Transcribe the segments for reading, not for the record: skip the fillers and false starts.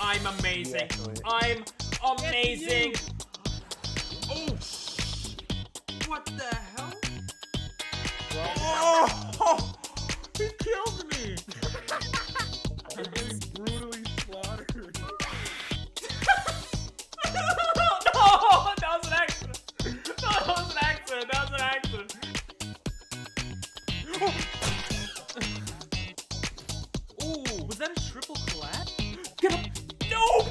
I'm amazing. Yeah, I'm amazing. Oh, what the hell? Oh, he killed me. I'm getting brutally slaughtered. No, that was an accident. No, that was an accident. That was an accident. Ooh, was that a triple collab? Get up. No.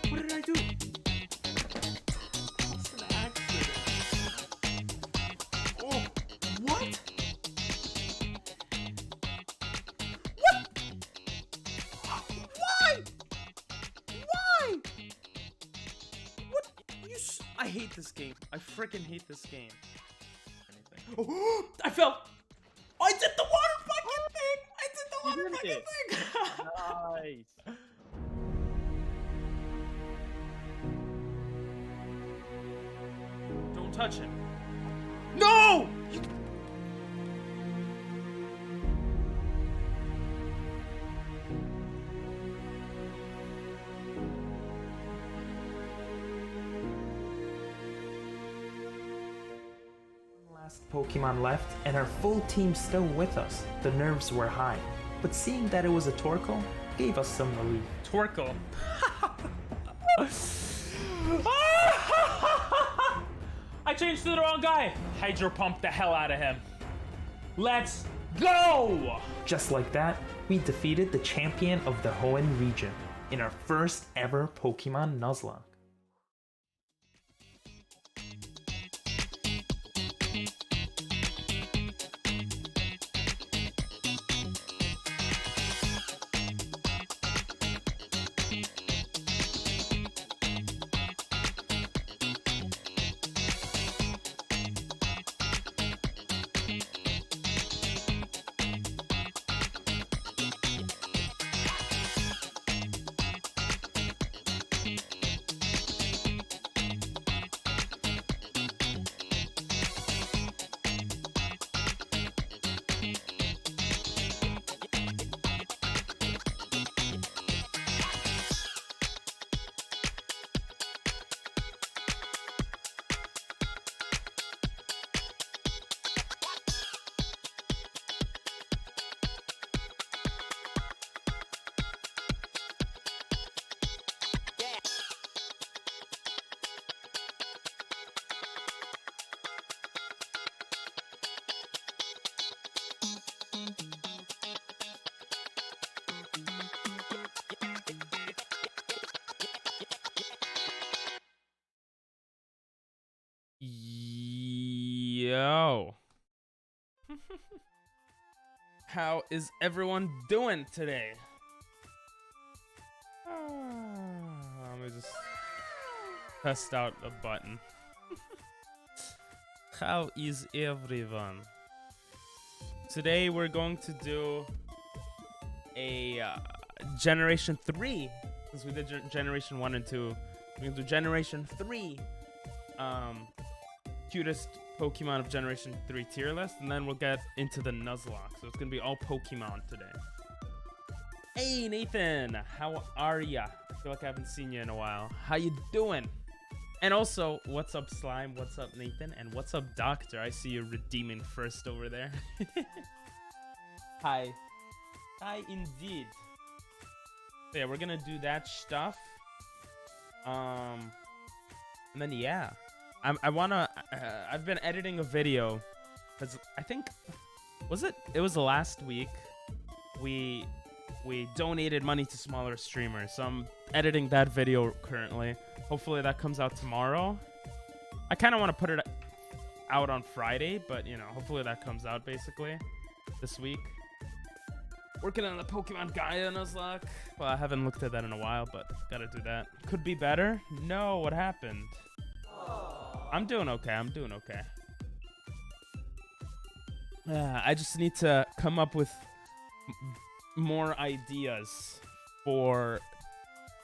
What did I do? It's an accident. Oh, what? What? Why? Why? What? I hate this game. I freaking hate this game. Oh, I fell. I did the water bucket thing. I did the water bucket thing. Nice. Don't touch him. No! You... Last Pokemon left, and our full team still with us. The nerves were high, but seeing that it was a Torkoal gave us some relief. Torkoal. I changed to the wrong guy. Hydro pump the hell out of him. Let's go! Just like that, we defeated the champion of the Hoenn region in our first ever Pokemon Nuzlocke. Yo. How is everyone doing today? Let me just test out a button. How is everyone? Today we're going to do a Generation 3. Since we did Generation 1 and 2, we're going to do Generation 3. Cutest Pokemon of Generation 3 tier list, and then we'll get into the Nuzlocke. So it's gonna be all Pokemon today. Hey Nathan, how are ya? I feel like I haven't seen you in a while. How you doing? And also, what's up Slime? What's up Nathan? And what's up Doctor? I see you redeeming first over there. Hi. Hi indeed. So yeah, we're gonna do that stuff. And then yeah. I've been editing a video because I think it was last week we donated money to smaller streamers, so I'm editing that video currently. Hopefully that comes out tomorrow. I kind of want to put it out on Friday, but you know, hopefully that comes out basically this week. Working on the Pokemon Gaia Nuzlocke. Well, I haven't looked at that in a while, but gotta do that. Could be better. No, what happened? I'm doing okay. I'm doing okay. I just need to come up with more ideas for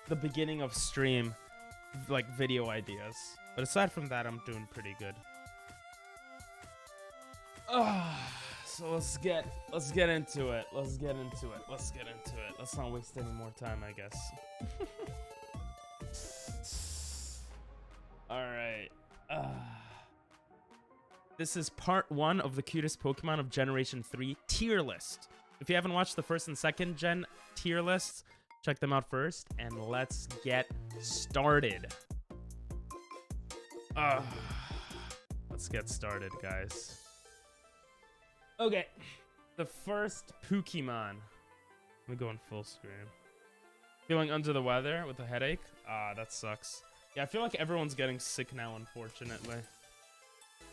the beginning of stream, like video ideas. But aside from that, I'm doing pretty good. So let's get into it. Let's get into it. Let's not waste any more time, I guess. All right. This is part 1 of the cutest Pokemon of Generation 3 tier list. If you haven't watched the first and second gen tier lists, check them out first, and let's get started. Let's get started, guys. Okay, the first Pokemon. Let me go in full screen. Feeling under the weather with a headache? That sucks. Yeah, I feel like everyone's getting sick now, unfortunately.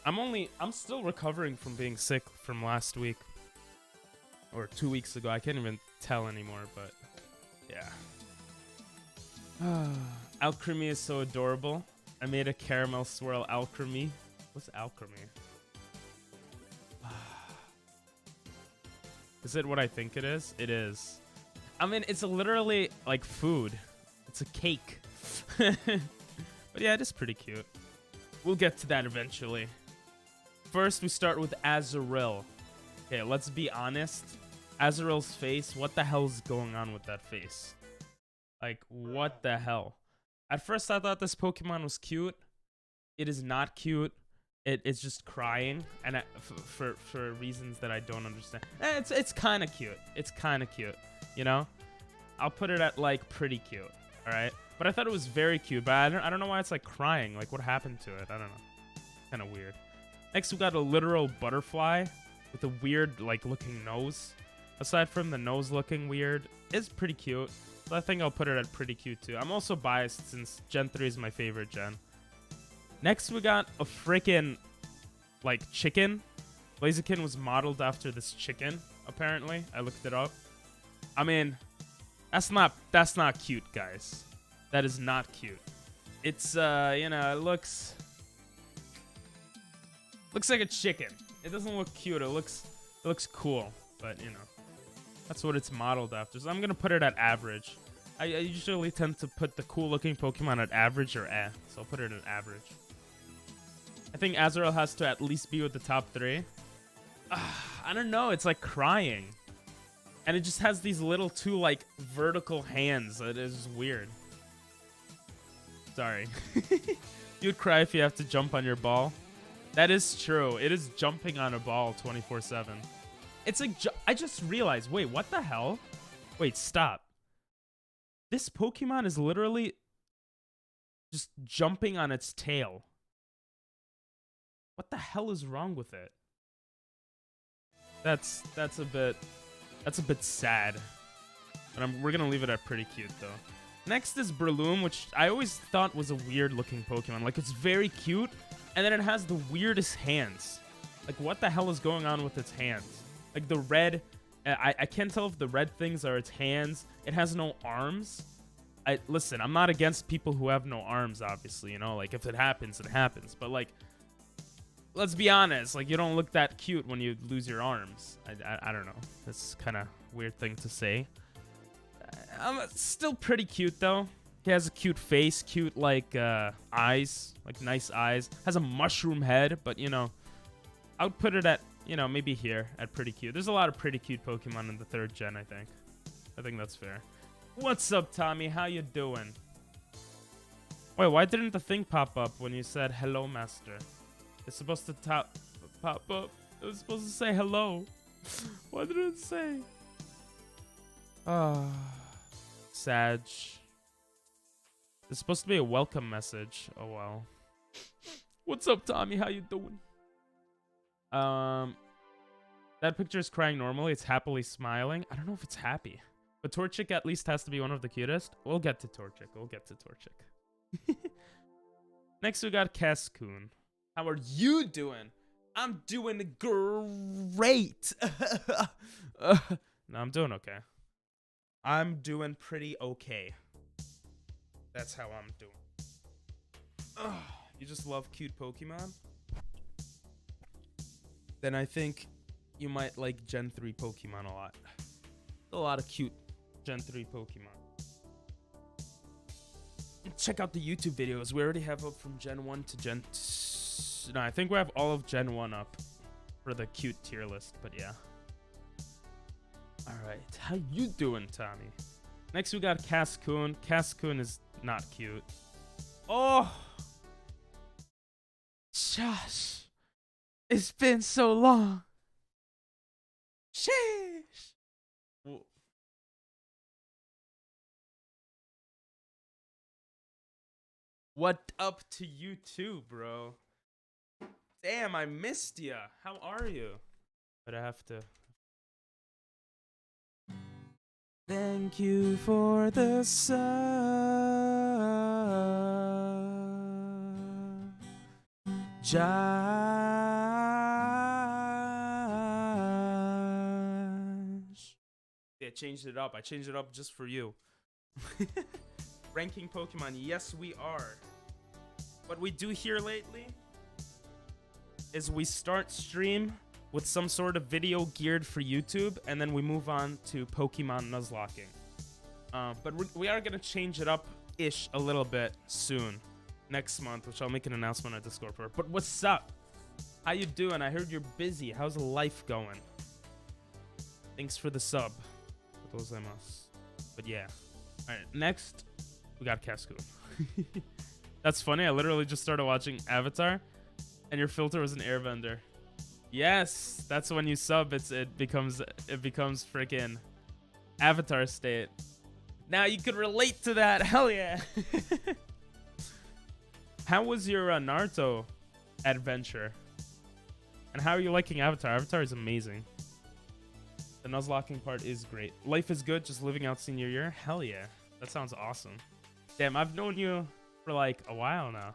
I'm still recovering from being sick from last week. Or 2 weeks ago. I can't even tell anymore, but yeah. Alchemy is so adorable. I made a caramel swirl alchemy. What's alchemy? Is it what I think it is? It is. I mean, it's literally like food. It's a cake. But yeah, it is pretty cute. We'll get to that eventually. First, we start with Azurill. Okay, let's be honest. Azurill's face, what the hell's going on with that face? Like, what the hell? At first, I thought this Pokemon was cute. It is not cute. It's just crying, and for reasons that I don't understand. It's kind of cute. It's kind of cute, you know? I'll put it at, like, pretty cute, all right? But I thought it was very cute, but I don't know why it's, like, crying. Like, what happened to it? I don't know. Kind of weird. Next, we got a literal butterfly with a weird, like, looking nose. Aside from the nose looking weird, it's pretty cute. So I think I'll put it at pretty cute, too. I'm also biased since Gen 3 is my favorite gen. Next, we got a freaking, like, chicken. Blaziken was modeled after this chicken, apparently. I looked it up. I mean, that's not cute, guys. That is not cute. It's, you know, it looks like a chicken. It doesn't look cute. It looks cool, but, you know, that's what it's modeled after. So I'm going to put it at average. I usually tend to put the cool-looking Pokemon at average or eh, so I'll put it at average. I think Azurill has to at least be with the top 3. I don't know. It's like crying. And it just has these little 2 like vertical hands. It is weird. Sorry. You'd cry if you have to jump on your ball. That is true. It is jumping on a ball 24/7. It's like, I just realized, wait, what the hell? Wait, stop. This Pokemon is literally just jumping on its tail. What the hell is wrong with it? That's a bit sad. But we're gonna leave it at pretty cute though. Next is Breloom, which I always thought was a weird looking Pokemon. Like, it's very cute, and then it has the weirdest hands. Like, what the hell is going on with its hands? Like the red, I can't tell if the red things are its hands. It has no arms. Listen, I'm not against people who have no arms, obviously, you know, like if it happens, it happens. But like, let's be honest, like, you don't look that cute when you lose your arms. I don't know. That's kind of weird thing to say. Still pretty cute though. He has a cute face, cute like eyes, like nice eyes. Has a mushroom head, but you know, I would put it at, you know, maybe here at pretty cute. There's a lot of pretty cute Pokemon in the 3rd gen, I think. I think that's fair. What's up, Tommy? How you doing? Wait, why didn't the thing pop up when you said hello, master? It's supposed to pop up. It was supposed to say hello. Why did it say? Sag. It's supposed to be a welcome message. Oh, well. What's up, Tommy? How you doing? That picture is crying normally. It's happily smiling. I don't know if it's happy. But Torchic at least has to be one of the cutest. We'll get to Torchic. Next, we got Cascoon. How are you doing? I'm doing great. No, I'm doing okay. I'm doing pretty okay. That's how I'm doing. You just love cute Pokemon? Then I think you might like Gen 3 Pokemon a lot. A lot of cute Gen 3 Pokemon. Check out the YouTube videos. We already have up from Gen 1 to Gen... No, I think we have all of Gen 1 up for the cute tier list, but yeah. Alright, how you doing, Tommy? Next we got Cascoon. Cascoon is not cute. Oh! Josh! It's been so long! Sheesh! Whoa. What up to you too, bro? Damn, I missed ya. How are you? But I have to... Thank you for the sub. Josh. Yeah, I changed it up. I changed it up just for you. Ranking Pokemon. Yes, we are. What we do here lately is we start stream with some sort of video geared for YouTube, and then we move on to Pokemon Nuzlocking. But we are going to change it up-ish a little bit soon, next month, which I'll make an announcement on Discord for. But what's up? How you doing? I heard you're busy. How's life going? Thanks for the sub. But yeah. All right, next, we got Cascoon. That's funny. I literally just started watching Avatar, and your filter was an airbender. Yes, that's when you sub. It becomes freaking Avatar state. Now you could relate to that. Hell yeah. How was your Naruto adventure? And how are you liking Avatar? Avatar is amazing. The Nuzlocking part is great. Life is good, just living out senior year. Hell yeah. That sounds awesome. Damn, I've known you for like a while now.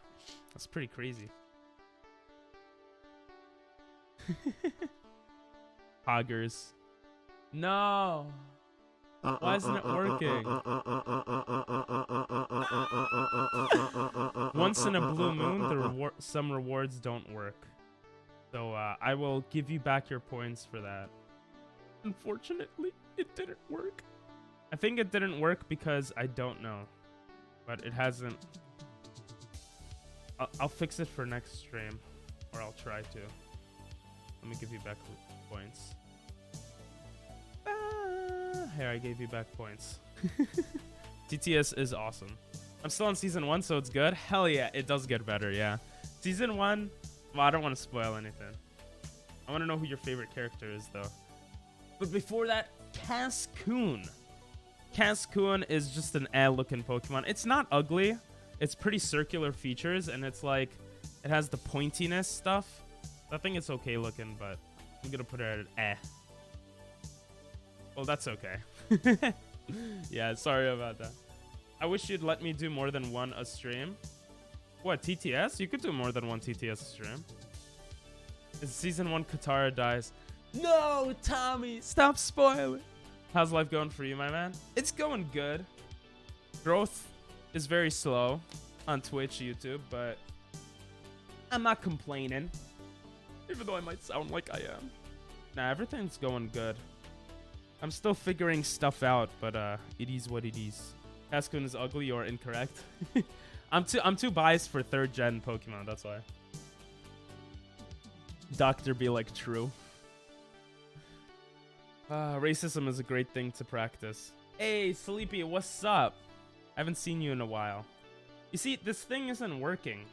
That's pretty crazy. Hoggers. No. Why isn't it working? Once in a blue moon, some rewards don't work. So I will give you back your points for that. Unfortunately, it didn't work. I think it didn't work because I don't know. But it hasn't. I'll fix it for next stream. Or I'll try to. Let me give you back points. Here, I gave you back points. TTS is awesome. I'm still on season 1, so it's good. Hell yeah, it does get better, yeah. Season 1, well, I don't want to spoil anything. I want to know who your favorite character is, though. But before that, Cascoon. Cascoon is just an looking Pokemon. It's not ugly. It's pretty circular features, and it's like, it has the pointiness stuff. I think it's okay looking, but I'm gonna put it at eh. Well, that's okay. Yeah, sorry about that. I wish you'd let me do more than one a stream. What, TTS? You could do more than one TTS stream. It's season 1 Katara dies. No, Tommy, stop spoiling. How's life going for you, my man? It's going good. Growth is very slow on Twitch, YouTube, but I'm not complaining. Even though I might sound like I am. Nah, everything's going good. I'm still figuring stuff out, but it is what it is. Cascoon is ugly or incorrect. I'm too biased for 3rd gen Pokemon, that's why. Dr. Be like true. Racism is a great thing to practice. Hey, Sleepy, what's up? I haven't seen you in a while. You see, this thing isn't working.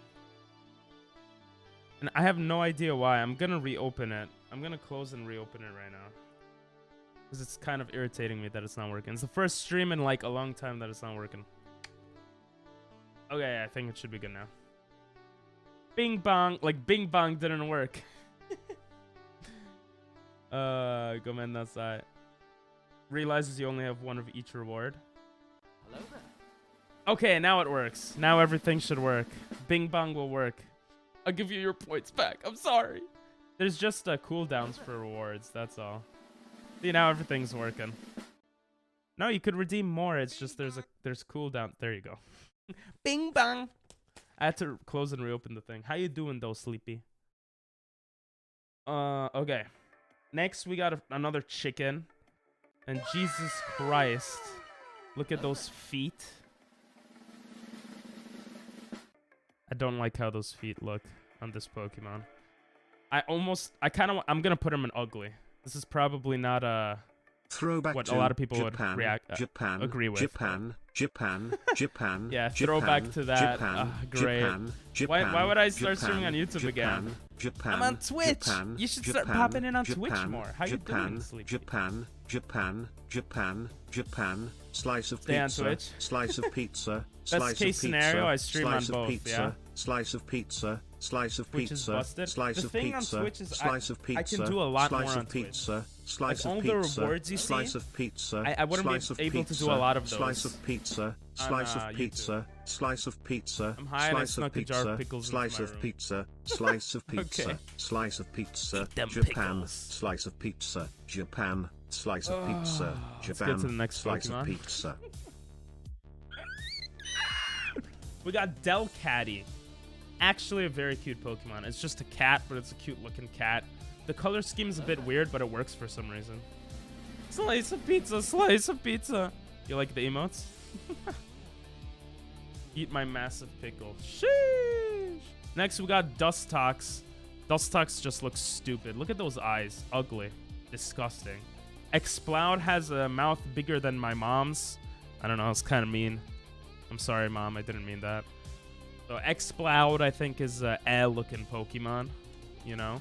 And I have no idea why. I'm gonna reopen it. I'm gonna close and reopen it right now. Because it's kind of irritating me that it's not working. It's the first stream in like a long time that it's not working. Okay, I think it should be good now. Bing bong. Like bing bong didn't work. Gomendasai. Realizes you only have one of each reward. Hello there. Okay, now it works. Now everything should work. Bing bong will work. I'll give you your points back. I'm sorry. There's just cooldowns for rewards. That's all. See, now everything's working. No, you could redeem more. It's just there's cooldown. There you go. Bing bong. I had to close and reopen the thing. How you doing though, Sleepy? Okay. Next, we got another chicken. And Jesus Christ. Look at those feet. I don't like how those feet look on this Pokemon. I'm gonna put him in ugly. This is probably not Throwback what to a lot of people Japan, would agree with. Japan. Yeah, throwback to that. Great. Why would I start streaming on YouTube again? I'm on Twitch. You should start popping in on Twitch more. How you doing, Sleepy? Japan. Slice of Stay on pizza. Twitch. Slice of pizza. Best case scenario, I stream on both. Yeah. Slice of pizza. Slice of Twitch is pizza. busted. Slice The of thing on pizza. Twitch is Slice of pizza. I can do a lot more Slice on of pizza. Slice Like, of all the pizza. rewards you see, Slice of pizza. I wouldn't Slice of be able to pizza. do a lot of those. Slice of pizza. Slice of YouTube. pizza. Slice of pizza. I'm high and I Slice of snuck a jar of pizza. pickles into Slice my of room. pizza. Slice of pizza. Okay. Slice of pizza. Eat them Japan. pickles. Slice of pizza. Japan. Slice of pizza. Let's Japan. get to the next Slice Pokemon. of pizza. We got Delcatty. Actually a very cute Pokemon. It's just a cat, but it's a cute looking cat. The color scheme is a bit weird, but it works for some reason. Slice of pizza, slice of pizza. You like the emotes? Eat my massive pickle. Sheesh. Next, we got Dustox. Dustox just looks stupid. Look at those eyes. Ugly. Disgusting. Exploud has a mouth bigger than my mom's. I don't know. It's kind of mean. I'm sorry, Mom. I didn't mean that. So Exploud, I think, is a looking Pokemon. You know?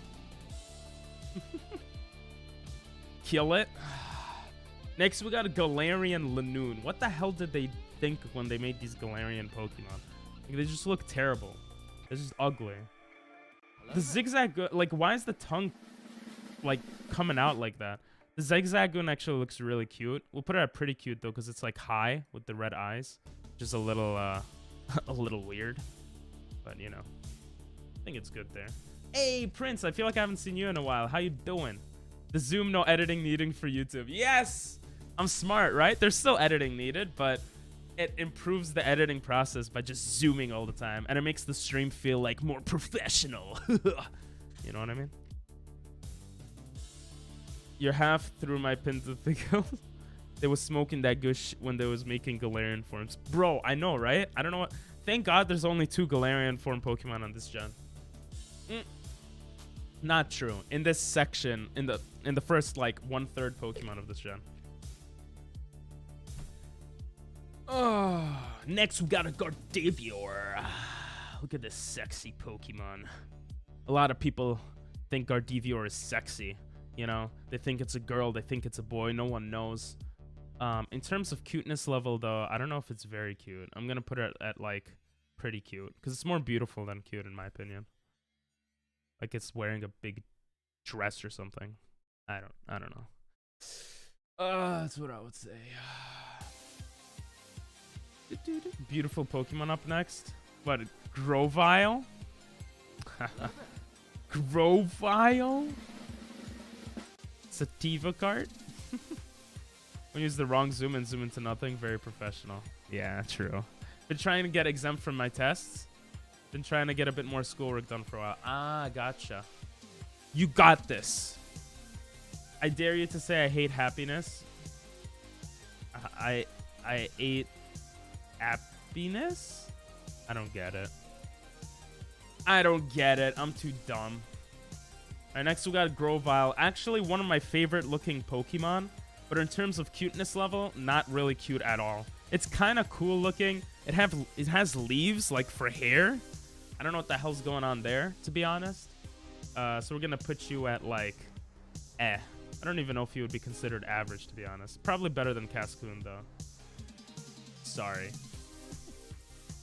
Kill it. Next, we got a Galarian Lanoon. What the hell did they think when they made these Galarian Pokemon? Like, they just look terrible. They're just ugly. The Zigzagoon, like, why is the tongue, like, coming out like that? The Zigzagoon actually looks really cute. We'll put it at pretty cute, though, because it's, like, high with the red eyes. Just a little, a little weird. But, you know, I think it's good there. Hey, Prince, I feel like I haven't seen you in a while. How you doing? The zoom, no editing needing for YouTube. Yes! I'm smart, right? There's still editing needed, but it improves the editing process by just zooming all the time. And it makes the stream feel, like, more professional. You know what I mean? You're half through my Pintapico. They was smoking that gush when they was making Galarian forms. Bro, I know, right? I don't know what... Thank God there's only 2 Galarian form Pokemon on this gen. Not true. In this section, in the first, like, 1/3 Pokemon of this gen. Oh, next we got a Gardevoir. Look at this sexy Pokemon. A lot of people think Gardevoir is sexy. You know, they think it's a girl, they think it's a boy. No one knows. In terms of cuteness level, though, I don't know if it's very cute. I'm gonna put it at like pretty cute because it's more beautiful than cute in my opinion. Like it's wearing a big dress or something. I don't know. That's what I would say. Beautiful Pokemon up next. What? Grovyle? Grovyle? Sativa cart? We use the wrong zoom and zoom into nothing. Very professional. Yeah, true. Been trying to get exempt from my tests. Been trying to get a bit more schoolwork done for a while. Ah, gotcha. You got this. I dare you to say I hate happiness. I ate happiness? I don't get it. I don't get it. I'm too dumb. Alright, next we got Grovyle. Actually, one of my favorite looking Pokemon. But in terms of cuteness level, not really cute at all. It's kind of cool looking. It has leaves, like, for hair. I don't know what the hell's going on there, to be honest. So we're going to put you at, like, I don't even know if you would be considered average, to be honest. Probably better than Cascoon, though. Sorry.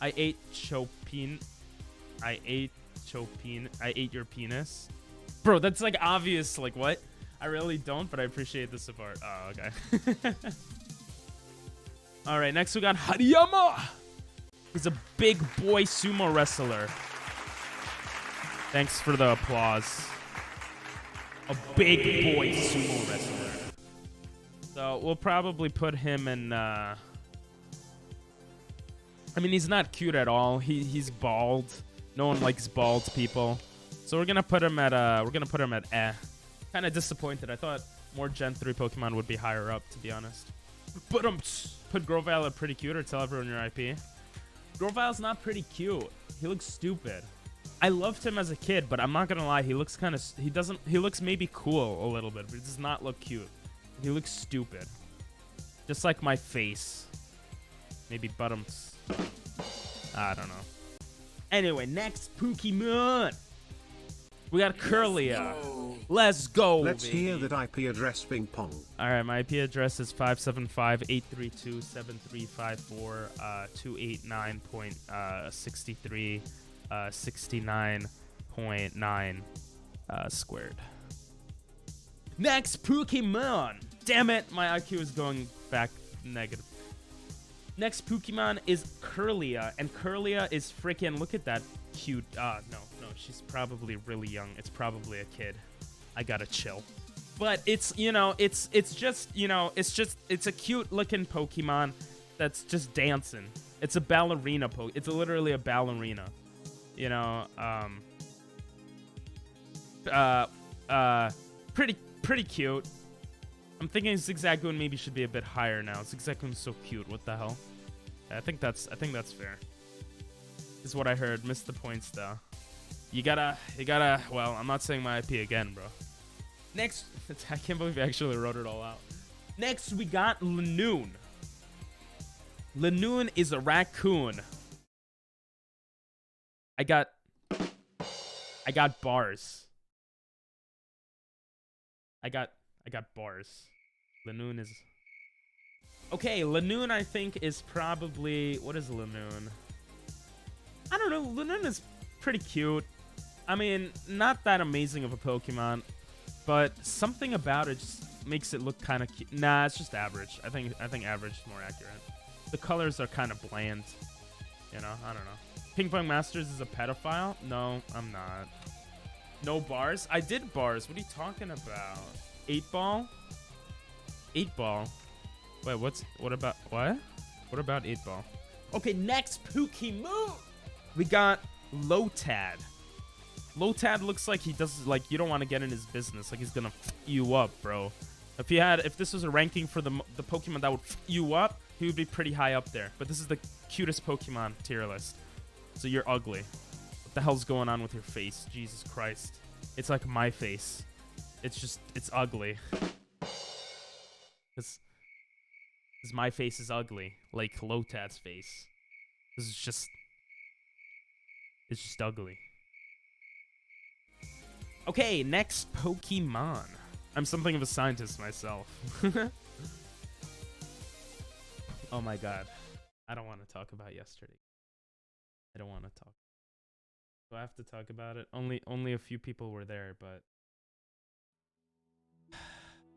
I ate Chopin. I ate your penis. Bro, that's, like, obvious. Like, what? I really don't, but I appreciate the support. Oh, okay. All right, next we got Hariyama. He's a big boy sumo wrestler. Thanks for the applause. A big boy sumo wrestler. So we'll probably put him in. I mean, he's not cute at all. He's bald. No one likes bald people. So we're gonna put him at Kind of disappointed. I thought more Gen 3 Pokemon would be higher up, to be honest. But put Grovyle at pretty cute or tell everyone your IP. Grovyle's not pretty cute. He looks stupid. I loved him as a kid, but I'm not gonna lie. He looks kind of. He looks maybe cool a little bit, but he does not look cute. He looks stupid. Just like my face. Maybe buttons. I don't know. Anyway, next Pokemon. We got Curlia. Let's go. Let's baby. hear that IP address ping pong. All right, my IP address is 575-832-735-4, 289.63, 69.9 squared. Next Pokemon. Damn it, my IQ is going back negative. Next Pokemon is Curlia, and Curlia is freaking, look at that cute, no, she's probably really young. It's probably a kid. I gotta chill. But it's, you know, it's just, you know, it's a cute looking Pokemon that's just dancing. It's a ballerina it's literally a ballerina. You know, pretty cute. I'm thinking Zigzagoon maybe should be a bit higher now. Zigzagoon's so cute. What the hell? I think that's fair. Is what I heard. Missed the points though. You gotta. Well, I'm not saying my IP again, bro. Next, I can't believe I actually wrote it all out. Next, we got Lanoon. Lanoon is a raccoon. I got bars. I got bars. Lanoon is... Okay, Lanoon I think is probably... What is Lanoon? I don't know. Lanoon is pretty cute. I mean, not that amazing of a Pokemon, but something about it just makes it look kind of cute. Nah, it's just average. I think average is more accurate. The colors are kind of bland. You know, I don't know. Ping Pong Masters is a pedophile? No, I'm not. No bars? I did bars. What are you talking about? 8-ball? 8-ball? Wait, what about 8-ball? Okay, next Pokemon. We got Lotad. Lotad looks like he does, like, you don't want to get in his business. Like, he's gonna f you up, bro. If this was a ranking for the Pokemon that would f you up, he would be pretty high up there. But this is the cutest Pokemon tier list. So you're ugly. What the hell's going on with your face? Jesus Christ. It's like my face. It's ugly. Because my face is ugly. Like Lotad's face. This is just... It's just ugly. Okay, next Pokemon. I'm something of a scientist myself. Oh my god. I don't want to talk about yesterday. I don't want to talk. Do I have to talk about it? Only a few people were there, but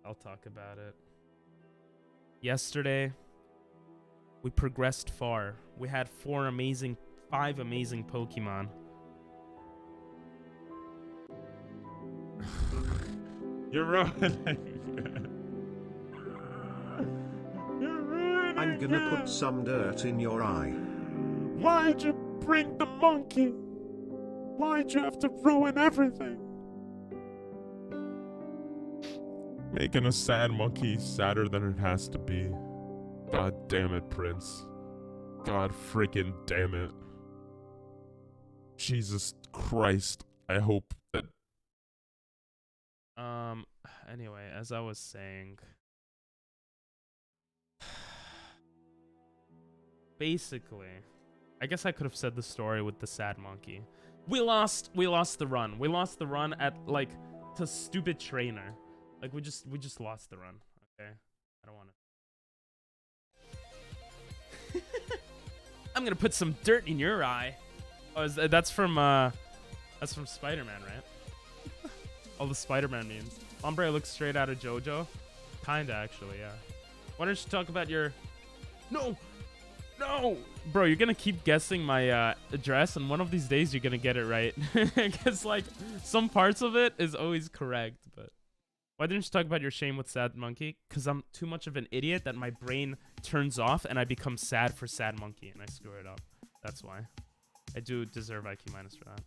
I'll talk about it. Yesterday, we progressed far. We had 5 amazing Pokemon. You're ruining. You're ruining. I'm gonna put some dirt in your eye. Why'd you bring the monkey? Why'd you have to ruin everything? Making a sad monkey sadder than it has to be. God damn it, Prince. God freaking damn it. Jesus Christ. I hope that... Anyway, as I was saying... Basically... I guess I could have said the story with the sad monkey. We lost the run. We lost the run at, like, to stupid trainer. Like, we just lost the run. Okay? I don't want to... I'm gonna put some dirt in your eye. Oh, that's from Spider-Man, right? All the Spider-Man memes. Ombre looks straight out of JoJo. Kinda, actually, yeah. Why don't you talk about your... No! No! Bro, you're gonna keep guessing my address, and one of these days you're gonna get it right. Because, like, some parts of it is always correct, but... Why didn't you talk about your shame with Sad Monkey? Because I'm too much of an idiot that my brain turns off and I become sad for Sad Monkey and I screw it up. That's why. I do deserve IQ minus for that.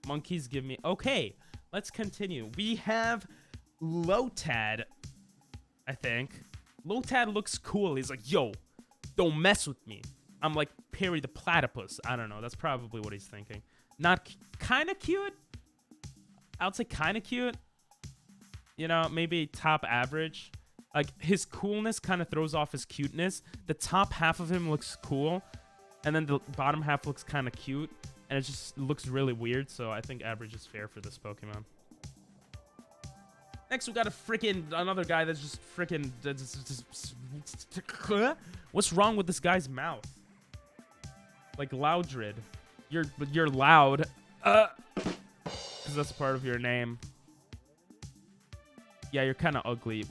Monkeys give me... Okay, let's continue. We have Lotad, I think. Lotad looks cool. He's like, yo, don't mess with me. I'm like Perry the Platypus. I don't know. That's probably what he's thinking. Not kind of cute. I would say kind of cute. You know, maybe top average. Like, his coolness kind of throws off his cuteness. The top half of him looks cool. And then the bottom half looks kind of cute. And it just looks really weird. So I think average is fair for this Pokemon. Next, we got another guy that's just freaking. What's wrong with this guy's mouth? Like Loudred. You're loud. Because that's part of your name. Yeah, you're kind of ugly.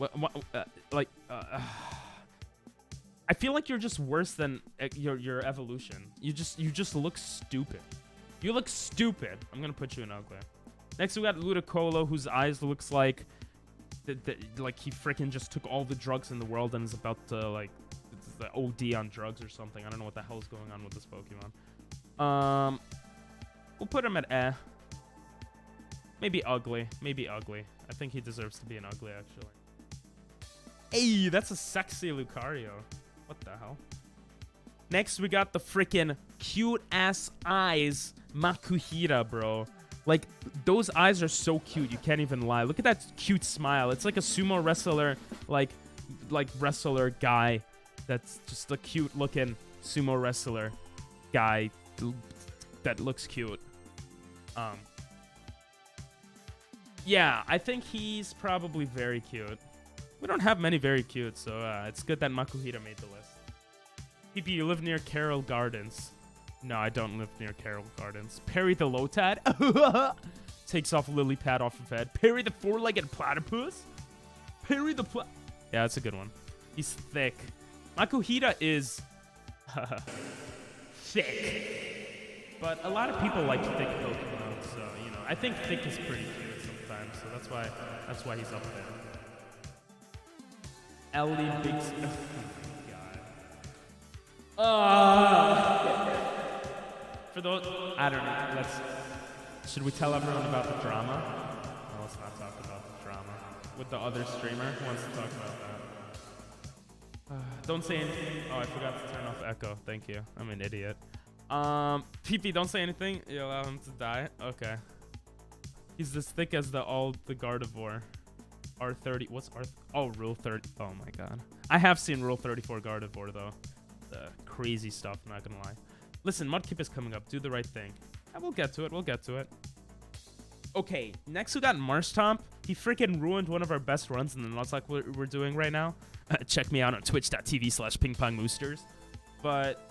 I feel like you're just worse than your evolution. You just look stupid. You look stupid. I'm gonna put you in ugly. Next, we got Ludicolo, whose eyes looks like he freaking just took all the drugs in the world and is about to like OD on drugs or something. I don't know what the hell is going on with this Pokemon. We'll put him at eh. Maybe ugly. Maybe ugly. I think he deserves to be an ugly, actually. Hey, that's a sexy Lucario. What the hell? Next, we got the freaking cute-ass eyes Makuhita, bro. Like, those eyes are so cute. You can't even lie. Look at that cute smile. It's like a sumo wrestler, like wrestler guy. That's just a cute-looking sumo wrestler guy that looks cute. Yeah, I think he's probably very cute. We don't have many very cute, so it's good that Makuhita made the list. PP, you live near Carroll Gardens. No, I don't live near Carroll Gardens. Perry the Lotad takes off lily pad off of head. Perry the four-legged platypus. Perry the yeah, that's a good one. He's thick. Makuhita is thick, but a lot of people like thick Pokemon, so you know I think thick is pretty cute sometimes. So that's why he's up there. Ellie Biggs. Oh God. For those, I don't know. Should we tell everyone about the drama? No, let's not talk about the drama. With the other streamer who wants to talk about that. Don't say anything. Oh, I forgot to turn off echo. Thank you. I'm an idiot. PP, don't say anything. You allow him to die. Okay. He's as thick as the Gardevoir. R30. What's R? Oh, Rule 30. Oh my God. I have seen Rule 34 Gardevoir though. The crazy stuff. I'm not gonna lie. Listen, Mudkip is coming up. Do the right thing. Yeah, we'll get to it. We'll get to it. Okay, next we got Marshtomp. He freaking ruined one of our best runs in the Nuzlocke we're doing right now. Check me out on twitch.tv/pingpongmoosters. But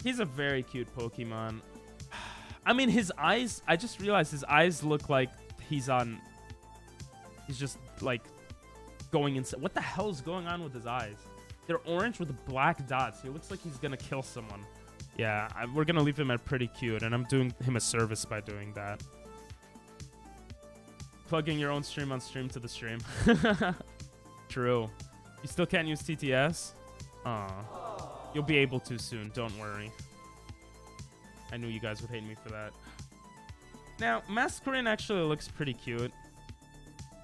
he's a very cute Pokemon. I mean, his eyes, I just realized his eyes look like he's just like going inside. What the hell is going on with his eyes? They're orange with black dots. He looks like he's going to kill someone. Yeah, we're going to leave him at pretty cute, and I'm doing him a service by doing that. Plugging your own stream on stream to the stream. True. You still can't use TTS? Aw. You'll be able to soon, don't worry. I knew you guys would hate me for that. Now, Masquerain actually looks pretty cute.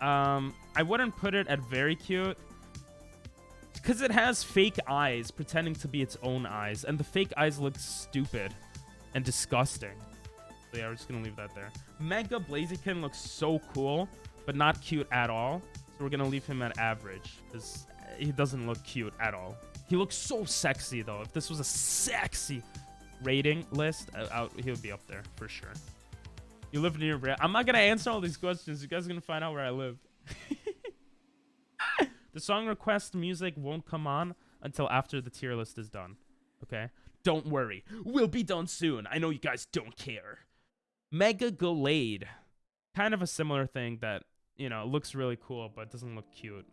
I wouldn't put it at very cute, because it has fake eyes pretending to be its own eyes, and the fake eyes look stupid and disgusting. So yeah, we're just gonna leave that there. Mega Blaziken looks so cool, but not cute at all. So we're gonna leave him at average, because he doesn't look cute at all. He looks so sexy though. If this was a sexy rating list, he would be up there for sure. You live near I'm not gonna answer all these questions. You guys are gonna find out where I live. The song request music won't come on until after the tier list is done. Okay? Don't worry. We'll be done soon. I know you guys don't care. Mega Gallade. Kind of a similar thing that, you know, looks really cool, but doesn't look cute.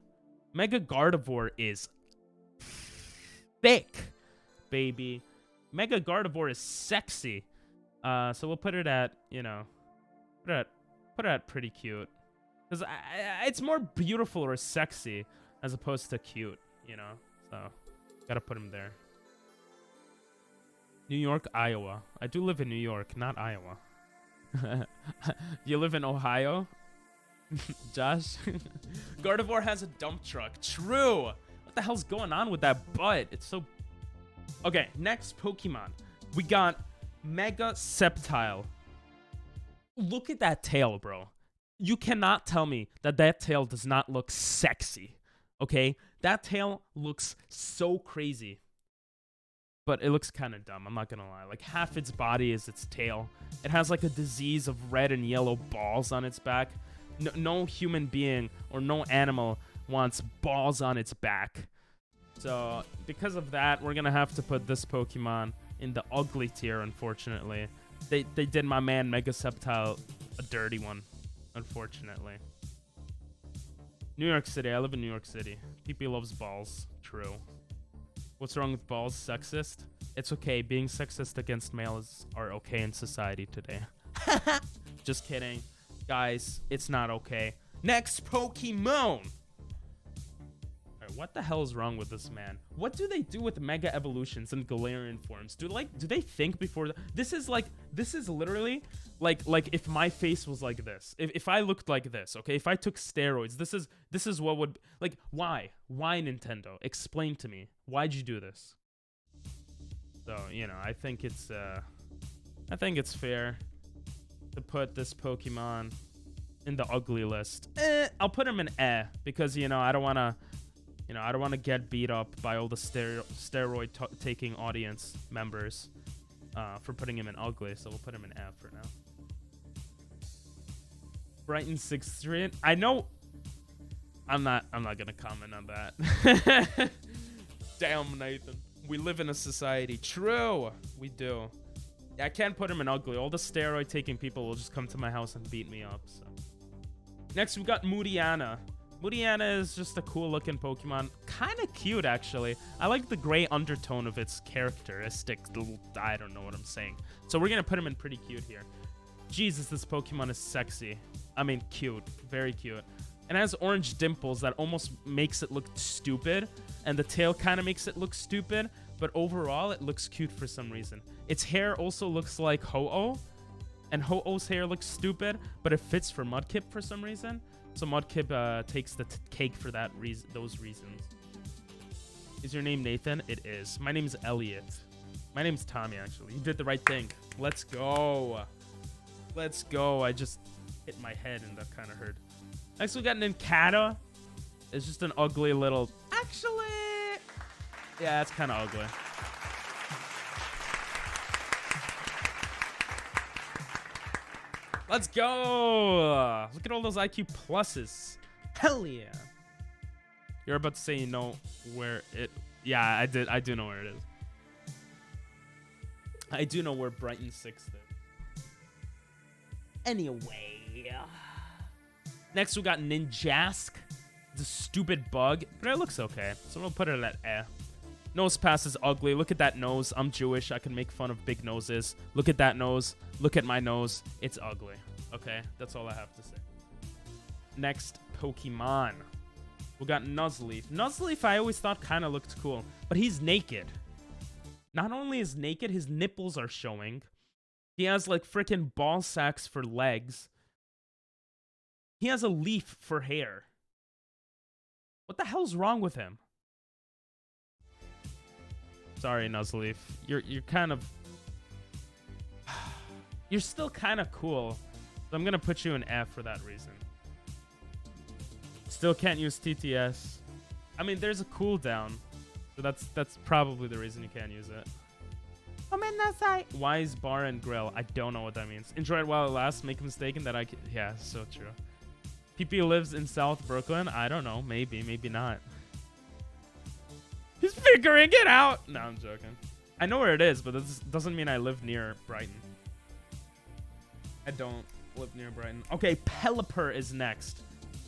Mega Gardevoir is thick, baby. Mega Gardevoir is sexy. So we'll put it at, you know, put it at pretty cute. Because it's more beautiful or sexy as opposed to cute, you know? So, gotta put him there. New York, Iowa. I do live in New York, not Iowa. You live in Ohio? Josh. Gardevoir has a dump truck. True. What the hell's going on with that butt? It's so... Okay, next Pokemon. We got Mega Sceptile. Look at that tail, bro. You cannot tell me that that tail does not look sexy. Okay? That tail looks so crazy. But it looks kind of dumb, I'm not gonna lie. Like, half its body is its tail. It has, like, a disease of red and yellow balls on its back. No human being or no animal wants balls on its back. So, because of that, we're gonna have to put this Pokemon in the ugly tier, unfortunately. They did my man Mega Sceptile a dirty one, unfortunately. New York City. I live in New York City. PP loves balls. True. What's wrong with balls? Sexist? It's okay. Being sexist against males are okay in society today. Just kidding. Guys, it's not okay. Next Pokemon. What the hell is wrong with this man? What do they do with Mega Evolutions and Galarian forms? Do they think before? This is literally like if my face was like this. If I looked like this, okay? If I took steroids, this is what would, like, why? Why, Nintendo? Explain to me. Why'd you do this? So, you know, I think it's fair to put this Pokemon in the ugly list. I'll put him in because, you know, I don't want to get beat up by all the steroid taking audience members for putting him in ugly, so we'll put him in F for now. Brighton 6-3. I know. I'm not gonna comment on that. Damn, Nathan. We live in a society. True, we do. Yeah, I can't put him in ugly. All the steroid taking people will just come to my house and beat me up. So. Next, we got Moodiana. Moodiana is just a cool looking Pokemon. Kind of cute, actually. I like the gray undertone of its characteristic. I don't know what I'm saying. So we're going to put him in pretty cute here. Jesus, this Pokemon is sexy. I mean, cute. Very cute. It has orange dimples that almost makes it look stupid. And the tail kind of makes it look stupid. But overall, it looks cute for some reason. Its hair also looks like Ho-Oh. And Ho-Oh's hair looks stupid. But it fits for Mudkip for some reason. So Mudkip takes the cake for those reasons. Is your name Nathan? It is. My name's Elliot. My name's Tommy, actually. You did the right thing. Let's go. Let's go. I just hit my head and that kind of hurt. Next, we got Nincada. It's just an ugly little... Actually... Yeah, it's kind of ugly. Let's go. Look at all those IQ pluses. Hell yeah. You're about to say you know where it... Yeah, I did. I do know where it is. I do know where Brighton 6 is. Anyway. Next, we got Ninjask. It's a stupid bug, but it looks okay. So we'll put it at eh. Nosepass is ugly. Look at that nose. I'm Jewish. I can make fun of big noses. Look at that nose. Look at my nose. It's ugly. Okay, that's all I have to say. Next, Pokemon. We got Nuzleaf. Nuzleaf, I always thought kind of looked cool, but he's naked. Not only is naked, his nipples are showing. He has like freaking ball sacks for legs. He has a leaf for hair. What the hell's wrong with him? Sorry, Nuzleaf. You're kind of... You're still kind of cool. So I'm going to put you in F for that reason. Still can't use TTS. I mean, there's a cooldown. So that's probably the reason you can't use it. Wise bar and grill. I don't know what that means. Enjoy it while it lasts. Make a mistake that I can... Yeah, so true. PP lives in South Brooklyn. I don't know. Maybe. Maybe not. He's figuring it out. No, I'm joking. I know where it is, but this doesn't mean I live near Brighton. I don't live near Brighton. Okay, Pelipper is next.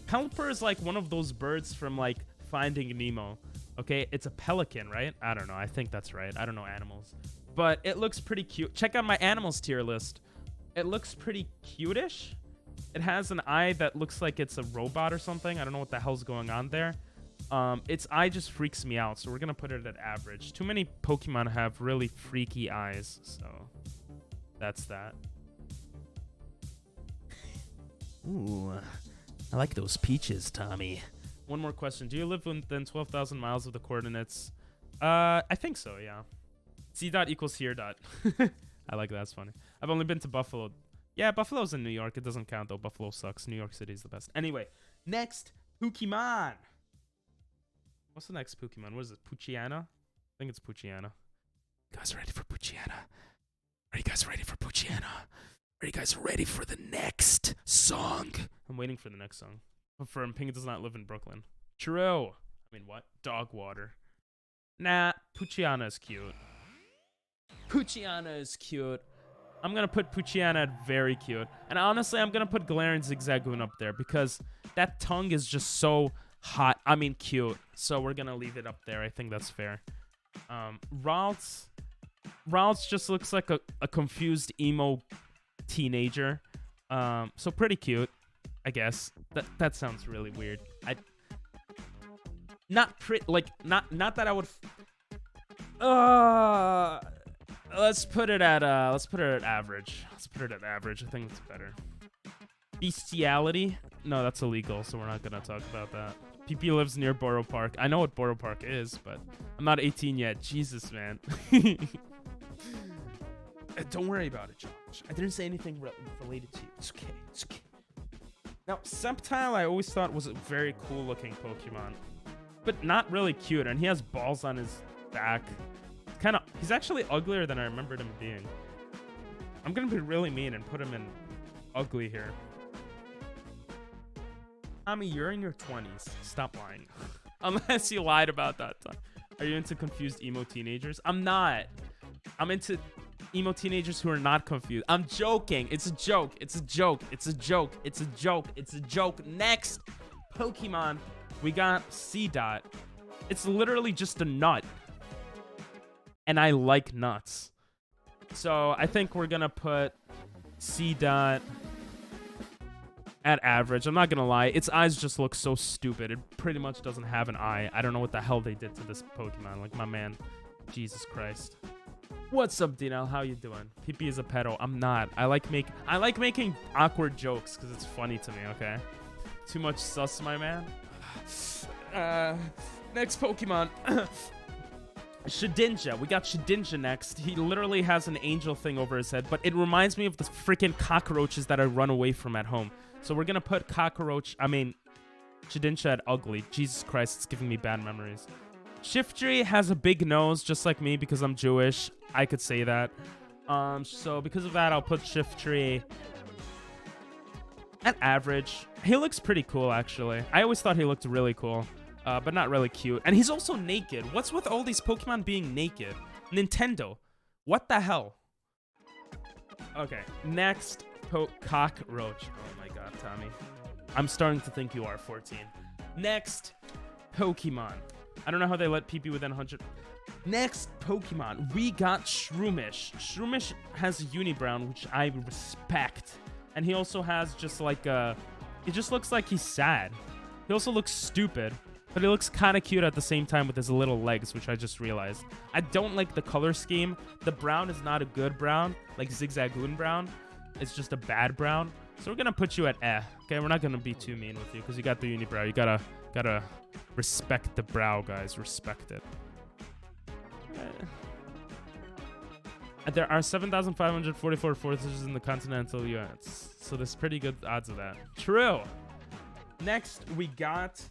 Pelipper is like one of those birds from like Finding Nemo. Okay, it's a pelican, right? I don't know. I think that's right. I don't know animals. But it looks pretty cute. Check out my animals tier list. It looks pretty cute-ish. It has an eye that looks like it's a robot or something. I don't know what the hell's going on there. Its eye just freaks me out, so we're gonna put it at average. Too many Pokemon have really freaky eyes, so that's that. Ooh, I like those peaches, Tommy. One more question. Do you live within 12,000 miles of the coordinates? I think so, yeah. C dot equals here dot. I like that. That's funny. I've only been to Buffalo. Yeah, Buffalo's in New York. It doesn't count, though. Buffalo sucks. New York City's the best. Anyway, next, Pokemon. What's the next Pokemon? What is it? Poochyena? I think it's Poochyena. You guys ready for Poochyena? Are you guys ready for Poochyena? Are you guys ready for the next song? I'm waiting for the next song. From Pink Does Not Live in Brooklyn. True. I mean, what? Dog water. Nah, Poochyena is cute. Poochyena is cute. I'm going to put Poochyena at very cute. And honestly, I'm going to put Galarian Zigzagoon up there because that tongue is just so hot. I mean, cute. So we're going to leave it up there. I think that's fair. Ralts just looks like a confused emo teenager. So pretty cute, I guess. That sounds really weird. Not that I would let's put it at average. Let's put it at average. I think it's better. Bestiality? No, that's illegal, so we're not gonna talk about that. PP lives near Borough Park. I know what Borough Park is, but I'm not 18 yet. Jesus, man. Don't worry about it, Josh. I didn't say anything related to you. It's okay. It's okay. Now, Sceptile I always thought was a very cool looking Pokemon, but not really cute, and he has balls on his back. He's actually uglier than I remembered him being. I'm gonna be really mean and put him in ugly here. Tommy, you're in your 20s. Stop lying. Unless you lied about that time. Are you into confused emo teenagers? I'm not. I'm into emo teenagers who are not confused. I'm joking. It's a joke. It's a joke. It's a joke. It's a joke. It's a joke. Next Pokemon, we got C-Dot. It's literally just a nut. And I like nuts. So I think we're going to put C-Dot at average. I'm not going to lie. Its eyes just look so stupid. It pretty much doesn't have an eye. I don't know what the hell they did to this Pokemon. Like, my man. Jesus Christ. What's up, Dino? How you doing? PP is a pedo. I'm not. I like making awkward jokes because it's funny to me, okay? Too much sus, my man. Next Pokemon. Shedinja. We got Shedinja next. He literally has an angel thing over his head, but it reminds me of the freaking cockroaches that I run away from at home. So we're going to put Shedinja at ugly. Jesus Christ, it's giving me bad memories. Shiftry has a big nose, just like me, because I'm Jewish. I could say that. So because of that, I'll put Shiftry at average. He looks pretty cool, actually. I always thought he looked really cool, but not really cute. And he's also naked. What's with all these Pokemon being naked? Nintendo. What the hell? Okay, next Cockroach. Oh my god, Tommy. I'm starting to think you are 14. Next Pokemon. I don't know how they let PP within 100. Next Pokemon, we got Shroomish. Shroomish has Unibrown, which I respect. And he also has just like it just looks like he's sad. He also looks stupid, but he looks kind of cute at the same time with his little legs, which I just realized. I don't like the color scheme. The brown is not a good brown, like Zigzagoon brown. It's just a bad brown. So we're going to put you at eh. Okay, we're not going to be too mean with you because you got the unibrow. You gotta respect the brow, guys. Respect it. There are 7,544 forces in the continental US, so there's pretty good odds of that. True. Next, we got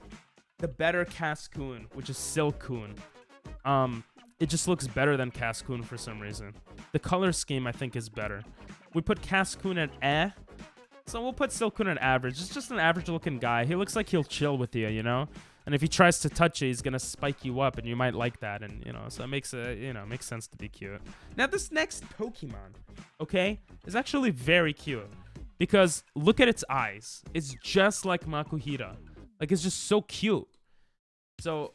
the better Cascoon, which is Silcoon. It just looks better than Cascoon for some reason. The color scheme, I think, is better. We put Cascoon at eh, so we'll put Silcoon at average. It's just an average-looking guy. He looks like he'll chill with you, you know? And if he tries to touch you, he's gonna spike you up, and you might like that, and you know, so it makes makes sense to be cute. Now this next Pokemon, okay, is actually very cute because look at its eyes. It's just like Makuhita, like it's just so cute. So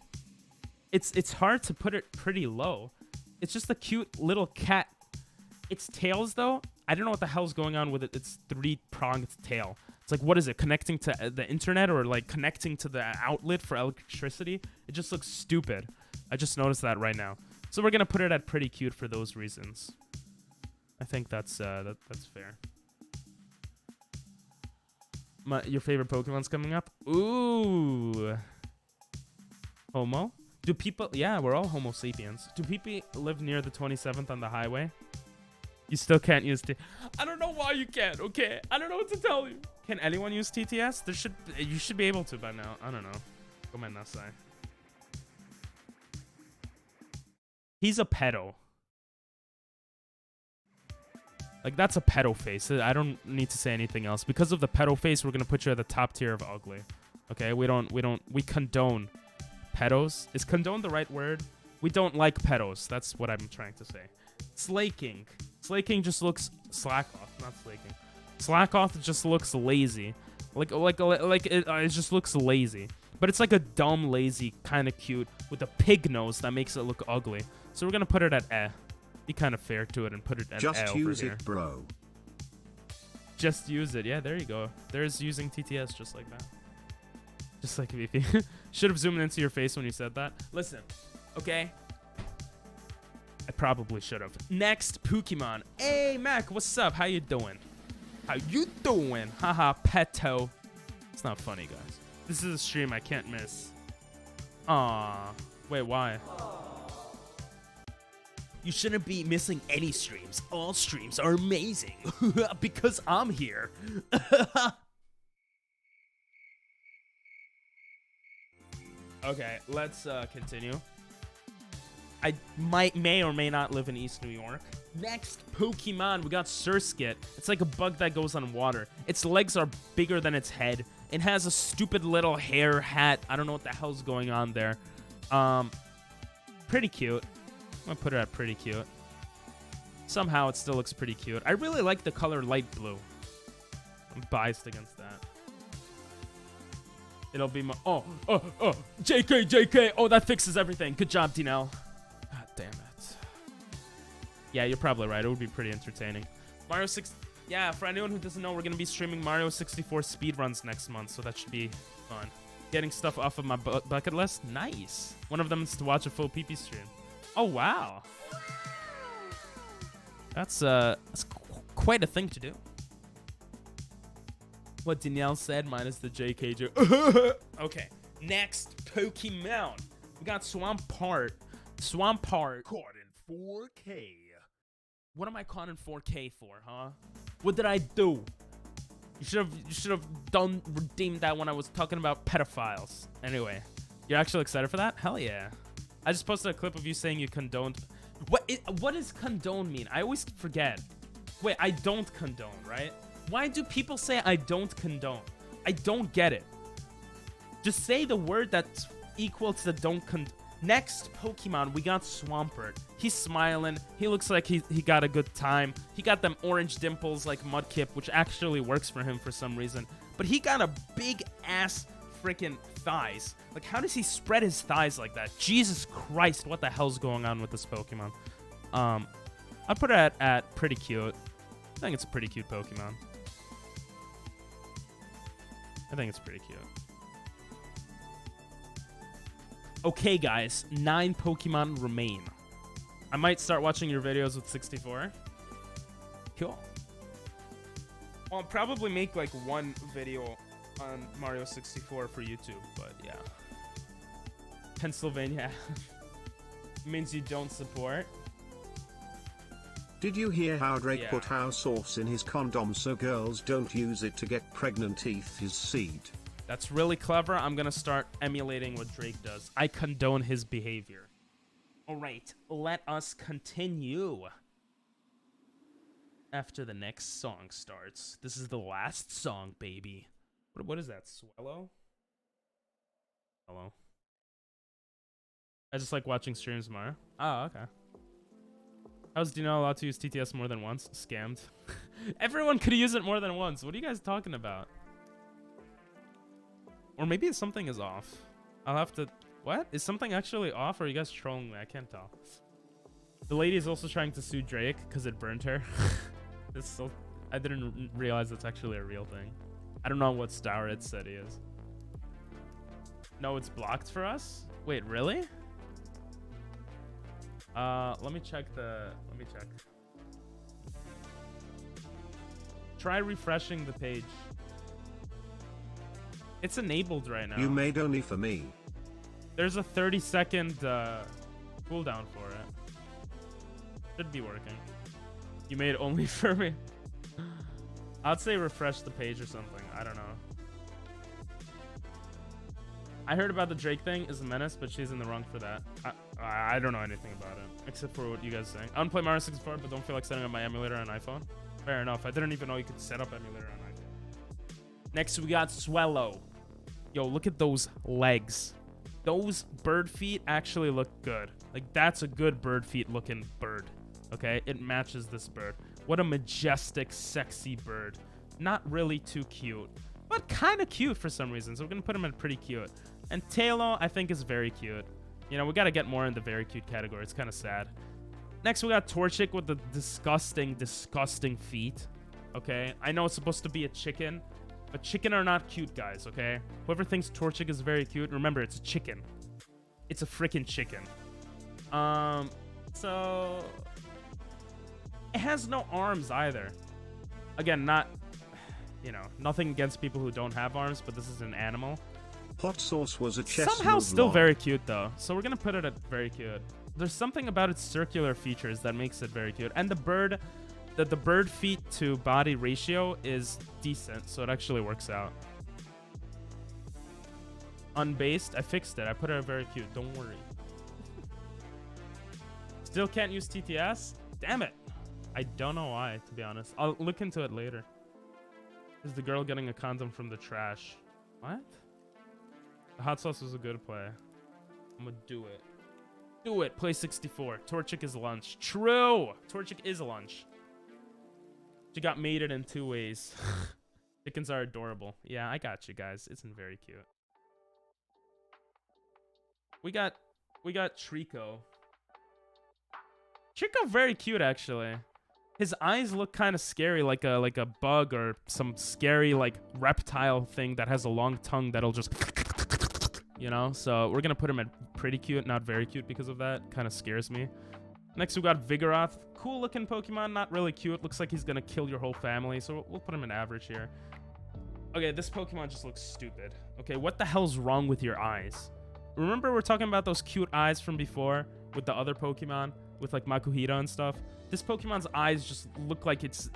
it's hard to put it pretty low. It's just a cute little cat. Its tails though, I don't know what the hell's going on with it. Its three-pronged tail. It's like, what is it, connecting to the internet or like connecting to the outlet for electricity? It just looks stupid. I just noticed that right now. So we're gonna put it at pretty cute for those reasons. I think that's fair. your favorite Pokemon's coming up? Ooh. Homo? Do people... Yeah, we're all Homo sapiens. Do people live near the 27th on the highway? You still can't use I don't know why you can't, okay? I don't know what to tell you. Can anyone use TTS? You should be able to by now. I don't know. Come on, say. He's a pedo. Like, that's a pedo face. I don't need to say anything else. Because of the pedo face, we're gonna put you at the top tier of ugly. Okay? We condone pedos. Is condone the right word? We don't like pedos. That's what I'm trying to say. Slaking. Slaking just looks slack-off, not slaking. Slack-off just looks lazy. It just looks lazy. But it's like a dumb, lazy, kind of cute with a pig nose that makes it look ugly. So we're gonna put it at eh. Be kind of fair to it and put it at Just over use here. it, bro. Just use it. Yeah, there you go. There's using TTS just like that. Just like VP. Should have zoomed into your face when you said that. Listen, okay? I probably should have. Next, Pokemon. Hey, Mac, what's up? How you doing? How you doing? Haha, peto. It's not funny, guys. This is a stream I can't miss. Aw. Wait, why? You shouldn't be missing any streams. All streams are amazing. Because I'm here. Okay, let's continue. I may or may not live in East New York. Next, Pokemon. We got Surskit. It's like a bug that goes on water. Its legs are bigger than its head. It has a stupid little hair hat. I don't know what the hell's going on there. Pretty cute. I'm gonna put it at pretty cute. Somehow it still looks pretty cute. I really like the color light blue. I'm biased against that. It'll be my... Oh, JK. Oh, that fixes everything. Good job, Dinell. God damn it. Yeah, you're probably right. It would be pretty entertaining. Mario 6... Yeah, for anyone who doesn't know, we're going to be streaming Mario 64 speedruns next month, so that should be fun. Getting stuff off of my bucket list? Nice. One of them is to watch a full PP stream. Oh, wow. That's quite a thing to do. What Danielle said, minus the JK joke. Okay, next Pokemon. We got Swampert. Caught in 4K. What am I caught in 4K for, huh? What did I do? You should have redeemed that when I was talking about pedophiles. Anyway, you're actually excited for that? Hell yeah. I just posted a clip of you saying you condoned. What does condone mean? I always forget. Wait, I don't condone, right? Why do people say I don't condone? I don't get it. Just say the word that's equal to the don't condone. Next Pokemon, we got Swampert. He's smiling. He looks like he got a good time. He got them orange dimples like Mudkip, which actually works for him for some reason. But he got a big ass freaking thighs. Like, how does he spread his thighs like that? Jesus Christ, what the hell's going on with this Pokemon? I'll put it at pretty cute. I think it's a pretty cute Pokemon. I think it's pretty cute. Okay, guys, 9 Pokemon remain. I might start watching your videos with 64. Cool. Well, I'll probably make like one video on Mario 64 for YouTube, but yeah. Pennsylvania means you don't support. Did you hear how Drake put house sauce in his condom so girls don't use it to get pregnant? Eat his seed. That's really clever. I'm going to start emulating what Drake does. I condone his behavior. All right, let us continue. After the next song starts. This is the last song, baby. What is that? Swallow? Hello. I just like watching streams, Mara. Oh, okay. How's Dino allowed to use TTS more than once? Scammed. Everyone could use it more than once. What are you guys talking about? Or maybe something is off. I'll have to... What? Is something actually off, or are you guys trolling me? I can't tell. The lady is also trying to sue Drake because it burned her. I didn't realize that's actually a real thing. I don't know what star it said he is. No, it's blocked for us? Wait, really? Let me check. Try refreshing the page. It's enabled right now. You made only for me. There's a 30-second cooldown for it. Should be working. You made only for me. I'd say refresh the page or something. I don't know. I heard about the Drake thing is a menace, but she's in the wrong for that. I don't know anything about it, except for what you guys are saying. I don't play Mario 64, but don't feel like setting up my emulator on iPhone. Fair enough. I didn't even know you could set up emulator on iPhone. Next, we got Swellow. Yo, look at those legs. Those bird feet actually look good. Like, that's a good bird feet looking bird. Okay? It matches this bird. What a majestic, sexy bird. Not really too cute, but kind of cute for some reason. So we're going to put him in pretty cute. And Tailo, I think, is very cute. You know, we got to get more in the very cute category. It's kind of sad. Next, we got Torchic with the disgusting, disgusting feet. Okay? I know it's supposed to be a chicken, but chicken are not cute, guys, okay? Whoever thinks Torchic is very cute, remember, it's a chicken. It's a freaking chicken. So... It has no arms either. Again, not... You know, nothing against people who don't have arms, but this is an animal. Hot sauce was a chess Somehow move still lol. very cute, though. So we're gonna put it at very cute. There's something about its circular features that makes it very cute. And the bird... The bird feet to body ratio is decent, so it actually works out. Unbased, I fixed it. I put it at very cute. Don't worry. Still can't use TTS? Damn it. I don't know why, to be honest. I'll look into it later. Is the girl getting a condom from the trash? What? The hot sauce was a good play. I'm gonna do it. Do it. Play 64. Torchic is lunch. True. Torchic is lunch. She got mated in 2 ways. Chickens are adorable. Yeah, I got you guys. It's very cute. We got Trico. Trico very cute actually. His eyes look kind of scary, like a bug or some scary like reptile thing that has a long tongue that'll just, you know. So we're gonna put him at pretty cute, not very cute because of that. Kind of scares me. Next we got Vigoroth. Cool looking Pokemon, not really cute. Looks like he's gonna kill your whole family, so we'll put him in average here. Okay, this Pokemon just looks stupid. Okay, what the hell's wrong with your eyes? Remember we're talking about those cute eyes from before with the other Pokemon, with like Makuhita and stuff? This Pokemon's eyes just look like it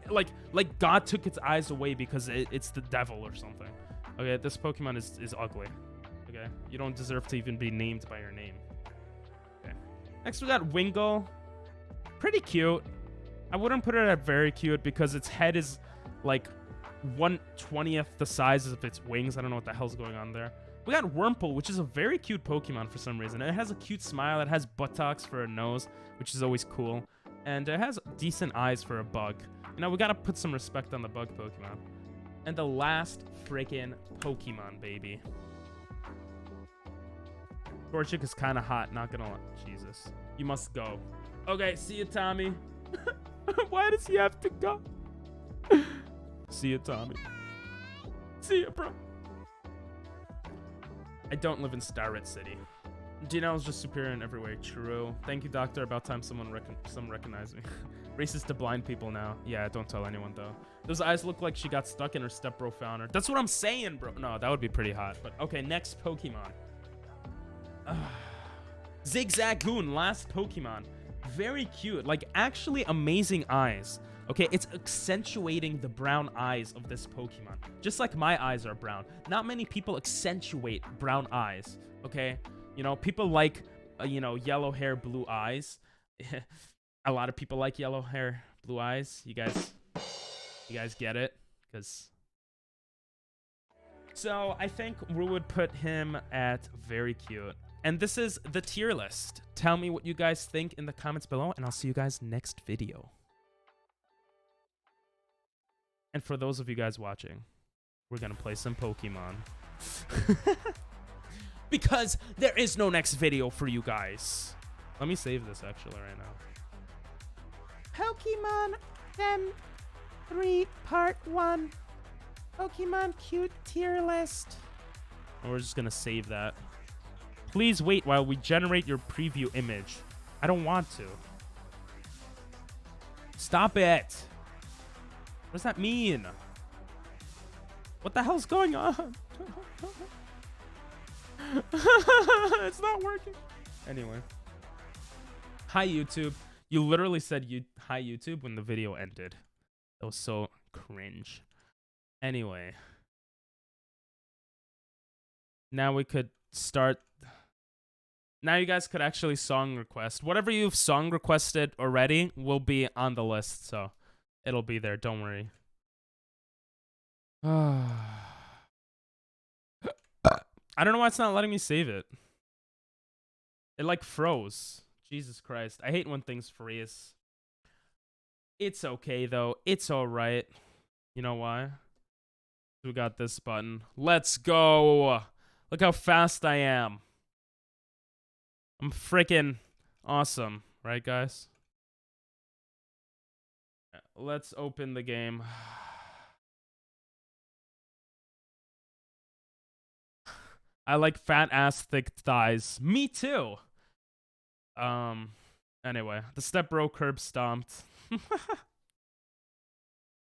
like God took its eyes away because it's the devil or something. Okay, this Pokemon is ugly. Okay, you don't deserve to even be named by your name. Okay. Next we got Wingull. Pretty cute. I wouldn't put it at very cute because its head is like 1/20th the size of its wings. I don't know what the hell's going on there. We got Wurmple, which is a very cute Pokemon for some reason. It has a cute smile. It has buttocks for a nose, which is always cool. And it has decent eyes for a bug. You know, we gotta put some respect on the bug Pokemon. And the last freaking Pokemon, baby. Torchic is kind of hot, not gonna lie. Jesus. You must go. Okay, see you, Tommy. Why does he have to go? See you, Tommy. See you, bro. I don't live in Starret City. Gino is just superior in every way. True. Thank you, doctor. About time someone recognized me. Racist to blind people now. Yeah, don't tell anyone, though. Those eyes look like she got stuck and her stepbro found her. That's what I'm saying, bro. No, that would be pretty hot. But okay, next Pokemon. Zigzagoon, last Pokemon. Very cute. Like, actually amazing eyes. Okay, it's accentuating the brown eyes of this Pokemon. Just like my eyes are brown. Not many people accentuate brown eyes, okay? You know, people like, you know, yellow hair, blue eyes. A lot of people like yellow hair, blue eyes. You guys get it? Because... So, I think we would put him at very cute. And this is the tier list. Tell me what you guys think in the comments below, and I'll see you guys next video. And for those of you guys watching, we're going to play some Pokemon. Because there is no next video for you guys. Let me save this actually right now. Pokemon Gen 3 Part 1. Pokemon Cute Tier List. And we're just going to save that. Please wait while we generate your preview image. I don't want to. Stop it. What does that mean? What the hell's going on? It's not working. Anyway. Hi, YouTube. You literally said hi, YouTube, when the video ended. That was so cringe. Anyway. Now we could start. Now you guys could actually song request. Whatever you've song requested already will be on the list, so it'll be there. Don't worry. I don't know why it's not letting me save it. It like froze. Jesus Christ. I hate when things freeze. It's okay though. It's alright. You know why? We got this button. Let's go. Look how fast I am. I'm freaking awesome. Right, guys? Let's open the game. I like fat ass, thick thighs. Me too. Anyway, the step bro curb stomped.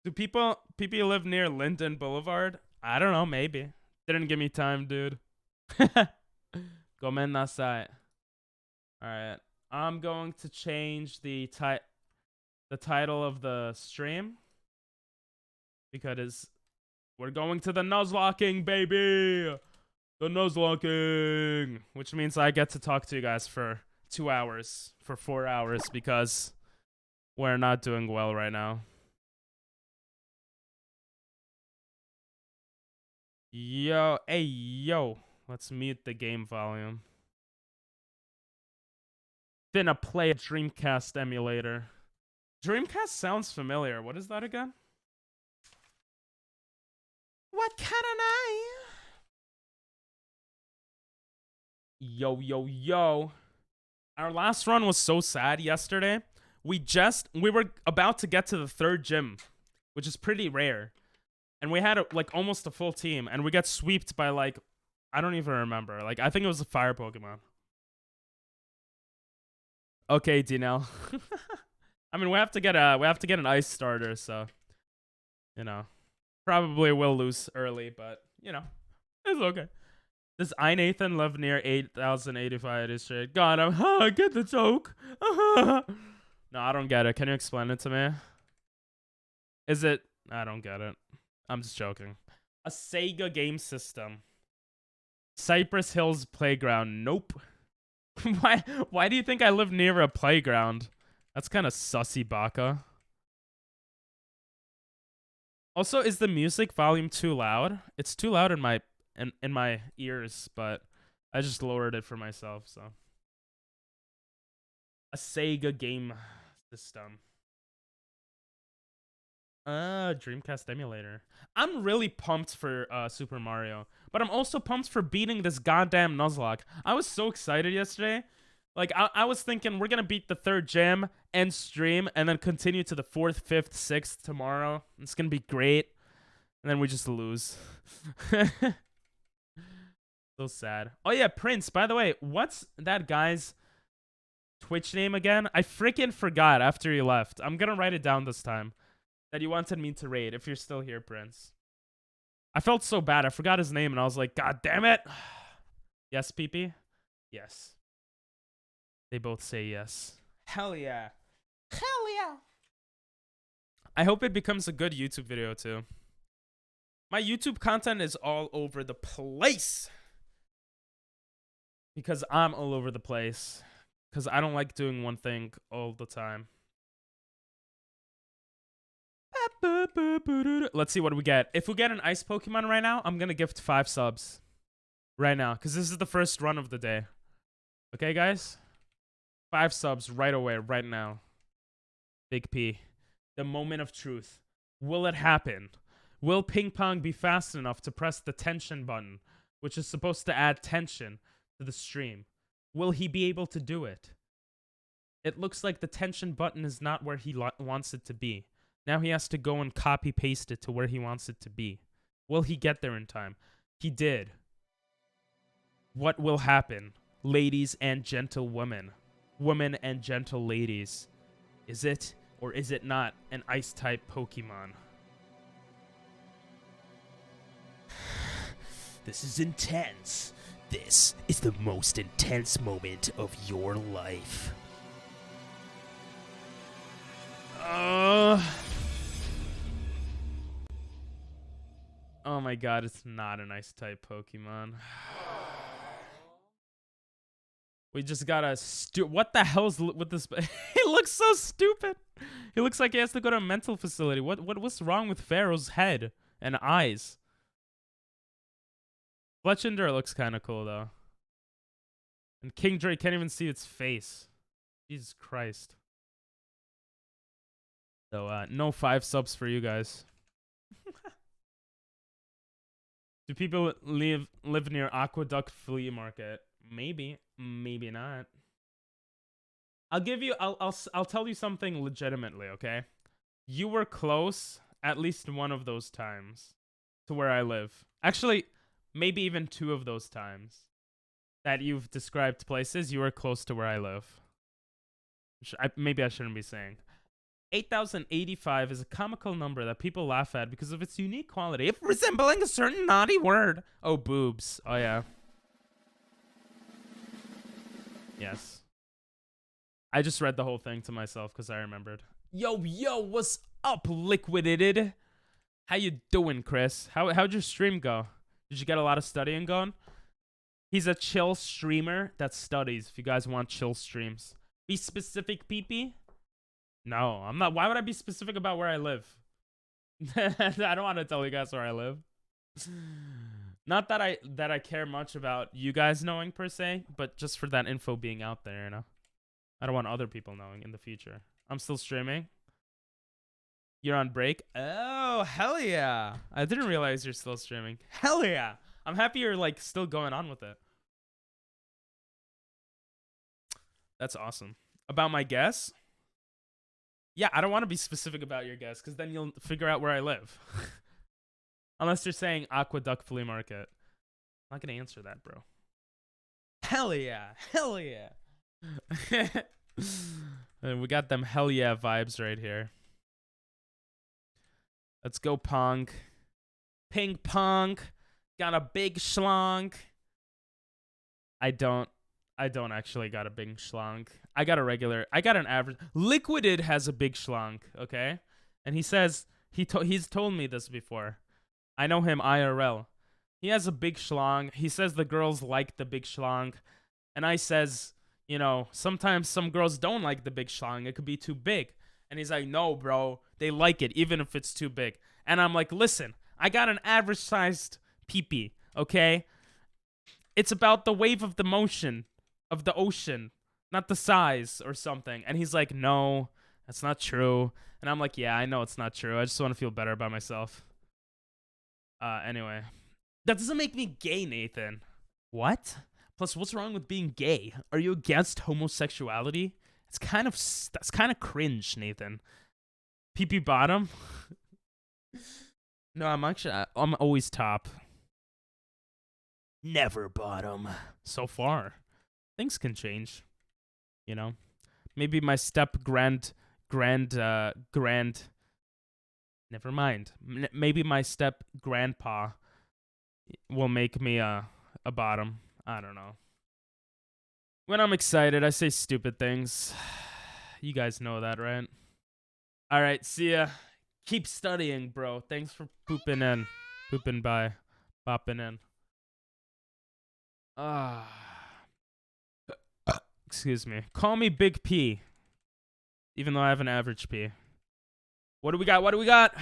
Do people live near Linden Boulevard? I don't know, maybe. Didn't give me time, dude. Gomen nasai. Alright. I'm going to change the title of the stream. Because we're going to the Nuzlocking, baby! The Nuzlocking! Which means I get to talk to you guys for 2 hours. For 4 hours, because we're not doing well right now. Yo, hey, yo. Let's mute the game volume. Finna play a Dreamcast emulator. Dreamcast sounds familiar. What is that again? What can I? Yo, yo, yo. Our last run was so sad yesterday. We were about to get to the 3rd gym, which is pretty rare. And we had like almost a full team, and we got sweeped by like, I don't even remember. Like, I think it was a fire Pokemon. Okay, Dinell. I mean, we have to get an ice starter, so you know, probably will lose early, but you know, it's okay. Does I Nathan live near 8085 district? God, I get the joke. No, I don't get it. Can you explain it to me? Is it? I don't get it. I'm just joking. A Sega game system. Cypress Hills Playground. Nope. Why do you think I live near a playground? That's kind of sussy, Baka. Also, is the music volume too loud? It's too loud in my ears, but I just lowered it for myself, so. A Sega game system. Dreamcast emulator. I'm really pumped for Super Mario, but I'm also pumped for beating this goddamn Nuzlocke. I was so excited yesterday. Like, I was thinking we're gonna beat the 3rd gym, end stream, and then continue to the 4th, 5th, 6th tomorrow. It's gonna be great. And then we just lose. So sad. Oh yeah, Prince, by the way, what's that guy's Twitch name again? I freaking forgot after he left. I'm gonna write it down this time. That you wanted me to raid, if you're still here, Prince. I felt so bad. I forgot his name, and I was like, God damn it. Yes, PP? Yes. They both say yes. Hell yeah. Hell yeah. I hope it becomes a good YouTube video, too. My YouTube content is all over the place. Because I'm all over the place. Because I don't like doing one thing all the time. Let's see what we get. If we get an ice Pokemon right now, I'm gonna gift 5 subs. Right now, because this is the first run of the day. Okay, guys? 5 subs right away, right now. Big P. The moment of truth. Will it happen? Will Ping Pong be fast enough to press the tension button, which is supposed to add tension to the stream? Will he be able to do it? It looks like the tension button is not where he wants it to be. Now he has to go and copy-paste it to where he wants it to be. Will he get there in time? He did. What will happen, ladies and gentlewomen? Women and gentle ladies. Is it or is it not an Ice-type Pokemon? This is intense. This is the most intense moment of your life. Oh my god, it's not an ice type Pokemon. We just got a what the hell's with this? He looks so stupid. He looks like he has to go to a mental facility. What's wrong with Pharaoh's head and eyes? Fletchinder looks kind of cool though. And King Drake can't even see its face. Jesus Christ. So no 5 subs for you guys. Do people live near Aqueduct Flea Market? Maybe, maybe not. I'll tell you something legitimately, okay? You were close at least one of those times to where I live. Actually, maybe even 2 of those times that you've described places, you were close to where I live. Maybe I shouldn't be saying. 8,085 is a comical number that people laugh at because of its unique quality of resembling a certain naughty word. Oh, boobs. Oh, yeah. Yes. I just read the whole thing to myself because I remembered. Yo, what's up, Liquidated? How you doing, Chris? How'd your stream go? Did you get a lot of studying going? He's a chill streamer that studies, if you guys want chill streams. Be specific, PP? No, I'm not. Why would I be specific about where I live? I don't want to tell you guys where I live. Not that I care much about you guys knowing per se, but just for that info being out there, you know. I don't want other people knowing in the future. I'm still streaming. You're on break? Oh, hell yeah. I didn't realize you're still streaming. Hell yeah. I'm happy you're like still going on with it. That's awesome. About my guess? Yeah, I don't want to be specific about your guess because then you'll figure out where I live. Unless you're saying Aqueduct Flea Market. I'm not going to answer that, bro. Hell yeah. Hell yeah. And we got them hell yeah vibes right here. Let's go, Pong. Ping pong. Got a big schlong. I don't actually got a big schlong. I got an average. Liquided has a big schlong, okay? And he says, he's told me this before. I know him IRL. He has a big schlong. He says the girls like the big schlong. And I says, you know, sometimes some girls don't like the big schlong. It could be too big. And he's like, no, bro. They like it, even if it's too big. And I'm like, listen, I got an average-sized pee-pee, okay? It's about the wave of the motion of the ocean, not the size or something. And he's like, no, that's not true. And I'm like, yeah, I know it's not true. I just want to feel better about myself. Anyway. That doesn't make me gay, Nathan. What? Plus, what's wrong with being gay? Are you against homosexuality? That's kind of cringe, Nathan. PP bottom? No, I'm always top. Never bottom. So far. Things can change. You know? Maybe my never mind. Maybe my step grandpa will make me a bottom. I don't know. When I'm excited, I say stupid things. You guys know that, right? All right, see ya. Keep studying, bro. Thanks for pooping in. Pooping by. Popping in. Excuse me. Call me Big P. Even though I have an average P. What do we got? What do we got?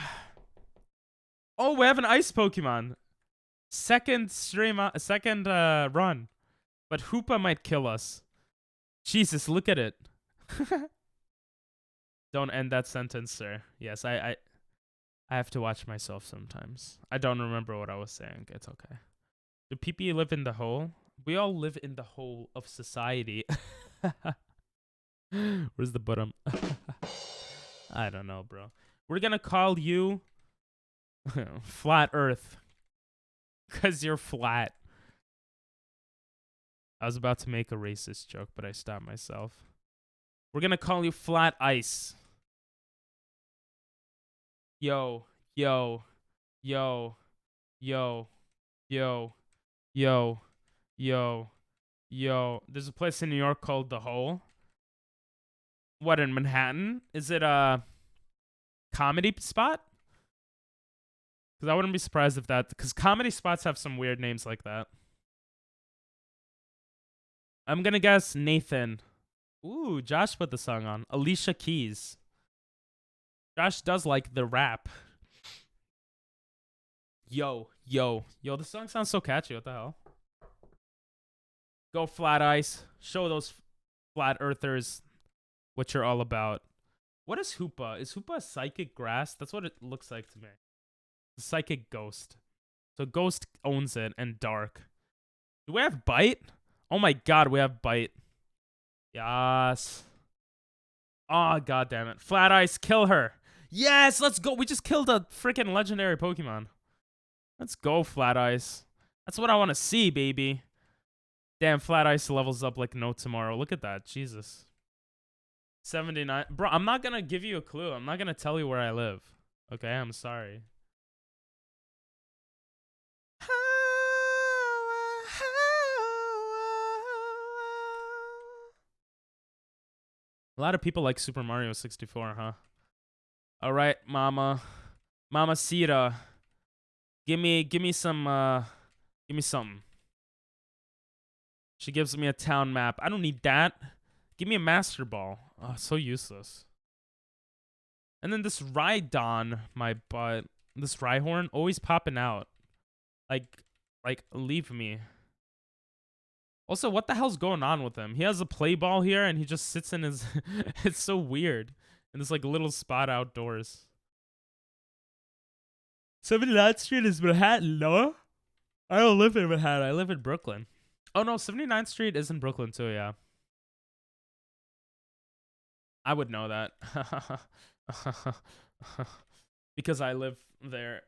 Oh, we have an ice Pokemon. Second run. But Hoopa might kill us. Jesus, look at it. Don't end that sentence, sir. Yes, I have to watch myself sometimes. I don't remember what I was saying. It's okay. Do PP live in the hole? We all live in the hole of society. Where's the bottom? I don't know, bro. We're gonna call you Flat Earth. Because you're flat. I was about to make a racist joke, but I stopped myself. We're gonna call you Flat Ice. Yo, yo, yo, yo, yo, Yo, yo, yo. There's a place in New York called The Hole. What, in Manhattan? Is it a comedy spot? Because I wouldn't be surprised if that... Because comedy spots have some weird names like that. I'm going to guess Nathan. Ooh, Josh put the song on. Alicia Keys. Josh does like the rap. Yo, yo, yo. The song sounds so catchy. What the hell? Go Flat Ice. Show those flat earthers what you're all about. What is Hoopa? Is Hoopa a psychic grass? That's what it looks like to me. The psychic ghost. So Ghost owns it and Dark. Do we have Bite? Oh my god, we have Bite. Yes. Oh, god damn it. Flat Ice, kill her. Yes, let's go. We just killed a freaking legendary Pokemon. Let's go, Flat Ice. That's what I want to see, baby. Damn, Flat Ice levels up like no tomorrow. Look at that. Jesus. 79. Bro, I'm not going to give you a clue. I'm not going to tell you where I live. Okay, I'm sorry. A lot of people like Super Mario 64, huh? All right, Mama. Mama Sita. Give me something. She gives me a town map. I don't need that. Give me a Master Ball. Oh, so useless. And then this Rhydon, my butt. This Rhyhorn always popping out. Like, leave me. Also, what the hell's going on with him? He has a play ball here, and he just sits in his... It's so weird. In this, like, little spot outdoors. 79th Street is Manhattan, no? I don't live in Manhattan. I live in Brooklyn. Oh, no, 79th Street is in Brooklyn, too, yeah. I would know that. Because I live there.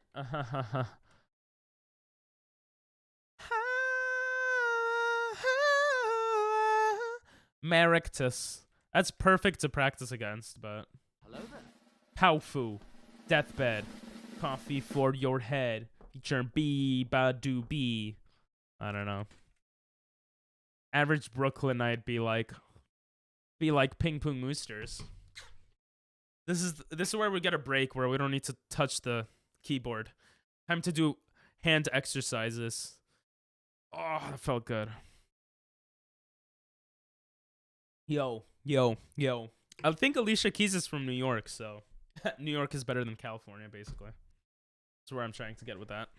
Marictus. That's perfect to practice against, but... Hello there. Powfu. Deathbed. Coffee for your head. Feature B-ba-do-B. I don't know. Average Brooklynite be like Ping Pong Moosters. This is where we get a break where we don't need to touch the keyboard. Time to do hand exercises. Oh, that felt good. Yo. I think Alicia Keys is from New York, so New York is better than California, basically. That's where I'm trying to get with that.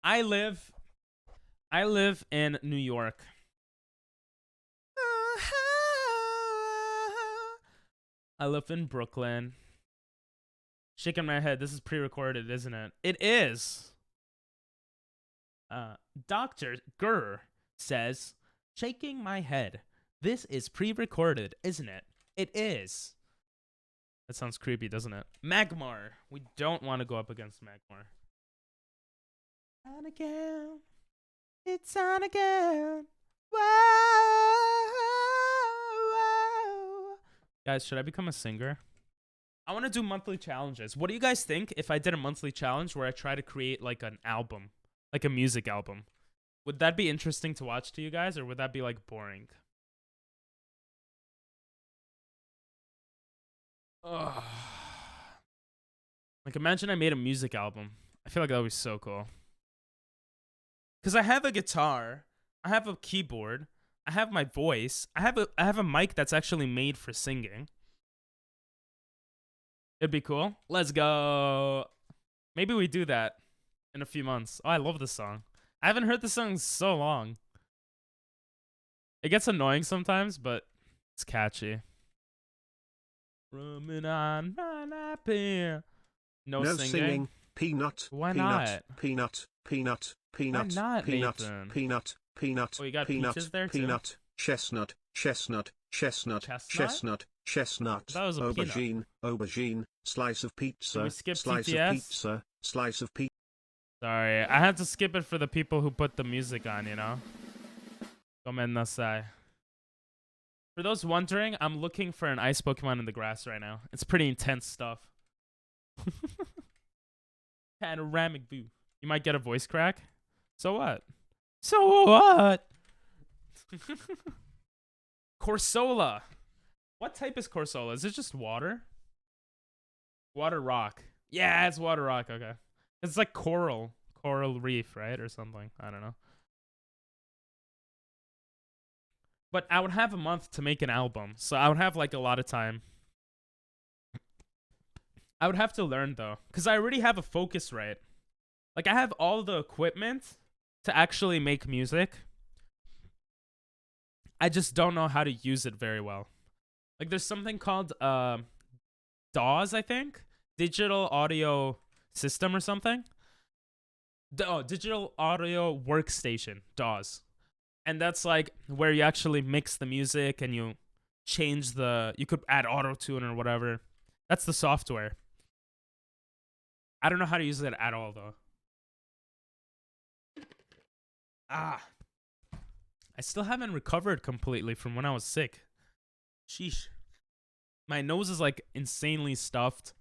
I live in New York. I live in Brooklyn. Shaking my head. This is pre-recorded, isn't it? It is. Dr. Gurr says, shaking my head. This is pre-recorded, isn't it? It is. That sounds creepy, doesn't it? Magmar. We don't want to go up against Magmar. On again. It's on again. Whoa. Guys, should I become a singer? I want to do monthly challenges. What do you guys think if I did a monthly challenge where I try to create like an album, like a music album? Would that be interesting to watch to you guys, or would that be like boring? Ugh. Like, imagine I made a music album. I feel like that would be so cool. Because I have a guitar, I have a keyboard, I have my voice, I have a mic that's actually made for singing. It'd be cool. Let's go. Maybe we do that in a few months. Oh, I love this song. I haven't heard this song in so long. It gets annoying sometimes, but it's catchy. Roaming on my nappy. No singing. Peanut. Why peanut, not? Peanut. Peanut. Peanut. Why not, Peanut. Nathan? Peanut. Peanut. Oh, you got peanut. peaches there, too? Peanut. Chestnut. Chestnut. Chestnut. Chestnut? Chestnut. Chestnut. That was a aubergine. peanut. Aubergine. Slice of pizza. Did we skip slice TTS? of pizza. Slice of pizza. Sorry, I had to skip it for the people who put the music on, you know? Gomen nasai. For those wondering, I'm looking for an ice Pokemon in the grass right now. It's pretty intense stuff. Panoramic view. You might get a voice crack. So what? So what? Corsola. What type is Corsola? Is it just water? Water rock. Yeah, it's water rock. Okay. It's like coral reef, right? Or something. I don't know. But I would have a month to make an album. So I would have like a lot of time. I would have to learn though. Because I already have a Focusrite. Like I have all the equipment to actually make music. I just don't know how to use it very well. Like there's something called DAWs, I think. Digital Audio System or something. Digital Audio Workstation, DAWs. And that's like where you actually mix the music and you change you could add auto-tune or whatever. That's the software. I don't know how to use it at all though. I still haven't recovered completely from when I was sick. Sheesh. My nose is like insanely stuffed.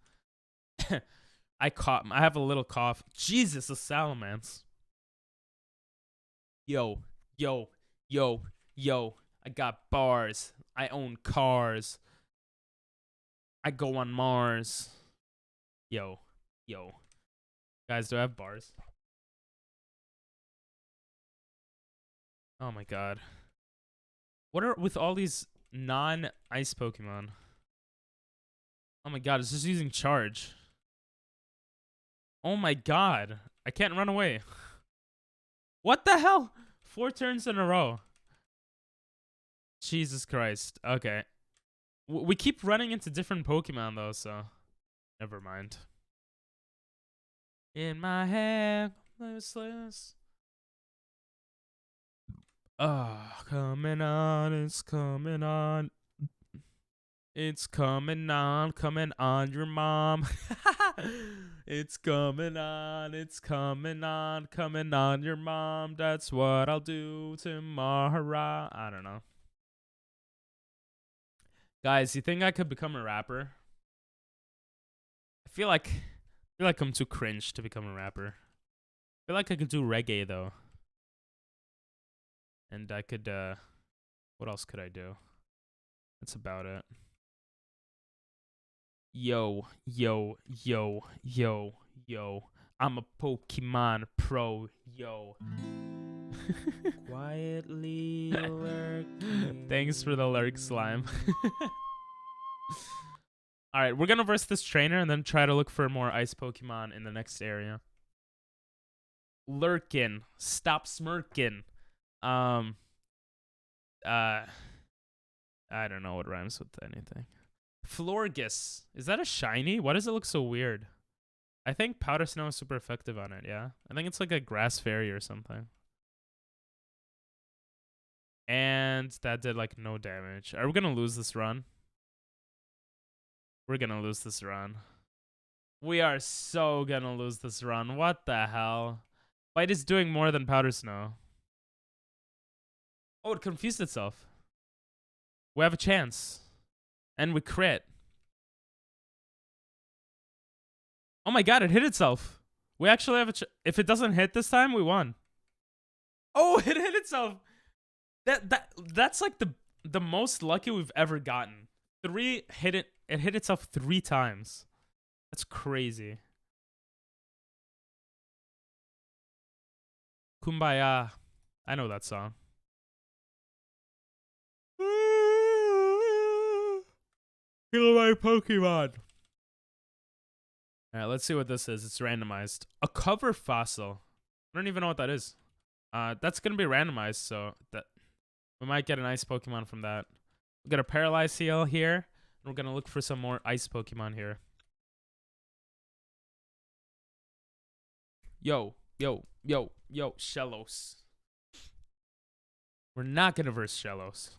I have a little cough. Jesus, the salamence. Yo. I got bars. I own cars. I go on Mars. Yo. Guys, do I have bars? Oh my god. What are with all these non-ice Pokemon? Oh my god, it's just using charge. Oh my god. I can't run away. What the hell? 4 turns in a row. Jesus Christ. Okay. We keep running into different Pokemon though, so never mind. In my head, listless. Coming on, it's coming on. It's coming on your mom. It's coming on your mom. That's what I'll do tomorrow. I don't know. Guys, you think I could become a rapper? I feel like I'm too cringe to become a rapper. I feel like I could do reggae though. And I could, what else could I do? That's about it. Yo. I'm a Pokemon pro, yo. Quietly lurking. Thanks for the lurk, slime. Alright, we're gonna verse this trainer and then try to look for more ice Pokemon in the next area. Lurkin. Stop smirking. I don't know what rhymes with anything. Florgus. Is that a shiny? Why does it look so weird? I think Powder Snow is super effective on it, yeah? I think it's like a grass fairy or something. And that did like no damage. Are we gonna lose this run? We're gonna lose this run. We are so gonna lose this run. What the hell? Bite is doing more than Powder Snow. Oh, it confused itself. We have a chance. And we crit. Oh my god, it hit itself. We actually have a if it doesn't hit this time, we won. Oh, it hit itself. That's like the most lucky we've ever gotten. It hit itself 3 times. That's crazy. Kumbaya. I know that song. Kill my Pokemon. Alright, let's see what this is. It's randomized. A cover fossil. I don't even know what that is. That's gonna be randomized, so that we might get an ice Pokemon from that. We got a Paralyze Heal here, and we're gonna look for some more ice Pokemon here. Yo, Shellos. We're not gonna verse Shellos.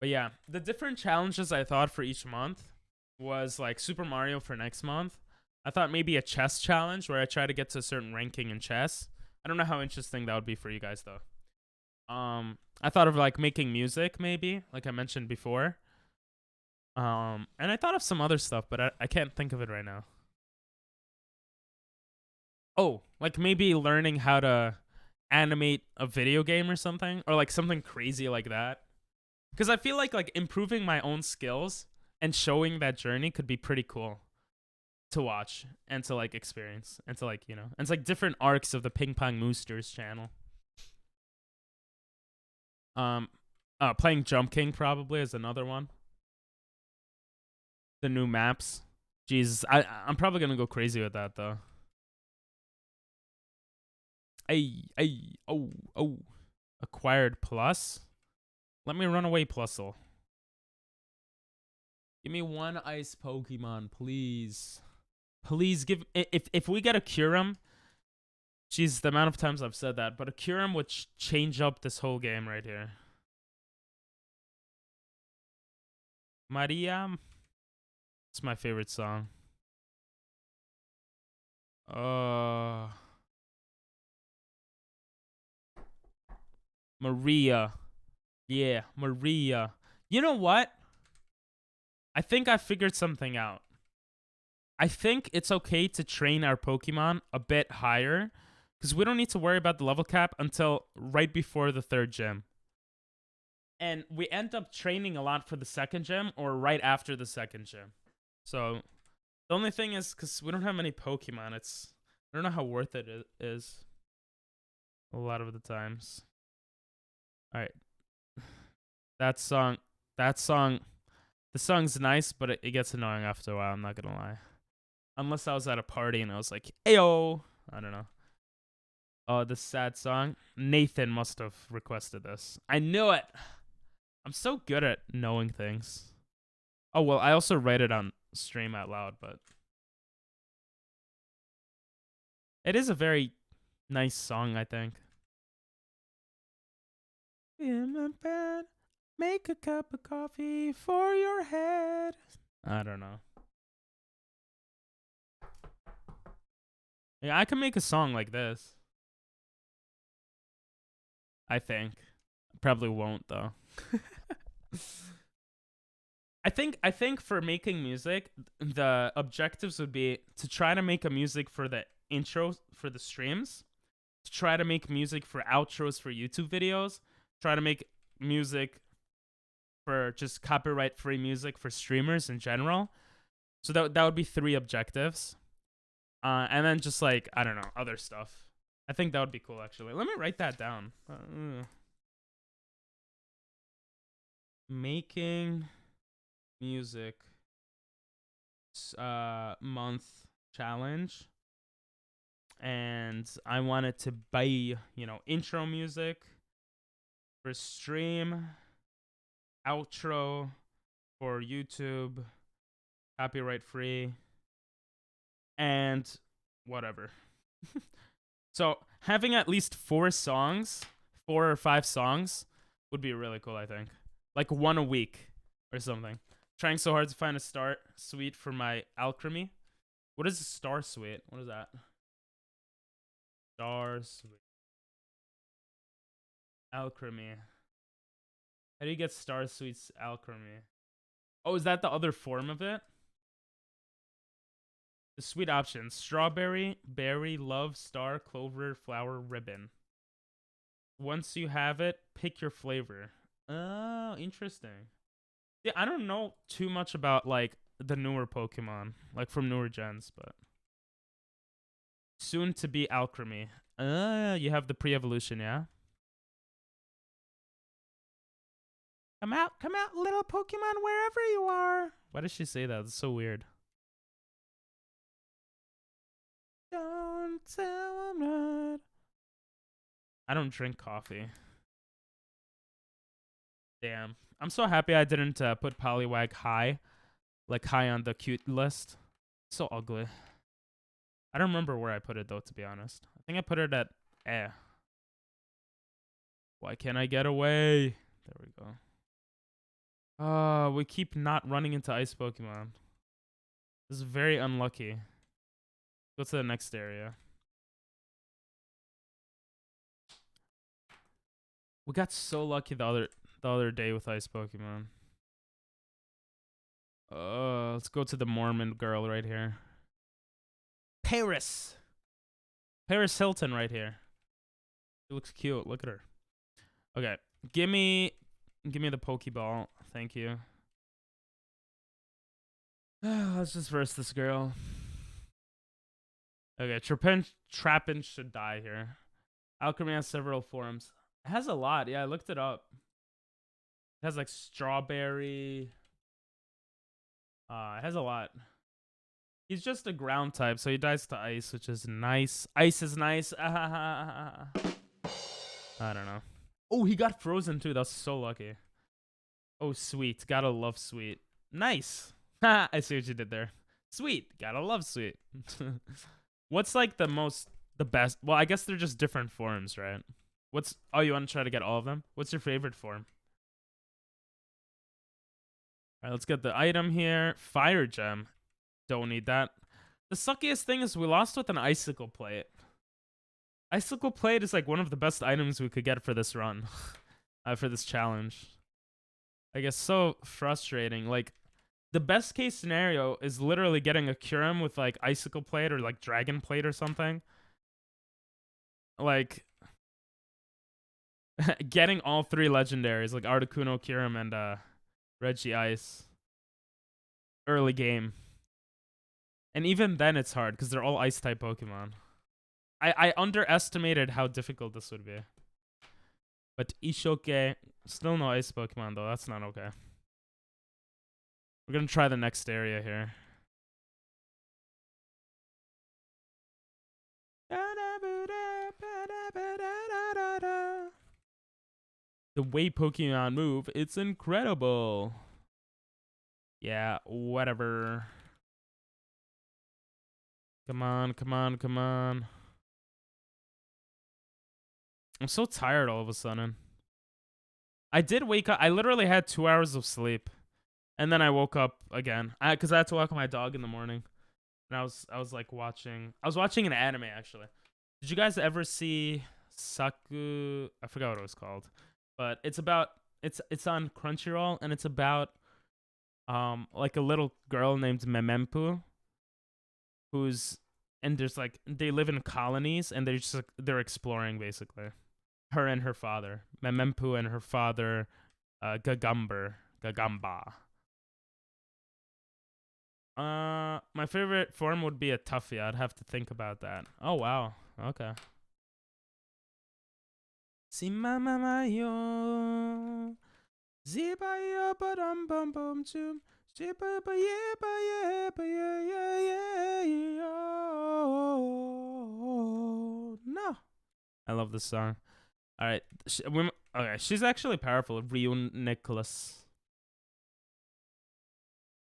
But yeah, the different challenges I thought for each month was like Super Mario for next month. I thought maybe a chess challenge where I try to get to a certain ranking in chess. I don't know how interesting that would be for you guys though. I thought of like making music maybe, like I mentioned before. And I thought of some other stuff, but I can't think of it right now. Oh, like maybe learning how to animate a video game or something, or like something crazy like that. Because I feel like improving my own skills and showing that journey could be pretty cool to watch and to like experience and to like, you know, and it's like different arcs of the Ping Pong Moosters channel. Playing Jump King probably is another one. The new maps. Jesus, I'm probably gonna go crazy with that though. Oh. Acquired plus. Let me run away, Plusle. Give me one ice Pokemon, please. Please give. If we get a Kyurem, jeez, the amount of times I've said that, but a Kyurem would change up this whole game right here. Maria. It's my favorite song. Maria. Yeah, Maria. You know what? I think I figured something out. I think it's okay to train our Pokemon a bit higher because we don't need to worry about the level cap until right before the third gym. And we end up training a lot for the second gym or right after the second gym. So the only thing is because we don't have many Pokemon, I don't know how worth it is a lot of the times. All right. The song's nice, but it gets annoying after a while, I'm not gonna lie. Unless I was at a party and I was like, ayo! I don't know. Oh, this sad song. Nathan must have requested this. I knew it! I'm so good at knowing things. Oh, well, I also write it on stream out loud, but... It is a very nice song, I think. In my bed, make a cup of coffee for your head. I don't know. Yeah, I can make a song like this. I think. Probably won't though. I think for making music, the objectives would be to try to make a music for the intro for the streams, to try to make music for outros for YouTube videos, try to make music for just copyright-free music for streamers in general. So that would be 3 objectives. And then just like, I don't know, other stuff. I think that would be cool actually. Let me write that down. Making music month challenge. And I wanted to buy, you know, intro music for stream, outro for YouTube, copyright free, and whatever. So having at least 4 or 5 songs would be really cool, I think. Like 1 a week or something. Trying so hard to find a star suite for my alchemy. What is a star suite? What is that? Star suite. Alchemy. How do you get star suite's alchemy? Oh, is that the other form of it? The sweet options: strawberry, berry, love, star, clover, flower, ribbon. Once you have it, pick your flavor. Oh, interesting. Yeah, I don't know too much about like the newer Pokemon, like from newer gens, but soon to be alchemy. You have the pre-evolution, yeah? Come out, little Pokemon, wherever you are. Why does she say that? It's so weird. Don't tell him that. I don't drink coffee. Damn. I'm so happy I didn't put Poliwag high. Like high on the cute list. So ugly. I don't remember where I put it though, to be honest. I think I put it at eh. Why can't I get away? There we go. We keep not running into ice Pokemon. This is very unlucky. Go to the next area. We got so lucky the other day with ice Pokemon. Let's go to the Mormon girl right here. Paris. Paris Hilton right here. She looks cute. Look at her. Okay, give me the Pokeball. Thank you. Let's just verse this girl. Okay, Trappin should die here. Alchemy has several forms. It has a lot. Yeah, I looked it up. It has like strawberry. It has a lot. He's just a ground type, so he dies to ice, which is nice. Ice is nice. I don't know. Oh, he got frozen too. That's so lucky. Oh, sweet. Gotta love sweet. Nice. I see what you did there. Sweet. Gotta love sweet. What's like the best? Well, I guess they're just different forms, right? Oh, you want to try to get all of them? What's your favorite form? All right, let's get the item here. Fire gem. Don't need that. The suckiest thing is we lost with an icicle plate. Icicle plate is like one of the best items we could get for this run. For this challenge. I guess so frustrating. Like, the best case scenario is literally getting a Kyurem with like icicle plate or like dragon plate or something. Like, getting all 3 legendaries like Articuno, Kyurem, and Reggie Ice. Early game. And even then it's hard because they're all ice type Pokemon. I underestimated how difficult this would be. But Ishoke, still no ice Pokemon though. That's not okay. We're going to try the next area here. The way Pokemon move, it's incredible. Yeah, whatever. Come on, come on, come on. I'm so tired all of a sudden. I did wake up. I literally had 2 hours of sleep. And then I woke up again. Because I had to walk my dog in the morning. And I was like watching. I was watching an anime actually. Did you guys ever see Saku? I forgot what it was called. But it's about it's on Crunchyroll and it's about like a little girl named Memempu and there's like they live in colonies and they're exploring basically. Her and her father. Memempu and her father Gagamba. My favorite form would be a Toughie. I'd have to think about that. Oh wow. Okay. Si mama mayo ziba yo badum bum bum chum ziba ba yeah ba yeah ba yeah yeah yeah yeah. No. I love this song. All right. Okay, she's actually powerful. Ryu Nicholas.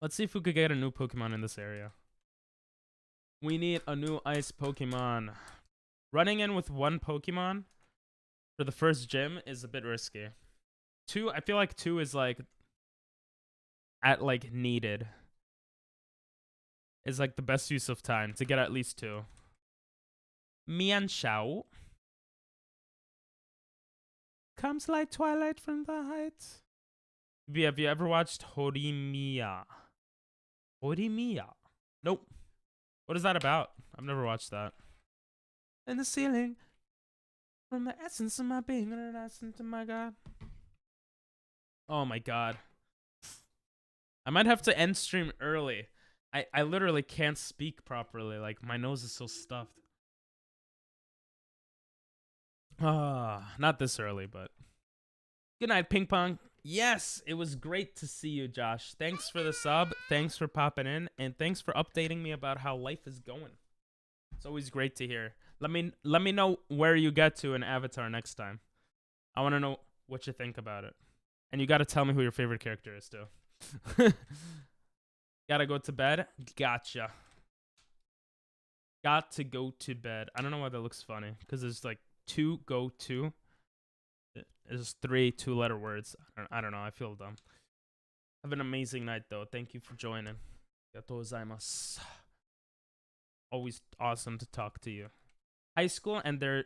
Let's see if we could get a new Pokemon in this area. We need a new ice Pokemon. Running in with 1 Pokemon for the first gym is a bit risky. 2, I feel like 2 is like at like needed. Is like the best use of time to get at least 2. Mianshao. Comes like twilight from the heights. Have you ever watched Horimiya? Horimiya? Nope. What is that about? I've never watched that. In the ceiling, from the essence of my being, and an essence of my God. Oh my God. I might have to end stream early. I literally can't speak properly. Like, my nose is so stuffed. Not this early, but. Good night, Ping Pong. Yes, it was great to see you, Josh. Thanks for the sub. Thanks for popping in. And thanks for updating me about how life is going. It's always great to hear. Let me know where you get to in Avatar next time. I want to know what you think about it. And you got to tell me who your favorite character is, too. Gotta go to bed? Gotcha. Got to go to bed. I don't know why that looks funny. Because there's like 2 go to. There's 3 2-letter words. I don't know. I feel dumb. Have an amazing night, though. Thank you for joining. Arigatou gozaimasu. Always awesome to talk to you. High school, and there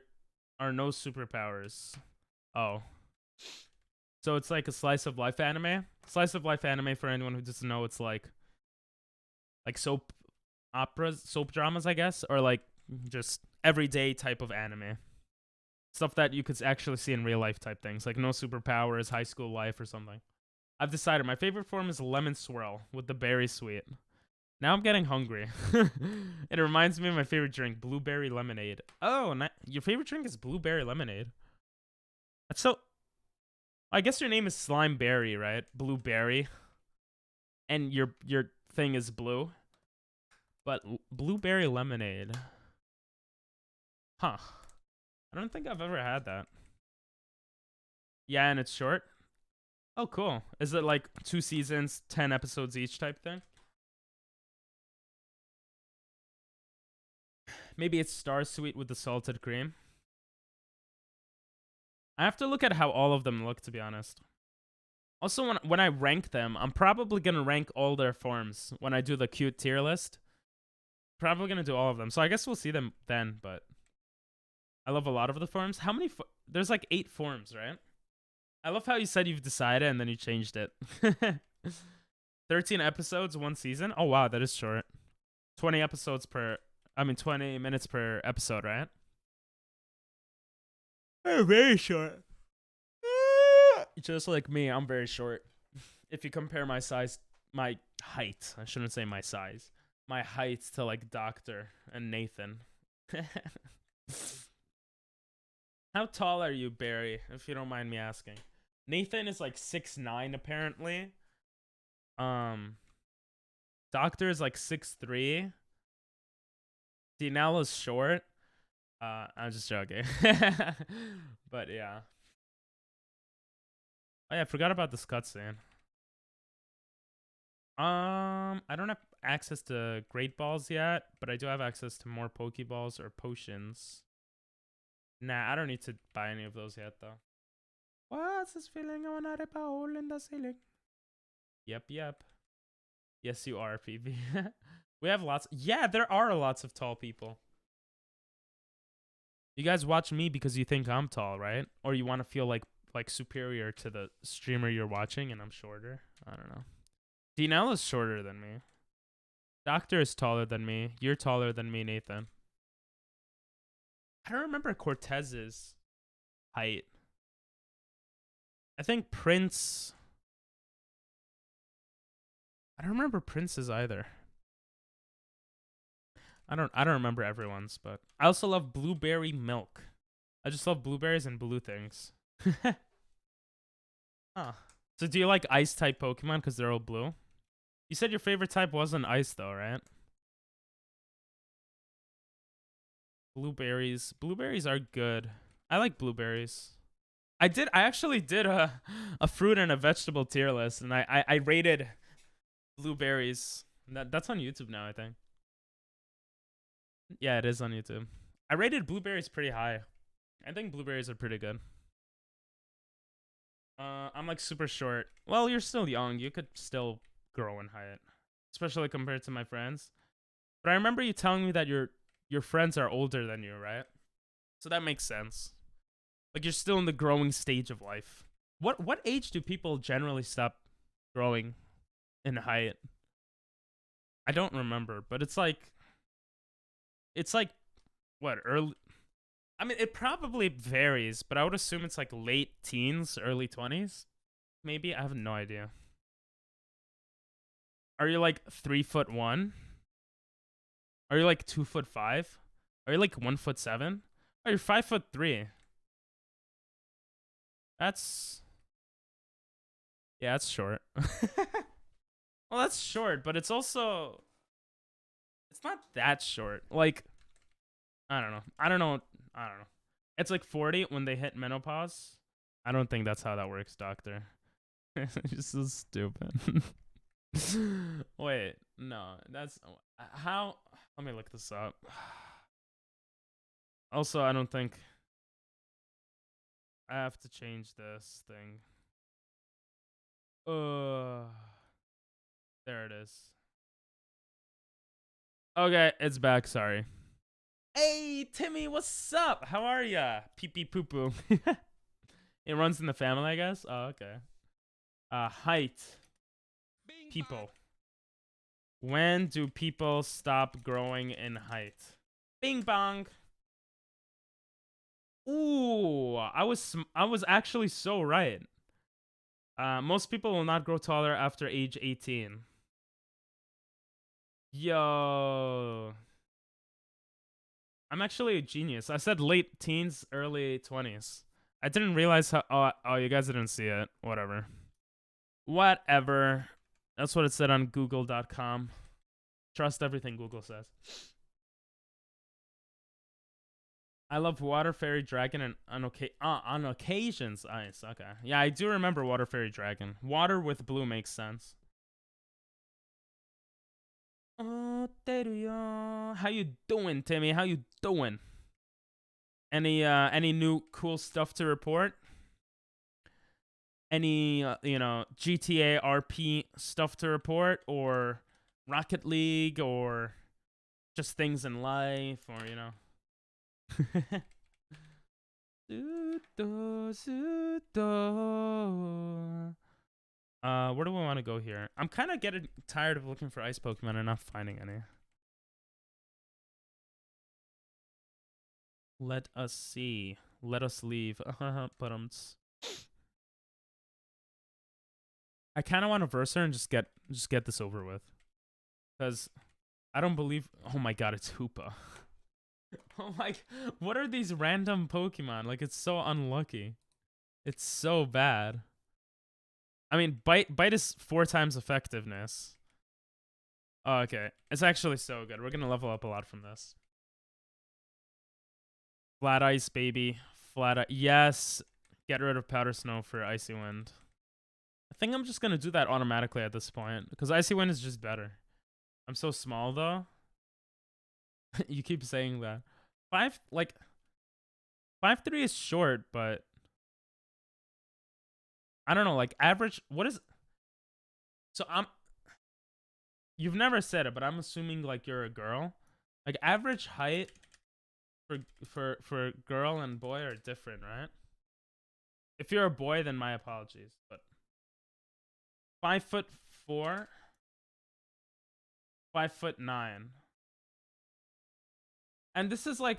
are no superpowers. Oh. So it's like a slice of life anime? Slice of life anime, for anyone who doesn't know, it's like soap operas, soap dramas, I guess, or like just everyday type of anime. Stuff that you could actually see in real life type things, like no superpowers, high school life, or something. I've decided my favorite form is lemon swirl with the berry sweet. Now I'm getting hungry. It reminds me of my favorite drink, blueberry lemonade. Oh, your favorite drink is blueberry lemonade. That's so... I guess your name is Slimeberry, right? Blueberry. And your thing is blue. But blueberry lemonade. Huh. I don't think I've ever had that. Yeah, and it's short. Oh, cool. Is it like 2 seasons, 10 episodes each type thing? Maybe it's Star Sweet with the salted cream. I have to look at how all of them look, to be honest. Also, when I rank them, I'm probably going to rank all their forms when I do the cute tier list. Probably going to do all of them. So I guess we'll see them then, but I love a lot of the forms. How many? There's like 8 forms, right? I love how you said you've decided and then you changed it. 13 episodes, 1 season. Oh, wow, that is short. 20 episodes per... 20 minutes per episode, right? Oh, very short. Just like me, I'm very short. If you compare my size, my height, I shouldn't say my size, my height to like Doctor and Nathan. How tall are you, Barry, if you don't mind me asking? Nathan is like 6'9", apparently. Doctor is like 6'3". Dinell is short. I'm just joking. But yeah. Oh yeah, I forgot about this cutscene. I don't have access to Great Balls yet, but I do have access to more Pokeballs or potions. Nah, I don't need to buy any of those yet though. What's this feeling? I wanna rip a hole in the ceiling. Yep. Yes, you are, PB. We have lots. Yeah, there are lots of tall people. You guys watch me because you think I'm tall, right? Or you want to feel like superior to the streamer you're watching and I'm shorter? I don't know. Dinell is shorter than me. Doctor is taller than me. You're taller than me, Nathan. I don't remember Cortez's height. I think Prince... I don't remember Prince's either. I don't remember everyone's, but I also love blueberry milk. I just love blueberries and blue things. Huh. So do you like ice type Pokemon because they're all blue? You said your favorite type wasn't ice though, right? Blueberries. Blueberries are good. I like blueberries. I actually did a fruit and a vegetable tier list, and I rated blueberries. That's on YouTube now, I think. Yeah, it is on YouTube. I rated blueberries pretty high. I think blueberries are pretty good. I'm like super short. Well, you're still young. You could still grow in height, especially compared to my friends. But I remember you telling me that your friends are older than you, right? So that makes sense. Like you're still in the growing stage of life. What age do people generally stop growing in height? I don't remember, but it's like what, early? I mean, it probably varies, but I would assume it's like late teens, early 20s. Maybe, I have no idea. Are you like 3'1"? Are you like 2'5"? Are you like 1'7"? Oh, you're 5'3". That's... Yeah, that's short. Well, that's short, but it's also... It's not that short. Like, I don't know. It's like 40 when they hit menopause. I don't think that's how that works, doctor. You're so stupid. Wait, no. That's... How... Let me look this up. Also, I don't think... I have to change this thing. There it is. Okay, it's back. Sorry. Hey, Timmy, what's up? How are ya? Pee pee poo poo. It runs in the family, I guess. Oh, okay. Height. People. When do people stop growing in height? Bing bong. Ooh, I was actually so right. Most people will not grow taller after age 18. Yo. I'm actually a genius. I said late teens, early 20s. I didn't realize how. Oh, you guys didn't see it. Whatever. Whatever. That's what it said on Google.com. Trust everything Google says. I love Water Fairy Dragon and on occasions Ice. Okay. Yeah, I do remember Water Fairy Dragon. Water with blue makes sense. How you doing, Timmy? How you doing? Any new cool stuff to report? Any GTA RP stuff to report, or Rocket League, or just things in life, or where do we want to go here? I'm kind of getting tired of looking for ice Pokemon and not finding any. Let us see. Let us leave. But I kind of want to Verser and just get this over with, because I don't believe. Oh my god, it's Hoopa. Oh my, what are these random Pokemon? Like, it's so unlucky. It's so bad. I mean, bite is 4 times effectiveness. Oh, okay. It's actually so good. We're gonna level up a lot from this. Flat Ice, baby. Flat Ice. Yes. Get rid of Powder Snow for Icy Wind. I think I'm just gonna do that automatically at this point, because Icy Wind is just better. I'm so small, though. You keep saying that. 5'3" is short, but I don't know, like average. What is? So You've never said it, but I'm assuming like you're a girl. Like average height for girl and boy are different, right? If you're a boy, then my apologies. But 5'4", 5'9", and this is like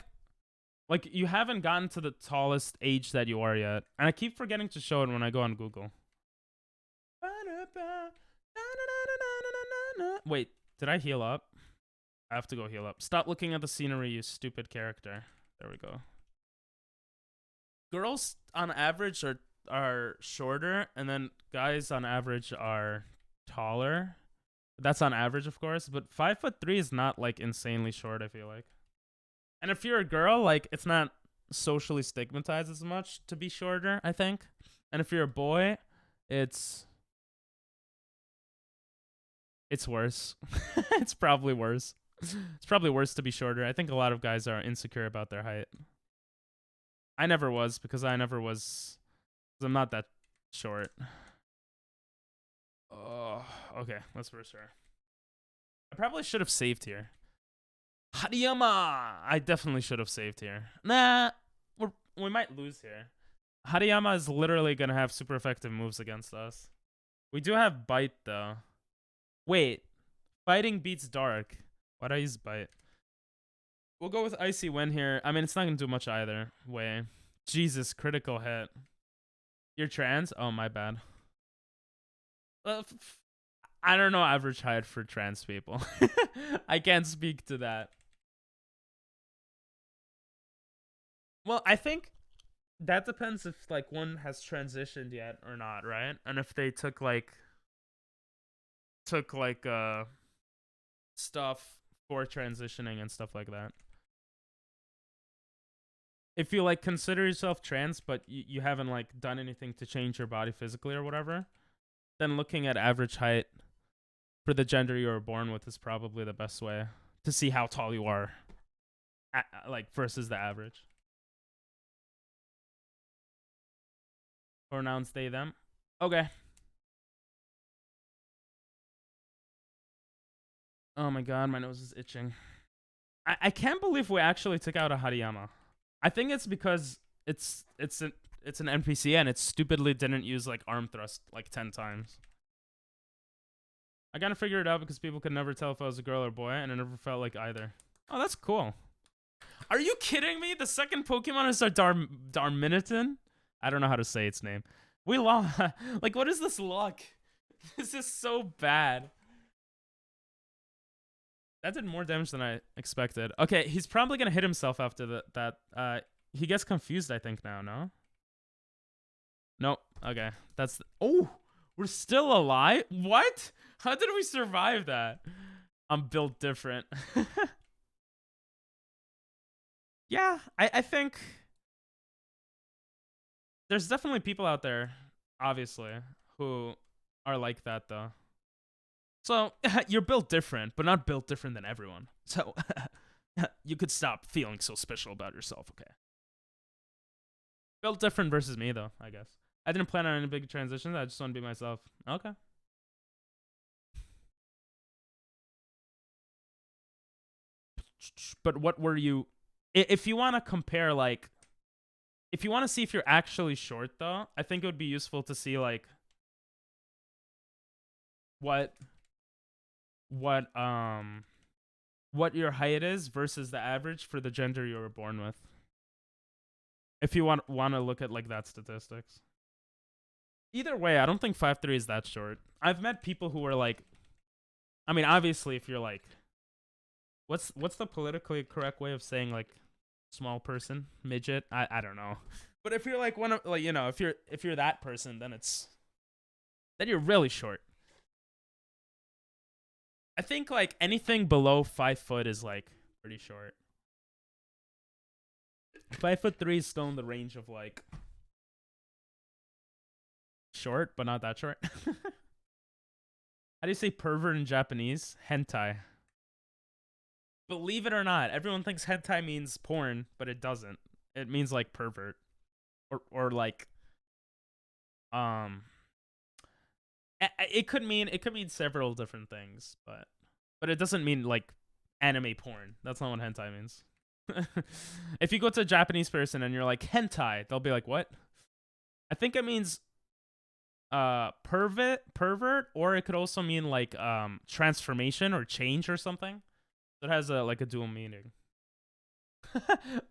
you haven't gotten to the tallest age that you are yet, and I keep forgetting to show it when I go on Google. Wait, did I heal up? I have to go heal up. Stop looking at the scenery, you stupid character. There we go. Girls on average are shorter, and then guys on average are taller. That's on average, of course, but 5'3" is not like insanely short, I feel like. And if you're a girl, like, it's not socially stigmatized as much to be shorter, I think. And if you're a boy, it's worse. It's probably worse. It's probably worse to be shorter. I think a lot of guys are insecure about their height. I never was, because I'm not that short. Oh, okay, let's for sure. I probably should have saved here. Hariyama! I definitely should have saved here. Nah, we might lose here. Hariyama is literally going to have super effective moves against us. We do have Bite, though. Wait. Fighting beats Dark. Why'd I use Bite? We'll go with Icy Wind here. I mean, it's not going to do much either way. Jesus, critical hit. You're trans? Oh, my bad. I don't know average height for trans people. I can't speak to that. Well, I think that depends if like one has transitioned yet or not, right? And if they took like stuff for transitioning and stuff like that. If you like consider yourself trans but you haven't like done anything to change your body physically or whatever, then looking at average height for the gender you were born with is probably the best way to see how tall you are, like versus the average. Pronouns they, them. Okay. Oh my god, my nose is itching. I can't believe we actually took out a Hariyama. I think it's because it's an NPC and it stupidly didn't use like arm thrust like 10 times. I gotta figure it out because people could never tell if I was a girl or boy, and I never felt like either. Oh, that's cool. Are you kidding me? The second Pokemon is our Darmanitan? I don't know how to say its name. We lost. Like, what is this luck? This is so bad. That did more damage than I expected. Okay, he's probably gonna hit himself after that. He gets confused, I think, now, no? Nope. Okay. That's... Oh! We're still alive? What? How did we survive that? I'm built different. Yeah, I think... There's definitely people out there, obviously, who are like that, though. So, you're built different, but not built different than everyone. So, you could stop feeling so special about yourself, okay? Built different versus me, though, I guess. I didn't plan on any big transitions. I just want to be myself. Okay. But what were you... If you want to compare, like... If you want to see if you're actually short, though, I think it would be useful to see, like... What your height is versus the average for the gender you were born with. If you want to look at, like, that statistics. Either way, I don't think 5'3" is that short. I've met people who are like... I mean, obviously, if you're like... What's the politically correct way of saying, like, small person? Midget? I don't know. But if you're like one of, like, you know, if you're that person, then you're really short. I think, like, anything below 5 foot is, like, pretty short. 5'3" is still in the range of, like, short, but not that short. How do you say pervert in Japanese? Hentai. Believe it or not, everyone thinks hentai means porn, but it doesn't. It means, like, pervert. Or like, it could mean several different things, but it doesn't mean, like, anime porn. That's not what hentai means. If you go to a Japanese person and you're like, hentai, they'll be like, what? I think it means pervert, or it could also mean, like, transformation or change or something. So it has a dual meaning.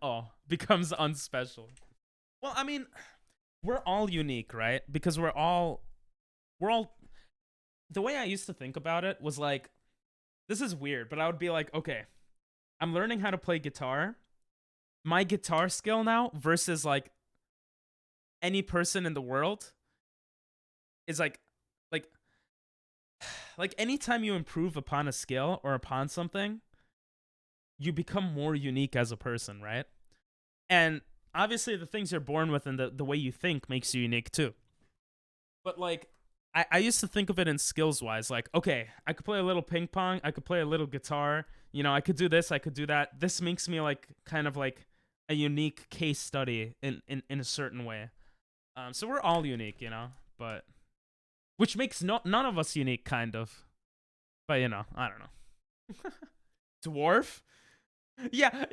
Oh, becomes unspecial. Well, I mean, we're all unique, right? Because we're all the way I used to think about it was like, this is weird, but I would be like, okay, I'm learning how to play guitar. My guitar skill now versus, like, any person in the world is like anytime you improve upon a skill or upon something, you become more unique as a person, right? And obviously the things you're born with and the way you think makes you unique too. But, like, I used to think of it in skills wise, like, okay, I could play a little ping pong, I could play a little guitar, you know, I could do this, I could do that. This makes me, like, kind of like a unique case study in a certain way. So we're all unique, you know, but which makes none of us unique, kind of. But, you know, I don't know. Dwarf? Yeah,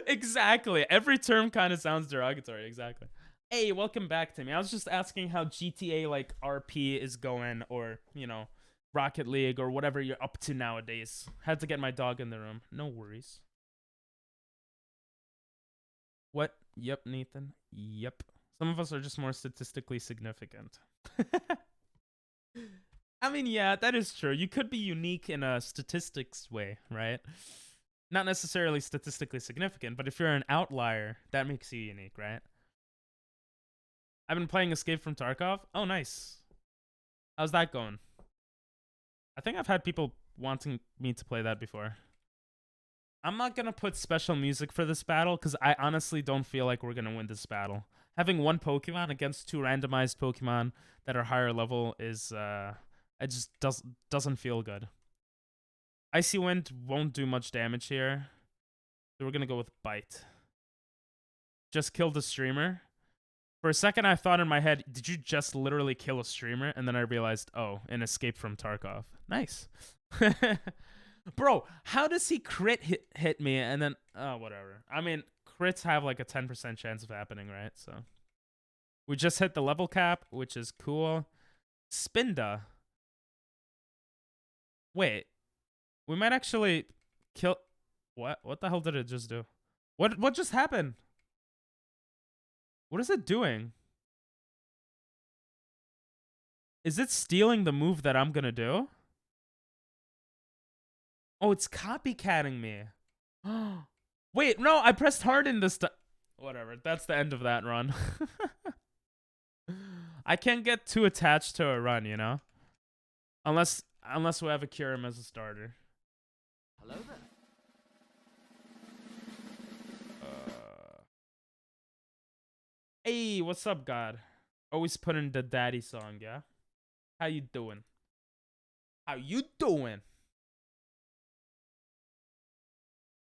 exactly. Every term kind of sounds derogatory, exactly. Hey, welcome back to me. I was just asking how GTA, like, RP is going, or, you know, Rocket League, or whatever you're up to nowadays. Had to get my dog in the room. No worries. What? Yep, Nathan. Yep. Some of us are just more statistically significant. I mean, yeah, that is true. You could be unique in a statistics way, right? Not necessarily statistically significant, but if you're an outlier, that makes you unique, right? I've been playing Escape from Tarkov. Oh, nice. How's that going? I think I've had people wanting me to play that before. I'm not going to put special music for this battle because I honestly don't feel like we're going to win this battle. Having one Pokemon against two randomized Pokemon that are higher level is, it just doesn't feel good. Icy Wind won't do much damage here. So we're going to go with Bite. Just killed the streamer. For a second, I thought in my head, did you just literally kill a streamer? And then I realized, oh, an Escape from Tarkov. Nice. Bro, how does he crit hit me and then... Oh, whatever. I mean, crits have like a 10% chance of happening, right? So we just hit the level cap, which is cool. Spinda. Wait. We might actually kill... What the hell did it just do? What just happened? What is it doing? Is it stealing the move that I'm gonna do? Oh, it's copycatting me. Wait, no, I pressed hard in this time. Whatever, that's the end of that run. I can't get too attached to a run, you know? Unless we have a Kyurem as a starter. Hello there. Hey, what's up, God? Always putting the daddy song, yeah? How you doing? How you doing?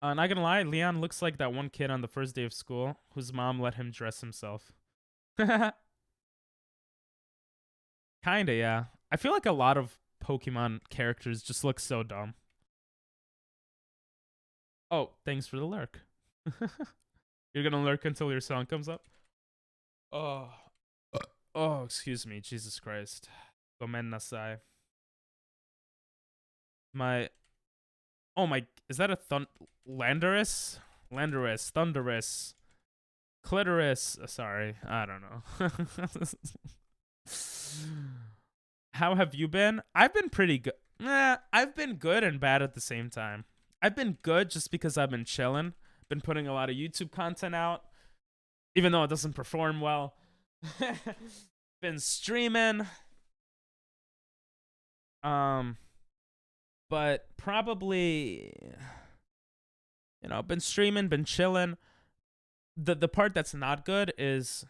Not gonna lie, Leon looks like that one kid on the first day of school whose mom let him dress himself. Kinda, yeah. I feel like a lot of Pokemon characters just look so dumb. Oh, thanks for the lurk. You're gonna lurk until your song comes up? Oh. Oh, excuse me. Jesus Christ. Gomen nasai. Oh my, is that a Landorus? Landorus, Thunderous, Clitoris. Sorry, I don't know. How have you been? I've been pretty good. I've been good and bad at the same time. I've been good just because I've been chilling. Been putting a lot of YouTube content out, even though it doesn't perform well. Been streaming. But probably, you know, been streaming, been chilling. The part that's not good is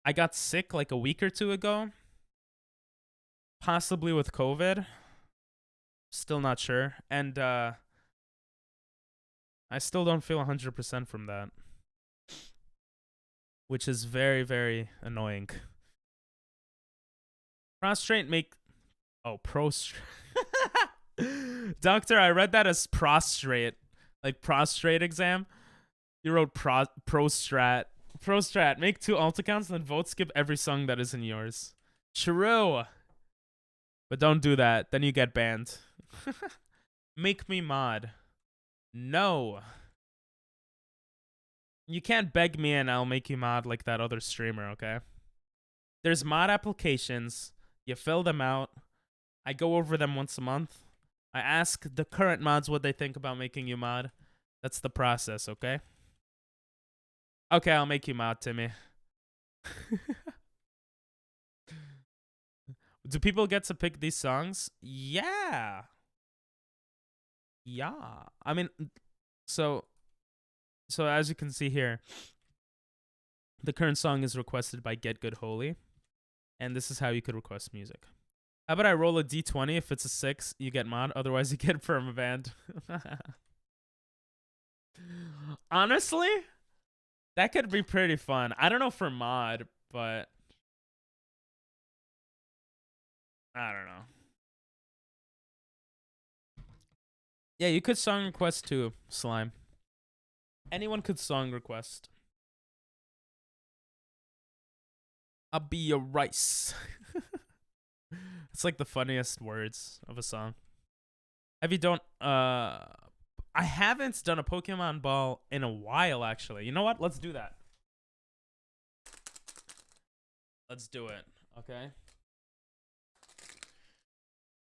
I got sick like a week or two ago. Possibly with COVID. Still not sure. And I still don't feel 100% from that. Which is very, very annoying. Prostrate make... Oh, prostrate. Doctor, I read that as prostrate. Like prostrate exam. You wrote prostrat. Prostrat, make 2 alt accounts and then vote skip every song that isn't yours. True. But don't do that. Then you get banned. Make me mod. No. You can't beg me and I'll make you mod like that other streamer, okay? There's mod applications. You fill them out. I go over them once a month. I ask the current mods what they think about making you mod. That's the process, okay? Okay, I'll make you mod, Timmy. Do people get to pick these songs? Yeah. Yeah. I mean, so as you can see here, the current song is requested by Get Good Holy. And this is how you could request music. How about I roll a d20? If it's a 6, you get mod. Otherwise, you get permabanned. Honestly, that could be pretty fun. I don't know for mod, but I don't know. Yeah, you could song request too, Slime. Anyone could song request. I'll be your rice. It's like the funniest words of a song. Have you done I haven't done a Pokemon Ball in a while, actually. You know what? Let's do that. Let's do it. Okay.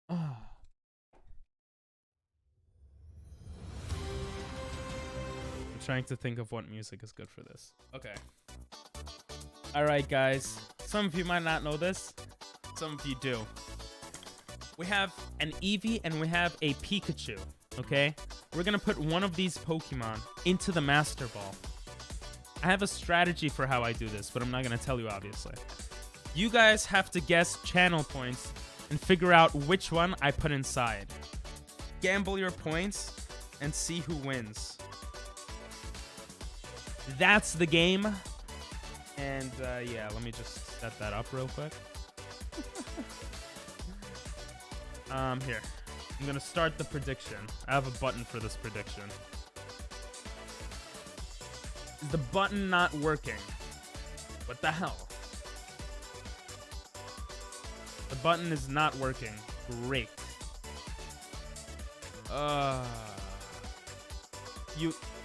I'm trying to think of what music is good for this. Okay. Alright, guys. Some of you might not know this. Some of you do. We have an Eevee and we have a Pikachu. Okay? We're gonna put one of these Pokemon into the Master Ball. I have a strategy for how I do this, but I'm not gonna tell you, obviously. You guys have to guess channel points and figure out which one I put inside. Gamble your points and see who wins. That's the game. And yeah, let me just set that up real quick. Here. I'm gonna start the prediction. I have a button for this prediction. Is the button not working? What the hell? The button is not working. Great.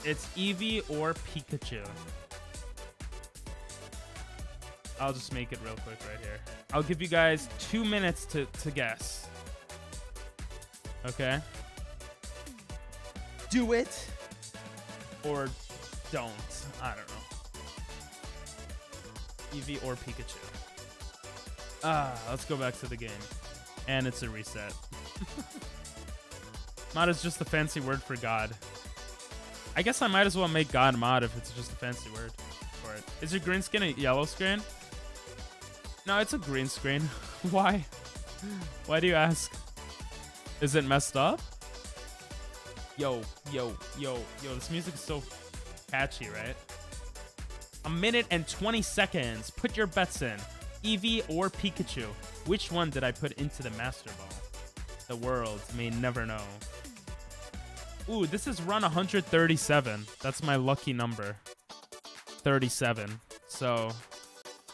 It's Eevee or Pikachu. I'll just make it real quick right here. I'll give you guys 2 minutes to guess. Okay? Do it or don't. I don't know. Eevee or Pikachu. Let's go back to the game. And it's a reset. Mod is just a fancy word for God. I guess I might as well make God mod if it's just a fancy word for it. Is your green screen a yellow screen? No, it's a green screen. Why? Why do you ask? Is it messed up? Yo, this music is so catchy, right? 1 minute and 20 seconds. Put your bets in. Eevee or Pikachu? Which one did I put into the Master Ball? The world may never know. Ooh, this is run 137. That's my lucky number. 37. So,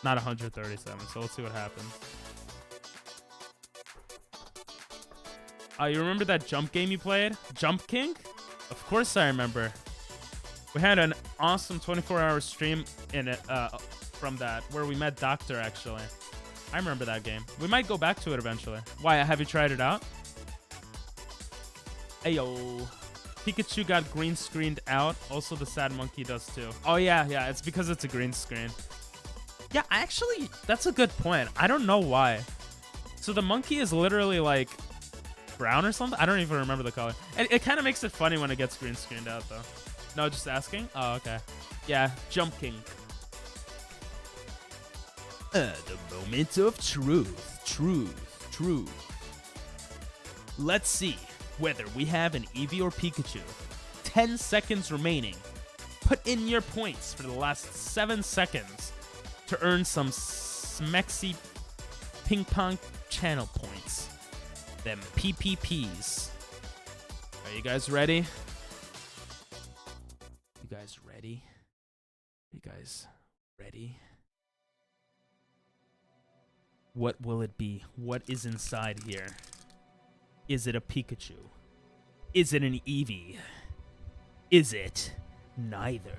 not 137. So let's see what happens. You remember that jump game you played? Jump King? Of course I remember. We had an awesome 24-hour stream in it from that, where we met Doctor, actually. I remember that game. We might go back to it eventually. Why? Have you tried it out? Ayo. Pikachu got green screened out. Also, the sad monkey does too. Oh, yeah. It's because it's a green screen. Yeah, actually, that's a good point. I don't know why. So the monkey is literally like brown or something? I don't even remember the color. And it kind of makes it funny when it gets green screened out, though. No, just asking? Oh, okay. Yeah, Jump King. The moment of truth. Truth. Let's see whether we have an Eevee or Pikachu. 10 seconds remaining. Put in your points for the last 7 seconds to earn some smexy ping pong channel points. Them PPPs. Are you guys ready? You guys ready? What will it be? What is inside here? Is it a Pikachu? Is it an Eevee? Is it neither?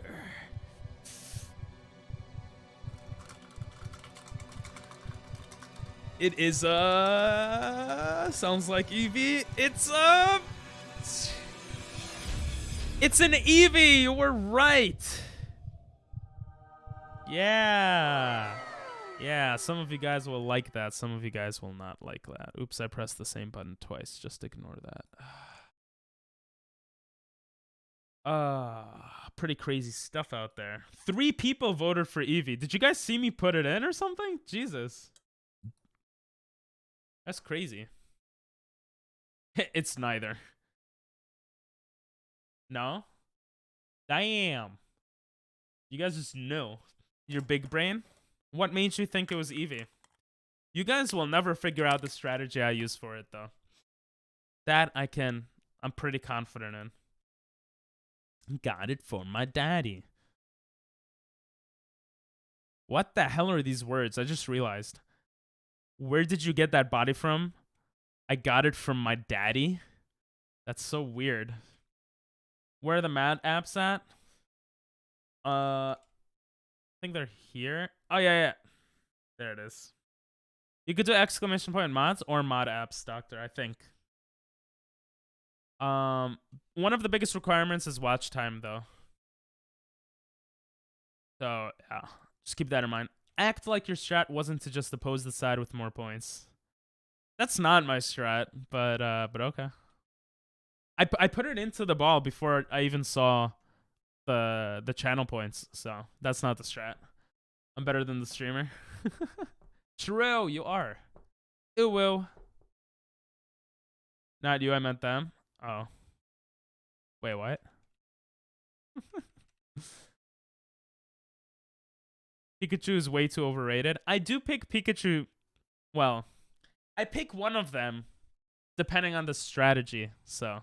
It is sounds like Eevee. It's an Eevee. We're right. Yeah, some of you guys will like that. Some of you guys will not like that. Oops, I pressed the same button twice. Just ignore that. Pretty crazy stuff out there. 3 people voted for Eevee. Did you guys see me put it in or something? Jesus. That's crazy. It's neither. No? Damn. You guys just knew. Your big brain? What made you think it was Eevee? You guys will never figure out the strategy I use for it, though. That I'm pretty confident in. Got it for my daddy. What the hell are these words? I just realized. Where did you get that body from? I got it from my daddy? That's so weird. Where are the Mad apps at? I think they're here. Oh, yeah. There it is. You could do exclamation point mods or mod apps, Doctor, I think. One of the biggest requirements is watch time, though. So, yeah. Just keep that in mind. Act like your strat wasn't to just oppose the side with more points. That's not my strat, but okay. I put it into the ball before I even saw the channel points, so that's not the strat. I'm better than the streamer. True, you are. It will. Not you, I meant them. Oh. Wait, what? Pikachu is way too overrated. I do pick Pikachu. Well, I pick one of them depending on the strategy, so.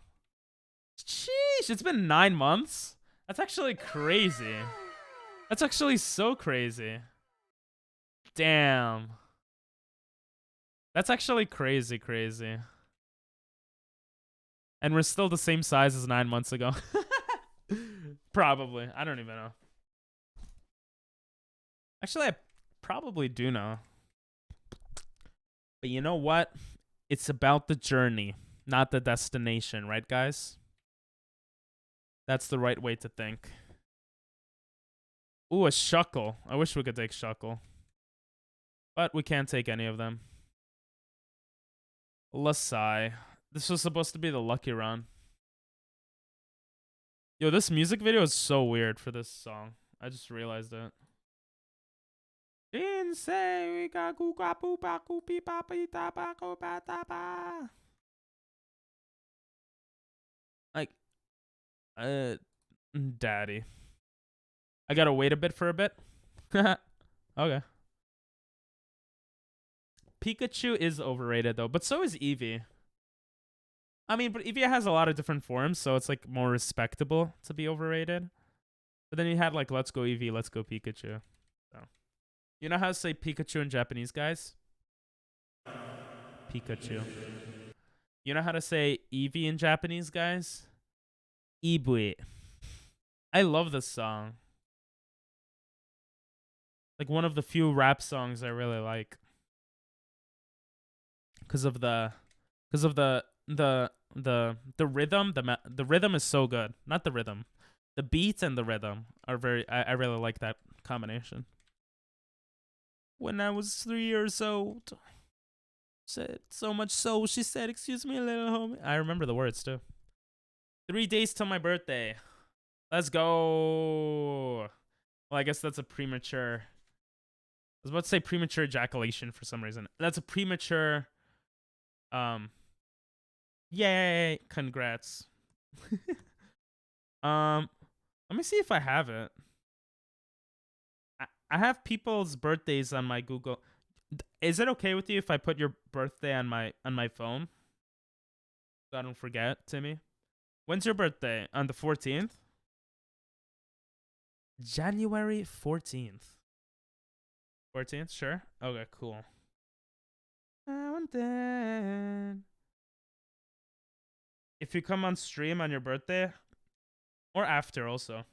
Sheesh, it's been 9 months? That's actually crazy. That's actually so crazy. Damn. That's actually crazy. And we're still the same size as 9 months ago. Probably. I don't even know. Actually, I probably do know. But you know what? It's about the journey, not the destination, right, guys? That's the right way to think. Ooh, a shuckle. I wish we could take shuckle. But we can't take any of them. Lasai. This was supposed to be the lucky run. Yo, this music video is so weird for this song. I just realized it. Didn't say we got like, daddy. I gotta wait a bit for a bit. Okay. Pikachu is overrated though, but so is Eevee. I mean, but Eevee has a lot of different forms, so it's like more respectable to be overrated. But then you had like Let's Go Eevee, Let's Go Pikachu. So, you know how to say Pikachu in Japanese, guys? Pikachu. You know how to say Eevee in Japanese, guys? Ibui. I love this song. Like one of the few rap songs I really like. Because of the rhythm, the rhythm is so good. Not the rhythm. The beats and the rhythm are very I really like that combination. When I was 3 years old, said so much so she said, "Excuse me, little homie." I remember the words too. 3 days till my birthday. Let's go. Well, I guess that's a premature. I was about to say premature ejaculation for some reason. That's a premature. Yay! Congrats. Let me see if I have it. I have people's birthdays on my Google. Is it okay with you if I put your birthday on my phone? So I don't forget, Timmy. When's your birthday? On the 14th? January 14th. 14th, sure. Okay, cool. Now and then. If you come on stream on your birthday, or after also,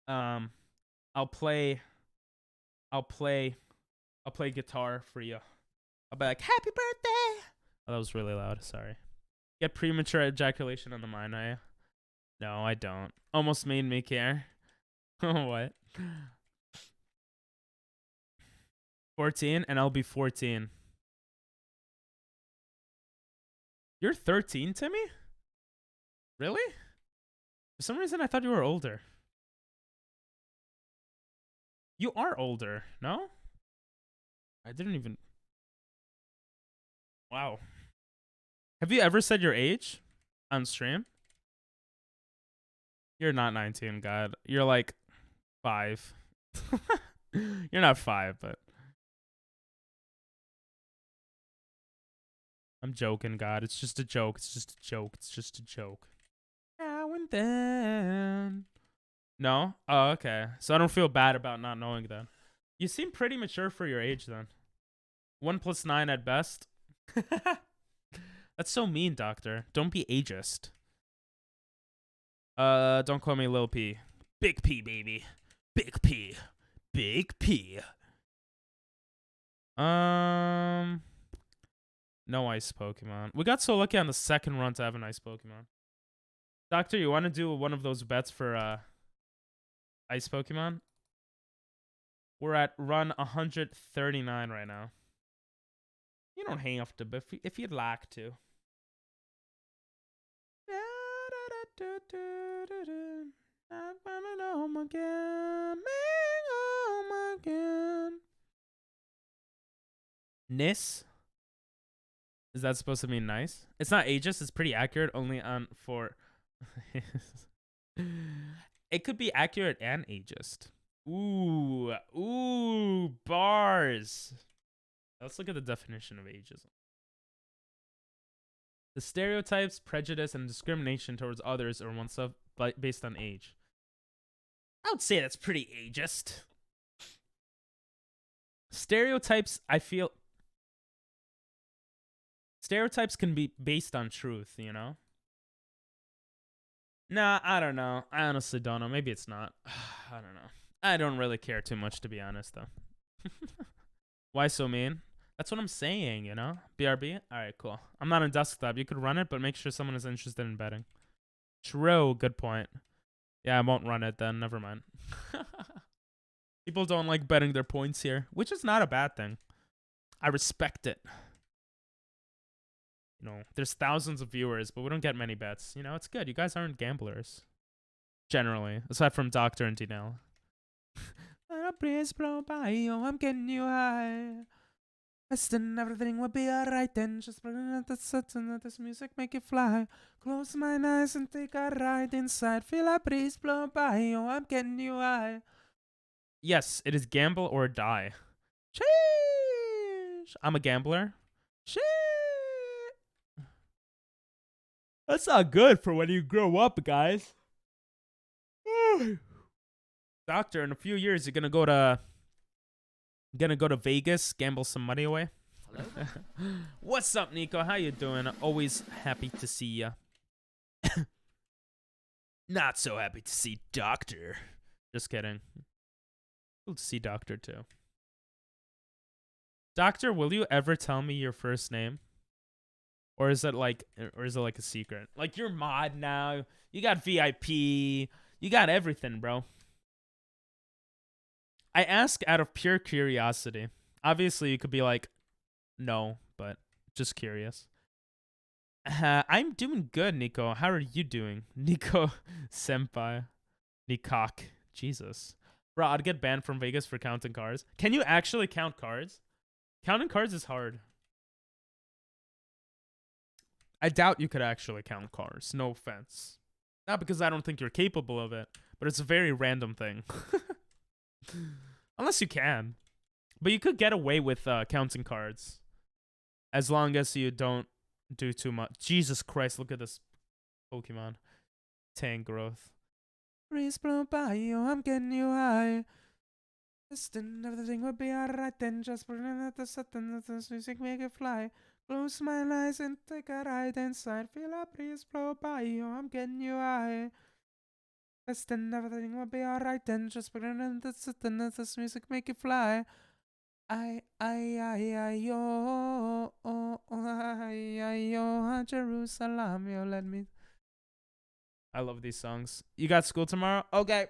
I'll play guitar for you. I'll be like, "Happy birthday!" Oh, that was really loud. Sorry. Get premature ejaculation on the mind, are you? No, I don't. Almost made me care. What? 14, and I'll be 14. You're 13, Timmy? Really? For some reason, I thought you were older. You are older, no? I didn't even... Wow. Have you ever said your age on stream? You're not 19, God. You're like 5. You're not 5, but... I'm joking, God. It's just a joke. It's just a joke. It's just a joke. Now and then. No? Oh, okay. So I don't feel bad about not knowing then. You seem pretty mature for your age then. 1 + 9 at best. That's so mean, doctor. Don't be ageist. Don't call me Lil P. Big P, baby. Big P. Big P. No ice Pokemon. We got so lucky on the second run to have an ice Pokemon. Doctor, you want to do one of those bets for ice Pokemon? We're at run 139 right now. You don't hang up the bet if you'd like to. Nis? Is that supposed to mean nice? It's not ageist. It's pretty accurate. Only on for. It could be accurate and ageist. Ooh, bars. Let's look at the definition of ageism. The stereotypes, prejudice, and discrimination towards others or oneself based on age. I would say that's pretty ageist. Stereotypes, I feel. Stereotypes can be based on truth, you know? Nah, I don't know. I honestly don't know. Maybe it's not. I don't know. I don't really care too much, to be honest, though. Why so mean? That's what I'm saying, you know? BRB? All right, cool. I'm not on desktop. You could run it, but make sure someone is interested in betting. True. Good point. Yeah, I won't run it then. Never mind. People don't like betting their points here, which is not a bad thing. I respect it. You know, there's thousands of viewers, but we don't get many bets. You know, it's good. You guys aren't gamblers. Generally. Aside from Doctor and Dinell. Breeze blow by you, I'm getting you high. Then everything will be alright then. Just bring out the sun and let this music make you fly. Close my eyes and take a ride inside. Feel a breeze blow by you, I'm getting you high. Yes, it is gamble or die. Sheesh. I'm a gambler. Sheesh. That's not good for when you grow up, guys. Doctor, in a few years, you're gonna go to Vegas, gamble some money away. What's up, Nico? How you doing? Always happy to see ya. Not so happy to see Doctor. Just kidding. Cool to see Doctor too. Doctor, will you ever tell me your first name? Or is it like a secret? Like, you're mod now. You got VIP. You got everything, bro. I ask out of pure curiosity. Obviously, you could be like, no, but just curious. I'm doing good, Nico. How are you doing? Nico Senpai. Nikok. Jesus. Bro, I'd get banned from Vegas for counting cards. Can you actually count cards? Counting cards is hard. I doubt you could actually count cards. No offense. Not because I don't think you're capable of it, but it's a very random thing. Unless you can. But you could get away with counting cards. As long as you don't do too much. Jesus Christ, look at this Pokemon. Tank growth. Breeze blow by you, I'm getting you high. Then everything will be alright then. Just bring out the sun and let this music make it fly. Close my eyes and take a ride inside. Feel a breeze blow by you, I'm getting you high. Then everything will be alright then. Just put it in the sit and let this music make you fly. Yo, Jerusalem, yo, let me. I love these songs. You got school tomorrow? Okay.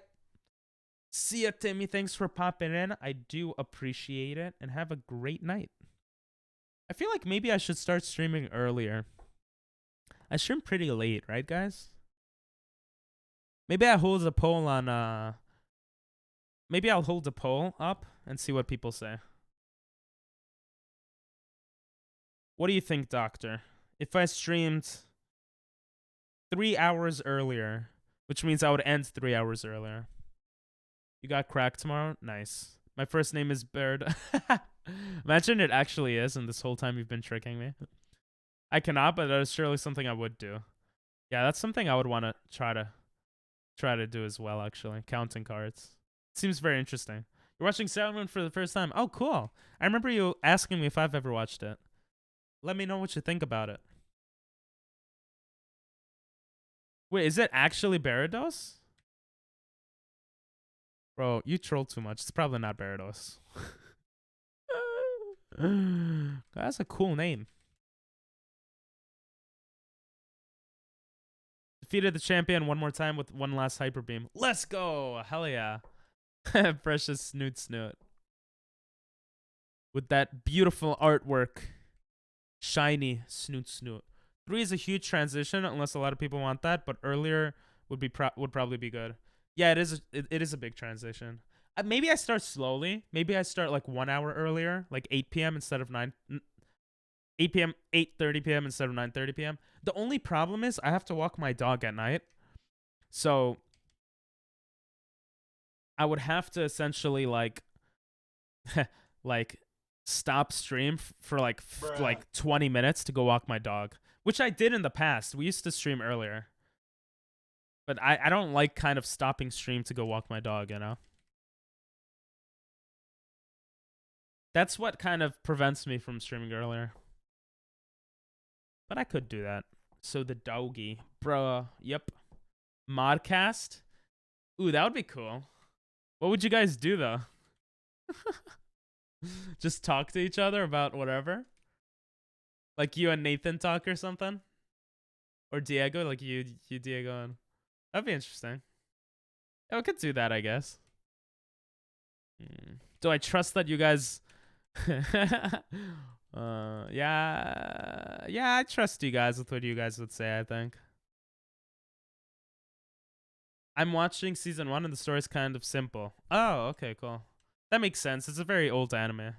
See ya, Timmy. Thanks for popping in. I do appreciate it. And have a great night. I feel like maybe I should start streaming earlier. I stream pretty late, right, guys? Maybe I hold a poll on maybe I'll hold a poll up and see what people say. What do you think, Doctor? If I streamed 3 hours earlier, which means I would end 3 hours earlier. You got crack tomorrow? Nice. My first name is Bird. Imagine it actually is, and this whole time you've been tricking me. I cannot, but that is surely something I would do. Yeah, that's something I would want to try to do as well, actually. Counting cards. Seems very interesting. You're watching Sailor Moon for the first time. Oh, cool. I remember you asking me if I've ever watched it. Let me know what you think about it. Wait, is it actually Gyarados? Bro, you troll too much. It's probably not Gyarados. That's a cool name. Defeated the champion one more time with one last Hyper Beam. Let's go! Hell yeah. Precious Snoot. With that beautiful artwork. Shiny Snoot. 3 is a huge transition unless a lot of people want that, but earlier would probably be good. Yeah, it is a big transition. Maybe I start slowly. Maybe I start like 1 hour earlier, like 8 p.m. instead of 8 p.m. 8:30 p.m. instead of 9:30 p.m. The only problem is I have to walk my dog at night. So I would have to essentially like stop stream for like 20 minutes to go walk my dog, which I did in the past. We used to stream earlier. But I don't like kind of stopping stream to go walk my dog, you know? That's what kind of prevents me from streaming earlier. But I could do that. So the doggy. Bruh. Yep. Modcast? Ooh, that would be cool. What would you guys do though? Just talk to each other about whatever? Like you and Nathan talk or something? Or Diego, like you Diego, and that'd be interesting. Yeah, we could do that, I guess. Do I trust that you guys? Yeah, I trust you guys with what you guys would say. I think I'm watching season 1, and the story's kind of simple. Oh, okay, cool. That makes sense. It's a very old anime.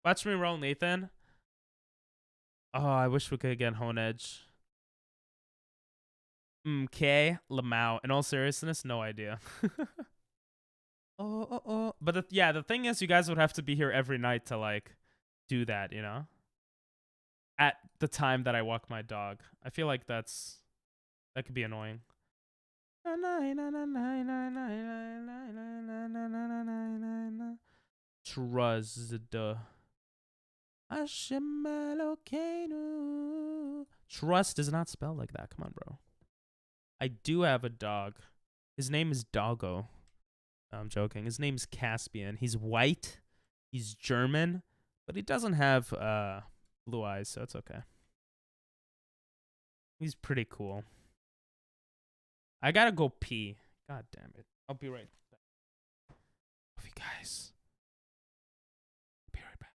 Watch me roll, Nathan. Oh, I wish we could get Hone Edge. K. Lamau. In all seriousness, no idea. But the thing is, you guys would have to be here every night to like do that, you know? At the time that I walk my dog. I feel like that could be annoying. Trust. Trust is not spelled like that. Come on, bro. I do have a dog. His name is Doggo. No, I'm joking. His name's Caspian. He's white. He's German, but he doesn't have blue eyes, so it's okay. He's pretty cool. I gotta go pee. God damn it. I'll be right back. Love you guys. Be right back.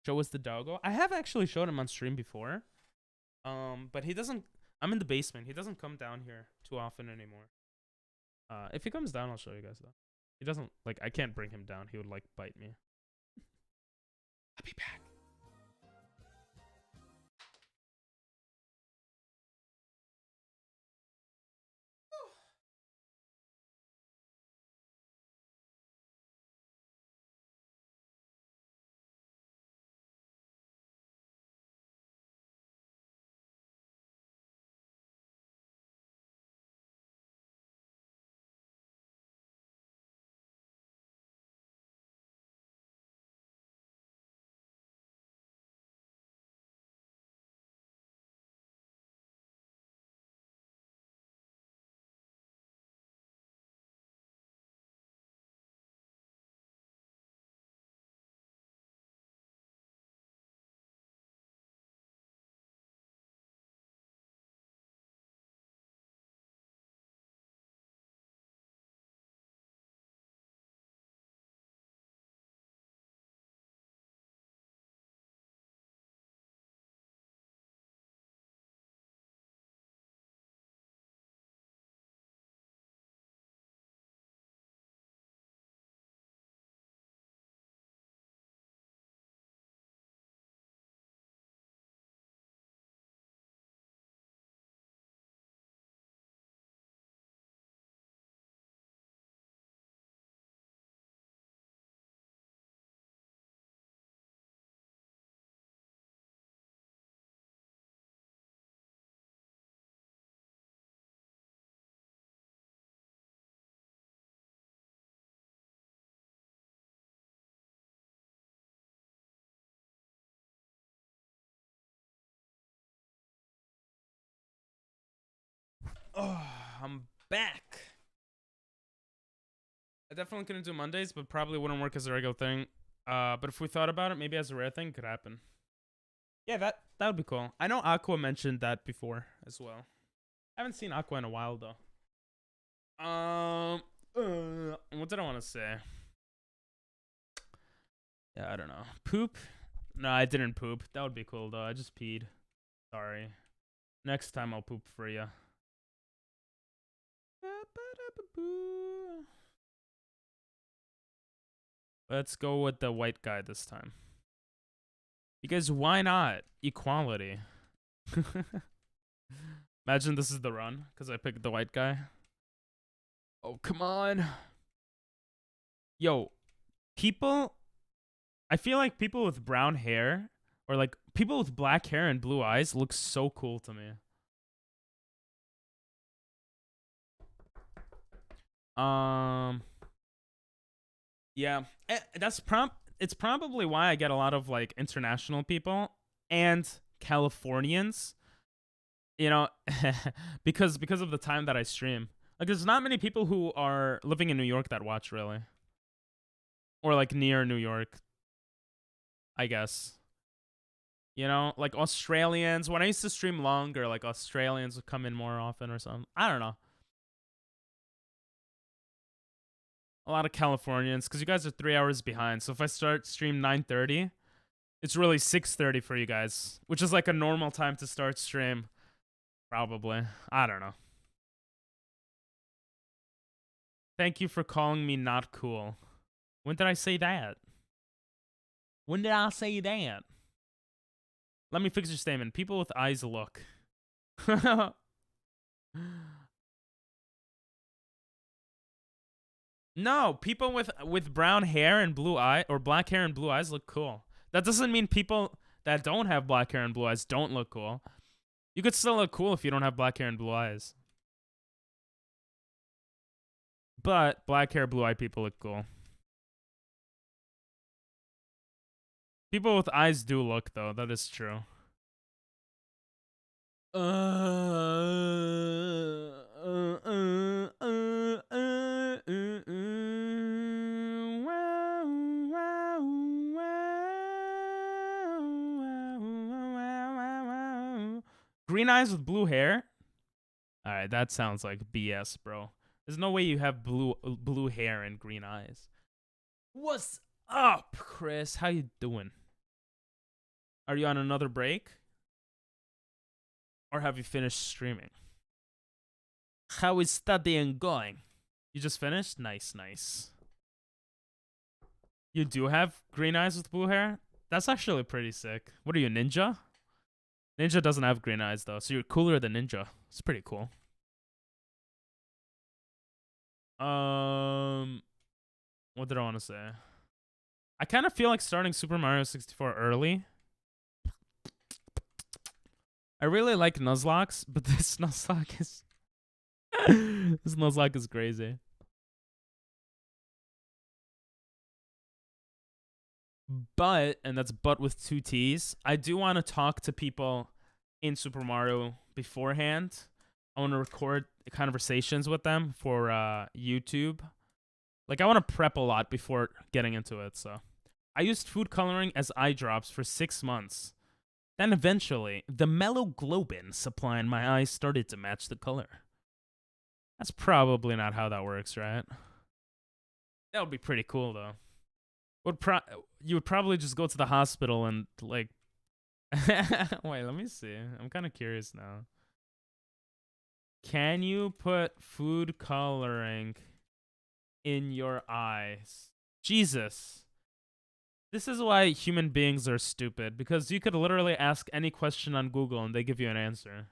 Show us the doggo. I have actually showed him on stream before. But he doesn't. I'm in the basement. He doesn't come down here too often anymore. If he comes down, I'll show you guys though. He doesn't like. I can't bring him down. He would like bite me. I'll be back. Oh, I'm back. I definitely couldn't do Mondays, but probably wouldn't work as a regular thing. But if we thought about it, maybe as a rare thing, it could happen. Yeah, that would be cool. I know Aqua mentioned that before as well. I haven't seen Aqua in a while though. What did I want to say? Yeah, I don't know. Poop? No, I didn't poop. That would be cool though. I just peed. Sorry. Next time I'll poop for you. Let's go with the white guy this time. Because why not? Equality. Imagine this is the run, because I picked the white guy. Oh, come on. Yo, people... I feel like people with brown hair, or like people with black hair and blue eyes look so cool to me. Yeah, it's probably why I get a lot of like international people and Californians you know, because of the time that I stream. Like, there's not many people who are living in New York that watch, really. Or, like, near New York, I guess. You know, like, Australians. When I used to stream longer, like, Australians would come in more often or something. I don't know. A lot of Californians, because you guys are 3 hours behind. So if I start stream 9:30, it's really 6:30 for you guys, which is like a normal time to start stream. Probably. I don't know. Thank you for calling me not cool. When did I say that? When did I say that? Let me fix your statement. People with eyes look. No, people with brown hair and blue eye or black hair and blue eyes look cool. That doesn't mean people that don't have black hair and blue eyes don't look cool. You could still look cool if you don't have black hair and blue eyes. But black hair, blue eye people look cool. People with eyes do look, though. That is true. Green eyes with blue hair? Alright, that sounds like BS, bro. There's no way you have blue hair and green eyes. What's up, Chris? How you doing? Are you on another break? Or have you finished streaming? How is studying going? You just finished? Nice, nice. You do have green eyes with blue hair? That's actually pretty sick. What are you, Ninja? Ninja doesn't have green eyes, though, so you're cooler than Ninja. It's pretty cool. What did I want to say? I kind of feel like starting Super Mario 64 early. I really like Nuzlocks, but this Nuzlocke is this Nuzlocke is crazy. But, and that's but with 2 T's, I do want to talk to people in Super Mario beforehand. I want to record conversations with them for YouTube. Like, I want to prep a lot before getting into it, so. I used food coloring as eye drops for 6 months. Then eventually, the melloglobin supply in my eyes started to match the color. That's probably not how that works, right? That would be pretty cool, though. You would probably just go to the hospital and, like... Wait, let me see. I'm kind of curious now. Can you put food coloring in your eyes? Jesus. This is why human beings are stupid, because you could literally ask any question on Google and they give you an answer.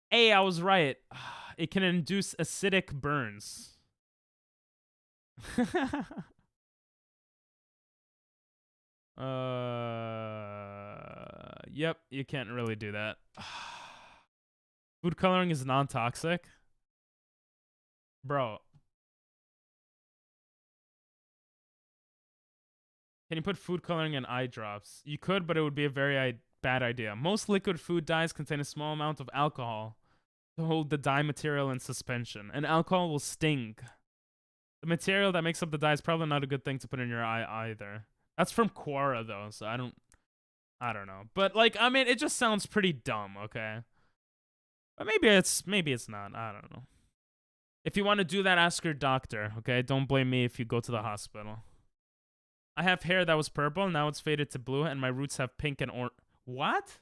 Hey, I was right. It can induce acidic burns. Yep, you can't really do that. Food coloring is non-toxic? Bro. Can you put food coloring in eye drops? You could, but it would be a very bad idea. Most liquid food dyes contain a small amount of alcohol to hold the dye material in suspension, and alcohol will sting. The material that makes up the dye is probably not a good thing to put in your eye either. That's from Quora, though, so I don't know. But, like, I mean, it just sounds pretty dumb, okay? But maybe it's not. I don't know. If you want to do that, ask your doctor, okay? Don't blame me if you go to the hospital. I have hair that was purple, now it's faded to blue, and my roots have pink and orange. What?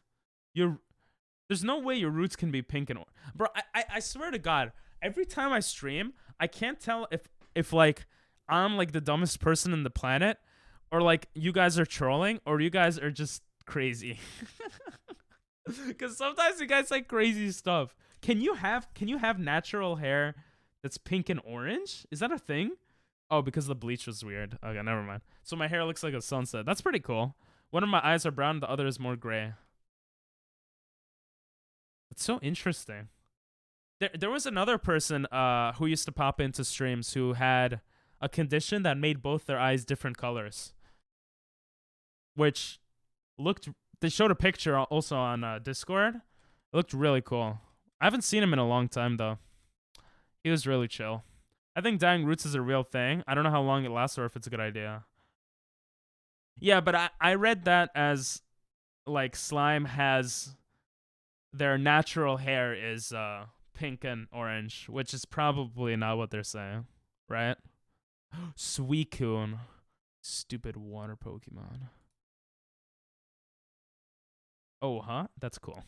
There's no way your roots can be pink and orange. Bro, I swear to God, every time I stream, I can't tell if like, I'm, like, the dumbest person in the planet, or, like, you guys are trolling, or you guys are just crazy. Because sometimes you guys say crazy stuff. Can you have natural hair that's pink and orange? Is that a thing? Oh, because the bleach was weird. Okay, never mind. So my hair looks like a sunset. That's pretty cool. One of my eyes are brown, the other is more gray. It's so interesting. There was another person who used to pop into streams who had a condition that made both their eyes different colors. Which looked... They showed a picture also on Discord. It looked really cool. I haven't seen him in a long time though. He was really chill. I think dyeing roots is a real thing. I don't know how long it lasts or if it's a good idea. Yeah, but I read that as like slime has their natural hair is pink and orange, which is probably not what they're saying, right? Suicune. Stupid water Pokemon. Oh, huh? That's cool.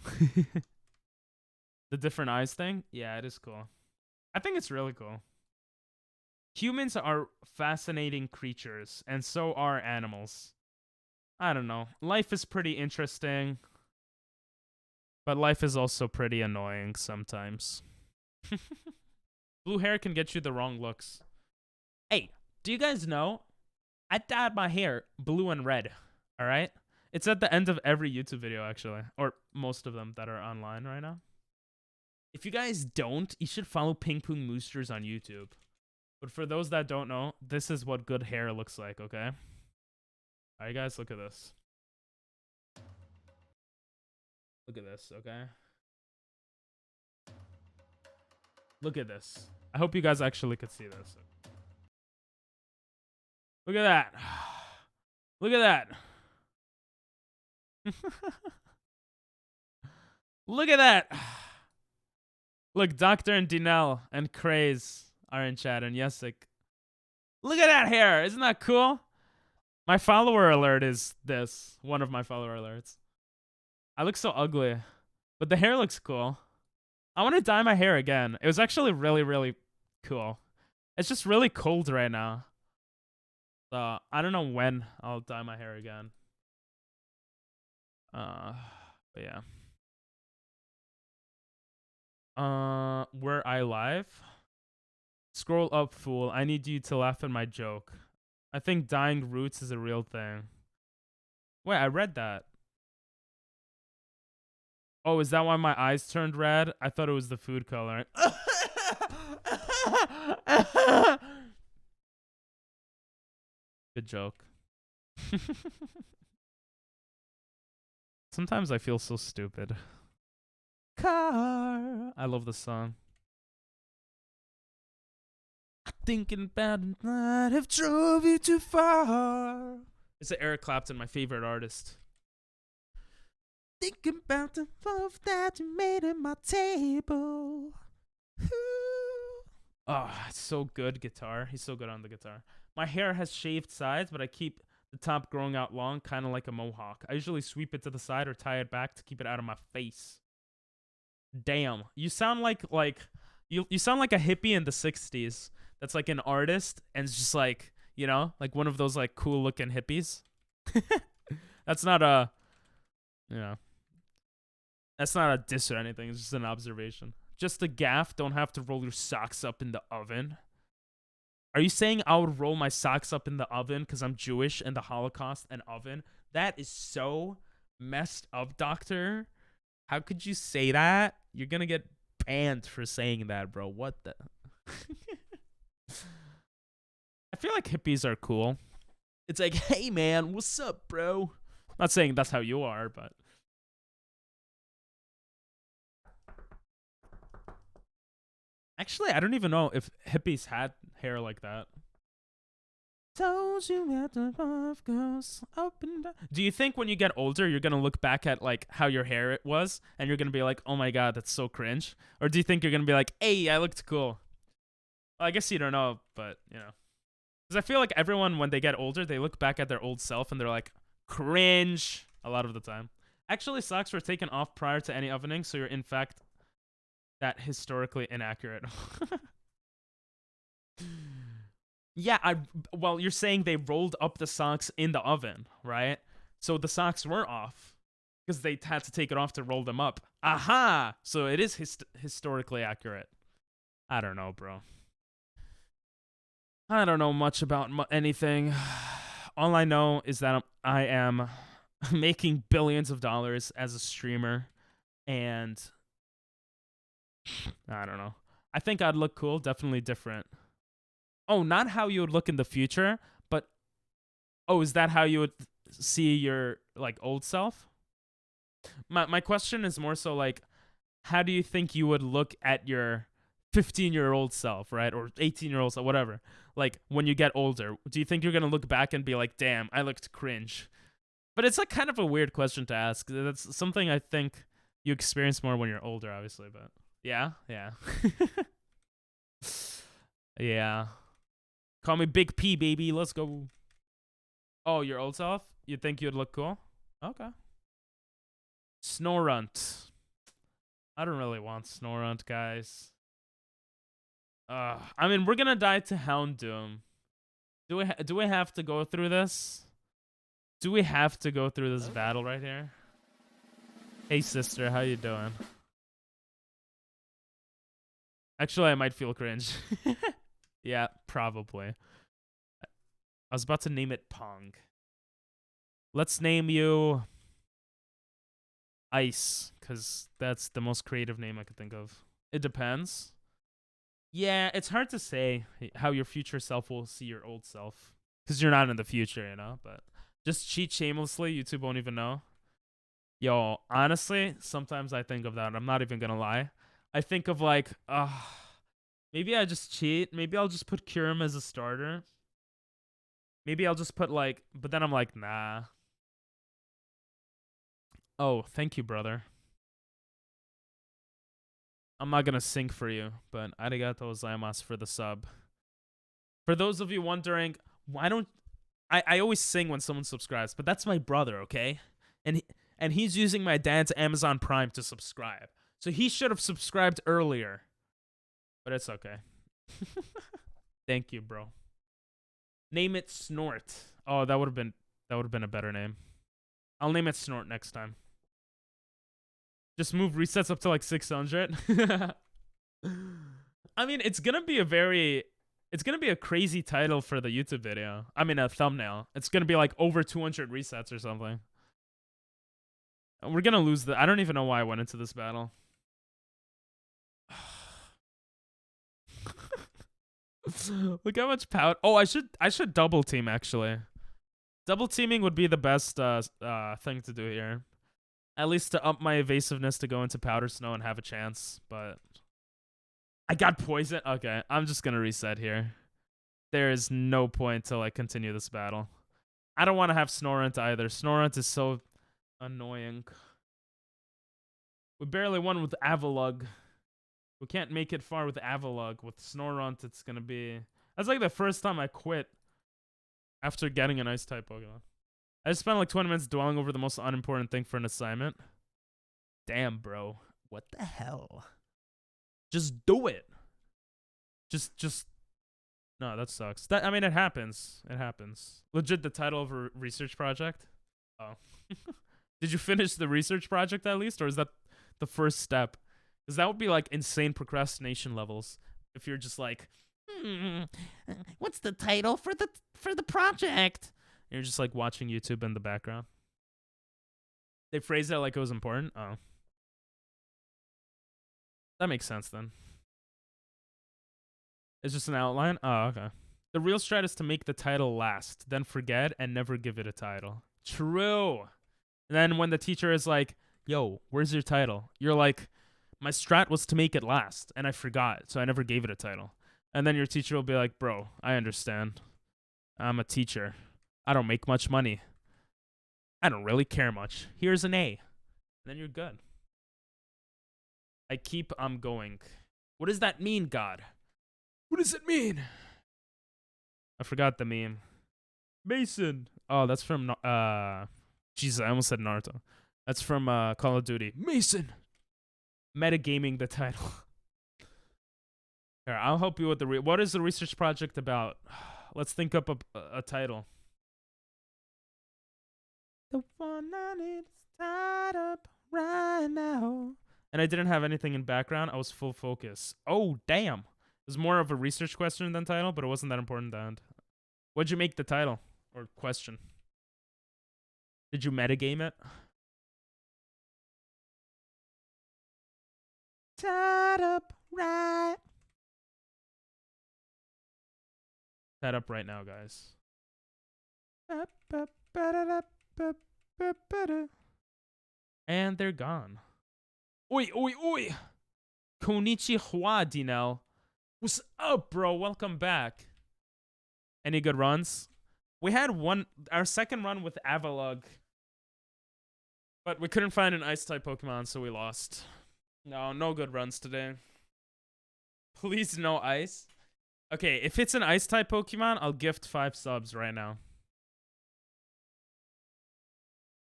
The different eyes thing? Yeah, it is cool. I think it's really cool. Humans are fascinating creatures, and so are animals. I don't know. Life is pretty interesting, but life is also pretty annoying sometimes. Blue hair can get you the wrong looks. Hey, do you guys know? I dyed my hair blue and red, all right? It's at the end of every YouTube video, actually, or most of them that are online right now. If you guys don't, you should follow Ping Pong Moosters on YouTube. But for those that don't know, this is what good hair looks like, okay? All right, guys, look at this. Look at this, okay? Look at this. I hope you guys actually could see this. Look at that. Look at that. Look at that. Look, Doctor and Dinell and Craze are in chat, and Yesik. Look at that hair. Isn't that cool? My follower alert is this. One of my follower alerts. I look so ugly, but the hair looks cool. I want to dye my hair again. It was actually really, really cool. It's just really cold right now. So I don't know when I'll dye my hair again. But yeah. Were I live? Scroll up, fool. I need you to laugh at my joke. I think dyeing roots is a real thing. Wait, I read that. Oh, is that why my eyes turned red? I thought it was the food coloring. Good joke. Sometimes I feel so stupid. Car. I love the song. Thinking about it might have drove you too far. It's Eric Clapton, my favorite artist. Thinking about the love that you made at my table. Oh, it's so good guitar. He's so good on the guitar. My hair has shaved sides, but I keep the top growing out long, kind of like a mohawk. I usually sweep it to the side or tie it back to keep it out of my face. Damn, you sound like you sound like a hippie in the 60s. That's like an artist and it's just like, you know, like one of those like cool looking hippies. That's not a, you know, that's not a diss or anything. It's just an observation. Just a gaff. Don't have to roll your socks up in the oven. Are you saying I would roll my socks up in the oven because I'm Jewish and the Holocaust and oven? That is so messed up, doctor. How could you say that? You're going to get banned for saying that, bro. What the? I feel like hippies are cool. It's like, hey, man, what's up, bro? I'm not saying that's how you are, but. Actually, I don't even know if hippies had hair like that. Told you that the love goes up and down. Do you think when you get older, you're going to look back at like how your hair was and you're going to be like, oh my God, that's so cringe? Or do you think you're going to be like, hey, I looked cool? Well, I guess you don't know, but you know. Because I feel like everyone, when they get older, they look back at their old self and they're like, cringe a lot of the time. Actually, socks were taken off prior to any ovening, so you're in fact that historically inaccurate. Yeah, well, you're saying they rolled up the socks in the oven, right? So the socks were off because they had to take it off to roll them up. Aha! So it is historically accurate. I don't know, bro. I don't know much about anything. All I know is that I am making billions of dollars as a streamer, and I don't know. I think I'd look cool, definitely different. Oh, not how you would look in the future, but oh, is that how you would see your like old self? My question is more so like how do you think you would look at your 15-year-old self, right? Or 18-year-old self, whatever. Like, when you get older, do you think you're going to look back and be like, damn, I looked cringe? But it's like kind of a weird question to ask. That's something I think you experience more when you're older, obviously. But yeah. Yeah. Call me Big P, baby. Let's go. Oh, your old self? You think you'd look cool? Okay. Snorunt. I don't really want Snorunt, guys. I mean, we're gonna die to Houndoom. Do we have to go through this? Do we have to go through this battle right here? Hey, sister, how you doing? Actually, I might feel cringe. Yeah, probably. I was about to name it Pong. Let's name you Ice, because that's the most creative name I could think of. It depends. Yeah, it's hard to say how your future self will see your old self, because you're not in the future, you know? But just cheat shamelessly, YouTube won't even know. Yo, honestly, sometimes I think of that. I'm not even going to lie. I think of like, maybe I just cheat. Maybe I'll just put Kurum as a starter. Maybe I'll just put like, but then I'm like, nah. Oh, thank you, brother. I'm not gonna sing for you, but arigato gozaimasu for the sub. For those of you wondering, why don't I always sing when someone subscribes, but that's my brother, okay? And he's using my dad's Amazon Prime to subscribe. So he should have subscribed earlier. But it's okay. Thank you, bro. Name it Snort. Oh, that would have been a better name. I'll name it Snort next time. Just move resets up to like 600. I mean, it's gonna be a crazy title for the YouTube video. I mean, a thumbnail. It's gonna be like over 200 resets or something. We're gonna lose I don't even know why I went into this battle. Look how much power. Oh, I should double team actually. Double teaming would be the best thing to do here. At least to up my evasiveness to go into Powder Snow and have a chance, but I got poison. Okay, I'm just gonna reset here. There is no point to like continue this battle. I don't want to have Snorunt either. Snorunt is so annoying. We barely won with Avalug. We can't make it far with Avalug. With Snorunt, it's gonna be... That's like the first time I quit after getting an Ice-type Pokemon. I just spent like 20 minutes dwelling over the most unimportant thing for an assignment. Damn, bro. What the hell? Just do it. Just... No, that sucks. I mean, it happens. It happens. Legit, the title of a research project? Oh. Did you finish the research project at least? Or is that the first step? Because that would be like insane procrastination levels. If you're just like, what's the title for the project? And you're just like watching YouTube in the background. They phrased it like it was important. Oh. That makes sense then. It's just an outline? Oh, okay. The real strat is to make the title last, then forget and never give it a title. True. And then when the teacher is like, yo, where's your title? You're like, my strat was to make it last, and I forgot, so I never gave it a title. And then your teacher will be like, bro, I understand. I'm a teacher. I don't make much money. I don't really care much. Here's an A. And then you're good. I'm going. What does that mean, God? What does it mean? I forgot the meme. Mason. Oh, that's from, Jesus, I almost said Naruto. That's from Call of Duty. Mason. Metagaming the title. Here, I'll help you with what is the research project about? Let's think up a title. The one I need is tied up right now. And I didn't have anything in background. I was full focus. Oh, damn. It was more of a research question than title, but it wasn't that important at the end. What'd you make the title? Or question? Did you metagame it? Tied up right. Tied up right now, guys. And they're gone. Oi, oi, oi. Konnichiwa, Dinel. What's up, bro? Welcome back. Any good runs? We had our second run with Avalugg. But we couldn't find an Ice-type Pokemon, so we lost. No good runs today. Please no Ice. Okay, if it's an Ice-type Pokemon, I'll gift 5 subs right now.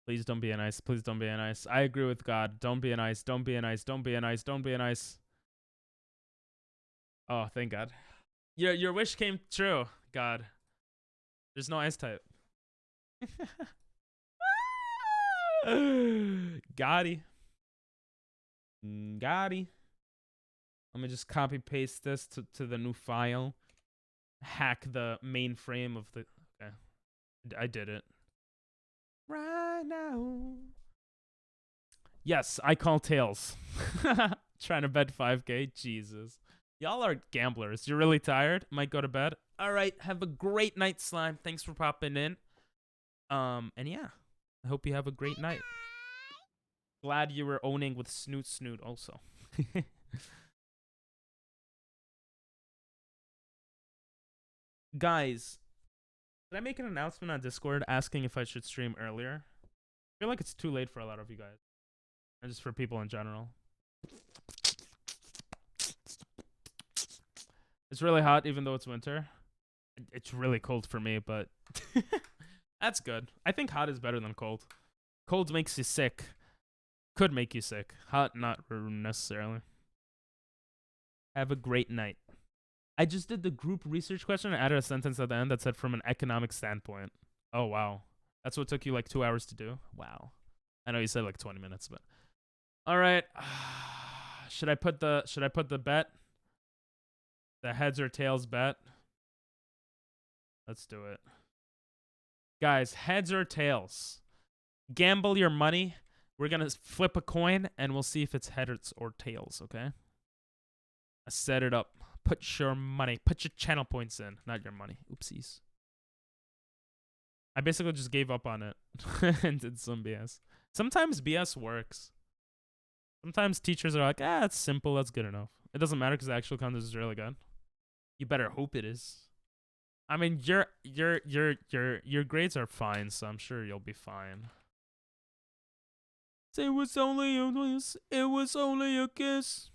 Please don't be an Ice. Please don't be an Ice. I agree with God. Don't be an Ice. Don't be an Ice. Don't be an Ice. Don't be an Ice. Oh, thank God. Your wish came true, God. There's no Ice-type. Gotti. Gotti. Let me just copy paste this to the new file. Hack the mainframe of the... Okay. I did it. Right now. Yes, I call tails. Trying to bet 5K. Jesus. Y'all are gamblers. You're really tired? Might go to bed? Alright, have a great night, Slime. Thanks for popping in. And yeah. I hope you have a great night. Glad you were owning with Snoot also. Guys, did I make an announcement on Discord asking if I should stream earlier? I feel like it's too late for a lot of you guys. And just for people in general. It's really hot even though it's winter. It's really cold for me, but that's good. I think hot is better than cold. Cold makes you sick. Could make you sick. Hot, not necessarily. Have a great night. I just did the group research question and added a sentence at the end that said from an economic standpoint. Oh, wow. That's what took you like 2 hours to do? Wow. I know you said like 20 minutes, but... Alright. Should I put the bet? The heads or tails bet? Let's do it. Guys, heads or tails? Gamble your money. We're going to flip a coin and we'll see if it's heads or tails, okay? I set it up. Put your money. Put your channel points in. Not your money. Oopsies. I basically just gave up on it and did some BS. Sometimes BS works. Sometimes teachers are like, it's simple. That's good enough. It doesn't matter because the actual content is really good. You better hope it is. I mean, your grades are fine, so I'm sure you'll be fine. It was only a kiss. It was only a kiss.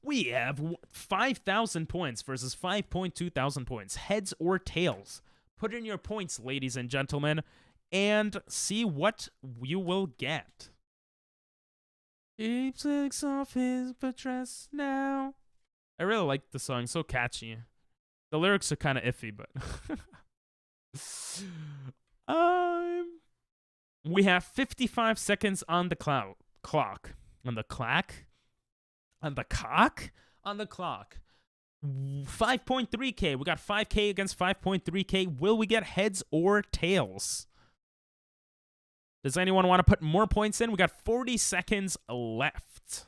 We have 5,000 points versus 5.2 thousand points. Heads or tails? Put in your points, ladies and gentlemen, and see what you will get. He takes off his dress now. I really like the song. So catchy. The lyrics are kind of iffy, but... we have 55 seconds on the clock. On the clock? On the cock? On the clock. 5.3k. We got 5k against 5.3k. Will we get heads or tails? Does anyone want to put more points in? We got 40 seconds left.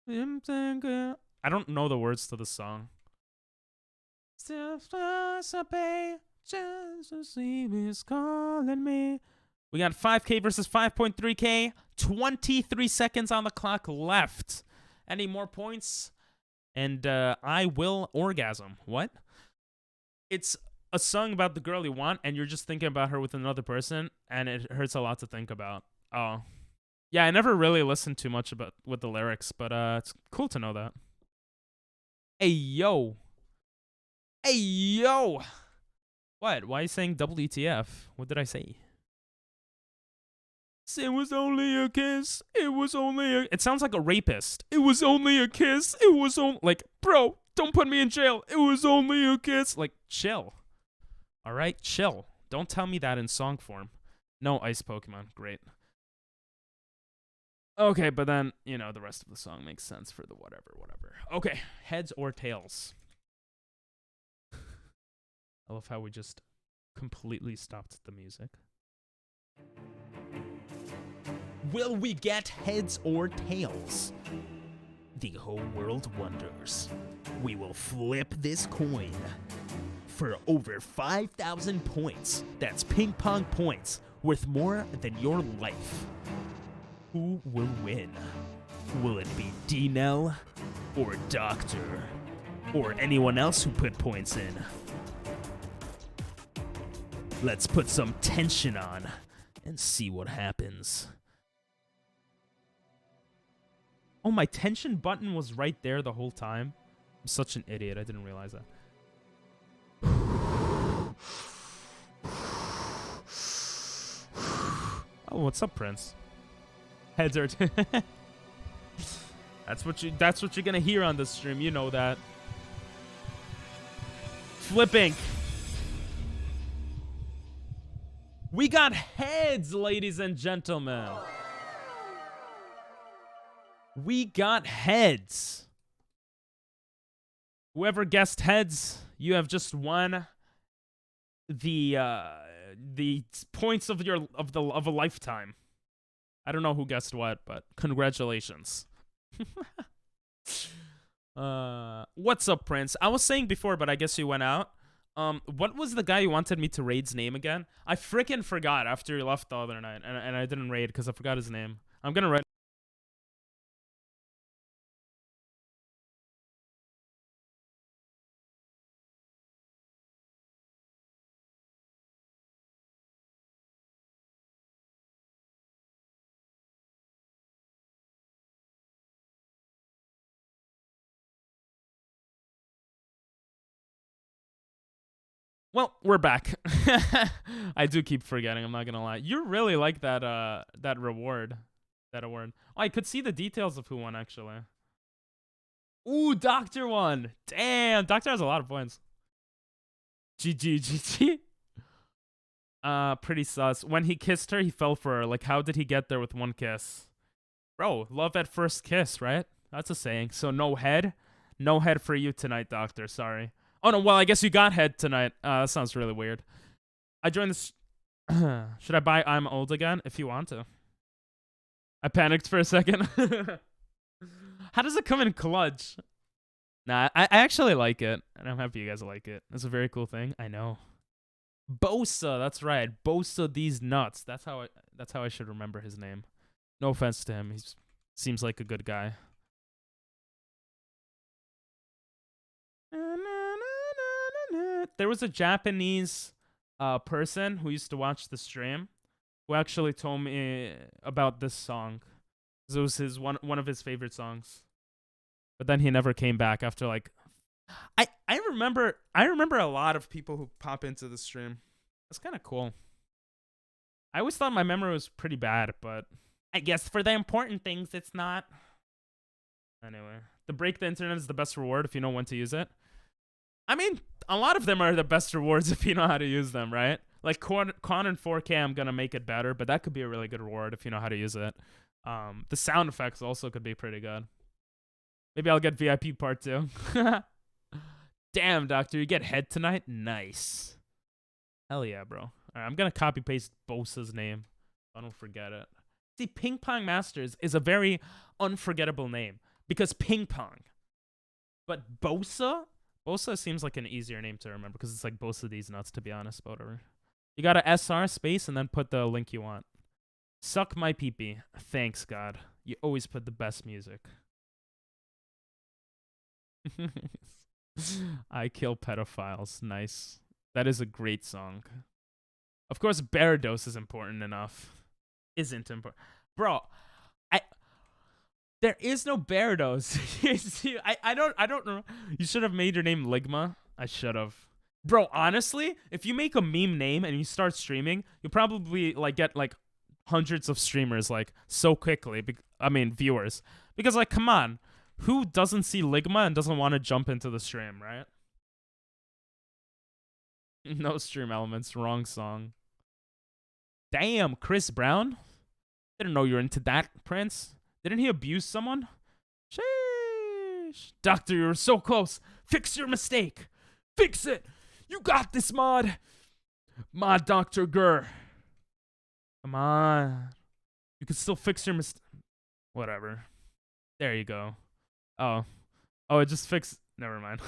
I don't know the words to the song. Calling me. We got 5k versus 5.3k. 23 seconds on the clock left. Any more points? And I will orgasm. What? It's a song about the girl you want, and you're just thinking about her with another person, and it hurts a lot to think about. Oh. Yeah, I never really listened too much with the lyrics, but it's cool to know that. Hey, yo. Hey, yo. What? Why are you saying WTF? What did I say? It was only a kiss. It was only a... It sounds like a rapist. It was only a kiss. It was only... Like, bro, don't put me in jail. It was only a kiss. Like, chill. All right? Chill. Don't tell me that in song form. No ice Pokemon. Great. Okay, but then, you know, the rest of the song makes sense for the whatever. Okay, heads or tails? I love how we just completely stopped the music. Will we get heads or tails? The whole world wonders. We will flip this coin for over 5,000 points. That's ping pong points worth more than your life. Who will win? Will it be D-Nell or Doctor or anyone else who put points in? Let's put some tension on and see what happens. Oh, my tension button was right there the whole time. I'm such an idiot. I didn't realize that. Oh, what's up, Prince? Heads are that's what you're gonna hear on the stream. You know that. Flipping. We got heads, ladies and gentlemen. We got heads. Whoever guessed heads, you have just won the points of a lifetime. I don't know who guessed what, but congratulations. What's up, Prince? I was saying before, but I guess you went out. What was the guy you wanted me to raid's name again? I freaking forgot after you left the other night, and I didn't raid because I forgot his name. I'm gonna write. Well, we're back. I do keep forgetting, I'm not gonna lie. You really like that that reward. That award. Oh, I could see the details of who won, actually. Ooh, Doctor won. Damn, Doctor has a lot of points. GG. Pretty sus. When he kissed her, he fell for her. Like, how did he get there with one kiss? Bro, love at first kiss, right? That's a saying. So no head? No head for you tonight, Doctor. Sorry. Oh, no, well, I guess you got head tonight. That sounds really weird. I joined this... Should I buy I'm Old again? If you want to. I panicked for a second. How does it come in clutch? Nah, I actually like it. And I'm happy you guys like it. It's a very cool thing. I know. Bosa, that's right. Bosa these nuts. That's how I should remember his name. No offense to him. He seems like a good guy. There was a Japanese person who used to watch the stream who actually told me about this song. It was his one of his favorite songs. But then he never came back after like I remember a lot of people who pop into the stream. That's kind of cool. I always thought my memory was pretty bad, but I guess for the important things it's not. Anyway, to break the internet is the best reward if you know when to use it. I mean, a lot of them are the best rewards if you know how to use them, right? Like Con in 4K, I'm gonna make it better, but that could be a really good reward if you know how to use it. The sound effects also could be pretty good. Maybe I'll get VIP part 2. Damn, Doctor, you get head tonight? Nice. Hell yeah, bro. All right, I'm gonna copy paste Bosa's name. I don't forget it. See, Ping Pong Masters is a very unforgettable name because ping pong. But Bosa seems like an easier name to remember because it's like Bosa these nuts, to be honest, but whatever. You gotta SR space and then put the link you want. Suck my pee-pee. Thanks, God. You always put the best music. I kill pedophiles. Nice. That is a great song. Of course, Gyarados is important enough. Isn't important. Bro, there is no Gyarados. I don't know. You should have made your name Ligma. I should have. Bro, honestly, if you make a meme name and you start streaming, you'll probably like get like hundreds of streamers like so quickly. I mean, viewers. Because like, come on. Who doesn't see Ligma and doesn't want to jump into the stream, right? No stream elements. Wrong song. Damn, Chris Brown? Didn't know you're into that, Prince. Didn't he abuse someone? Sheesh. Doctor, you're so close. Fix your mistake. Fix it. You got this, Mod. Mod Dr. Gurr. Come on. You can still fix your mistake. Whatever. There you go. Oh, it just fixed. Never mind.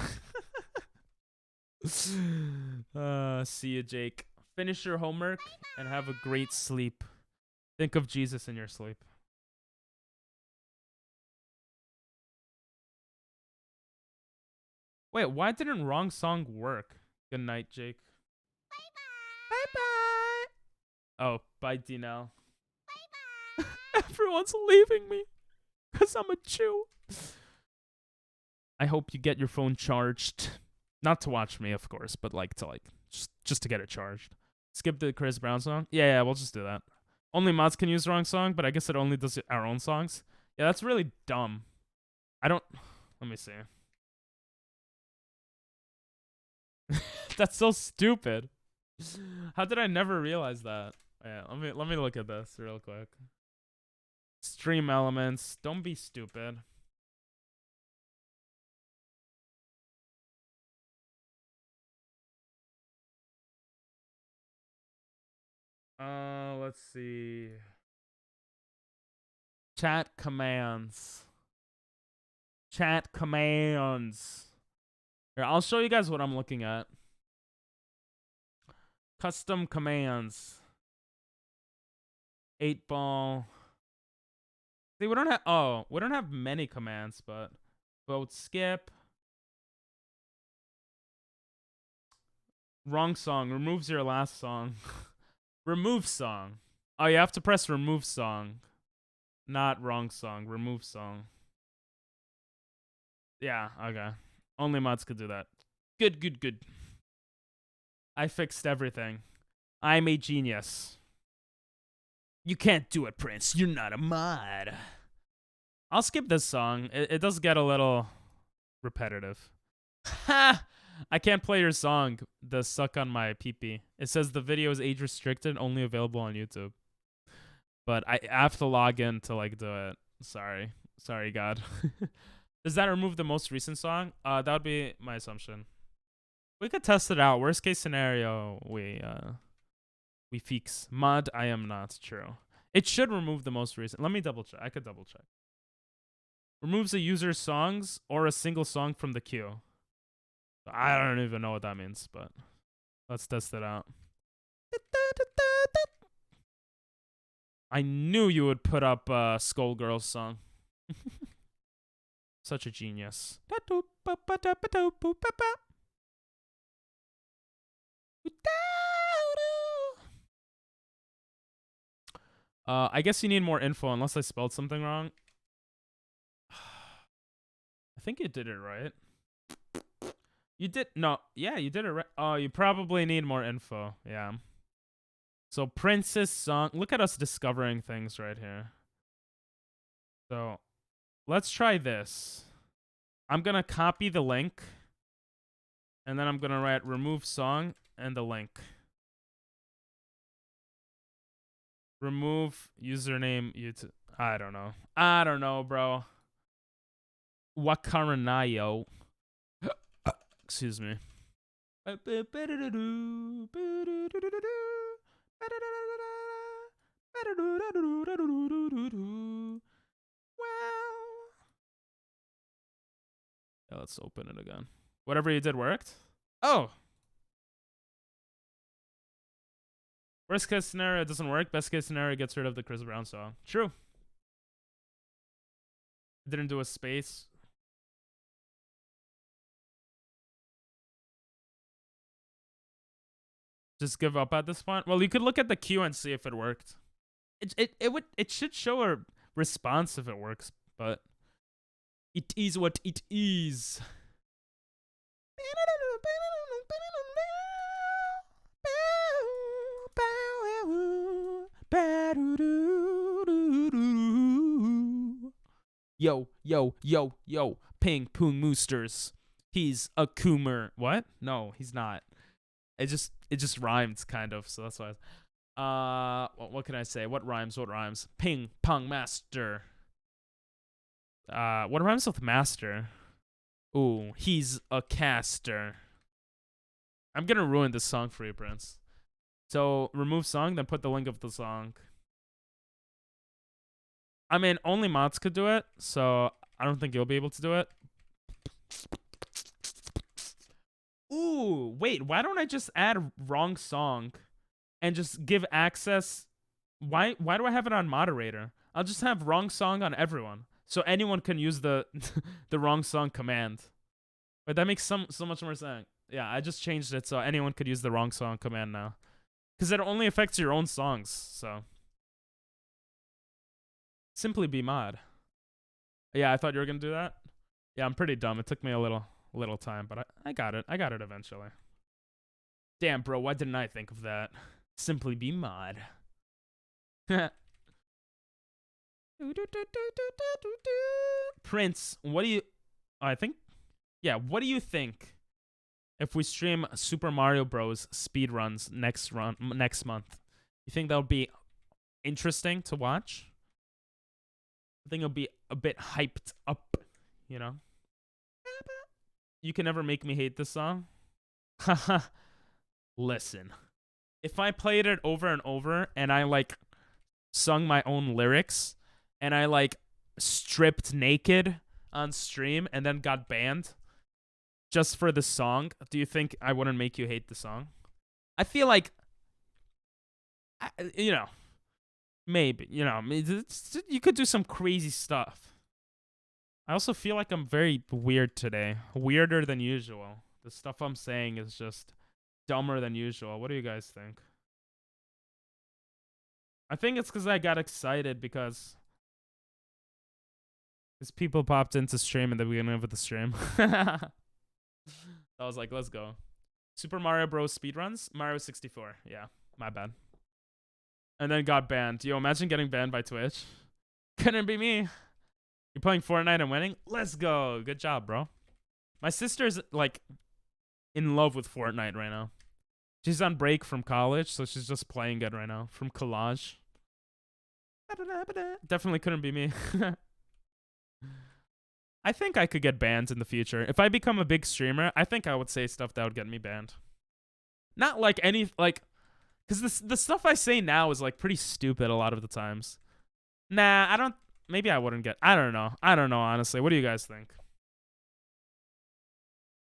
See you, Jake. Finish your homework and have a great sleep. Think of Jesus in your sleep. Wait, why didn't wrong song work? Good night, Jake. Bye-bye. Oh, bye, Dinell. Everyone's leaving me because I'm a Jew. I hope you get your phone charged. Not to watch me, of course, but like just to get it charged. Skip the Chris Brown song? Yeah, we'll just do that. Only mods can use the wrong song, but I guess it only does our own songs. Yeah, that's really dumb. I don't... Let me see. That's so stupid. How did I never realize that? Yeah, let me look at this real quick. Stream elements. Don't be stupid. Let's see. Chat commands. Chat commands. Here, I'll show you guys what I'm looking at. Custom commands. 8-ball. See, we don't have many commands, but vote skip. Wrong song. Removes your last song. Remove song. Oh, you have to press remove song. Not wrong song. Remove song. Yeah, okay. Only mods could do that. Good. I fixed everything. I'm a genius. You can't do it, Prince. You're not a mod. I'll skip this song. It does get a little repetitive. Ha! I can't play your song, The Suck on My PP. It says the video is age restricted, only available on YouTube. But I have to log in to like do it. Sorry, God. Does that remove the most recent song? That would be my assumption. We could test it out. Worst case scenario, we fix. Mod, I am not. True. It should remove the most recent. Let me double check. I could double check. Removes a user's songs or a single song from the queue. I don't even know what that means, but let's test it out. I knew you would put up Skullgirl's song. Such a genius. I guess you need more info unless I spelled something wrong. I think you did it right. You did you did it right. Oh, you probably need more info. Yeah. So Prince's song. Look at us discovering things right here. So let's try this. I'm gonna copy the link. And then I'm gonna write remove song and the link. Remove username YouTube. I don't know, bro. Wakaranayo. Excuse me. Yeah, let's open it again. Whatever you did worked? Oh! Worst case scenario, it doesn't work. Best case scenario, gets rid of the Chris Brown song. True. Didn't do a space. Just give up at this point. Well, you could look at the queue and see if it worked. It should show a response if it works, but it is what it is. Yo, Ping Poong Moosters. He's a coomer. What? No, he's not. It just rhymed kind of, so that's why. What can I say? What rhymes? Ping Pong Master. What rhymes with master? Ooh, he's a caster. I'm gonna ruin this song for you, Prince. So remove song, then put the link of the song. I mean, only mods could do it, so I don't think you'll be able to do it. Ooh, wait, why don't I just add wrong song and just give access? Why do I have it on moderator? I'll just have wrong song on everyone, so anyone can use the the wrong song command. But that makes so much more sense. Yeah, I just changed it so anyone could use the wrong song command now. Because it only affects your own songs, so. Simply be mod. Yeah, I thought you were going to do that. Yeah, I'm pretty dumb. It took me a little time, but I got it. I got it eventually. Damn, bro, why didn't I think of that? Simply be mod. Prince, what do you... I think... Yeah, what do you think if we stream Super Mario Bros. Speedruns next month? You think that would be interesting to watch? I think it'll be a bit hyped up, you know? You can never make me hate this song. Haha. Listen. If I played it over and over and I, like, sung my own lyrics and I, like, stripped naked on stream and then got banned just for the song, do you think I wouldn't make you hate the song? I feel like, you know, maybe, you know, you could do some crazy stuff. I also feel like I'm very weird today. Weirder than usual. The stuff I'm saying is just dumber than usual. What do you guys think? I think it's because I got excited because people popped into stream at the beginning of the stream. I was like, let's go. Super Mario Bros. Speedruns? Mario 64. Yeah, my bad. And then got banned. Yo, imagine getting banned by Twitch. Couldn't be me. You're playing Fortnite and winning? Let's go. Good job, bro. My sister's, like, in love with Fortnite right now. She's on break from college, so she's just playing it right now. From collage. Definitely couldn't be me. I think I could get banned in the future. If I become a big streamer, I think I would say stuff that would get me banned. Not like any, like, because the stuff I say now is, like, pretty stupid a lot of the times. Nah, I don't, maybe I wouldn't get, I don't know. I don't know, honestly. What do you guys think?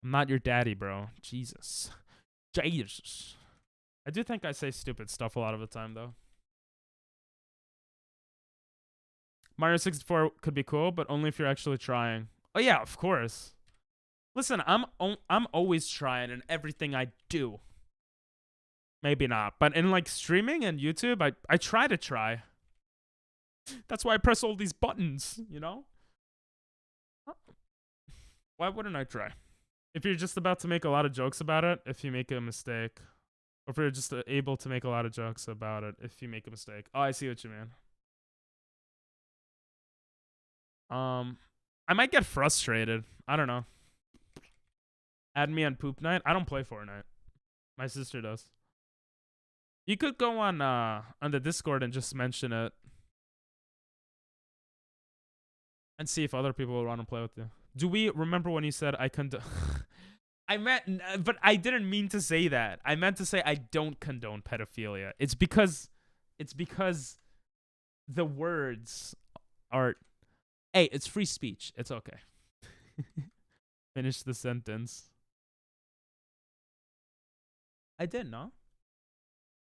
I'm not your daddy, bro. Jesus. Jesus. I do think I say stupid stuff a lot of the time, though. Mario 64 could be cool, but only if you're actually trying. Oh yeah, of course. Listen, I'm always trying in everything I do. Maybe not, but in like streaming and YouTube, I try to try. That's why I press all these buttons, you know? Why wouldn't I try? If you're just about to make a lot of jokes about it, if you make a mistake. Or if you're just able to make a lot of jokes about it, if you make a mistake. Oh, I see what you mean. I might get frustrated. I don't know. Add me on Poop Night. I don't play Fortnite. My sister does. You could go on the Discord and just mention it. And see if other people will want to play with you. Do we remember when you said I condone? I meant, but I didn't mean to say that. I meant to say I don't condone pedophilia. It's because the words are... Hey, it's free speech. It's okay. Finish the sentence. I did, no?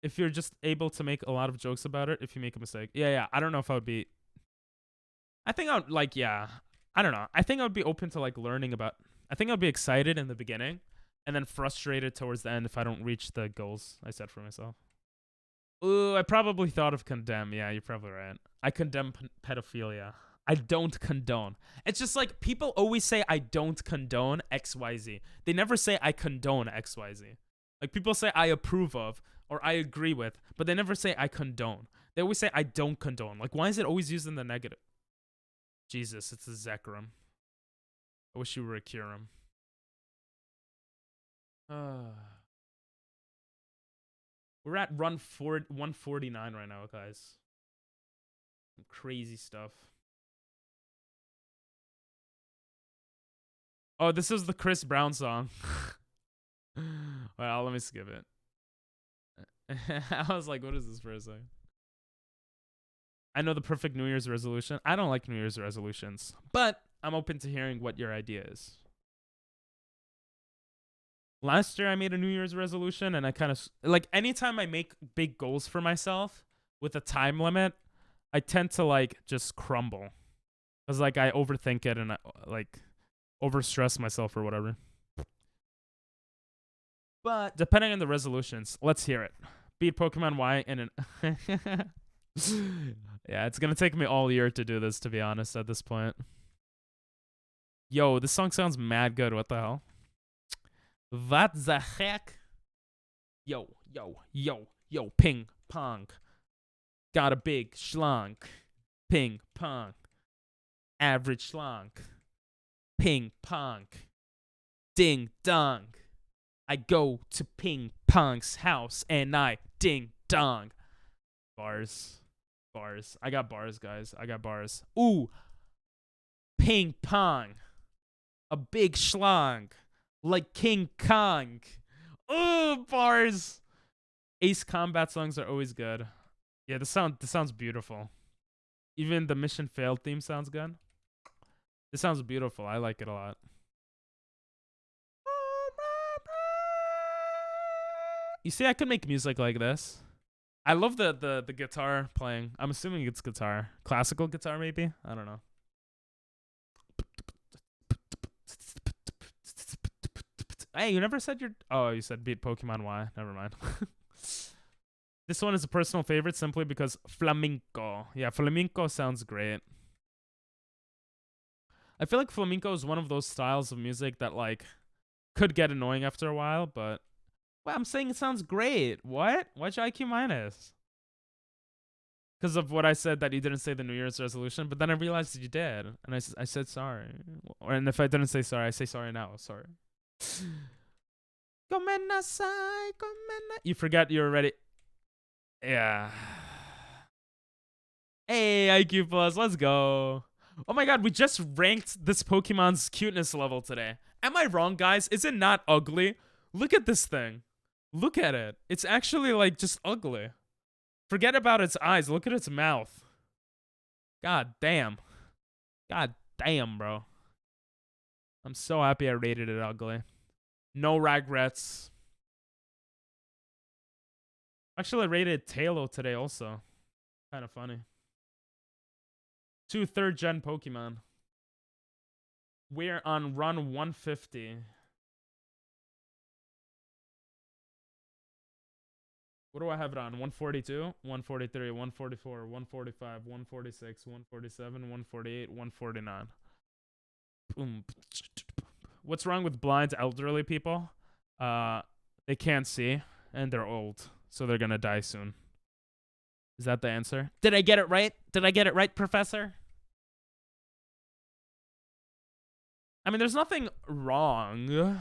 If you're just able to make a lot of jokes about it, if you make a mistake. Yeah. I don't know if I would be... I think I would, like, yeah. I don't know. I think I would be open to, like, learning about... I think I'd be excited in the beginning and then frustrated towards the end if I don't reach the goals I set for myself. Ooh, I probably thought of condemn. Yeah, you're probably right. I condemn pedophilia. I don't condone. It's just like people always say I don't condone XYZ. They never say I condone XYZ. Like people say I approve of or I agree with, but they never say I condone. They always say I don't condone. Like why is it always used in the negative? Jesus, it's a Zekrom. I wish you were a Kurum. We're at run 149 right now, guys. Some crazy stuff. Oh, this is the Chris Brown song. Well, let me skip it. I was like, what is this for a second? I know the perfect New Year's resolution. I don't like New Year's resolutions, but I'm open to hearing what your idea is. Last year, I made a New Year's resolution, and I kind of... Like, anytime I make big goals for myself with a time limit, I tend to, like, just crumble. Because, like, I overthink it and, I, like... overstress myself or whatever. But depending on the resolutions, let's hear it. Beat Pokemon Y in an... Yeah, it's gonna take me all year to do this, to be honest, at this point. Yo, this song sounds mad good. What the hell? What the heck? Yo, ping pong. Got a big schlong. Ping pong. Average schlong. Ping pong. Ding dong. I go to Ping Pong's house and I ding dong. Bars. I got bars, guys. I got bars. Ooh. Ping pong. A big schlong. Like King Kong. Ooh, bars. Ace Combat songs are always good. Yeah, this sounds beautiful. Even the Mission Failed theme sounds good. This sounds beautiful. I like it a lot. You see, I could make music like this. I love the guitar playing. I'm assuming it's guitar. Classical guitar, maybe? I don't know. Hey, you never said your... Oh, you said beat Pokemon Y. Never mind. This one is a personal favorite simply because flamenco. Yeah, flamenco sounds great. I feel like flamenco is one of those styles of music that, like, could get annoying after a while, but... Well, I'm saying it sounds great. What? Why'd you IQ minus? Because of what I said that you didn't say the New Year's resolution, but then I realized that you did, and I said sorry. And if I didn't say sorry, I say sorry now. Sorry. You forgot you were ready. Yeah. Hey, IQ Plus, let's go. Oh my god, we just ranked this Pokemon's cuteness level today. Am I wrong, guys? Is it not ugly? Look at this thing. Look at it. It's actually, like, just ugly. Forget about its eyes. Look at its mouth. God damn. God damn, bro. I'm so happy I rated it ugly. No regrets. Actually, I rated Tailo today also. Kind of funny. 2 3rd-gen Pokemon. We're on run 150. What do I have it on? 142, 143, 144, 145, 146, 147, 148, 149. Boom. What's wrong with blind elderly people? They can't see and they're old, so they're gonna die soon. Is that the answer? Did I get it right? Did I get it right, Professor? I mean, there's nothing wrong.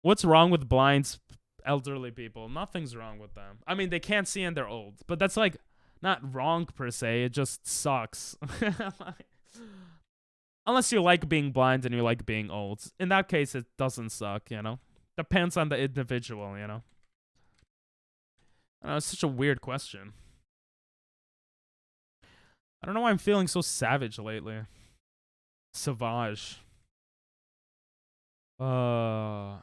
What's wrong with blind elderly people? Nothing's wrong with them. I mean, they can't see and they're old, but that's, like, not wrong per se. It just sucks. Unless you like being blind and you like being old. In that case, it doesn't suck, you know? Depends on the individual, you know? I don't know, it's such a weird question. I don't know why I'm feeling so savage lately. Savage. Yo,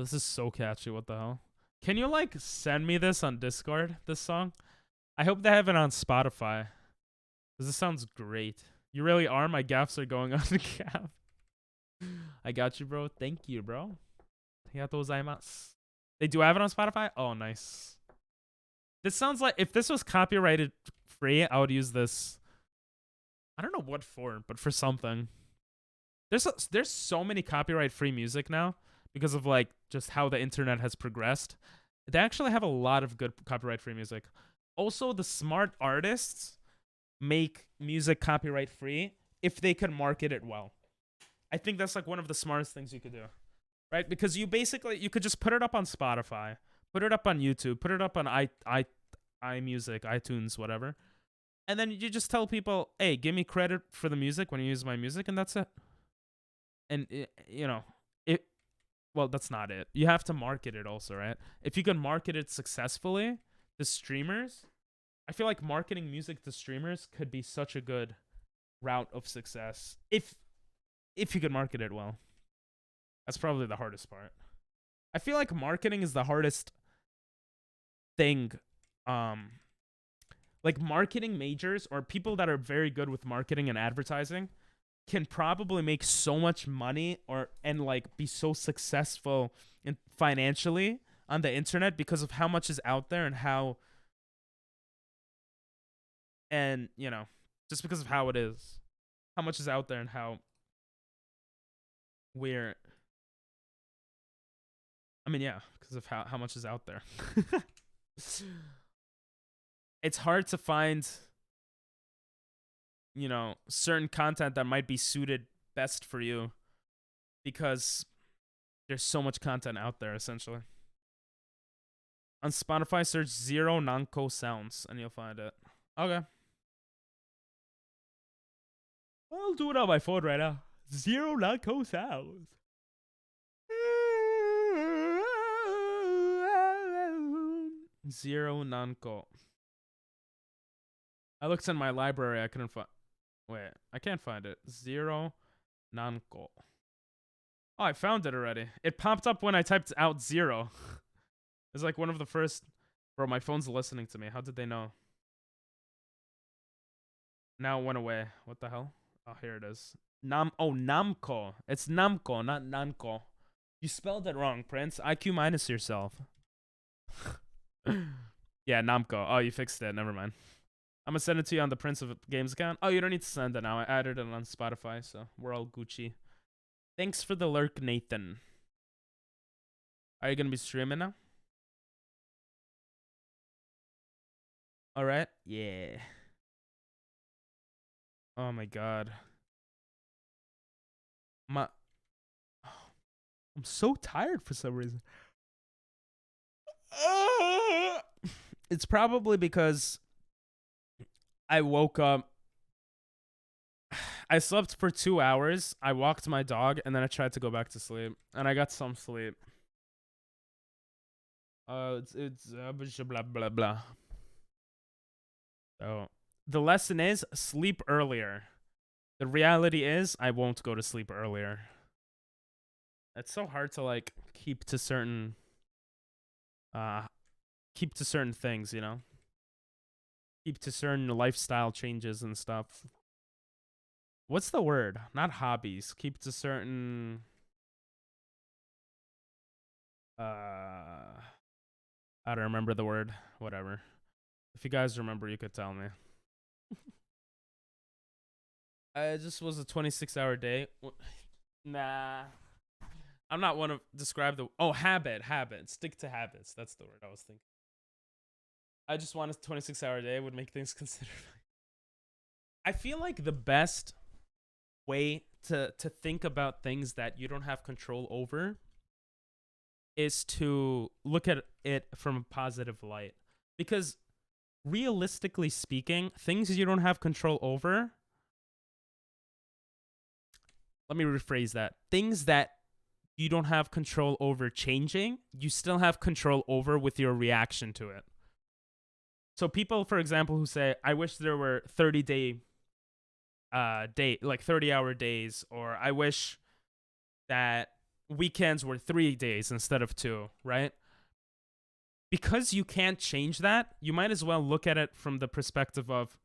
this is so catchy. What the hell? Can you, like, send me this on Discord, this song? I hope they have it on Spotify. Because this sounds great. You really are? My gaffs are going on the gaff. I got you, bro. Thank you, bro. Arigatou gozaimasu. They do have it on Spotify? Oh, nice. This sounds like... If this was copyrighted free, I would use this... I don't know what for, but for something. There's so many copyright-free music now. Because of, like, just how the internet has progressed. They actually have a lot of good copyright-free music. Also, the smart artists make music copyright-free if they can market it well. I think that's, like, one of the smartest things you could do. Right? Because you could just put it up on Spotify, put it up on YouTube, put it up on iMusic, iTunes, whatever. And then you just tell people, hey, give me credit for the music when you use my music, and that's it. And, you know... Well, that's not it. You have to market it also, right? If you can market it successfully to streamers, I feel like marketing music to streamers could be such a good route of success. If you could market it well. That's probably the hardest part. I feel like marketing is the hardest thing like marketing majors or people that are very good with marketing and advertising can probably make so much money and like be so successful financially on the internet because of how much is out there and you know, just because of how it is, how much is out there and how we're, I mean, yeah, because of how much is out there. It's hard to find, you know, certain content that might be suited best for you because there's so much content out there, essentially. On Spotify, search Zero Nanko Sounds and you'll find it. Okay. I'll do it on my phone right now. Zero Nanko Sounds. Zero Nanko. I looked in my library. I couldn't find. Wait, I can't find it. Zero Nanko. Oh, I found it already. It popped up when I typed out zero. It's like one of the first. Bro, my phone's listening to me. How did they know? Now it went away. What the hell? Oh, here it is. Namco. It's Namco, not Nanko. You spelled it wrong, Prince. IQ minus yourself. Yeah, Namco. Oh, you fixed it. Never mind. I'm gonna send it to you on the Prince of Games account. Oh, you don't need to send it now. I added it on Spotify, so we're all Gucci. Thanks for the lurk, Nathan. Are you gonna be streaming now? All right. Yeah. Oh my god. I'm so tired for some reason. It's probably because I woke up. I slept for 2 hours. I walked my dog, and then I tried to go back to sleep, and I got some sleep. It's blah blah blah. So the lesson is sleep earlier. The reality is I won't go to sleep earlier. It's so hard to like keep to certain things, you know? Keep to certain lifestyle changes and stuff. What's the word? Not hobbies. Keep to certain I don't remember the word. Whatever. If you guys remember, you could tell me. It just was a 26-hour day. Nah. I'm not one to describe the... Oh, habit. Stick to habits. That's the word I was thinking. I just want a 26-hour day would make things considerably... I feel like the best way to think about things that you don't have control over is to look at it from a positive light. Because realistically speaking, things you don't have control over... Let me rephrase that. Things that you don't have control over changing, you still have control over with your reaction to it. So people, for example, who say, I wish there were 30-hour days, or I wish that weekends were 3 days instead of 2, right? Because you can't change that, you might as well look at it from the perspective of,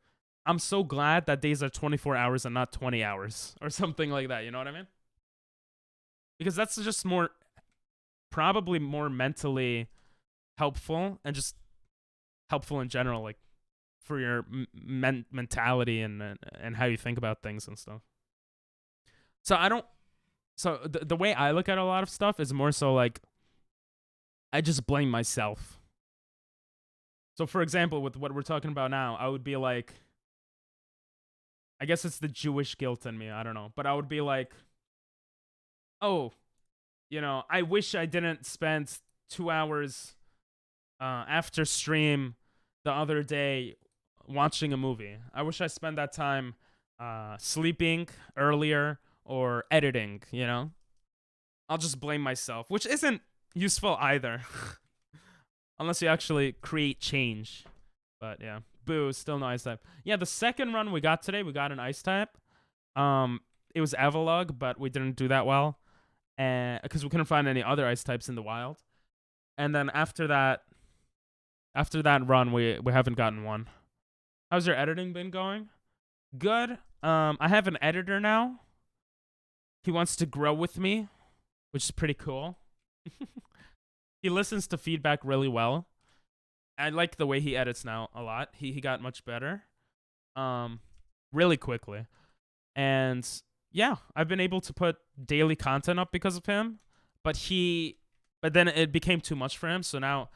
I'm so glad that days are 24 hours and not 20 hours or something like that. You know what I mean? Because that's just probably more mentally helpful and just helpful in general, like for your mentality and how you think about things and stuff. So the way I look at a lot of stuff is more so like, I just blame myself. So for example, with what we're talking about now, I would be like, I guess it's the Jewish guilt in me. I don't know. But I would be like, oh, you know, I wish I didn't spend 2 hours after stream the other day watching a movie. I wish I spent that time sleeping earlier or editing, you know? I'll just blame myself, which isn't useful either. Unless you actually create change. But yeah. Boo, still no ice type. Yeah, the second run we got today, we got an ice type. It was Avalugg, but we didn't do that well. Because we couldn't find any other ice types in the wild. And then after that run, we haven't gotten one. How's your editing been going? Good. I have an editor now. He wants to grow with me, which is pretty cool. He listens to feedback really well. I like the way he edits now a lot. He got much better. Really quickly. And yeah, I've been able to put daily content up because of him. But then it became too much for him. So now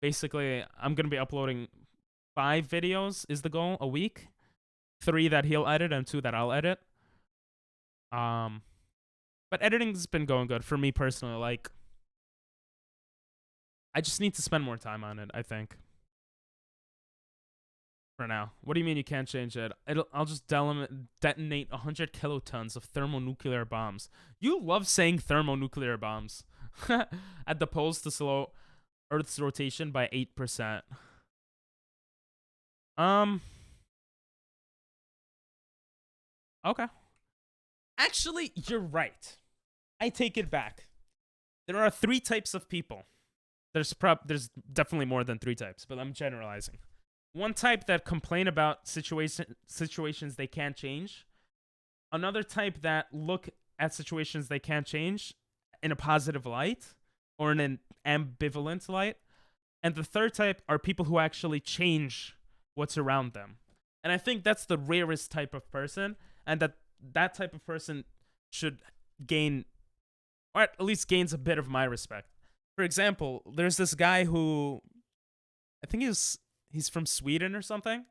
basically I'm gonna be uploading 5 videos is the goal a week. 3 that he'll edit and 2 that I'll edit. But editing's been going good for me personally. Like, I just need to spend more time on it, I think. For now. What do you mean you can't change it? I'll just detonate 100 kilotons of thermonuclear bombs. You love saying thermonuclear bombs. At the poles to slow Earth's rotation by 8%. Okay. Actually, you're right. I take it back. There are 3 types of people. There's definitely more than 3 types, but I'm generalizing. One type that complain about situations they can't change. Another type that look at situations they can't change in a positive light or in an ambivalent light. And the third type are people who actually change what's around them. And I think that's the rarest type of person, and that type of person should gain, or at least gains a bit of my respect. For example, there's this guy who, I think he's from Sweden or something.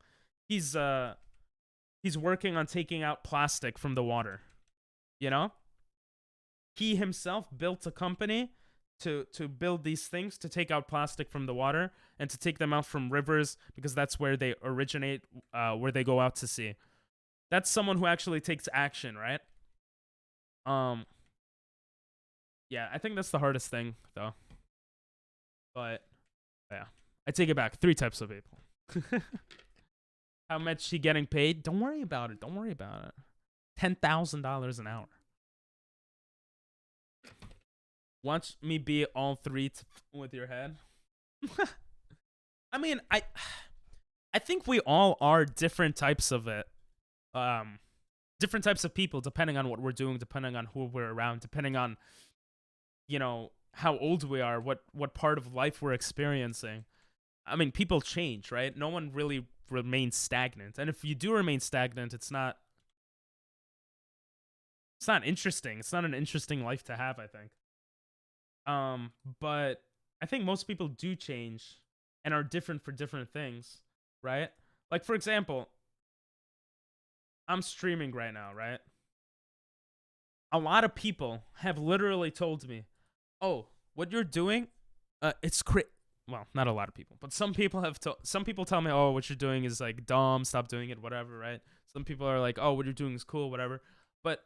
He's working on taking out plastic from the water. You know? He himself built a company to build these things to take out plastic from the water and to take them out from rivers because that's where they originate, where they go out to sea. That's someone who actually takes action, right? Yeah, I think that's the hardest thing, though. But, yeah. I take it back. 3 types of people. How much he getting paid? Don't worry about it. Don't worry about it. $10,000 an hour. Watch me be all 3 with your head. I mean, I think we all are different types of it. Different types of people, depending on what we're doing, depending on who we're around, depending on, you know, how old we are, what part of life we're experiencing. I mean, people change, right? No one really remains stagnant. And if you do remain stagnant, it's not interesting. It's not an interesting life to have, I think. But I think most people do change and are different for different things, right? Like, for example, I'm streaming right now, right? A lot of people have literally told me, "Oh, what you're doing, it's well, not a lot of people, but some people tell me, "Oh, what you're doing is like dumb, stop doing it, whatever," right? Some people are like, "Oh, what you're doing is cool, whatever." But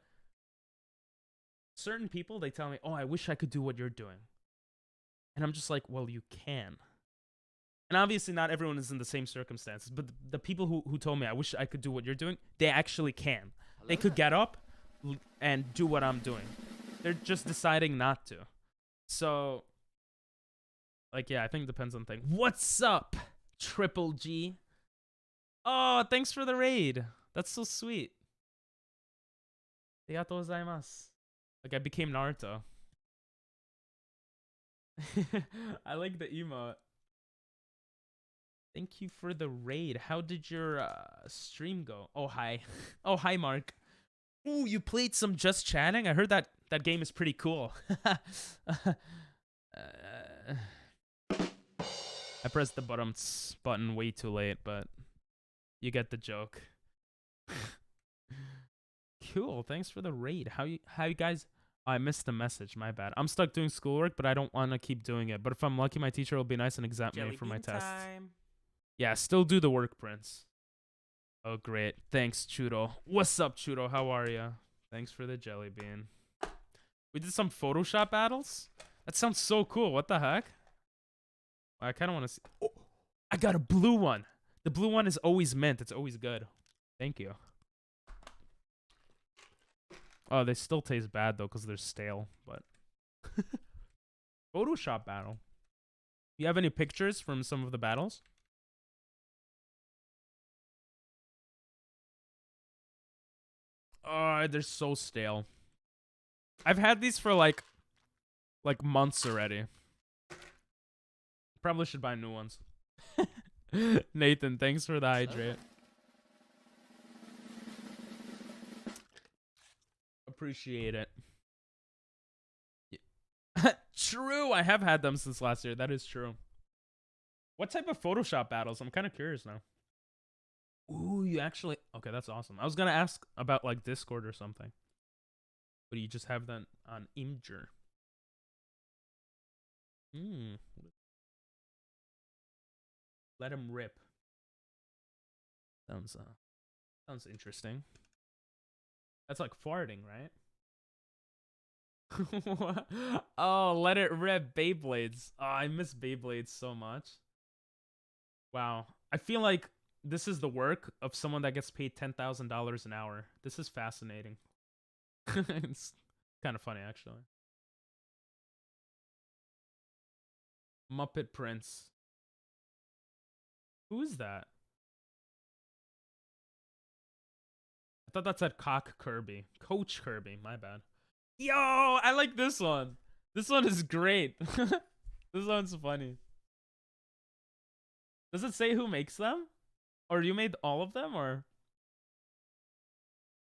certain people, they tell me, "Oh, I wish I could do what you're doing." And I'm just like, "Well, you can." And obviously not everyone is in the same circumstances, but the people who told me, "I wish I could do what you're doing," they actually can. They could get up and do what I'm doing. They're just deciding not to. So, like, yeah, I think it depends on things. What's up, Triple G? Oh, thanks for the raid. That's so sweet. Arigatou gozaimasu. Like, I became Naruto. I like the emote. Thank you for the raid. How did your stream go? Oh, hi. Oh, hi, Mark. Ooh, you played some Just Chatting? I heard that game is pretty cool. I pressed the button way too late, but you get the joke. Cool. Thanks for the raid. How you guys? Oh, I missed the message. My bad. I'm stuck doing schoolwork, but I don't want to keep doing it. But if I'm lucky, my teacher will be nice and exempt me for my tests. Yeah, still do the work, Prince. Oh, great. Thanks, Chudo. What's up, Chudo? How are you? Thanks for the jelly bean. We did some Photoshop battles? That sounds so cool. What the heck? I kind of want to see. Oh, I got a blue one. The blue one is always mint. It's always good. Thank you. Oh, they still taste bad, though, because they're stale. But Photoshop battle. You have any pictures from some of the battles? Oh, they're so stale. I've had these for like months already. Probably should buy new ones. Nathan, thanks for the hydrate. Appreciate it. Yeah. True, I have had them since last year. That is true. What type of Photoshop battles? I'm kind of curious now. Ooh, you actually... Okay, that's awesome. I was going to ask about like Discord or something. But you just have that on Imgur. Let him rip. Sounds interesting. That's like farting, right? Oh, let it rip Beyblades. Oh, I miss Beyblades so much. Wow. I feel like this is the work of someone that gets paid $10,000 an hour. This is fascinating. It's kind of funny, actually. Muppet Prince. Who is that? I thought that said Cock Kirby. Coach Kirby, my bad. Yo, I like this one. This one is great. This one's funny. Does it say who makes them? Or you made all of them, or?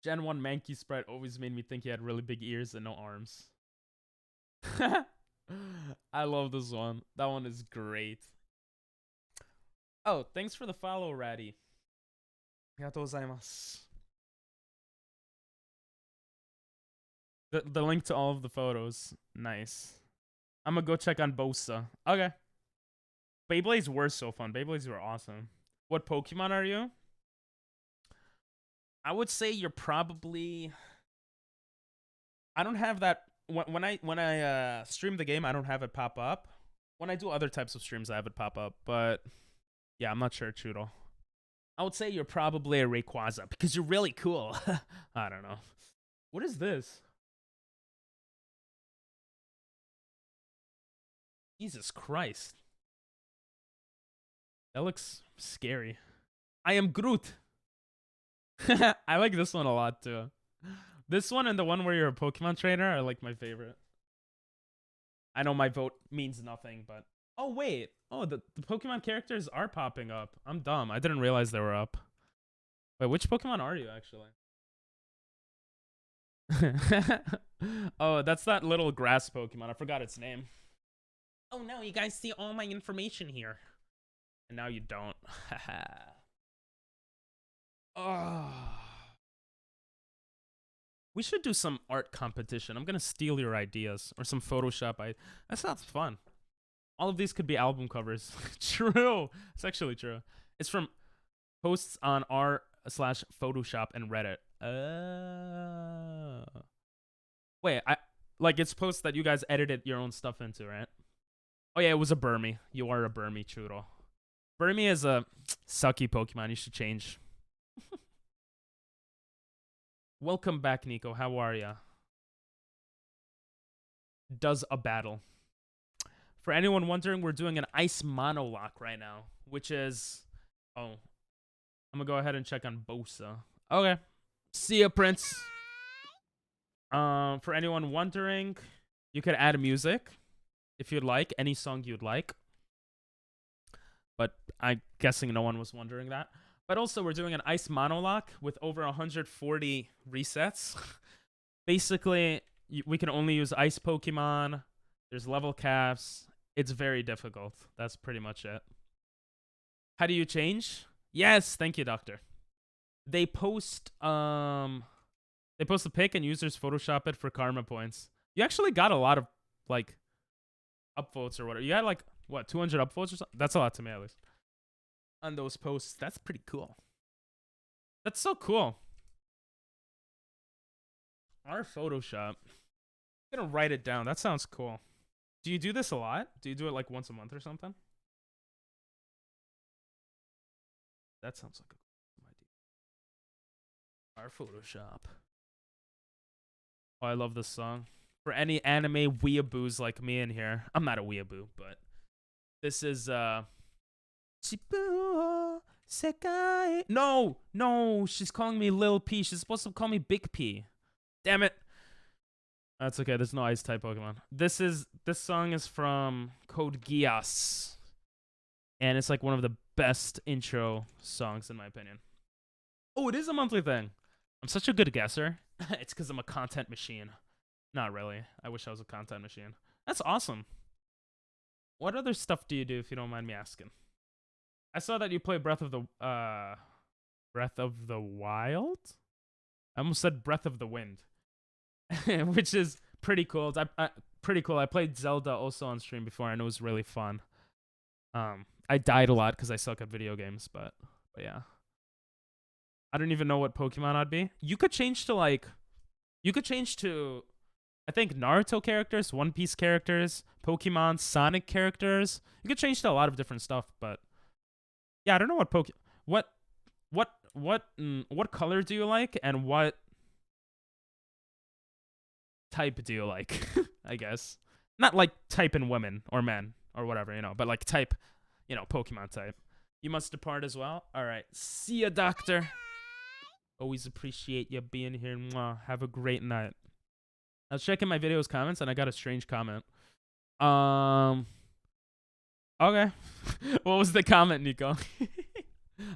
Gen 1 Mankey Sprite always made me think he had really big ears and no arms. I love this one. That one is great. Oh, thanks for the follow, Ratty. Arigatou gozaimasu. The link to all of the photos. Nice. I'm gonna go check on Bosa. Okay. Beyblades were so fun. Beyblades were awesome. What Pokemon are you? I would say you're probably... I don't have that... When I stream the game, I don't have it pop up. When I do other types of streams, I have it pop up. But yeah, I'm not sure, Choodle. I would say you're probably a Rayquaza because you're really cool. I don't know. What is this? Jesus Christ. That looks scary. I am Groot. I like this one a lot too. This one and the one where you're a Pokemon trainer are like my favorite. I know my vote means nothing, but... Oh, wait. Oh, the Pokemon characters are popping up. I'm dumb. I didn't realize they were up. Wait, which Pokemon are you, actually? Oh, that's that little grass Pokemon. I forgot its name. Oh, no, you guys see all my information here. And now you don't. Oh... We should do some art competition. I'm gonna steal your ideas or some Photoshop. That sounds fun. All of these could be album covers. True. It's actually true. It's from posts on r/Photoshop and Reddit. Wait, like it's posts that you guys edited your own stuff into, right? Oh yeah, it was a Burmy. You are a Burmy, Choodle. Burmy is a sucky Pokemon. You should change. Welcome back, Nico. How are ya? Does a battle. For anyone wondering, we're doing an ice monolock right now, which is... Oh. I'm gonna go ahead and check on Bosa. Okay. See ya, Prince. For anyone wondering, you could add music if you'd like. Any song you'd like. But I'm guessing no one was wondering that. But also, we're doing an ice monolock with over 140 resets. Basically, we can only use ice Pokemon. There's level caps. It's very difficult. That's pretty much it. How do you change? Yes, thank you, Doctor. They post a pic and users Photoshop it for karma points. You actually got a lot of like upvotes or whatever. You got like what 200 upvotes or something? That's a lot to me at least. On those posts. That's pretty cool. That's so cool. Our Photoshop. I'm gonna write it down. That sounds cool. Do you do this a lot? Do you do it like once a month or something? That sounds like a cool idea. Our Photoshop. Oh, I love this song. For any anime weeaboos like me in here. I'm not a weeaboo, but this is Sekai. No, no, she's calling me Lil P. She's supposed to call me Big P. Damn it. That's okay. There's no ice type Pokemon. This song is from Code Geass, and it's like one of the best intro songs in my opinion. Oh, it is a monthly thing. I'm such a good guesser. It's because I'm a content machine. Not really. I wish I was a content machine. That's awesome. What other stuff do you do, if you don't mind me asking? I saw that you play Breath of the Wild? I almost said Breath of the Wind. Which is pretty cool. Pretty cool. I played Zelda also on stream before, and it was really fun. I died a lot because I suck at video games, but yeah. I don't even know what Pokemon I'd be. You could change to I think Naruto characters, One Piece characters, Pokemon, Sonic characters. You could change to a lot of different stuff, but yeah, I don't know what color do you like, and what type do you like? I guess not like type in women or men or whatever, you know, but like type, you know, Pokemon type. You must depart as well. All right, see ya, doctor. Always appreciate you being here. Mwah. Have a great night. I was checking my video's comments and I got a strange comment. Okay. What was the comment, Nico?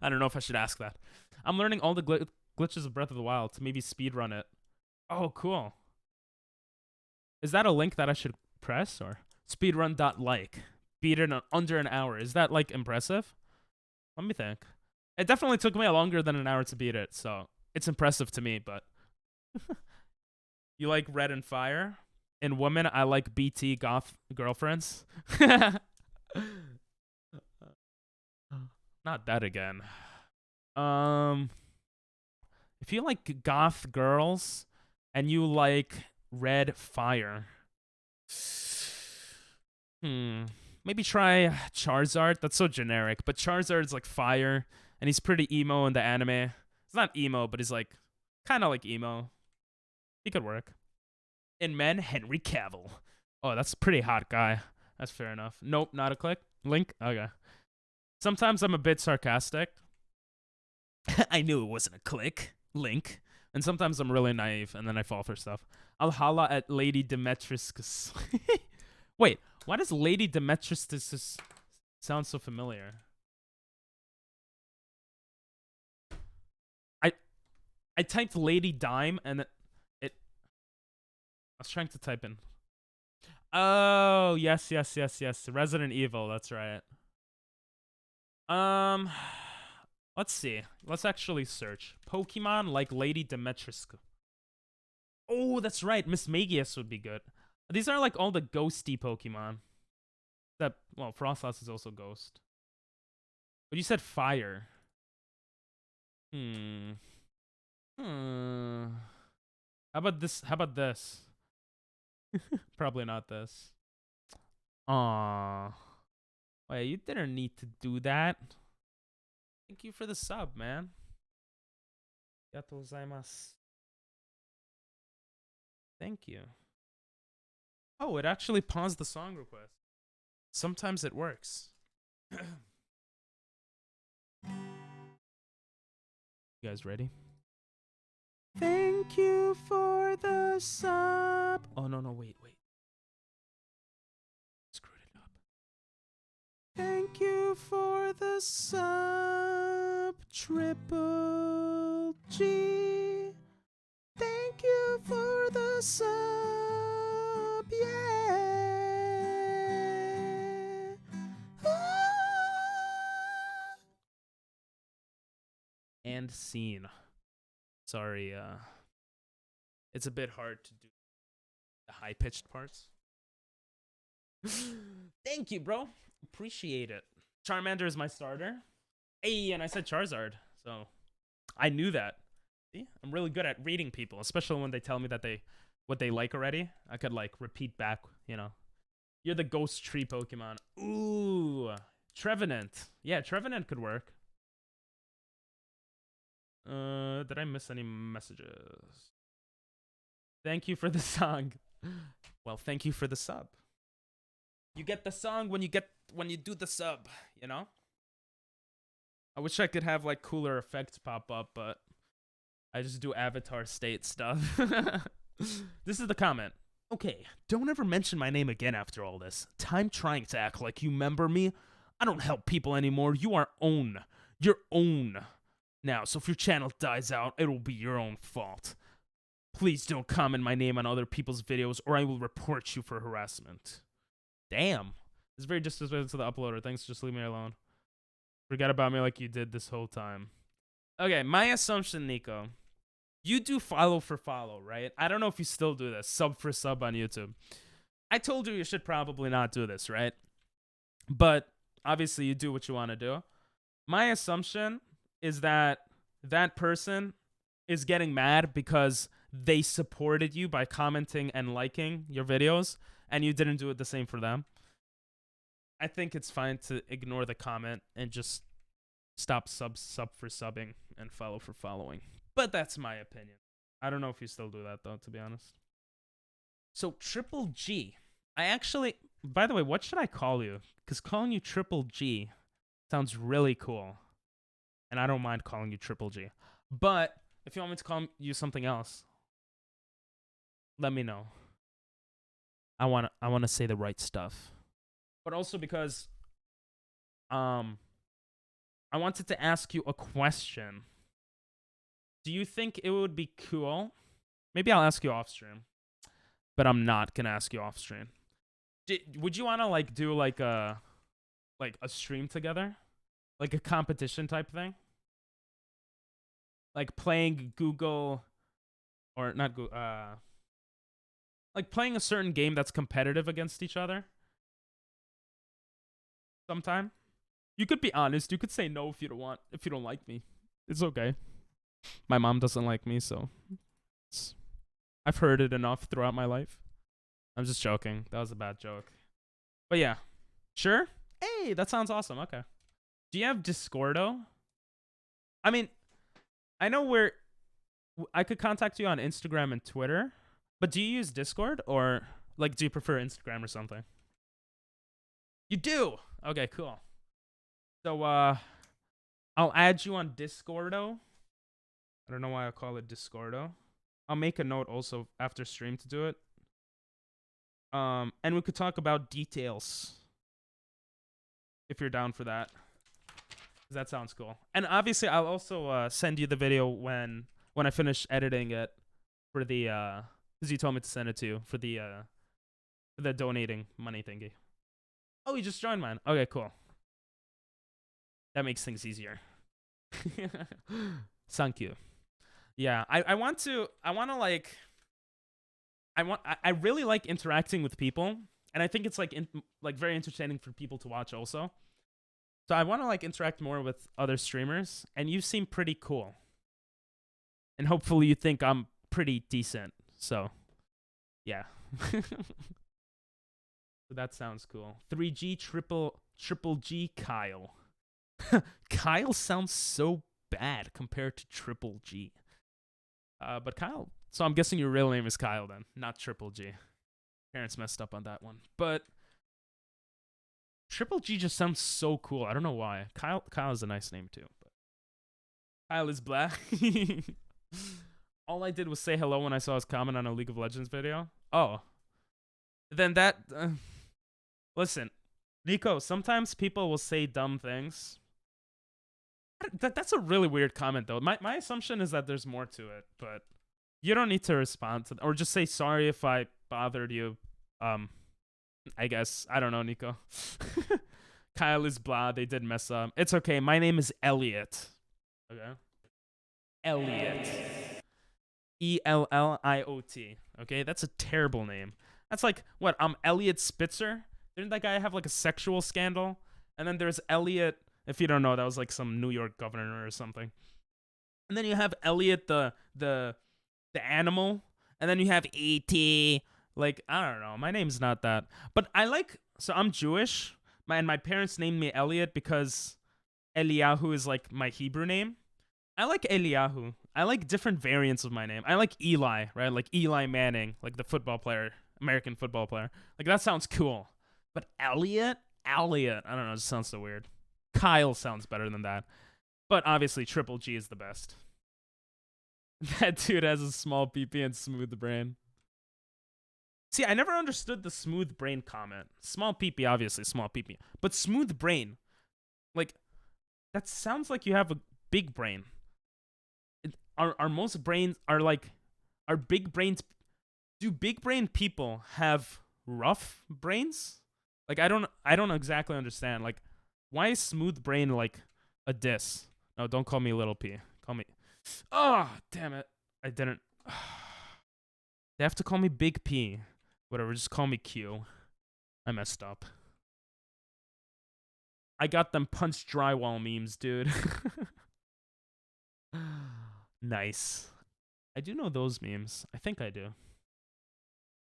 I don't know if I should ask that. I'm learning all the glitches of Breath of the Wild to maybe speedrun it. Oh, cool. Is that a link that I should press, or speedrun.like? Beat it in under an hour. Is that like impressive? Let me think. It definitely took me longer than an hour to beat it, so it's impressive to me, but you like Red and Fire? In women, I like BT goth girlfriends. Not that again. If you like goth girls and you like Red Fire, maybe try Charizard. That's so generic, but Charizard's like fire, and he's pretty emo in the anime. He's not emo, but he's like kind of like emo. He could work. In men, Henry Cavill. Oh, that's a pretty hot guy. That's fair enough. Nope, not a click. Link? Okay. Sometimes I'm a bit sarcastic. I knew it wasn't a click. Link. And sometimes I'm really naive, and then I fall for stuff. I'll holla at Lady Demetriscus. Wait, why does Lady Demetriscus sound so familiar? I typed Lady Dime, and it I was trying to type in. Oh, yes. Resident Evil, that's right. Let's see. Let's actually search. Pokemon like Lady Demetrisca. Oh, that's right. Miss Magius would be good. These are like all the ghosty Pokemon. Except, well, Frostlass is also ghost. But you said fire. How about this? How about this? Probably not this. Aww. Wait, you didn't need to do that. Thank you for the sub, man. Arigatou gozaimasu. Thank you. Oh, it actually paused the song request. Sometimes it works. You guys ready? Thank you for the sub. Oh, no, wait. Screwed it up. Thank you for the sub, Triple G. Thank you for the sub, yeah. And scene. Sorry, it's a bit hard to do the high-pitched parts. Thank you, bro. Appreciate it. Charmander is my starter. Hey, and I said Charizard, so I knew that. See, I'm really good at reading people, especially when they tell me that what they like already. I could like repeat back, you know. You're the Ghost Tree Pokemon. Ooh, Trevenant. Yeah, Trevenant could work. Did I miss any messages? Thank you for the song. Well, thank you for the sub. You get the song when you do the sub, you know? I wish I could have like cooler effects pop up, but I just do avatar state stuff. This is the comment. Okay, don't ever mention my name again after all this. Time trying to act like you remember me. I don't help people anymore. You are own. Your own. Now, so if your channel dies out, it'll be your own fault. Please don't comment my name on other people's videos or I will report you for harassment. Damn. It's very disrespectful to the uploader. Thanks, just leave me alone. Forget about me like you did this whole time. Okay, my assumption, Nico. You do follow for follow, right? I don't know if you still do this. Sub for sub on YouTube. I told you should probably not do this, right? But obviously you do what you want to do. My assumption is that that person is getting mad because they supported you by commenting and liking your videos and you didn't do it the same for them. I think it's fine to ignore the comment and just stop sub for subbing and follow for following. But that's my opinion. I don't know if you still do that, though, to be honest. So, Triple G. I actually... By the way, what should I call you? Because calling you Triple G sounds really cool. And I don't mind calling you Triple G. But if you want me to call you something else, let me know. I wanna say the right stuff. But also because I wanted to ask you a question. Do you think it would be cool? Maybe I'll ask you off stream, but I'm not gonna ask you off stream. Would you want to like do like a stream together, like a competition type thing, like playing Google or not Google, like playing a certain game that's competitive against each other? Sometime. You could be honest. You could say no if you don't want. If you don't like me, it's okay. My mom doesn't like me, so I've heard it enough throughout my life. I'm just joking. That was a bad joke. But yeah. Sure? Hey, that sounds awesome. Okay. Do you have Discordo? I mean, I know I could contact you on Instagram and Twitter, but do you use Discord or like do you prefer Instagram or something? You do? Okay, cool. So I'll add you on Discordo. I don't know why I call it Discordo. I'll make a note also after stream to do it. And we could talk about details if you're down for that. That sounds cool. And obviously, I'll also send you the video when I finish editing it for the because you told me to send it to you for the donating money thingy. Oh, you just joined mine. Okay, cool. That makes things easier. Thank you. Yeah, I really like interacting with people, and I think it's like very entertaining for people to watch also. So I want to like interact more with other streamers, and you seem pretty cool. And hopefully you think I'm pretty decent. So, yeah. So that sounds cool. 3G triple G Kyle. Kyle sounds so bad compared to Triple G. But Kyle, so I'm guessing your real name is Kyle then, not Triple G. Parents messed up on that one. But Triple G just sounds so cool. I don't know why. Kyle is a nice name too. But Kyle is black. All I did was say hello when I saw his comment on a League of Legends video. Oh. Then that... listen, Nico, sometimes people will say dumb things. That's a really weird comment, though. My assumption is that there's more to it, but you don't need to respond to or just say sorry if I bothered you. I guess. I don't know, Nico. Kyle is blah. They did mess up. It's okay. My name is Elliot. Okay? Elliot. Elliot. Okay? That's a terrible name. That's like, what, I'm Elliot Spitzer? Didn't that guy have like a sexual scandal? And then there's Elliot... If you don't know, that was like some New York governor or something. And then you have Elliot the animal. And then you have E.T. Like, I don't know. My name's not that. But so I'm Jewish. My parents named me Elliot because Eliyahu is like my Hebrew name. I like Eliyahu. I like different variants of my name. I like Eli, right? Like Eli Manning, like the football player, American football player. Like that sounds cool. But Elliot? I don't know. It just sounds so weird. Kyle sounds better than that. But obviously, Triple G is the best. That dude has a small PP and smooth brain. See, I never understood the smooth brain comment. Small PP, obviously, small PP. But smooth brain, like, that sounds like you have a big brain. Are most brains, are big brains, do big brain people have rough brains? Like, I don't exactly understand. Like, why is smooth brain, like, a diss? No, don't call me Little P. Call me, oh, damn it. I didn't. They have to call me Big P. Whatever, just call me Q. I messed up. I got them punch drywall memes, dude. Nice. I do know those memes. I think I do.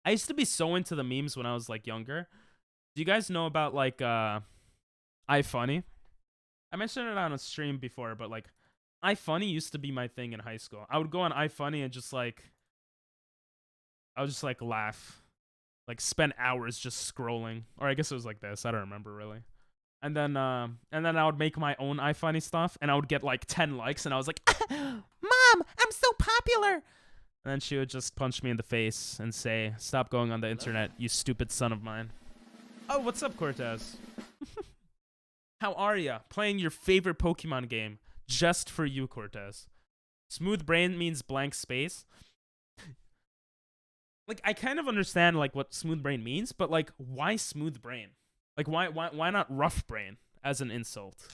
I used to be so into the memes when I was, like, younger. Do you guys know about, like, iFunny? I mentioned it on a stream before, but, like, iFunny used to be my thing in high school. I would go on iFunny and just, like, I would just, like, laugh. Like, spend hours just scrolling. Or I guess it was like this. I don't remember, really. And then I would make my own iFunny stuff, and I would get, like, 10 likes, and I was like, Mom, I'm so popular! And then she would just punch me in the face and say, stop going on the internet, you stupid son of mine. Oh, what's up, Cortez? How are ya? Playing your favorite Pokemon game. Just for you, Cortez. Smooth brain means blank space. Like, I kind of understand, like, what smooth brain means, but, like, why smooth brain? Like, why not rough brain as an insult?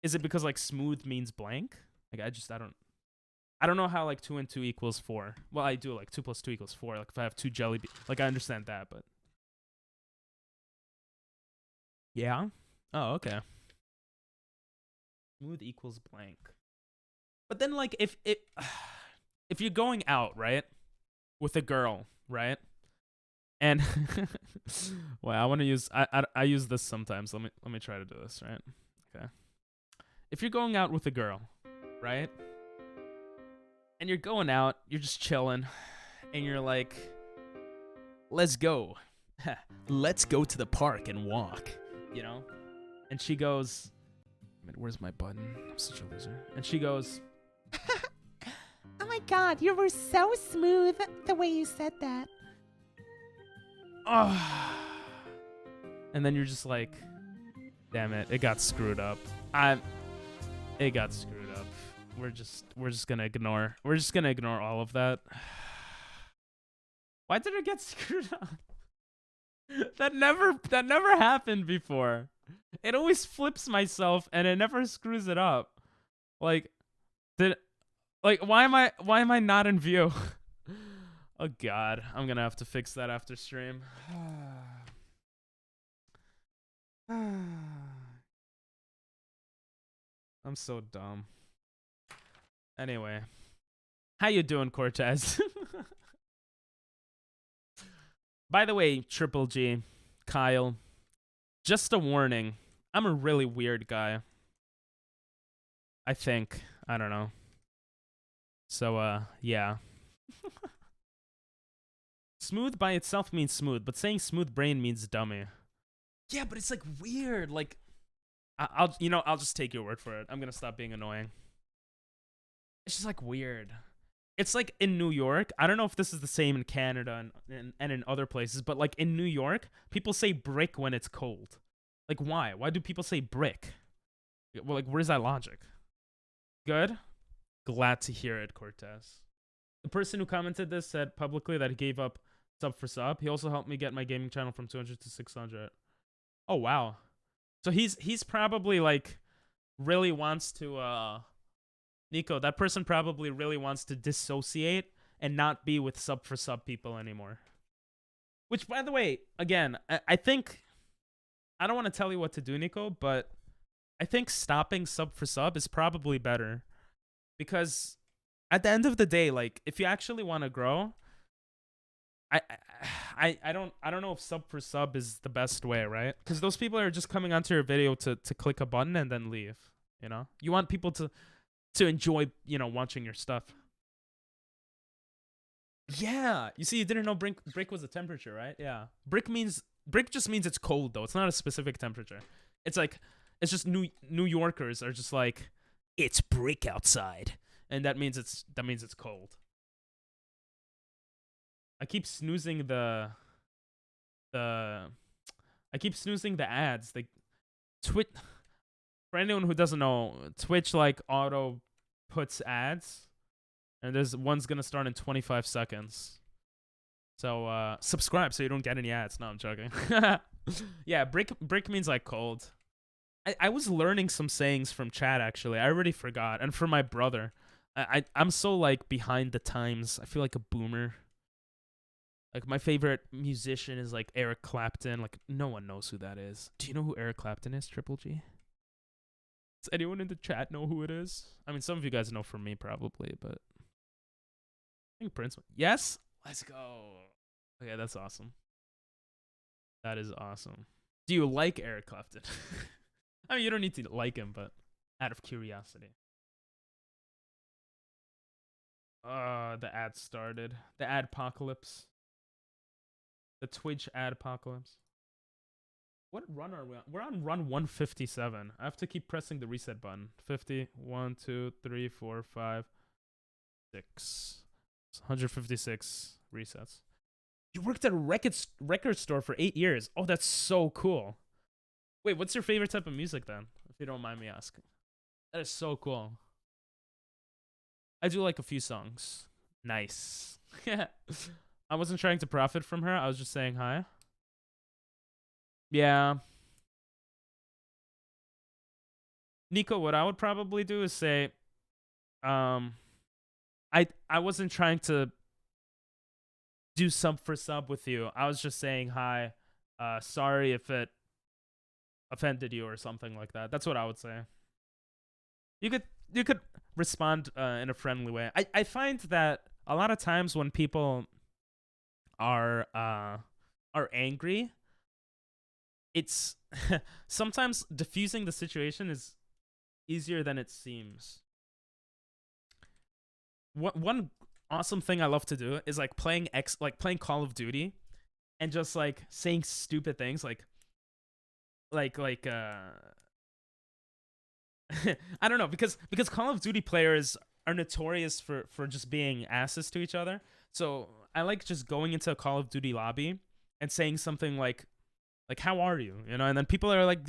Is it because, like, smooth means blank? Like, I don't know how, like, 2 and 2 equals 4. Well, I do, like, 2 plus 2 equals 4. Like, if I have 2 jelly beans. Like, I understand that, but. Yeah? Oh, okay. Smooth equals blank. But then, like, if you're going out, right? With a girl, right? And well, I want to use I use this sometimes. Let me try to do this, right? Okay. If you're going out with a girl, right? And you're going out, you're just chilling, and you're like, let's go. Let's go to the park and walk, you know? And she goes, where's my button? I'm such a loser. And she goes, oh my god, you were so smooth the way you said that. oh. And then you're just like, damn it, it got screwed up. It got screwed up. We're just gonna ignore all of that. Why did it get screwed up? That never happened before. It always flips myself and it never screws it up. Like, why am I not in view? Oh god, I'm gonna have to fix that after stream. I'm so dumb. Anyway, how you doing, Cortez? By the way, Triple G, Kyle, just a warning. I'm a really weird guy. I think. I don't know. So, yeah. Smooth by itself means smooth, but saying smooth brain means dummy. Yeah, but it's like weird. Like, I'll just take your word for it. I'm gonna stop being annoying. It's just like weird. It's like in New York. I don't know if this is the same in Canada and in other places, but like in New York, people say brick when it's cold. Like, why? Why do people say brick? Well, like, where's that logic? Good? Glad to hear it, Cortez. The person who commented this said publicly that he gave up sub for sub. He also helped me get my gaming channel from 200 to 600. Oh, wow. So he's probably, like, really wants to, Nico, that person probably really wants to dissociate and not be with sub for sub people anymore. Which, by the way, again, I think, I don't want to tell you what to do, Nico, but I think stopping sub for sub is probably better. Because at the end of the day, like, if you actually want to grow, I don't know if sub for sub is the best way, right? Because those people are just coming onto your video to click a button and then leave, you know? You want people to enjoy, you know, watching your stuff. Yeah. You see, you didn't know brick was a temperature, right? Yeah. Brick just means it's cold, though. It's not a specific temperature. It's like, it's just New Yorkers are just like, it's brick outside, and that means it's cold. I keep snoozing the ads. Twitch, for anyone who doesn't know, Twitch like auto puts ads, and there's one's gonna start in 25 seconds. So subscribe so you don't get any ads. No, I'm joking. Yeah, brick means like cold. I was learning some sayings from chat actually. I already forgot, and from my brother. I'm so like behind the times. I feel like a boomer. Like my favorite musician is like Eric Clapton. Like no one knows who that is. Do you know who Eric Clapton is, Triple G? Does anyone in the chat know who it is? I mean, some of you guys know from me probably, but I think Prince. Yes, let's go. Okay, that's awesome. That is awesome. Do you like Eric Clapton? I mean, you don't need to like him, but out of curiosity. The ad started. The adpocalypse. The Twitch adpocalypse. What run are we on? We're on run 157. I have to keep pressing the reset button. 50, 1, 2, 3, 4, 5, 6. 156 resets. You worked at a record store for 8 years. Oh, that's so cool. Wait, what's your favorite type of music then? If you don't mind me asking. That is so cool. I do like a few songs. Nice. I wasn't trying to profit from her. I was just saying hi. Yeah. Nico, what I would probably do is say, I wasn't trying to do sub for sub with you. I was just saying hi. Sorry if it offended you or something like that. That's what I would say. You could respond in a friendly way. I find that a lot of times when people are angry, it's sometimes diffusing the situation is easier than it seems. One awesome thing I love to do is like playing Call of Duty and just like saying stupid things like I don't know, because Call of Duty players are notorious for just being asses to each other. So I like just going into a Call of Duty lobby and saying something like how are you? You know, and then people are like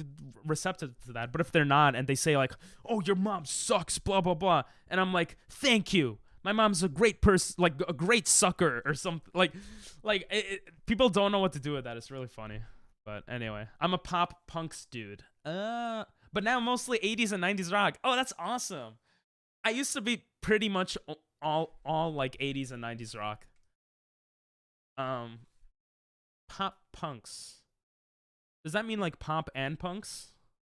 receptive to that. But if they're not and they say like, oh, your mom sucks, blah blah blah, and I'm like, thank you. My mom's a great person, like a great sucker or something. People don't know what to do with that. It's really funny. But anyway, I'm a pop punks dude. But now mostly 80s and 90s rock. Oh, that's awesome. I used to be pretty much all like 80s and 90s rock. Pop punks. Does that mean like pop and punks?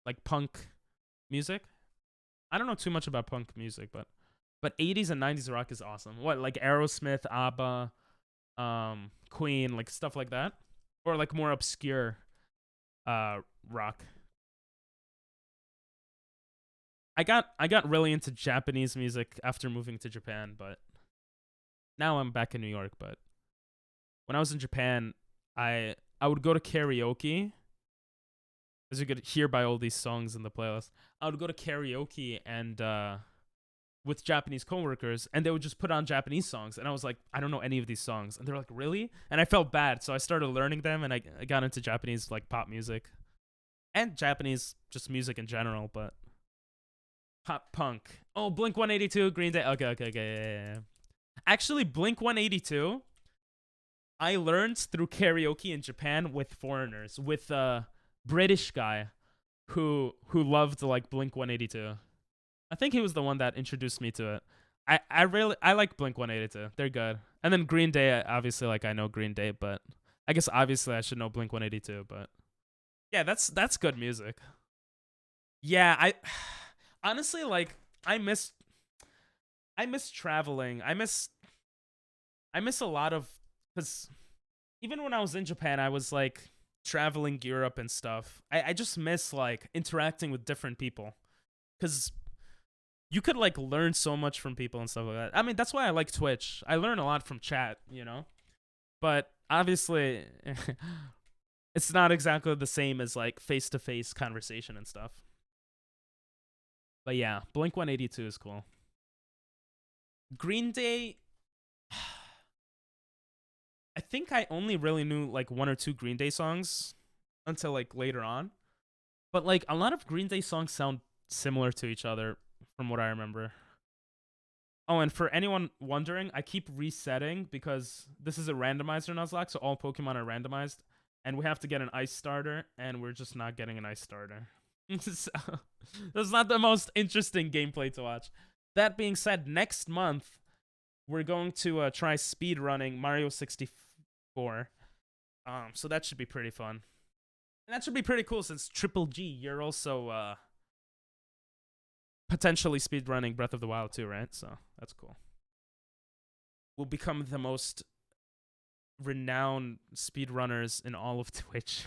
Like punk music? I don't know too much about punk music, but 80s and 90s rock is awesome. What, like Aerosmith, ABBA, Queen, like stuff like that? Or like more obscure rock? I got really into Japanese music after moving to Japan, but now I'm back in New York. But when I was in Japan, I would go to karaoke, as you could hear by all these songs in the playlist. I would go to karaoke and with Japanese coworkers, and they would just put on Japanese songs, and I was like, I don't know any of these songs, and they're like, really? And I felt bad, so I started learning them, and I got into Japanese like pop music and Japanese just music in general, but. Pop punk. Oh, Blink 182, Green Day. Okay, yeah. Actually, Blink 182, I learned through karaoke in Japan with foreigners, with a British guy who loved like Blink 182. I think he was the one that introduced me to it. I like Blink 182. They're good. And then Green Day, obviously, like I know Green Day, but I guess obviously I should know Blink 182. But yeah, that's good music. Yeah, honestly, like I miss traveling. I miss a lot of, because even when I was in Japan, I was like traveling Europe and stuff. I just miss like interacting with different people, because you could like learn so much from people and stuff like that. I mean, that's why I like Twitch. I learn a lot from chat, you know, but obviously it's not exactly the same as like face-to-face conversation and stuff. But yeah, Blink 182 is cool. Green Day. I think I only really knew like 1 or 2 Green Day songs until like later on. But like a lot of Green Day songs sound similar to each other from what I remember. Oh, and for anyone wondering, I keep resetting because this is a randomizer Nuzlocke, so all Pokemon are randomized. And we have to get an ice starter, and we're just not getting an ice starter. So, that's not the most interesting gameplay to watch. That being said, next month, we're going to try speed running Mario 64. So that should be pretty fun. And that should be pretty cool since Triple G, you're also potentially speedrunning Breath of the Wild too, right? So that's cool. We'll become the most renowned speedrunners in all of Twitch.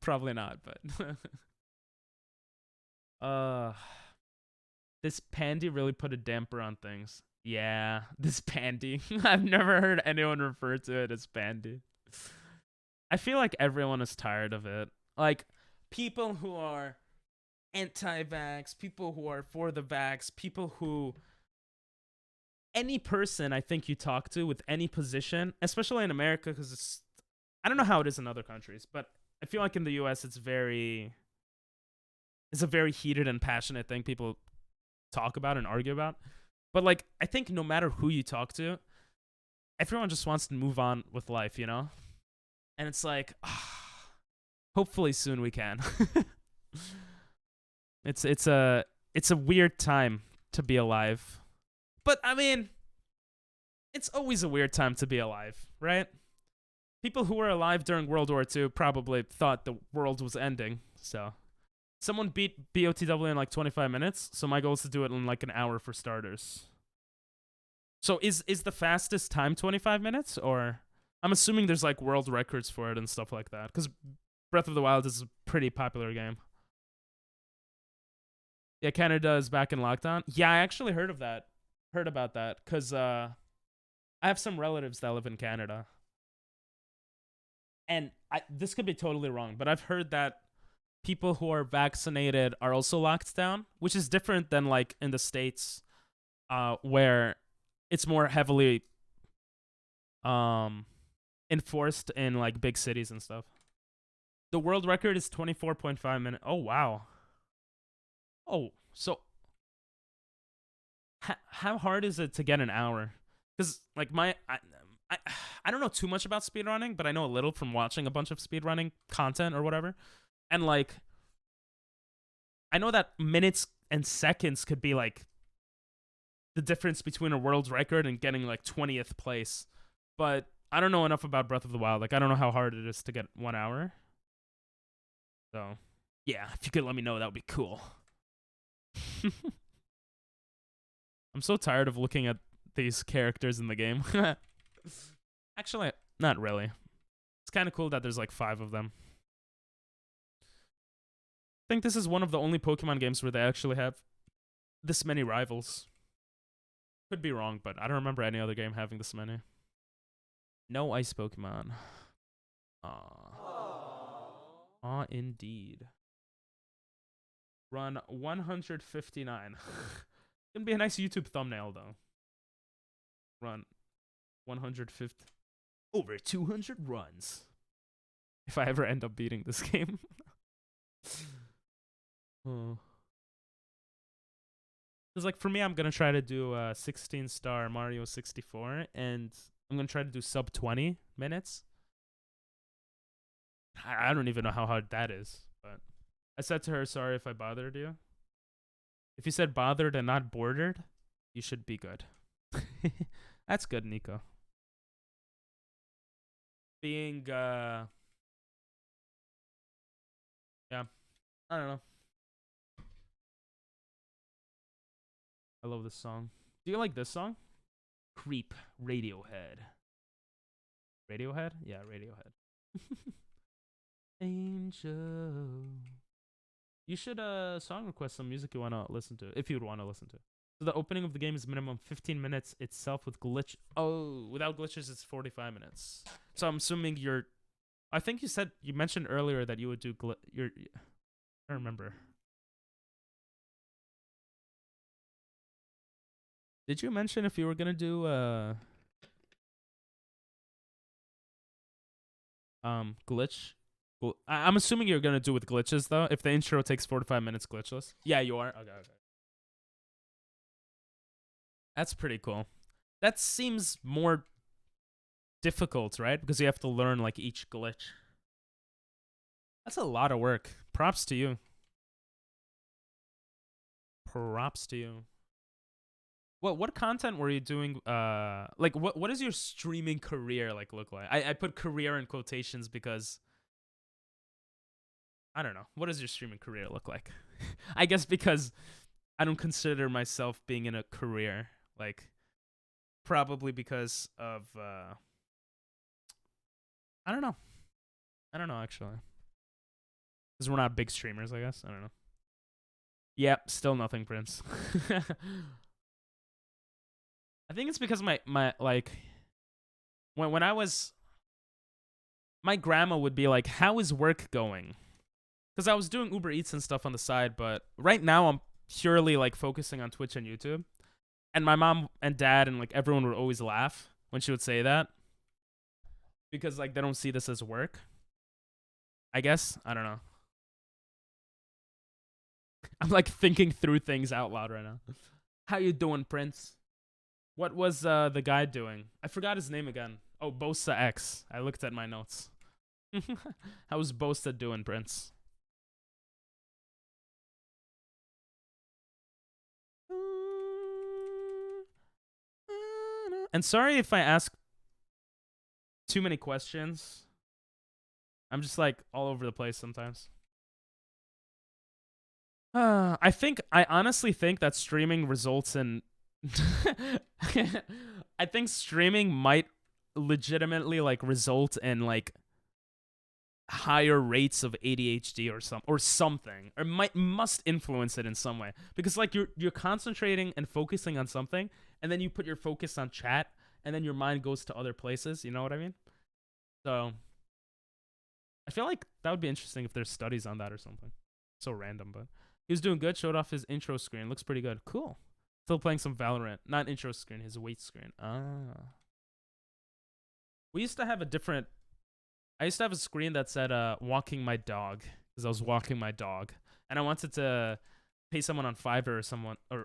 Probably not, but this pandy really put a damper on things. Yeah, this pandy. I've never heard anyone refer to it as pandy. I feel like everyone is tired of it. Like people who are anti-vax, people who are for the vax, people who, any person I think you talk to with any position, especially in America, because it's, I don't know how it is in other countries, but I feel like in the US it's a very heated and passionate thing people talk about and argue about. But like I think no matter who you talk to, everyone just wants to move on with life, you know? And it's like, hopefully soon we can. It's a weird time to be alive. But I mean, it's always a weird time to be alive, right? People who were alive during World War II probably thought the world was ending. So someone beat BOTW in like 25 minutes, so my goal is to do it in like an hour for starters. So is the fastest time 25 minutes, or I'm assuming there's like world records for it and stuff like that, because Breath of the Wild is a pretty popular game. Yeah, Canada is back in lockdown. Yeah, I actually heard about that, because I have some relatives that live in Canada. And this could be totally wrong, but I've heard that people who are vaccinated are also locked down, which is different than like in the States, where it's more heavily enforced in like big cities and stuff. The world record is 24.5 minutes. Oh, wow. Oh, so how hard is it to get an hour? Because like I don't know too much about speedrunning, but I know a little from watching a bunch of speedrunning content or whatever. And like I know that minutes and seconds could be like the difference between a world record and getting like 20th place. But I don't know enough about Breath of the Wild. Like I don't know how hard it is to get 1 hour. So yeah, if you could let me know, that would be cool. I'm so tired of looking at these characters in the game. Actually, not really. It's kind of cool that there's like 5 of them. I think this is one of the only Pokemon games where they actually have this many rivals. Could be wrong, but I don't remember any other game having this many. No ice Pokemon. Aw, indeed. Run 159. Gonna be a nice YouTube thumbnail, though. Run 150. Over 200 runs. If I ever end up beating this game. Oh. Because, like, for me, I'm gonna try to do 16-star Mario 64, and I'm gonna try to do sub 20 minutes. I don't even know how hard that is, but I said to her, sorry if I bothered you. If you said bothered and not bordered, you should be good. That's good, Nico. Being, yeah, I don't know. I love this song. Do you like this song? Creep, Radiohead. Radiohead? Yeah, Radiohead. Angel. You should song request some music you want to listen to, if you would want to listen to. So the opening of the game is minimum 15 minutes itself with glitch. Oh, without glitches, it's 45 minutes. So I'm assuming you're... I think you mentioned earlier that you would do I don't remember. Did you mention if you were gonna do glitch? I'm assuming you're gonna do with glitches though. If the intro takes 45 minutes glitchless. Yeah, you are. Okay. That's pretty cool. That seems more difficult, right? Because you have to learn like each glitch. That's a lot of work. Props to you. Props to you. What content were you doing? Like what does your streaming career like look like? I put career in quotations because I don't know. What does your streaming career look like? I guess because I don't consider myself being in a career. Like probably because of I don't know. I don't know actually. Because we're not big streamers, I guess. I don't know. Yep, still nothing, Prince. I think it's because my like when I was my grandma would be like, "How is work going?" Because I was doing Uber Eats and stuff on the side, but right now I'm purely like focusing on Twitch and YouTube. And my mom and dad and like everyone would always laugh when she would say that because like they don't see this as work. I guess I don't know. I'm like thinking through things out loud right now. How you doing, Prince? What was the guy doing? I forgot his name again. Oh, Bosa X. I looked at my notes. How's Bosa doing, Prince? And sorry if I ask too many questions. I'm just like all over the place sometimes. I honestly think that streaming results in I think streaming might legitimately like result in like higher rates of ADHD or something or must influence it in some way because like you're concentrating and focusing on something and then you put your focus on chat and then your mind goes to other places, you know what I mean? So I feel like that would be interesting if there's studies on that or something. So random, but he was doing good, showed off his intro screen, looks pretty good. Cool. Still playing some Valorant. Not intro screen, his weight screen. We used to have I used to have a screen that said walking my dog because I was walking my dog and I wanted to pay someone on Fiverr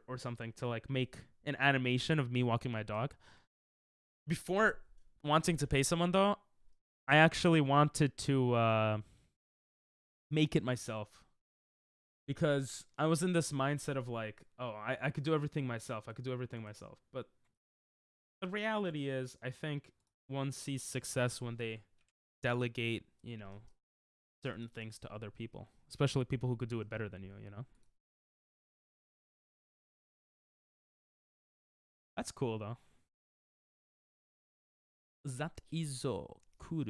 or something to like make an animation of me walking my dog. Before wanting to pay someone though, I actually wanted to make it myself because I was in this mindset of like, oh, I could do everything myself. But the reality is I think one sees success when they delegate, you know, certain things to other people, especially people who could do it better than you know? That's cool, though. That is so cool.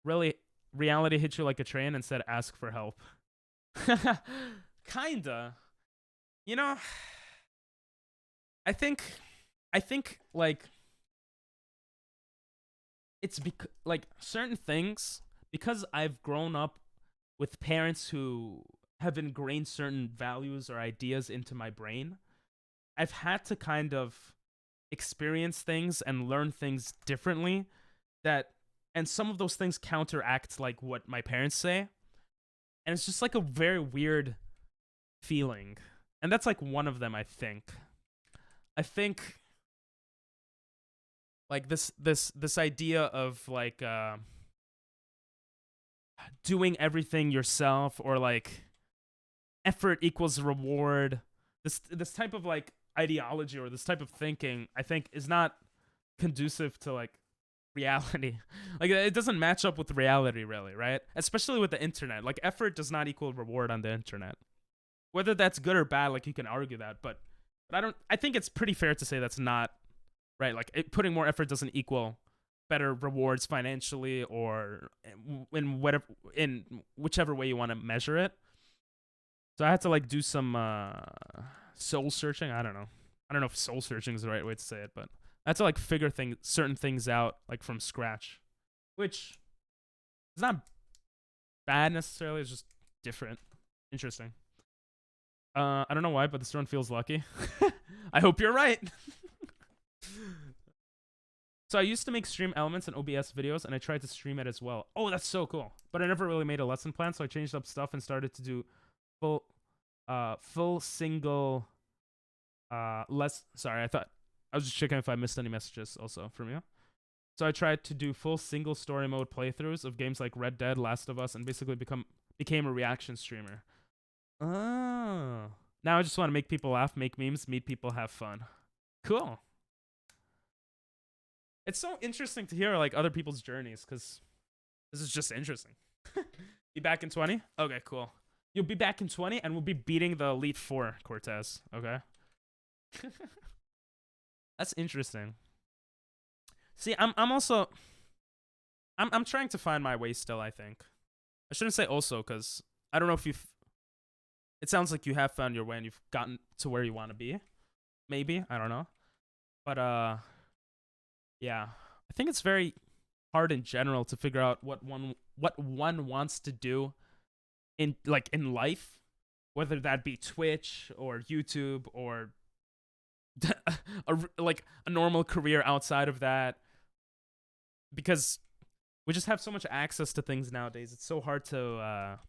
Really, reality hit you like a train and said, ask for help. Kinda. You know, I think like it's like certain things because I've grown up with parents who have ingrained certain values or ideas into my brain. I've had to kind of experience things and learn things differently and some of those things counteract like what my parents say. And it's just like a very weird feeling. And that's like one of them, I think. I think like this idea of like doing everything yourself or like effort equals reward. This type of like ideology or this type of thinking, I think, is not conducive to like reality. Like it doesn't match up with reality really, right? Especially with the internet. Like effort does not equal reward on the internet. Whether that's good or bad, like you can argue that, but I think it's pretty fair to say that's not right. Like putting more effort doesn't equal better rewards financially or in whichever way you want to measure it. So I had to like do some soul searching. I don't know if soul searching is the right way to say it, but I had to like figure certain things out like from scratch, which is not bad necessarily. It's just different, interesting. I don't know why, but this one feels lucky. I hope you're right. So I used to make stream elements and OBS videos, and I tried to stream it as well. Oh, that's so cool. But I never really made a lesson plan, so I changed up stuff and started to do full single sorry, I was just checking if I missed any messages also from you. So I tried to do full single story mode playthroughs of games like Red Dead, Last of Us, and basically became a reaction streamer. Oh. Now I just want to make people laugh, make memes, meet people, have fun. Cool. It's so interesting to hear like other people's journeys, because this is just interesting. Be back in 20? Okay, cool. You'll be back in 20 and we'll be beating the Elite Four, Cortez. Okay. That's interesting. See, I'm trying to find my way still, I think. I shouldn't say also, because I don't know if it sounds like you have found your way and you've gotten to where you want to be. Maybe, I don't know. But yeah, I think it's very hard in general to figure out what one wants to do in life, whether that be Twitch or YouTube or a normal career outside of that, because we just have so much access to things nowadays. It's so hard to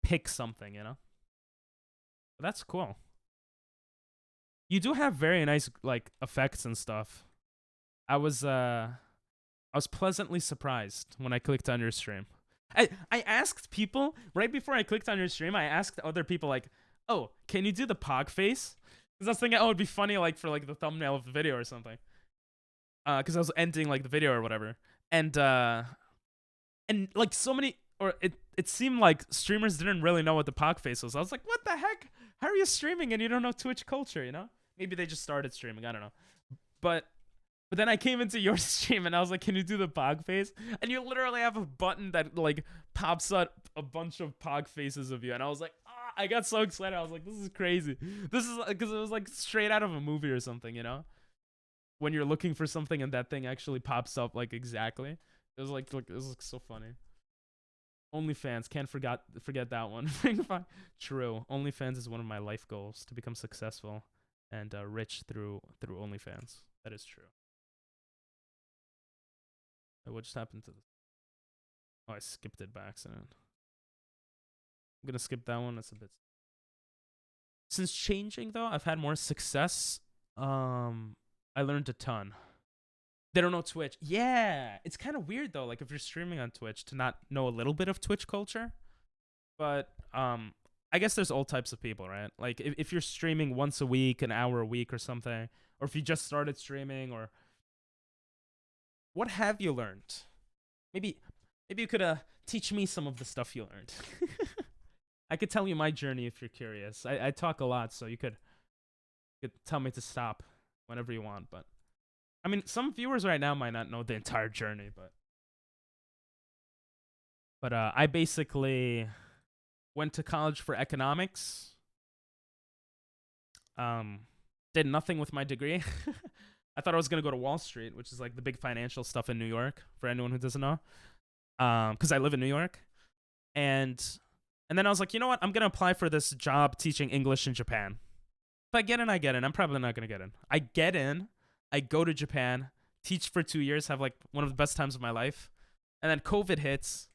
pick something, you know. But that's cool. You do have very nice like effects and stuff. I was pleasantly surprised when I clicked on your stream. I asked people right before I clicked on your stream. I asked other people like, "Oh, can you do the pog face?" Because I was thinking, oh, it'd be funny like for like the thumbnail of the video or something. Because I was ending like the video or whatever, and like so many, or it seemed like streamers didn't really know what the pog face was. I was like, what the heck? How are you streaming and you don't know Twitch culture? You know? Maybe they just started streaming. I don't know, but then I came into your stream and I was like, can you do the pog face? And you literally have a button that like pops up a bunch of pog faces of you. And I was like, I got so excited. I was like, this is crazy. This is because it was like straight out of a movie or something, you know? When you're looking for something and that thing actually pops up like exactly. It was like it was so funny. OnlyFans, can't forget that one. True. OnlyFans is one of my life goals, to become successful and rich through OnlyFans. That is true. What just happened to this? Oh, I skipped it by accident. I'm gonna skip that one. That's a bit. Since changing though, I've had more success. I learned a ton. They don't know Twitch. Yeah, it's kind of weird though. Like if you're streaming on Twitch, to not know a little bit of Twitch culture. But I guess there's all types of people, right? Like if you're streaming once a week, an hour a week or something, or if you just started streaming, or what have you learned? Maybe you could teach me some of the stuff you learned. I could tell you my journey if you're curious. I talk a lot, so you could tell me to stop whenever you want. But I mean, some viewers right now might not know the entire journey, but I basically went to college for economics. Did nothing with my degree. I thought I was gonna go to Wall Street, which is like the big financial stuff in New York, for anyone who doesn't know. Because I live in New York, and then I was like, you know what? I'm gonna apply for this job teaching English in Japan. If I get in, I get in. I'm probably not gonna get in. I get in. I go to Japan, teach for 2 years, have like one of the best times of my life, and then COVID hits.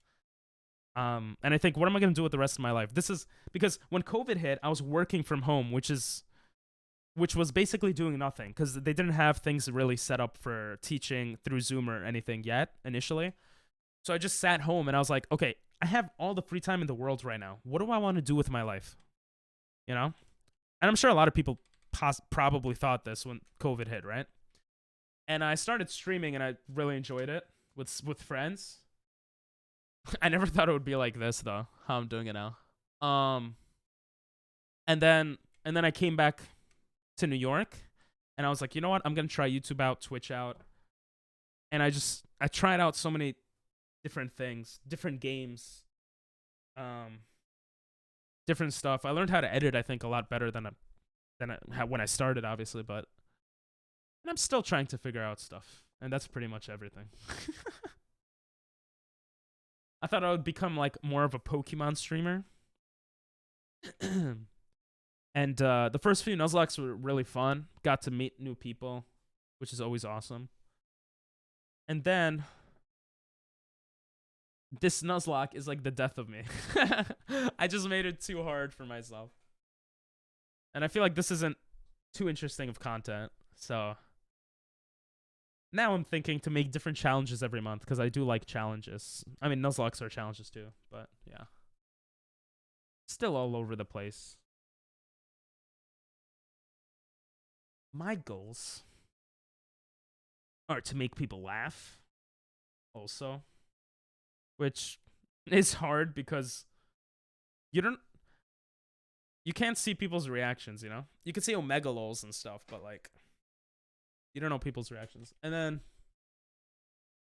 And I think, what am I gonna do with the rest of my life? This is because when COVID hit, I was working from home, which was basically doing nothing because they didn't have things really set up for teaching through Zoom or anything yet initially. So I just sat home and I was like, okay, I have all the free time in the world right now. What do I want to do with my life? You know? And I'm sure a lot of people probably thought this when COVID hit, right? And I started streaming and I really enjoyed it with friends. I never thought it would be like this though, how I'm doing it now. And then I came back to New York and I was like, you know what? I'm going to try YouTube out, Twitch out. And I tried out so many different things, different games, different stuff. I learned how to edit, I think, a lot better than when I started, obviously, and I'm still trying to figure out stuff. And that's pretty much everything. I thought I would become like more of a Pokemon streamer. And the first few Nuzlocks were really fun. Got to meet new people, which is always awesome. And then this Nuzlocke is like the death of me. I just made it too hard for myself. And I feel like this isn't too interesting of content. So now I'm thinking to make different challenges every month because I do like challenges. I mean, Nuzlocks are challenges too, but yeah. Still all over the place. My goals are to make people laugh also, which is hard because you can't see people's reactions, you know? You can see omega lols and stuff, but like you don't know people's reactions. And then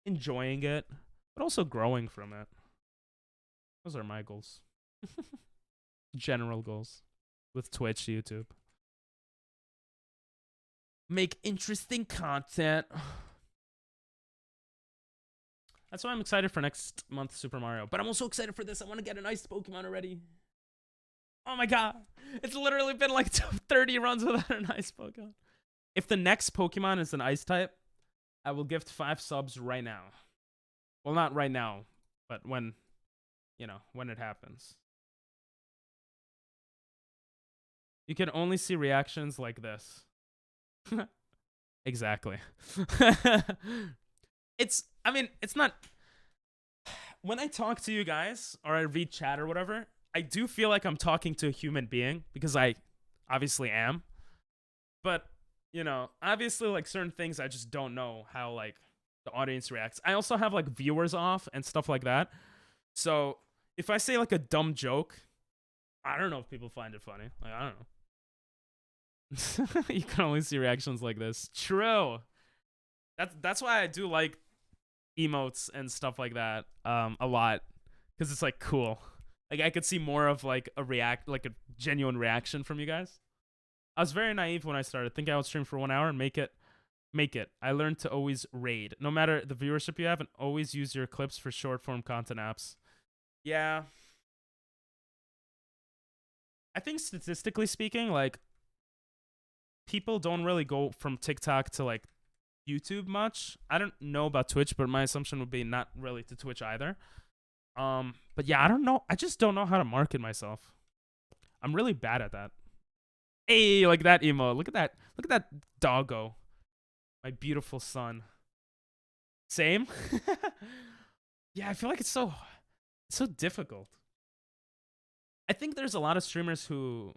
enjoying it, but also growing from it. Those are my goals. General goals with Twitch, YouTube. Make interesting content. That's why I'm excited for next month Super Mario. But I'm also excited for this. I want to get an ice Pokemon already. Oh my god. It's literally been like 30 runs without an ice Pokemon. If the next Pokemon is an ice type, I will gift 5 subs right now. Well, not right now, but when, you know, when it happens. You can only see reactions like this. Exactly. I mean, it's not. When I talk to you guys or I read chat or whatever, I do feel like I'm talking to a human being because I obviously am. But, you know, obviously, like certain things I just don't know how like the audience reacts. I also have like viewers off and stuff like that. So if I say like a dumb joke, I don't know if people find it funny. Like, I don't know. You can only see reactions like this. True. That's why I do like emotes and stuff like that a lot, because it's like cool. Like I could see more of like a genuine reaction from you guys. I was very naive when I started. Think I would stream for 1 hour and make it. I learned to always raid, no matter the viewership you have, and always use your clips for short form content apps. Yeah. I think statistically speaking, like people don't really go from TikTok to like YouTube much. I don't know about Twitch, but my assumption would be not really to Twitch either. But yeah, I don't know. I just don't know how to market myself. I'm really bad at that. Hey, like that emo. Look at that. Look at that doggo. My beautiful son. Same. Yeah, I feel like it's so difficult. I think there's a lot of streamers who,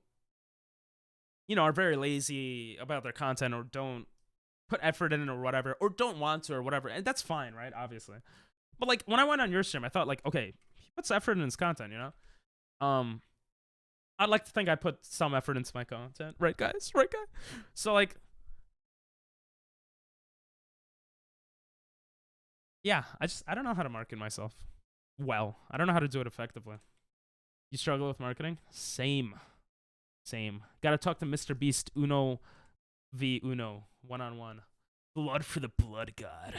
you know, are very lazy about their content or don't put effort in it or whatever, or don't want to or whatever. And that's fine, right? Obviously. But like when I went on your stream, I thought like, okay, he puts effort in his content, you know? I'd like to think I put some effort into my content. Right, guys? Right, guy? So like, yeah, I don't know how to market myself well. I don't know how to do it effectively. You struggle with marketing? Same. Gotta talk to Mr. Beast Uno v Uno. 1-on-1. Blood for the blood god.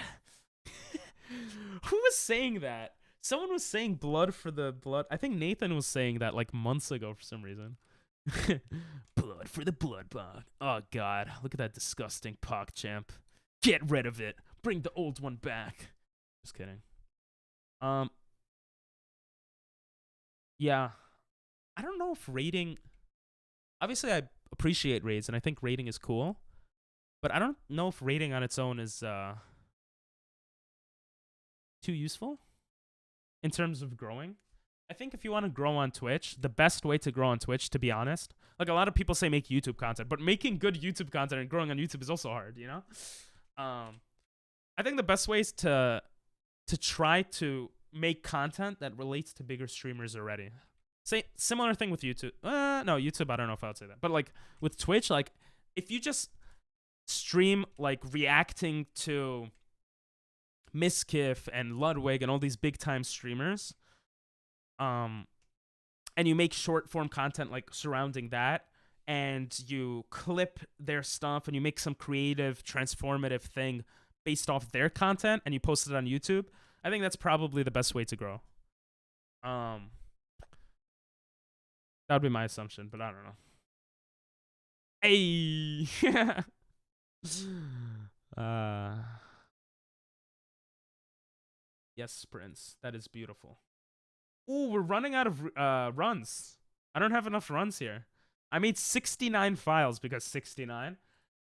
Who was saying that? Someone was saying blood for the blood. I think Nathan was saying that like months ago for some reason. Blood for the blood bog. Oh god. Look at that disgusting PogChamp. Get rid of it. Bring the old one back. Just kidding. Yeah. I don't know if raiding... Obviously, I appreciate raids, and I think raiding is cool. But I don't know if raiding on its own is too useful in terms of growing. I think if you want to grow on Twitch, the best way to grow on Twitch, to be honest, like a lot of people say make YouTube content, but making good YouTube content and growing on YouTube is also hard, you know? I think the best way is to try to make content that relates to bigger streamers already. Say similar thing with YouTube. No, YouTube, I don't know if I would say that. But like with Twitch, like if you just stream like reacting to Miskiff and Ludwig and all these big time streamers, and you make short form content like surrounding that, and you clip their stuff and you make some creative transformative thing based off their content and you post it on YouTube, I think that's probably the best way to grow. That would be my assumption, but I don't know. Hey. uh. Yes, Prince. That is beautiful. Ooh, we're running out of runs. I don't have enough runs here. I made 69 files because 69,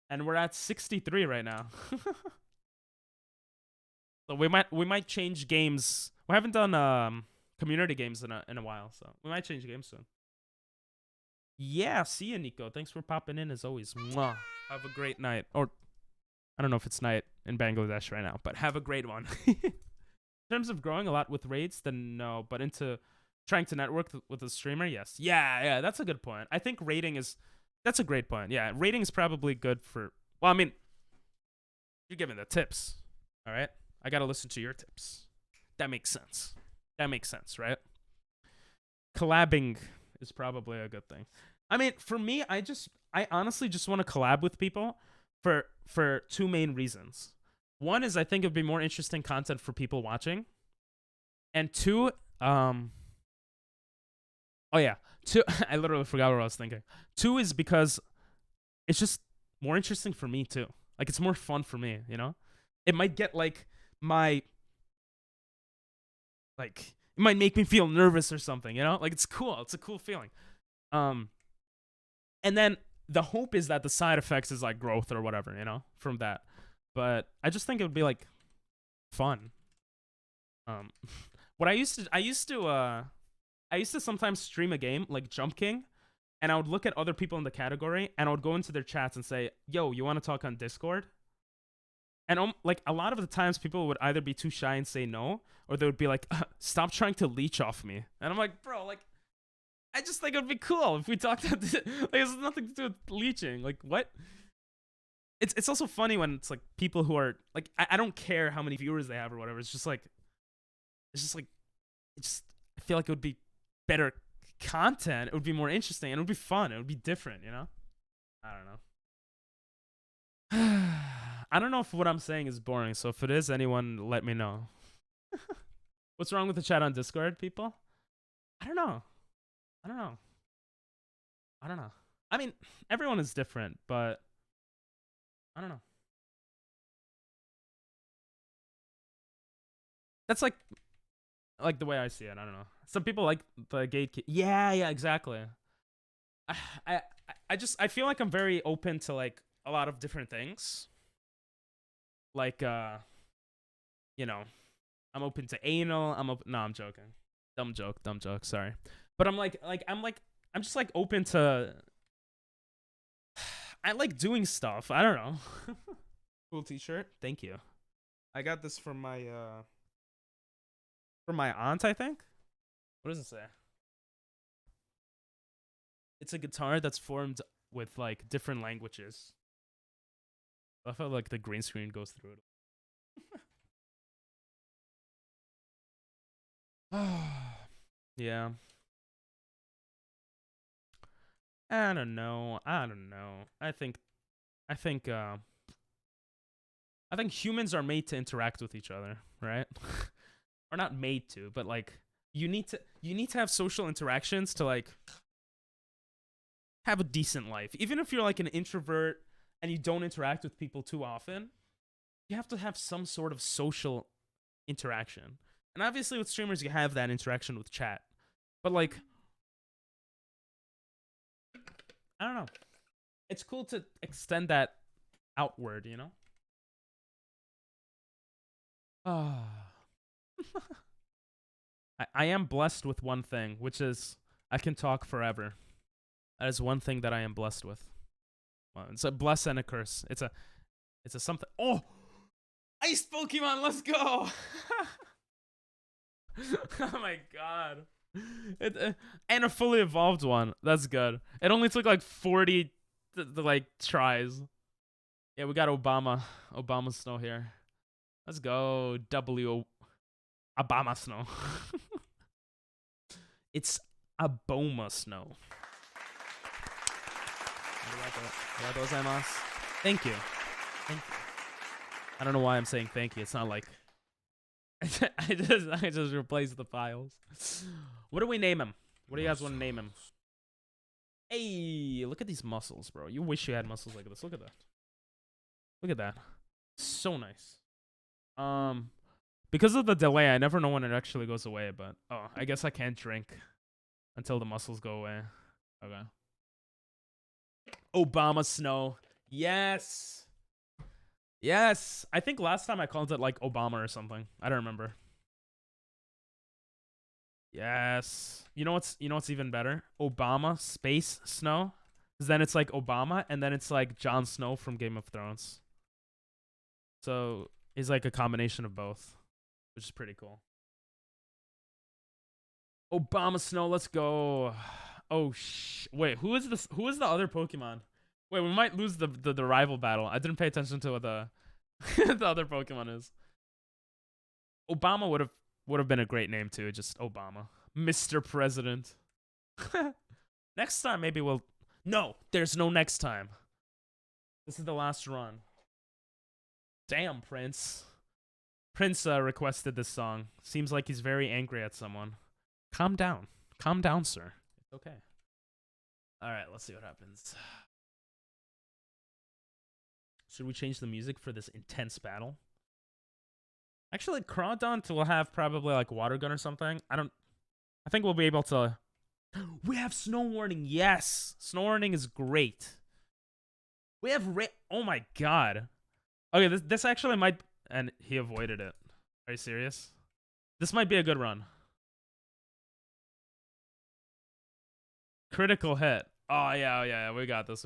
and we're at 63 right now. So we might change games. We haven't done community games in a while, so we might change games soon. Yeah, see you, Nico. Thanks for popping in as always. Mwah. Have a great night. Or I don't know if it's night in Bangladesh right now, but have a great one. In terms of growing a lot with raids, then no, but into trying to network with a streamer, yes. Yeah, that's a good point. I think that's a great point. Yeah, rating is probably good for, well, I mean, you're giving the tips, all right? I got to listen to your tips. That makes sense. That makes sense, right? Collabing is probably a good thing. I mean, for me, I honestly just want to collab with people for two main reasons. One is I think it would be more interesting content for people watching. And two, I literally forgot what I was thinking. Two is because it's just more interesting for me too. Like, it's more fun for me, you know? It might get it might make me feel nervous or something, you know? Like, it's cool. It's a cool feeling. And then the hope is that the side effects is like growth or whatever, you know, from that. But I just think it would be like fun. What I used to sometimes stream a game like Jump King, and I would look at other people in the category and I would go into their chats and say, "Yo, you want to talk on Discord?" And like a lot of the times people would either be too shy and say no, or they would be like, "Stop trying to leech off me." And I'm like, "Bro, like I just think it would be cool if we talked about this. Like, it has nothing to do with leeching. Like, what?" It's also funny when it's like people who are like, I don't care how many viewers they have or whatever. It's just like I feel like it would be better content. It would be more interesting and it would be fun. It would be different, you know? I don't know. I don't know if what I'm saying is boring. So if it is, anyone let me know. What's wrong with the chat on Discord, people? I don't know. I mean, everyone is different, but I don't know. That's like the way I see it. I don't know. Some people like the gatekeep. Yeah, exactly. I feel like I'm very open to like a lot of different things. Like you know, I'm open to anal. No, I'm joking. Dumb joke. Sorry, but I'm just like open to. I like doing stuff. I don't know. Cool t-shirt. Thank you. I got this from my aunt, I think. What does it say? It's a guitar that's formed with like different languages. I felt like the green screen goes through it. Yeah. I don't know. I think humans are made to interact with each other, right? Or not made to, but like you need to have social interactions to like have a decent life. Even if you're like an introvert and you don't interact with people too often, you have to have some sort of social interaction. And obviously with streamers you have that interaction with chat. But like, I don't know. It's cool to extend that outward, you know? I am blessed with one thing, which is I can talk forever. That is one thing that I am blessed with. Well, it's a bless and a curse. It's a something. Oh, Ice Pokemon, let's go! Oh my god. And a fully evolved one. That's good. It only took like 40 like tries. Yeah, we got Obama Snow here. Let's go. Obama Snow. It's Aboma Snow. Thank you. I don't know why I'm saying thank you. It's not like I just replaced the files. What do we name him? What do you guys want to name him? Hey, look at these muscles, bro. You wish you had muscles like this. Look at that. Look at that. So nice. Because of the delay, I never know when it actually goes away, but oh, I guess I can't drink until the muscles go away. Okay. Obama snow. Yes. Yes. I think last time I called it like Obama or something. I don't remember. Yes. You know what's even better? Obama space snow. 'Cause then it's like Obama and then it's like Jon Snow from Game of Thrones. So he's like a combination of both, which is pretty cool. Obama Snow, let's go. Oh wait, who is this? Who is the other Pokemon? Wait, we might lose the rival battle. I didn't pay attention to what the the other Pokemon is. Obama would have been a great name too. Just Obama, Mr. President. Next time maybe we'll. No, there's no next time. This is the last run. Damn, Prince. Prince requested this song. Seems like he's very angry at someone. Calm down. Calm down, sir. It's okay. Alright, let's see what happens. Should we change the music for this intense battle? Actually, Crawdont will have probably like Water Gun or something. I think we'll be able to... We have Snow Warning. Yes! Snow Warning is great. We have... Oh my god. Okay, this actually might... And he avoided it. Are you serious? This might be a good run. Critical hit. Oh, yeah. We got this.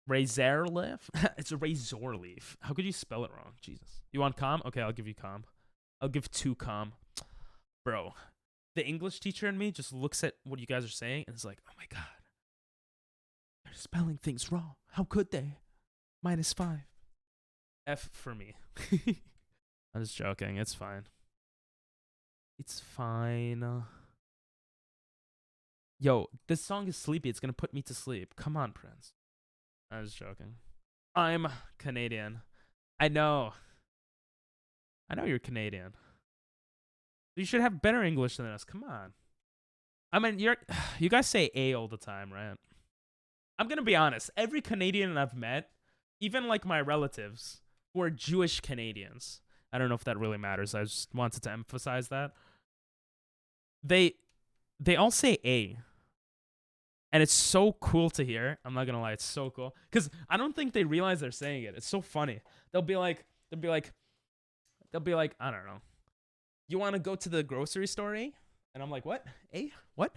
Razor Leaf? It's a Razor Leaf. How could you spell it wrong? Jesus. You want calm? Okay, I'll give you calm. I'll give 2 calm. Bro, the English teacher in me just looks at what you guys are saying and is like, oh my god. They're spelling things wrong. How could they? -5. F for me. I'm just joking. It's fine. It's fine. Yo, this song is sleepy. It's gonna put me to sleep. Come on, Prince. I was joking. I'm Canadian. I know. I know you're Canadian. You should have better English than us. Come on. I mean, you guys say A all the time, right? I'm gonna be honest. Every Canadian I've met, even like my relatives who are Jewish Canadians, I don't know if that really matters. I just wanted to emphasize that. They all say A. And it's so cool to hear. I'm not gonna lie, it's so cool. Because I don't think they realize they're saying it. It's so funny. They'll be like, I don't know. You wanna go to the grocery store, eh? And I'm like, what? A? What?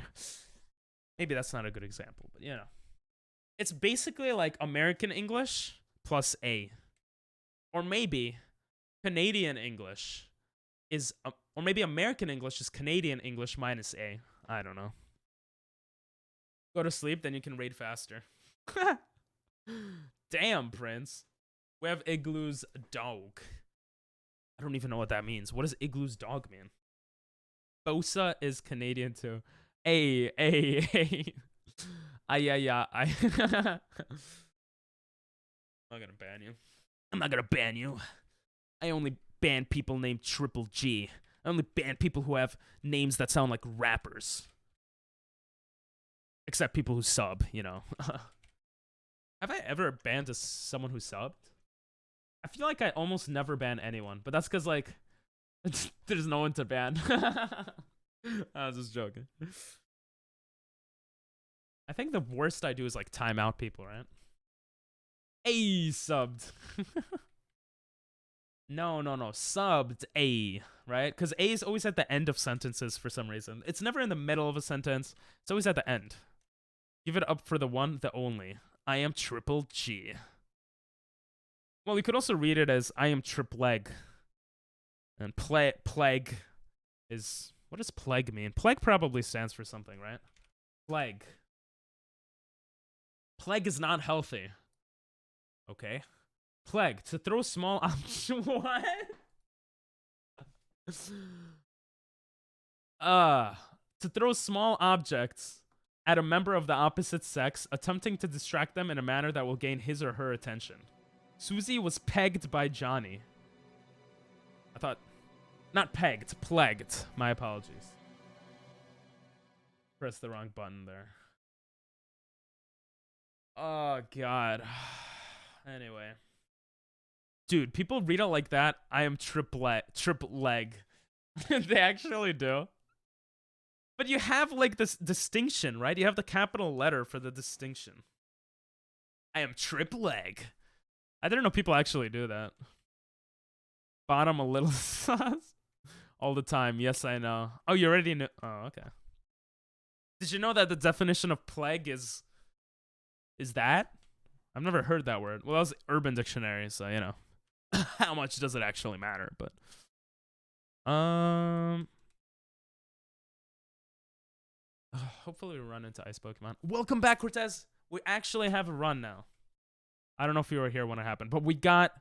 Maybe that's not a good example, but you know. It's basically like American English plus A. Or maybe Canadian English is, or maybe American English is Canadian English minus A. I don't know. Go to sleep, then you can raid faster. Damn, Prince. We have Igloo's dog. I don't even know what that means. What does Igloo's dog mean? Bosa is Canadian too. Hey. Yeah. I'm not gonna ban you. I'm not gonna ban you. I only ban people named Triple G. I only ban people who have names that sound like rappers. Except people who sub, you know. Have I ever banned someone who subbed? I feel like I almost never ban anyone, but that's because, like, there's no one to ban. I was just joking. I think the worst I do is, like, time out people, right? A subbed. No. Subbed A, right? Because A is always at the end of sentences for some reason. It's never in the middle of a sentence. It's always at the end. Give it up for the one, the only. I am Triple G. Well, you could also read it as I am Tripleg. And plague is... What does plague mean? Plague probably stands for something, right? Plague. Plague is not healthy. Okay. Plague. To throw small objects... What? To throw small objects at a member of the opposite sex, attempting to distract them in a manner that will gain his or her attention. Susie was pegged by Johnny. I thought... Not pegged, plagued. My apologies. Press the wrong button there. Oh god. Anyway. Dude, people read it like that. I am triple leg. They actually do. But you have like this distinction, right? You have the capital letter for the distinction. I am triple leg. I didn't know people actually do that. Bottom a little sauce all the time. Yes, I know. Oh, you already knew. Oh, okay. Did you know that the definition of plague is that? I've never heard that word. Well, that was Urban Dictionary, so you know. How much does it actually matter? But hopefully we run into ice Pokemon. Welcome back, Cortez. We actually have a run now. I don't know if you were here when it happened, but we got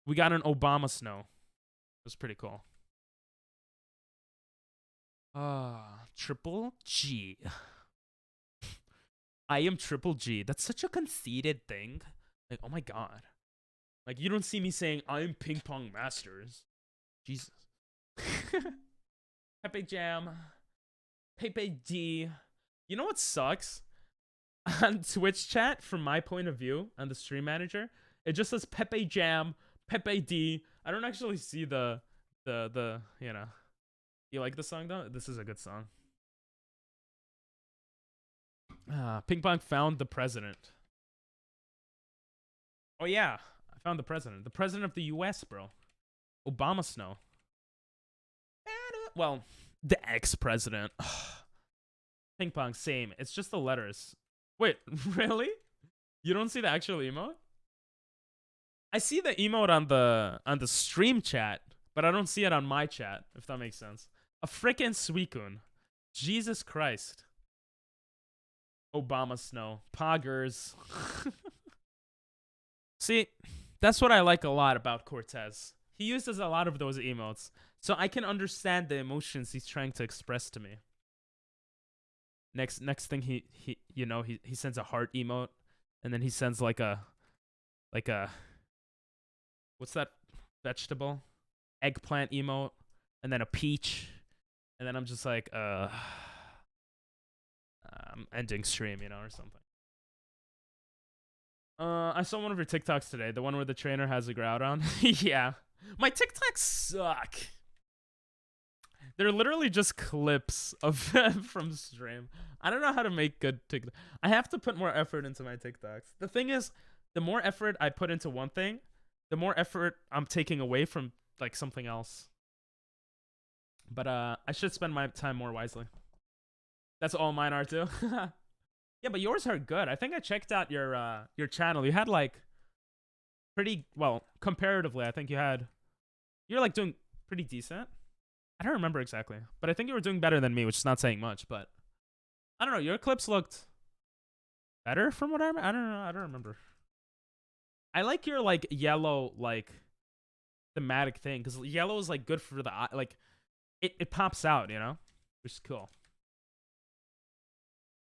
an Obama snow. It was pretty cool. Triple G. I am Triple G. That's such a conceited thing. Like, oh my god. Like, you don't see me saying, I'm Ping Pong Masters. Jesus. Pepe Jam. Pepe D. You know what sucks? On Twitch chat, from my point of view, on the stream manager, it just says Pepe Jam, Pepe D. I don't actually see the, you know. You like the song, though? This is a good song. Ping Pong found the president. Oh, yeah. I found the president. The president of the US, bro. Obama Snow. Well, the ex-president. Ping Pong, same. It's just the letters. Wait, really? You don't see the actual emote? I see the emote on the stream chat, but I don't see it on my chat, if that makes sense. A frickin' Suicune. Jesus Christ. Obama Snow. Poggers. See, that's what I like a lot about Cortez. He uses a lot of those emotes, so I can understand the emotions he's trying to express to me. Next thing he sends a heart emote, and then he sends like a what's that vegetable? Eggplant emote, and then a peach, and then I'm just like I'm ending stream, you know, or something. I saw one of your TikToks today, the one where the trainer has a Groudon. Yeah. My TikToks suck. They're literally just clips of from stream. I don't know how to make good TikToks. I have to put more effort into my TikToks. The thing is, the more effort I put into one thing, the more effort I'm taking away from like something else. But I should spend my time more wisely. That's all mine are too. Yeah, but yours are good. I think I checked out your channel. You had like pretty well comparatively. I think you're like doing pretty decent. I don't remember exactly, but I think you were doing better than me, which is not saying much. But I don't know. Your clips looked better from what I don't know. I don't remember. I like your like yellow like thematic thing because yellow is like good for the eye. Like it pops out, you know, which is cool.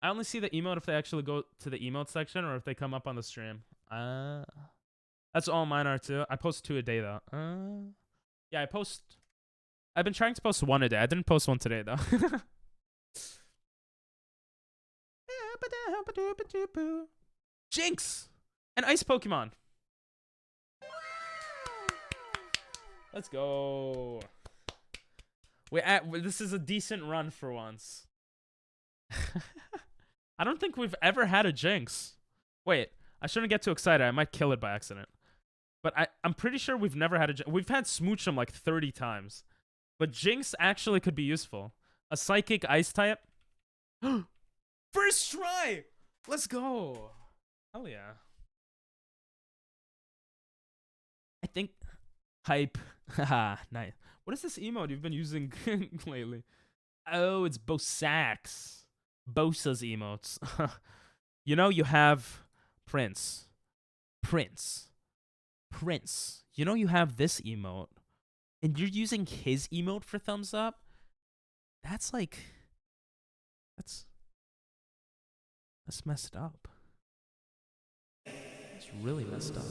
I only see the emote if they actually go to the emote section or if they come up on the stream. That's all mine are too. I post 2 a day though. Yeah, I've been trying to post 1 a day. I didn't post 1 today though. Jinx! An ice Pokemon. Let's go. This is a decent run for once. I don't think we've ever had a Jinx. Wait, I shouldn't get too excited. I might kill it by accident. But I'm pretty sure we've never had a Jinx. We've had Smoochum like 30 times. But Jinx actually could be useful. A Psychic Ice type. First try! Let's go. Hell yeah. I think... Hype. Haha, nice. What is this emote you've been using lately? Oh, it's Bosax. Bosa's emotes. You know, you have Prince. You know, you have this emote. And you're using his emote for thumbs up? That's like... That's messed up. It's really messed up.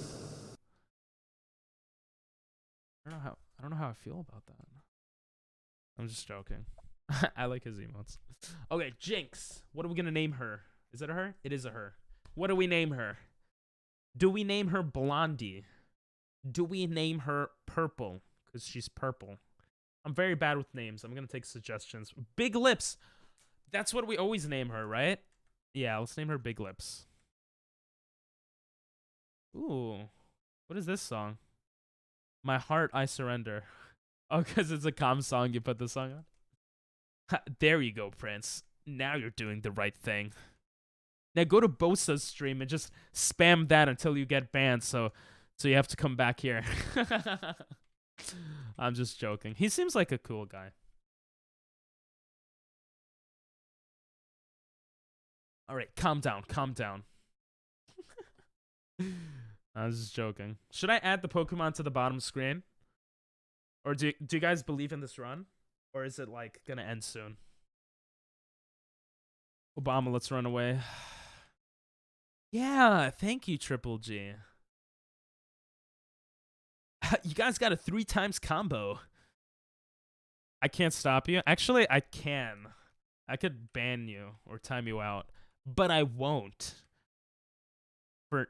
I don't know how I feel about that. I'm just joking. I like his emotes. Okay, Jinx. What are we gonna name her? Is it a her? It is a her. What do we name her? Do we name her Blondie? Do we name her Purple? Because she's purple. I'm very bad with names. I'm going to take suggestions. Big Lips. That's what we always name her, right? Yeah, let's name her Big Lips. Ooh. What is this song? My Heart, I Surrender. Oh, because it's a calm song, you put the song on? Ha, there you go, Prince. Now you're doing the right thing. Now go to Bosa's stream and just spam that until you get banned, so you have to come back here. I'm just joking. He seems like a cool guy. All right, calm down, calm down. I was just joking. Should I add the Pokemon to the bottom screen? Or do you guys believe in this run? Or is it, like, gonna end soon? Obama, let's run away. Yeah, thank you, Triple G. You guys got a 3 times combo. I can't stop you. Actually, I can. I could ban you or time you out. But I won't. For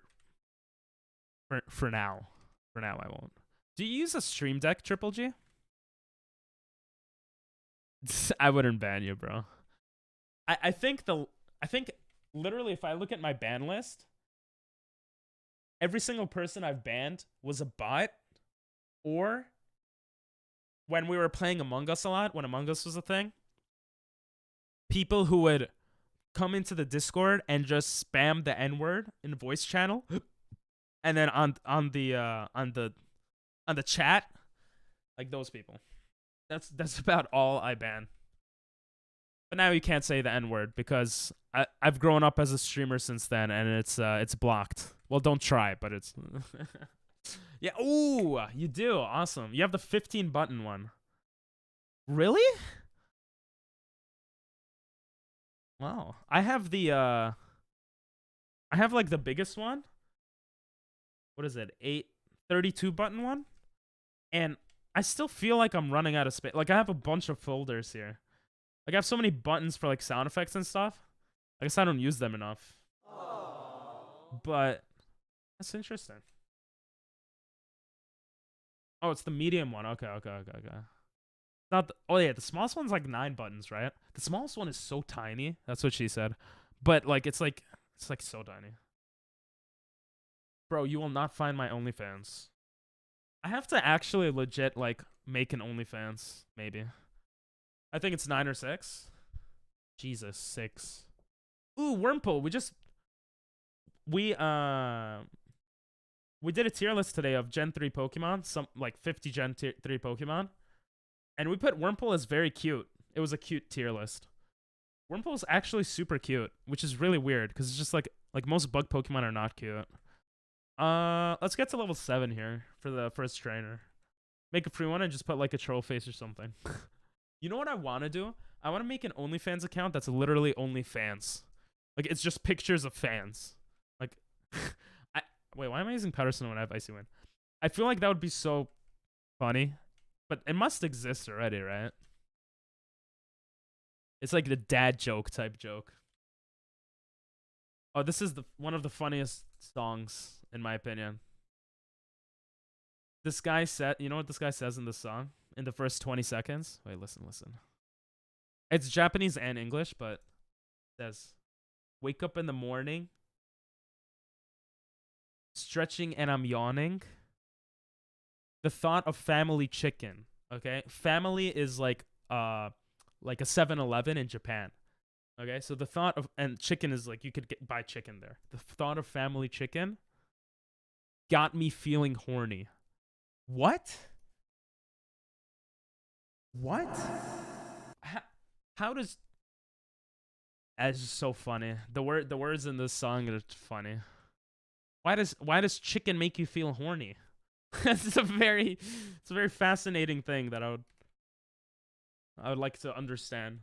now. For now, I won't. Do you use a stream deck, Triple G? I wouldn't ban you, bro. I think literally if I look at my ban list, every single person I've banned was a bot, or when we were playing Among Us a lot, when Among Us was a thing, people who would come into the Discord and just spam the N-word in the voice channel, and then on the chat, like those people. That's about all I ban. But now you can't say the N-word because I've grown up as a streamer since then, and it's blocked. Well, don't try, but it's yeah. Ooh, you do. Awesome. You have the 15 button one. Really? Wow. I have like the biggest one. What is it? 832 button one, and I still feel like I'm running out of space. Like I have a bunch of folders here. Like I have so many buttons for like sound effects and stuff. I guess I don't use them enough. Aww. But that's interesting. Oh, it's the medium one. Okay. Not the, oh yeah, the smallest one's like 9 buttons, right? The smallest one is so tiny. That's what she said. But like it's like so tiny. Bro, you will not find my OnlyFans. I have to actually legit like make an OnlyFans, maybe. I think it's 9 or 6. Jesus, 6. Ooh, Wurmple. We did a tier list today of Gen 3 Pokemon, some like 50 Gen 3 Pokemon. And we put Wurmple as very cute. It was a cute tier list. Wurmple is actually super cute, which is really weird because it's just like most bug Pokemon are not cute. Let's get to level 7 here for the first trainer. Make a free one and just put like a troll face or something. You know what I want to do? I want to make an OnlyFans account that's literally OnlyFans. Like, it's just pictures of fans. Like, wait, why am I using Patterson when I have Icy Wind? I feel like that would be so funny. But it must exist already, right? It's like the dad joke type joke. Oh, this is one of the funniest songs, in my opinion. This guy said, you know what this guy says in this song? In the first 20 seconds? Wait, listen. It's Japanese and English, but it says, wake up in the morning, stretching and I'm yawning. The thought of family chicken, okay? Family is like a 7-Eleven in Japan. Okay? So the thought of, and chicken is like, you could buy chicken there. The thought of family chicken got me feeling horny. What? How does... That's just so funny. The words in this song are funny. Why does chicken make you feel horny? It's a very fascinating thing that I would like to understand.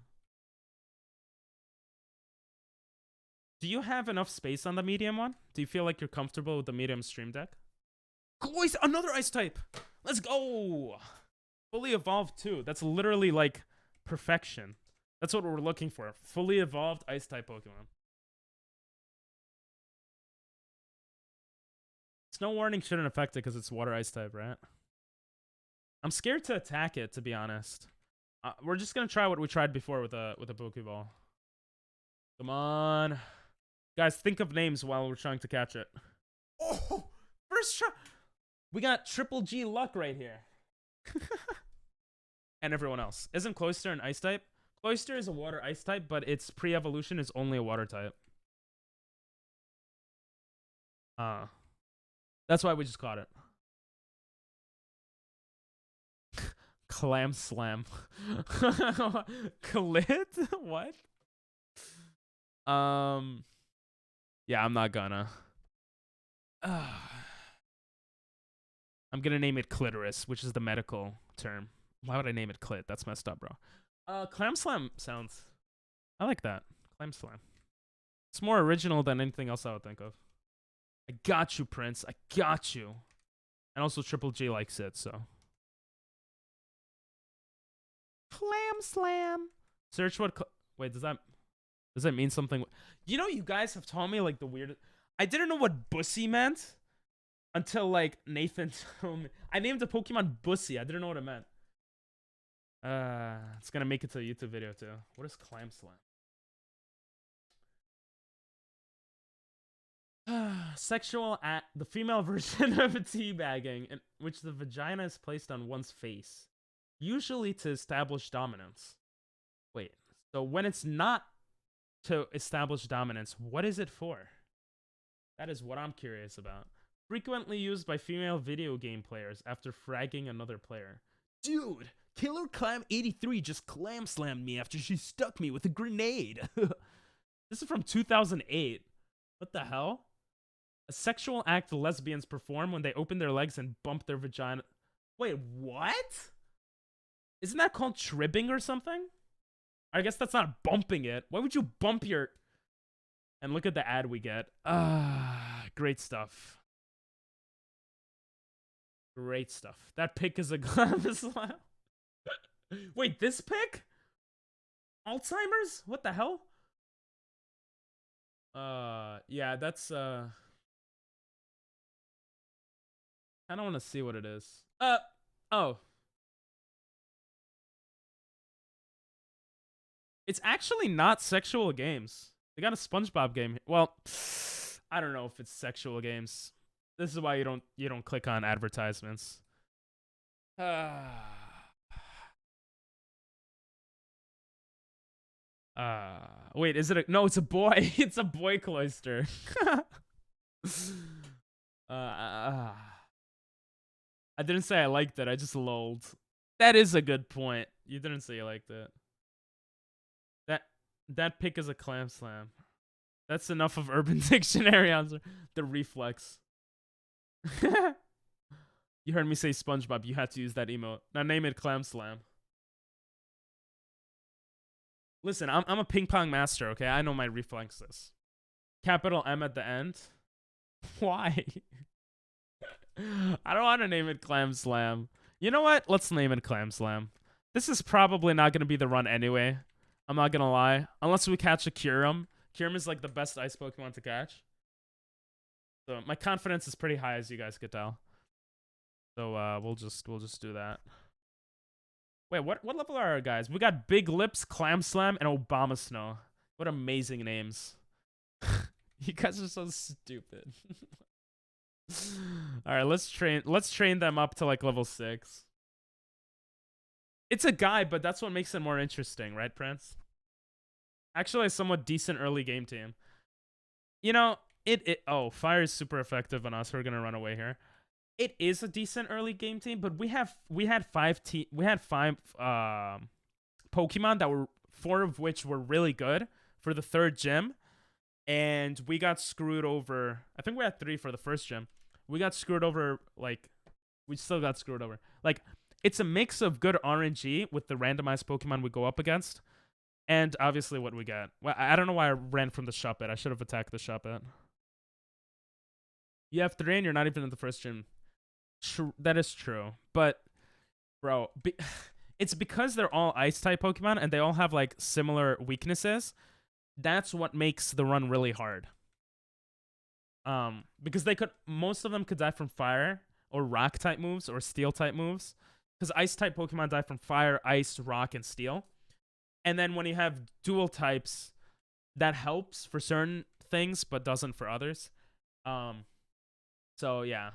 Do you have enough space on the medium one? Do you feel like you're comfortable with the medium stream deck? Boys, another ice type. Let's go. Fully evolved too. That's literally like perfection. That's what we're looking for. Fully evolved ice type Pokemon. Snow warning shouldn't affect it because it's water ice type, right? I'm scared to attack it, to be honest. We're just gonna try what we tried before with a Pokeball. Come on, guys, think of names while we're trying to catch it. Oh, first try. We got Triple G luck right here. And everyone else. Isn't Cloyster an ice type? Cloyster is a water ice type, but its pre-evolution is only a water type. That's why we just caught it. Clam slam. Clit? What? Yeah, I'm not gonna. I'm gonna name it clitoris, which is the medical term. Why would I name it clit? That's messed up, bro. Clam slam sounds. I like that. Clam slam. It's more original than anything else I would think of. I got you, Prince. I got you. And also Triple G likes it, so. Clam slam. Search what. Wait, does that mean something? You know, you guys have told me like the weirdest. I didn't know what Bussy meant until like Nathan told me. I named the Pokemon Bussy. I didn't know what it meant. It's gonna make it to a YouTube video too. What is Clam Slam? Sexual act, the female version of teabagging, in which the vagina is placed on one's face, usually to establish dominance. Wait, so when it's not to establish dominance, what is it for? That is what I'm curious about. Frequently used by female video game players after fragging another player. Dude, Killer Clam 83 just clam slammed me after she stuck me with a grenade. This is from 2008. What the hell? A sexual act lesbians perform when they open their legs and bump their vagina. Wait, what? Isn't that called tribbing or something? I guess that's not bumping it. Why would you bump your... And look at the ad we get. Great stuff. Great stuff. That pic is a glam slam. Wait, this pic? Alzheimer's? What the hell? Yeah, that's, I don't want to see what it is. Oh. It's actually not sexual games. They got a SpongeBob game. Well, I don't know if it's sexual games. This is why you don't click on advertisements. Wait, is it a... No, it's a boy. It's a boy Cloyster. I didn't say I liked it. I just lulled. That is a good point. You didn't say you liked it. That pick is a clam slam. That's enough of Urban Dictionary answer. The reflex. You heard me say SpongeBob. You had to use that emote. Now name it clam slam. Listen, I'm a ping pong master, okay? I know my reflexes. Capital M at the end. Why? I don't want to name it Clam Slam. You know what? Let's name it Clam Slam. This is probably not going to be the run anyway. I'm not going to lie. Unless we catch a Kyurem. Kyurem is like the best ice Pokemon to catch. So my confidence is pretty high, as you guys could tell. So we'll just do that. Wait, what level are our guys? We got Big Lips, Clam Slam, and Obama Snow. What amazing names. You guys are so stupid. All right, let's train them up to like level 6. It's a guy, but that's what makes it more interesting, right, Prince? Actually, a somewhat decent early game team. You know, oh, fire is super effective on us. We're gonna run away here. It is a decent early game team, but we had five Pokemon that were 4 of which were really good for the 3rd gym, and we got screwed over. I think we had 3 for the 1st gym. We got screwed over. Like, we still got screwed over. Like, it's a mix of good RNG with the randomized Pokemon we go up against, and obviously what we get. Well, I don't know why I ran from the Shuppet. I should have attacked the Shuppet. You have 3 and you're not even in the 1st gym. That is true, but bro, it's because they're all ice-type Pokemon and they all have like similar weaknesses. That's what makes the run really hard. Because most of them could die from fire or rock type moves or steel type moves. Because ice type Pokemon die from fire, ice, rock, and steel. And then when you have dual types, that helps for certain things, but doesn't for others. So yeah.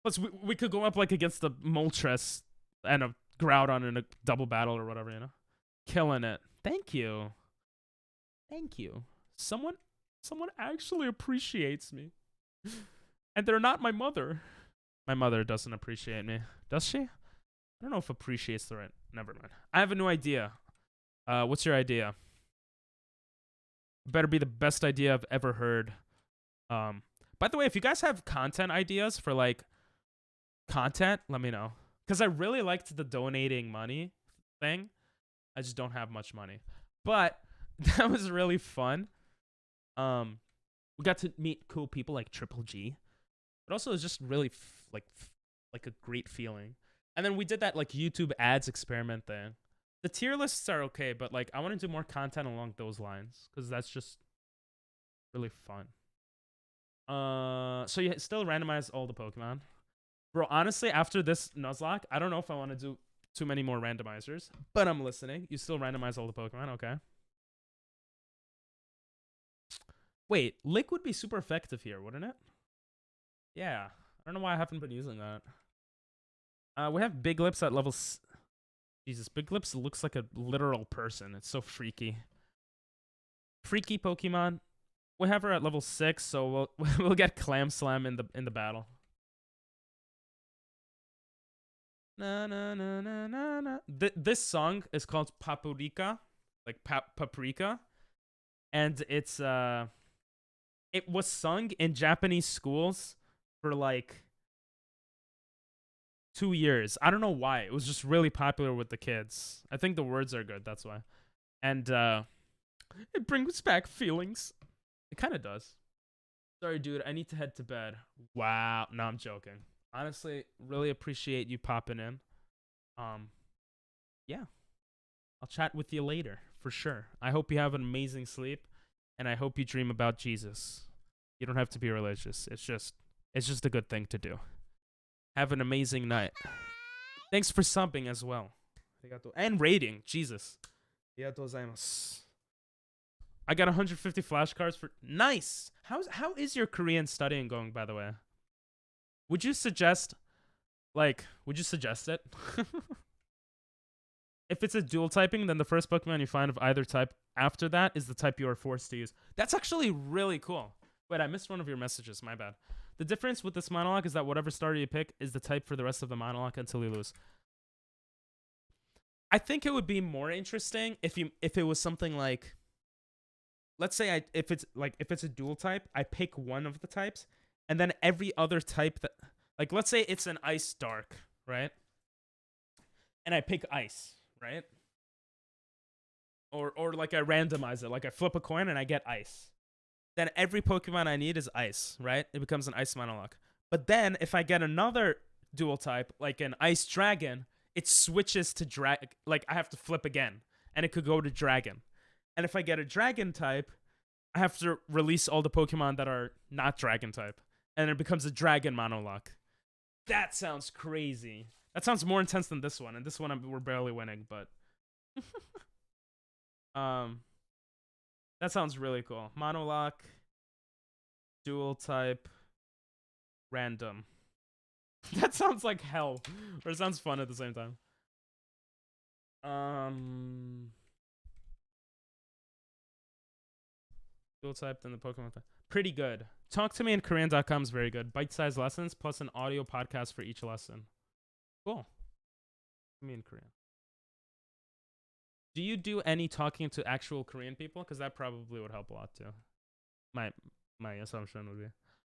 Plus, we could go up like against the Moltres and a Groudon in a double battle or whatever, you know? Killing it. Thank you. Thank you. Someone actually appreciates me. And they're not my mother. My mother doesn't appreciate me. Does she? I don't know if appreciates the right. Never mind. I have a new idea. What's your idea? Better be the best idea I've ever heard. By the way, if you guys have content ideas for like content, let me know. Because I really liked the donating money thing. I just don't have much money. But that was really fun. We got to meet cool people like Triple G. But also it was just really like a great feeling. And then we did that like YouTube ads experiment thing. The tier lists are okay, but like I want to do more content along those lines because that's just really fun. So you still randomize all the Pokemon. Bro, honestly, after this Nuzlocke, I don't know if I want to do too many more randomizers, but I'm listening. You still randomize all the Pokemon, okay. Wait, Lick would be super effective here, wouldn't it? Yeah. I don't know why I haven't been using that. We have Big Lips at level... Jesus, Big Lips looks like a literal person. It's so freaky. Freaky Pokemon. We have her at level 6, so we'll get Clam Slam in the battle. Na na na na na na. This song is called Paprika, like paprika, and it's it was sung in Japanese schools for like 2 years. I don't know why. It was just really popular with the kids. I think the words are good, that's why. And it brings back feelings. It kind of does. Sorry, dude. I need to head to bed. Wow. No, I'm joking. Honestly, really appreciate you popping in. Yeah. I'll chat with you later, for sure. I hope you have an amazing sleep, and I hope you dream about Jesus. You don't have to be religious. It's just a good thing to do. Have an amazing night. Thanks for subbing as well. And rating. Jesus. I got 150 flashcards for... Nice! How is your Korean studying going, by the way? Would you suggest... would you suggest it? If it's a dual typing, then the first Pokemon you find of either type after that is the type you are forced to use. That's actually really cool. Wait, I missed one of your messages. My bad. The difference with this monologue is that whatever starter you pick is the type for the rest of the monologue until you lose. I think it would be more interesting if it was something like... Let's say if it's a dual type, I pick one of the types, and then every other type that... Like, let's say it's an Ice Dark, right? And I pick Ice, right? Or like I randomize it. Like I flip a coin and I get Ice. Then every Pokemon I need is Ice, right? It becomes an Ice monologue. But then if I get another dual type, like an Ice Dragon, it switches to like I have to flip again. And it could go to Dragon. And if I get a Dragon type, I have to release all the Pokemon that are not Dragon type. And it becomes a Dragon monologue. That sounds crazy. That sounds more intense than this one. And this one we're barely winning, but... That sounds really cool. Monologue, dual type, random. That sounds like hell. Or it sounds fun at the same time. Dual type, then the Pokemon type. Pretty good. Talk to me in Korean.com is very good. Bite-sized lessons plus an audio podcast for each lesson. Cool. Me in Korean. Do you do any talking to actual Korean people? Because that probably would help a lot too. My assumption would be.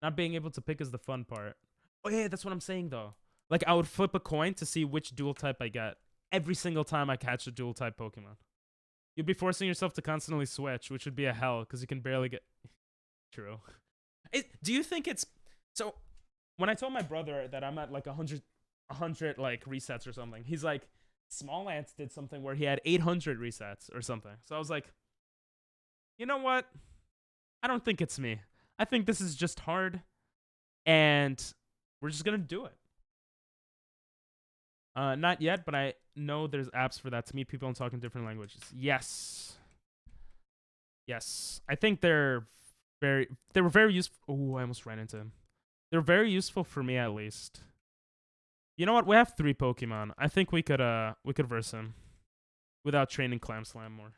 Not being able to pick is the fun part. Oh yeah, that's what I'm saying though. Like I would flip a coin to see which dual type I get. Every single time I catch a dual type Pokemon. You'd be forcing yourself to constantly switch, which would be a hell because you can barely get... True. Do you think it's... So, when I told my brother that I'm at like 100 like resets or something, he's like, Small Ants did something where he had 800 resets or something. So I was like, you know what? I don't think it's me. I think this is just hard, and we're just gonna do it. Not yet, but I know there's apps for that to meet people and talk in different languages. Yes. Yes. I think they were very useful. Oh, I almost ran into him. They're very useful for me, at least. You know what? We have 3 Pokemon. I think we could verse him without training Clam Slam more.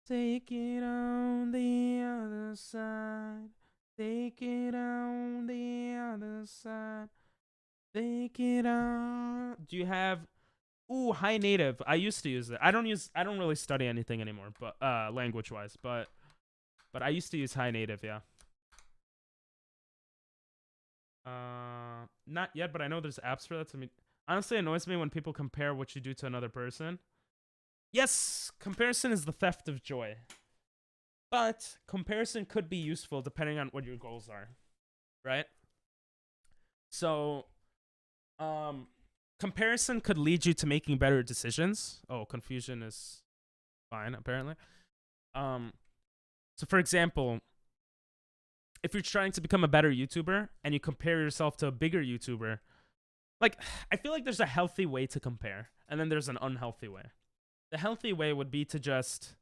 Take it on the other side. Take it on the other side. Take it on. Do you have? Ooh, High Native. I used to use it. I don't really study anything anymore, but language wise. But I used to use High Native. Yeah. Not yet, but I know there's apps for that. So honestly, it annoys me when people compare what you do to another person. Yes, comparison is the theft of joy. But comparison could be useful depending on what your goals are, right? So, comparison could lead you to making better decisions. Oh, confusion is fine, apparently. So for example, if you're trying to become a better YouTuber and you compare yourself to a bigger YouTuber, like, I feel like there's a healthy way to compare, and then there's an unhealthy way. The healthy way would be to just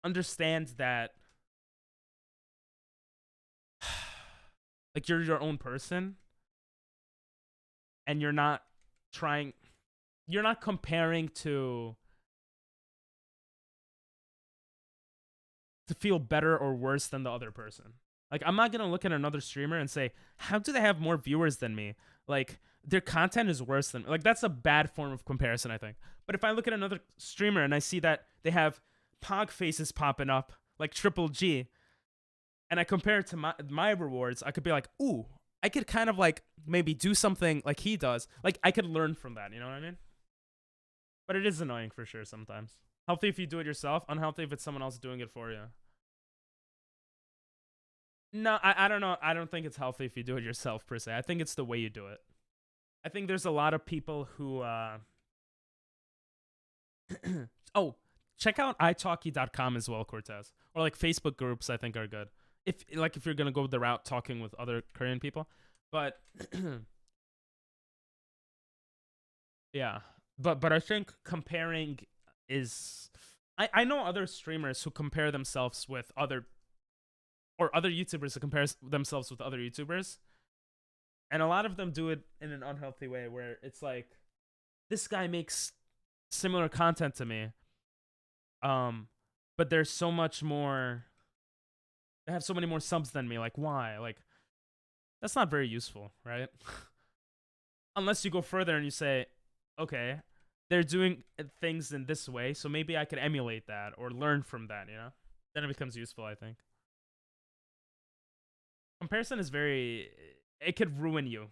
understand that like you're your own person and you're not comparing to feel better or worse than the other person. Like, I'm not gonna look at another streamer and say, how do they have more viewers than me? Like, their content is worse than me. Like, that's a bad form of comparison, I think. But if I look at another streamer and I see that they have Pog faces popping up, like Triple G, and I compare it to my rewards, I could be like, ooh, I could kind of like maybe do something like he does. Like, I could learn from that, you know what I mean? But it is annoying for sure sometimes. Healthy if you do it yourself, unhealthy if it's someone else doing it for you. No, I don't know. I don't think it's healthy if you do it yourself, per se. I think it's the way you do it. I think there's a lot of people who... Oh, check out italki.com as well, Cortez. Or like Facebook groups, I think, are good. If you're going to go the route talking with other Korean people. But... yeah. But I think comparing is... I know other streamers who compare themselves with other YouTubers who compare themselves with other YouTubers. And a lot of them do it in an unhealthy way where it's like, this guy makes similar content to me. But there's so much more... They have so many more subs than me. Like, why? Like, that's not very useful, right? Unless you go further and you say, okay, they're doing things in this way, so maybe I could emulate that or learn from that, you know? Then it becomes useful, I think. Comparison is very... It could ruin you.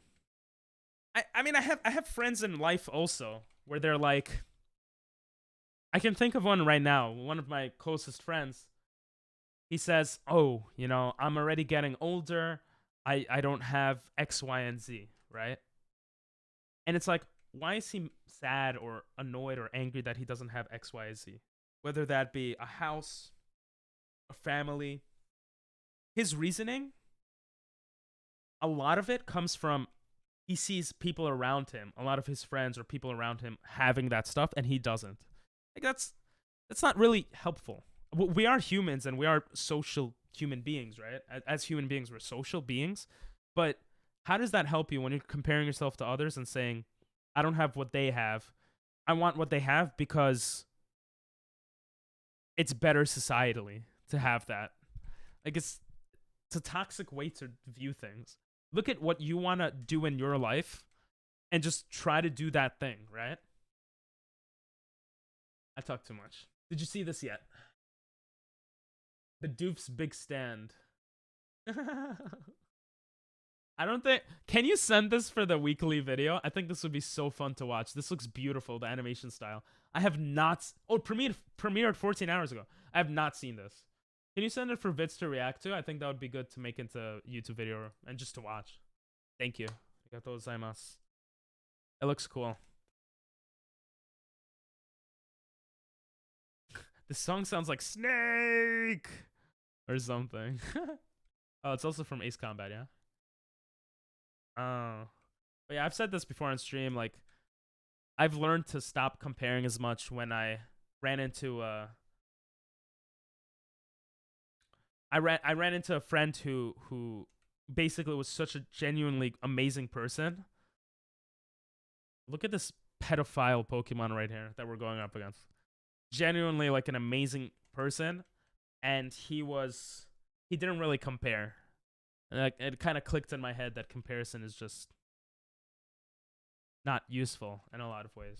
I mean, I have friends in life also where they're like... I can think of one right now. One of my closest friends. He says, oh, you know, I'm already getting older. I don't have X, Y, and Z, right? And it's like, why is he sad or annoyed or angry that he doesn't have X, Y, and Z? Whether that be a house, a family. His reasoning, a lot of it comes from he sees people around him, a lot of his friends or people around him having that stuff, and he doesn't. Like, that's not really helpful. We are humans and we are social human beings, right? As human beings, we're social beings. But how does that help you when you're comparing yourself to others and saying, I don't have what they have. I want what they have because it's better societally to have that. Like, it's a toxic way to view things. Look at what you want to do in your life and just try to do that thing, right? I talk too much. Did you see this yet? The Doof's big stand. I don't think... Can you send this for the weekly video? I think this would be so fun to watch. This looks beautiful, the animation style. I have not... Oh, it premiered 14 hours ago. I have not seen this. Can you send it for vids to react to? I think that would be good to make into YouTube video and just to watch. Thank you. Arigatou gozaimasu. It looks cool. This song sounds like Snake or something. Oh, it's also from Ace Combat, yeah. Oh, but yeah, I've said this before on stream. Like, I've learned to stop comparing as much when I ran into I ran into a friend who basically was such a genuinely amazing person. Look at this pedophile Pokemon right here that we're going up against. Genuinely like an amazing person, and he didn't really compare. And it kind of clicked in my head that comparison is just not useful in a lot of ways.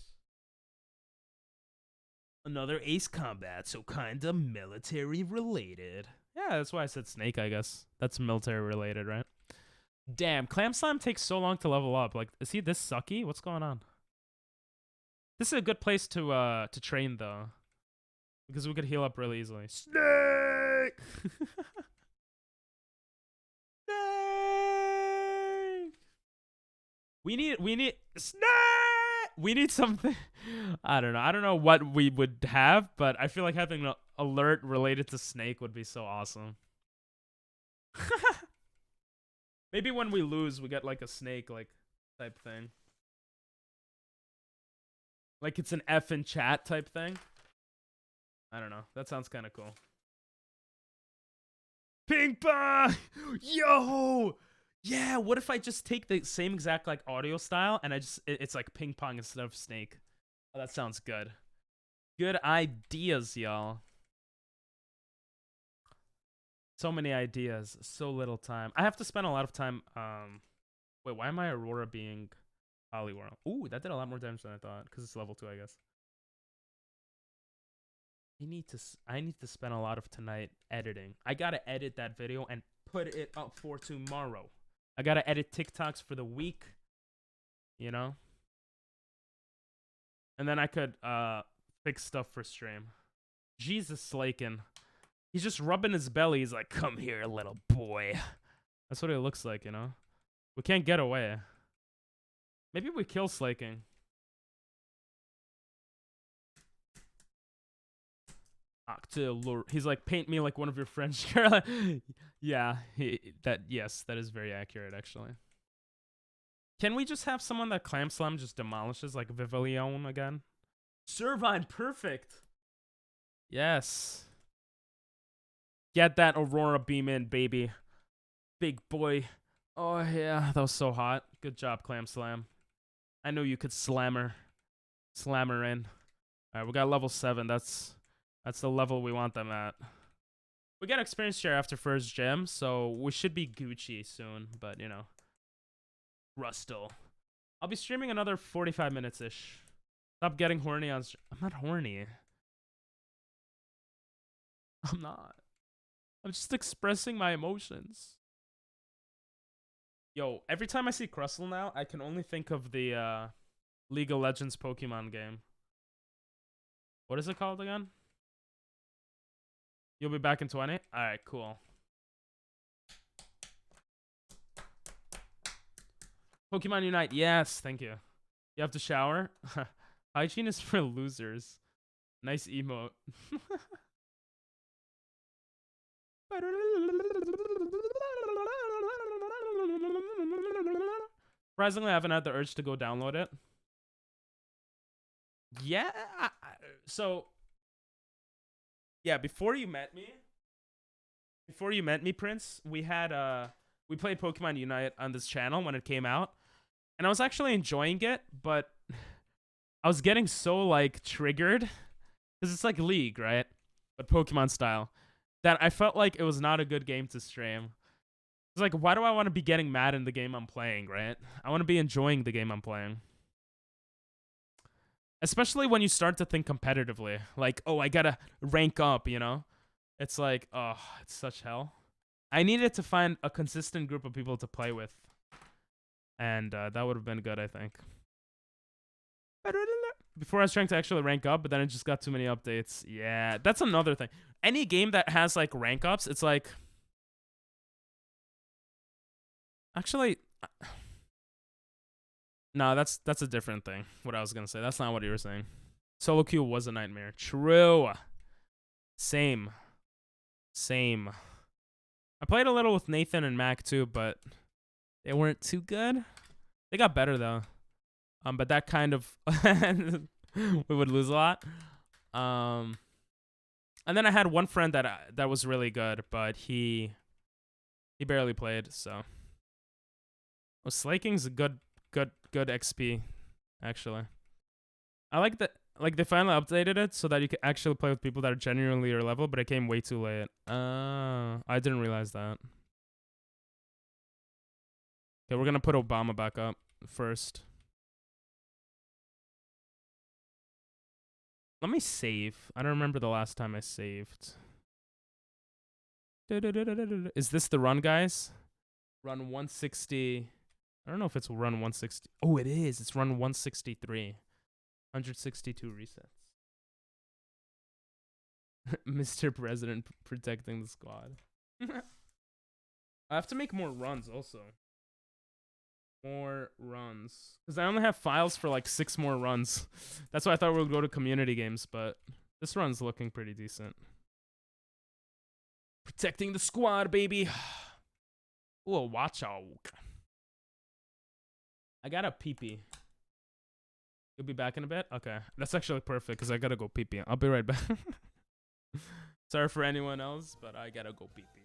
Another Ace Combat, so kinda military related. Yeah, that's why I said Snake, I guess. That's military related, right? Damn, Clam Slime takes so long to level up. Like, is he this sucky? What's going on? This is a good place to train though, because we could heal up really easily. Snake! Snake! We need Snake! We need something. I don't know what we would have, but I feel like having an alert related to Snake would be so awesome. Maybe when we lose, we get like a Snake like type thing. Like it's an F in chat type thing. I don't know. That sounds kind of cool. Ping pong! Yo! Yeah, what if I just take the same exact like audio style and it's like ping pong instead of Snake? Oh, that sounds good. Good ideas, y'all. So many ideas, so little time. I have to spend a lot of time. Wait, why am I Aurora being Poliwhirl? Ooh, that did a lot more damage than I thought because it's level 2, I guess. I need to spend a lot of tonight editing. I gotta edit that video and put it up for tomorrow. I gotta edit TikToks for the week, you know? And then I could fix stuff for stream. Jesus, Slaken. He's just rubbing his belly. He's like, come here, little boy. That's what it looks like, you know? We can't get away. Maybe we kill Slaking. He's like, paint me like one of your French girls. Yeah, yes, that is very accurate, actually. Can we just have someone that Clam Slime just demolishes, like Vivillon again? Servine, perfect. Yes. Get that Aurora beam in, baby. Big boy. Oh, yeah, that was so hot. Good job, Clam Slam. I knew you could slam her in. All right, we got level 7. That's the level we want them at. We got experience share after first gem, so we should be Gucci soon, but, you know. Rustle. I'll be streaming another 45 minutes-ish. Stop getting horny on stream. I'm not horny. I'm not. I'm just expressing my emotions. Yo, every time I see Crustle now, I can only think of the League of Legends Pokemon game. What is it called again? You'll be back in 20? Alright, cool. Pokemon Unite, yes, thank you. You have to shower? Hygiene is for losers. Nice emote. Surprisingly, I haven't had the urge to go download it. Yeah, yeah, before you met me, Prince, we played Pokemon Unite on this channel when it came out, and I was actually enjoying it, but I was getting so like triggered because it's like League, right? But Pokemon style, that I felt like it was not a good game to stream. It's like, why do I want to be getting mad in the game I'm playing, right? I want to be enjoying the game I'm playing. Especially when you start to think competitively. Like, oh, I gotta rank up, you know? It's like, oh, it's such hell. I needed to find a consistent group of people to play with. And that would have been good, I think. Before I was trying to actually rank up, but then it just got too many updates. Yeah, that's another thing. Any game that has, like, rank ups, it's like... Actually... No, that's a different thing, what I was going to say. That's not what you were saying. Solo queue was a nightmare. True. Same. Same. I played a little with Nathan and Mac too, but they weren't too good. They got better though. But that kind of we would lose a lot. And then I had one friend that was really good, but he barely played. So, well, Slaking's a good XP, actually. I like that. Like, they finally updated it so that you can actually play with people that are genuinely your level, but it came way too late. I didn't realize that. Okay, we're gonna put Obama back up first. Let me save. I don't remember the last time I saved. Is this the run, guys? Run 160. I don't know if it's run 160. Oh, it is. It's run 163. 162 resets. Mr. President protecting the squad. I have to make more runs also. More runs. Because I only have files for like 6 more runs. That's why I thought we would go to community games, but this run's looking pretty decent. Protecting the squad, baby. Ooh, watch out. I got a pee-pee. You'll be back in a bit? Okay. That's actually perfect because I gotta go pee-pee. I'll be right back. Sorry for anyone else, but I gotta go pee-pee.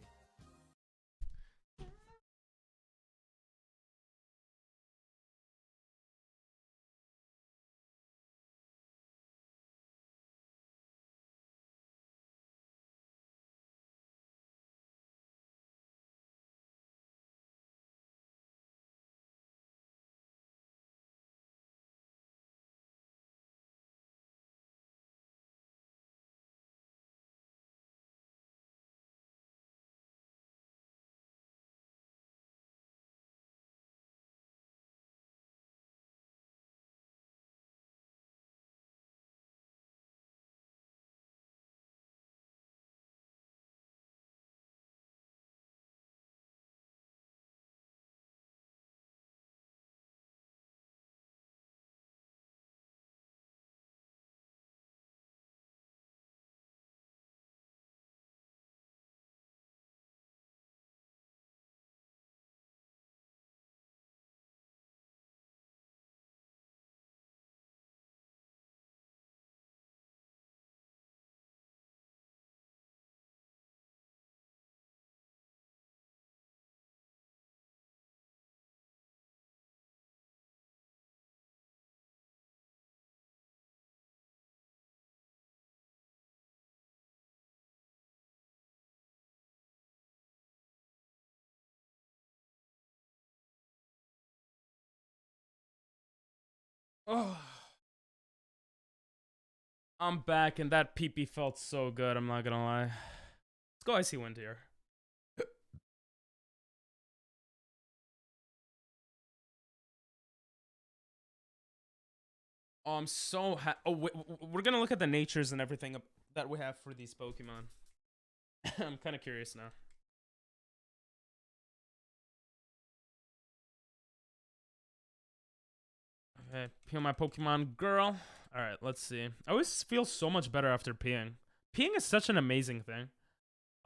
Oh, I'm back, and that pee-pee felt so good, I'm not gonna lie. Let's go Icy Wind here. Oh, I'm so we're gonna look at the natures and everything that we have for these Pokemon. I'm kind of curious now. Okay, pee on my Pokemon girl. All right, let's see. I always feel so much better after peeing. Peeing is such an amazing thing.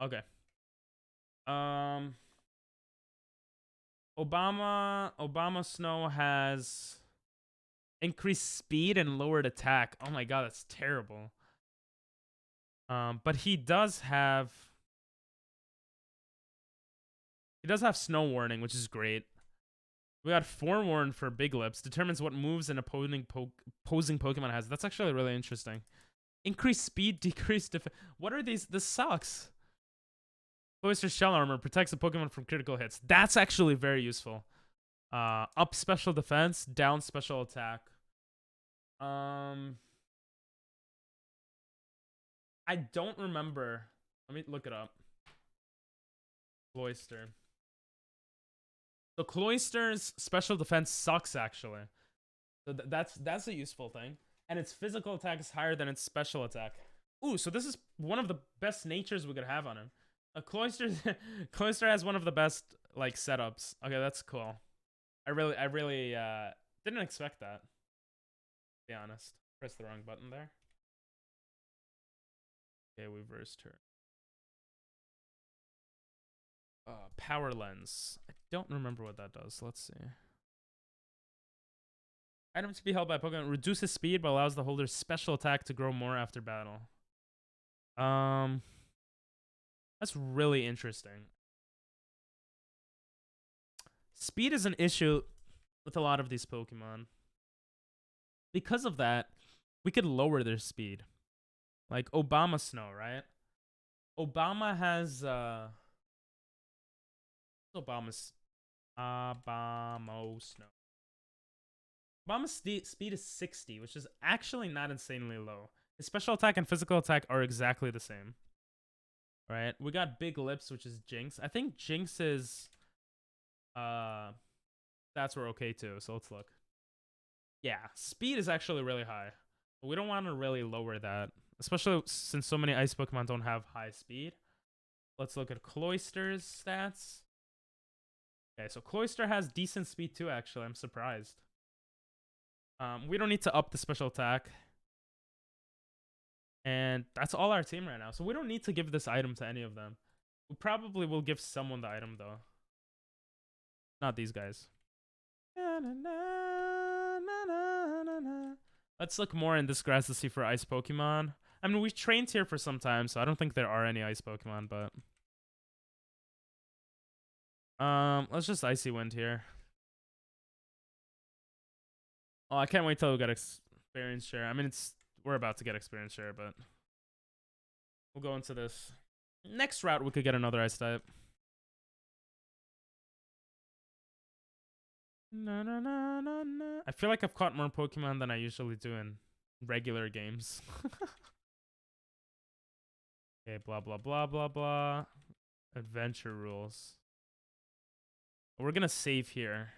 Okay. Obama Snow has increased speed and lowered attack. Oh my god, that's terrible. But he does have Snow Warning, which is great. We got Forewarn for Big Lips. Determines what moves an opposing Pokemon has. That's actually really interesting. Increased speed, decreased defense. What are these? This sucks. Cloister Shell Armor protects a Pokemon from critical hits. That's actually very useful. Up special defense, down special attack. I don't remember. Let me look it up. Cloister. So Cloister's special defense sucks, actually. So that's a useful thing. And its physical attack is higher than its special attack. Ooh, so this is one of the best natures we could have on him. Cloister has one of the best like setups. Okay, that's cool. I really didn't expect that. To be honest. Press the wrong button there. Okay, we versed her. Power lens. I don't remember what that does. Let's see. Item to be held by Pokemon reduces speed but allows the holder's special attack to grow more after battle. That's really interesting. Speed is an issue with a lot of these Pokemon. Because of that, we could lower their speed. Like Obama Snow, right? Obama has Obama's Snow. Obama's speed is 60, which is actually not insanely low. His special attack and physical attack are exactly the same. Right? We got Big Lips, which is Jinx. I think Jinx is stats were okay too, so let's look. Yeah, speed is actually really high. But we don't want to really lower that, especially since so many ice Pokemon don't have high speed. Let's look at Cloyster's stats. Okay, so Cloyster has decent speed too, actually. I'm surprised. We don't need to up the special attack. And that's all our team right now. So we don't need to give this item to any of them. We probably will give someone the item, though. Not these guys. Let's look more in this grass to see for ice Pokemon. I mean, we've trained here for some time, so I don't think there are any ice Pokemon, but... let's just Icy Wind here. Oh, I can't wait till we get experience share. I mean, we're about to get experience share, but we'll go into this. Next route, we could get another ice type. I feel like I've caught more Pokemon than I usually do in regular games. Okay, blah, blah, blah, blah, blah. Adventure rules. We're gonna save here.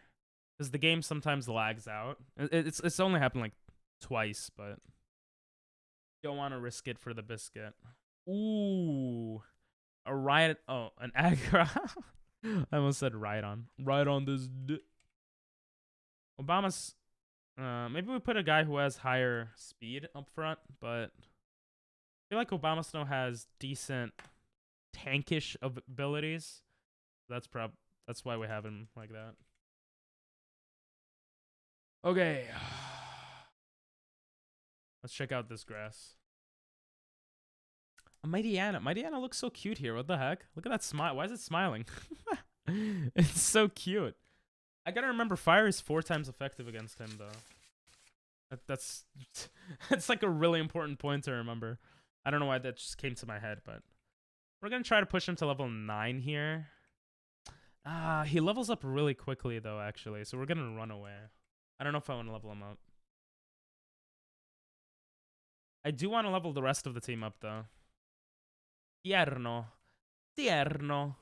Because the game sometimes lags out. It's only happened like twice, but don't want to risk it for the biscuit. Ooh. A Ride... Oh, an Agra. I almost said Rhydon. Rhydon this... Obama's... maybe we put a guy who has higher speed up front, but... I feel like Obama Snow has decent tankish abilities. That's why we have him like that. Okay. Let's check out this grass. A Mightyena. Mightyena looks so cute here. What the heck? Look at that smile. Why is it smiling? It's so cute. I gotta remember fire is 4 times effective against him, though. That's like a really important point to remember. I don't know why that just came to my head, but we're gonna try to push him to level 9 here. He levels up really quickly, though, actually. So we're gonna run away. I don't know if I want to level him up. I do want to level the rest of the team up, though. Tierno. Tierno.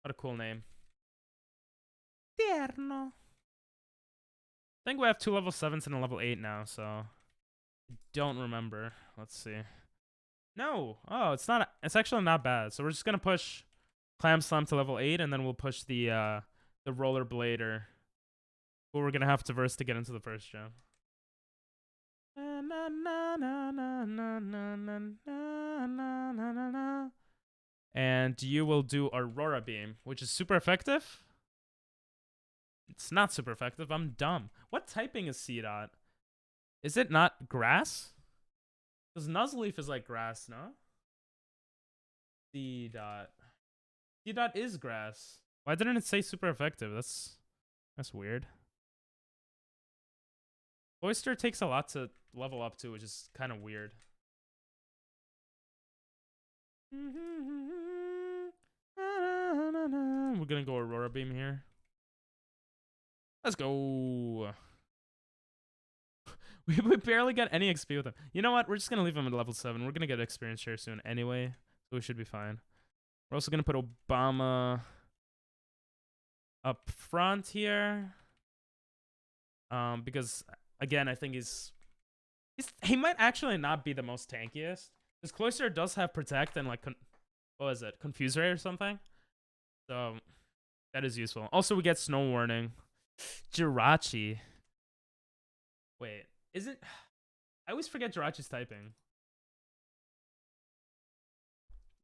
What a cool name. Tierno. I think we have 2 level 7s and a level 8 now, so... I don't remember. Let's see. No! Oh, it's not... It's actually not bad. So we're just gonna push Clam Slam to level 8, and then we'll push the Rollerblader, who we're gonna have to verse to get into the first gym. And you will do Aurora Beam, which is super effective. It's not super effective. I'm dumb. What typing is C-Dot? Is it not grass? Because Nuzleaf is like grass, no? C-Dot. C-Dot is grass. Why didn't it say super effective? That's weird. Oyster takes a lot to level up to, which is kind of weird. We're gonna go Aurora Beam here. Let's go. We barely got any XP with him. You know what? We're just gonna leave him at level 7. We're gonna get experience share soon anyway, so we should be fine. We're also gonna put Obama up front here. Because again, I think he might actually not be the most tankiest. Because Cloyster does have Protect and like what is it? Confuse Ray or something. So that is useful. Also, we get Snow Warning. Jirachi. Wait, isn't... I always forget Jirachi's typing.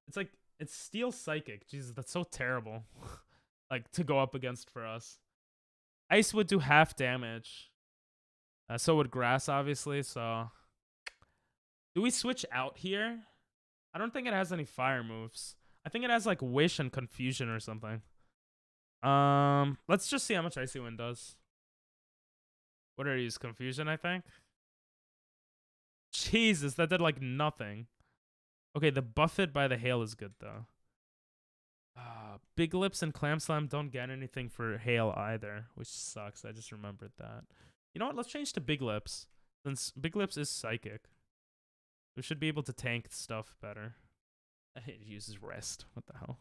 It's like it's Steel Psychic. Jesus, that's so terrible. Like to go up against for us. Ice would do half damage. So would Grass, obviously. So, do we switch out here? I don't think it has any fire moves. I think it has like Wish and Confusion or something. Let's just see how much Icy Wind does. What are these? Confusion, I think. Jesus, that did like nothing. Okay, the Buffet by the Hail is good though. Big Lips and Clam Slam don't get anything for Hail either, which sucks. I just remembered that. You know what? Let's change to Big Lips. Since Big Lips is psychic, we should be able to tank stuff better. It uses Rest. What the hell?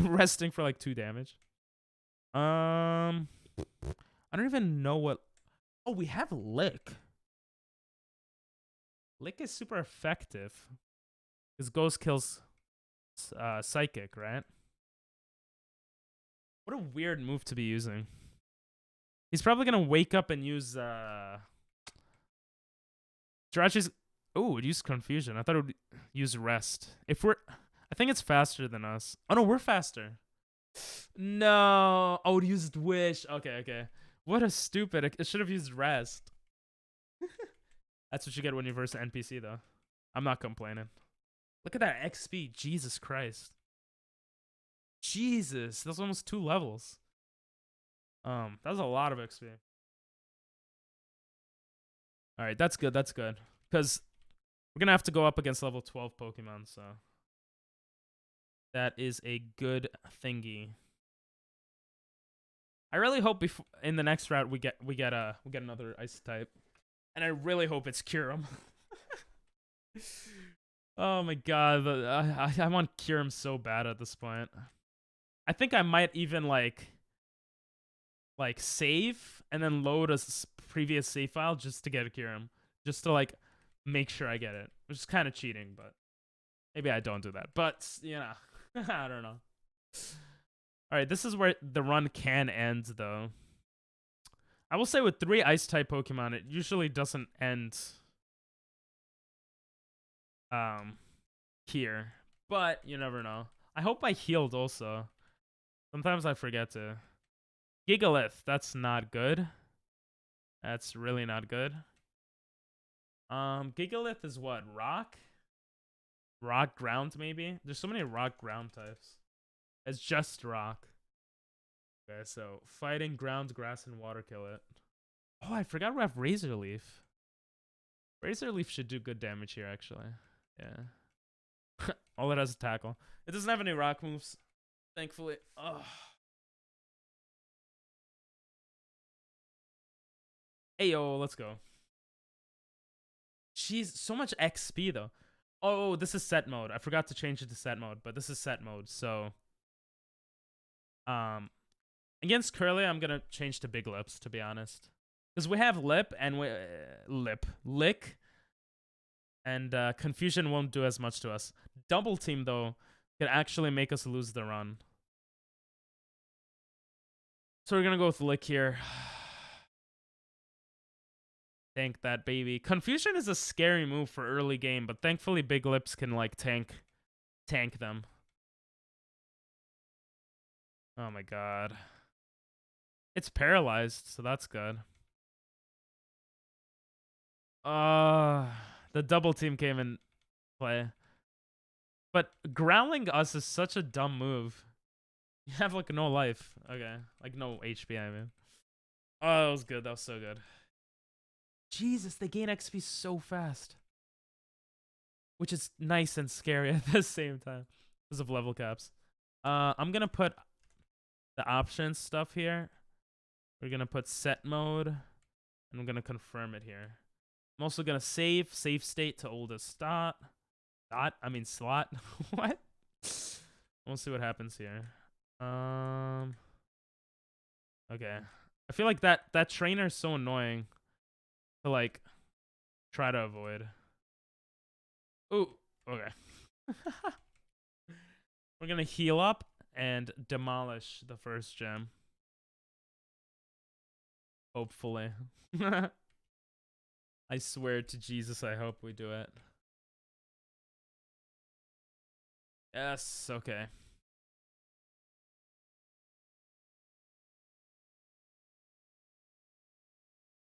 Resting for like 2 damage. I don't even know what... Oh, we have Lick. Lick is super effective. Because Ghost kills Psychic, right? What a weird move to be using. He's probably going to wake up and use... Jirachi's... Oh, it used Confusion. I thought it would use Rest. If we're... I think it's faster than us. Oh, no, we're faster. No. Oh, it used Wish. Okay, okay. What a stupid... It should have used Rest. That's what you get when you verse an NPC, though. I'm not complaining. Look at that XP. Jesus Christ. Jesus. That's almost 2 levels. That was a lot of XP. Alright, that's good. That's good. Because we're going to have to go up against level 12 Pokemon, so... That is a good thingy. I really hope in the next route we get another Ice type. And I really hope it's Kyurem. Oh my god, I want Kyurem so bad at this point. I think I might even like save and then load a previous save file just to get a Kyurem, just to like make sure I get it, which is kind of cheating, but maybe I don't do that. But you know, I don't know. All right, this is where the run can end, though. I will say with 3 Ice-type Pokemon, it usually doesn't end here. But you never know. I hope I healed also. Sometimes I forget to. Gigalith, that's not good. That's really not good. Gigalith is what? Rock? Rock ground, maybe? There's so many rock ground types. It's just rock. Okay, so fighting, ground, grass, and water kill it. Oh, I forgot we have Razor Leaf. Razor Leaf should do good damage here, actually. Yeah. All it has is tackle. It doesn't have any rock moves, thankfully. Oh. Hey, yo, let's go. Jeez, so much XP, though. Oh, this is set mode. I forgot to change it to set mode, but this is set mode, so... Against Curly, I'm gonna change to Big Lips, to be honest. Because we have Lick, and Confusion won't do as much to us. Double Team, though, could actually make us lose the run. So we're gonna go with Lick here. Tank that baby. Confusion is a scary move for early game, but thankfully Big Lips can like tank them. Oh my god. It's paralyzed, so that's good. The double team came in play. But growling us is such a dumb move. You have like no life. Okay. Like no HP, I mean. Oh, that was good. That was so good. Jesus, they gain XP so fast. Which is nice and scary at the same time. Because of level caps. I'm gonna put the options stuff here. We're gonna put set mode. And I'm gonna confirm it here. I'm also gonna save state to oldest slot. What? We'll see what happens here. Okay. I feel like that trainer is so annoying to like try to avoid. Ooh, okay. We're gonna heal up and demolish the first gem. Hopefully. I swear to Jesus, I hope we do it. Yes, okay.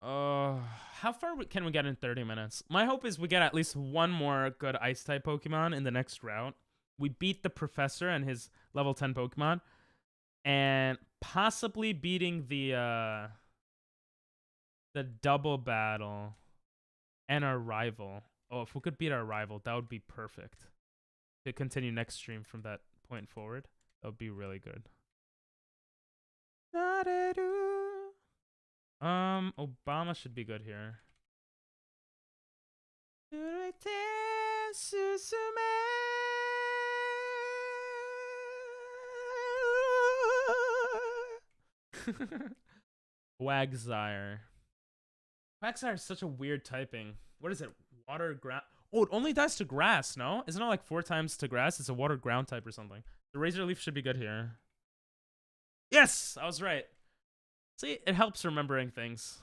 How far can we get in 30 minutes? My hope is we get at least one more good Ice-type Pokemon in the next route. We beat the Professor and his level 10 Pokemon. And possibly beating the double battle and our rival. Oh, if we could beat our rival, that would be perfect. To continue next stream from that point forward, that would be really good. Obama should be good here. Wagzire. Wagzire is such a weird typing. What is it? Water, ground. Oh, it only dies to grass, no? Isn't it like 4 times to grass? It's a water ground type or something. The Razor Leaf should be good here. Yes! I was right. See, it helps remembering things.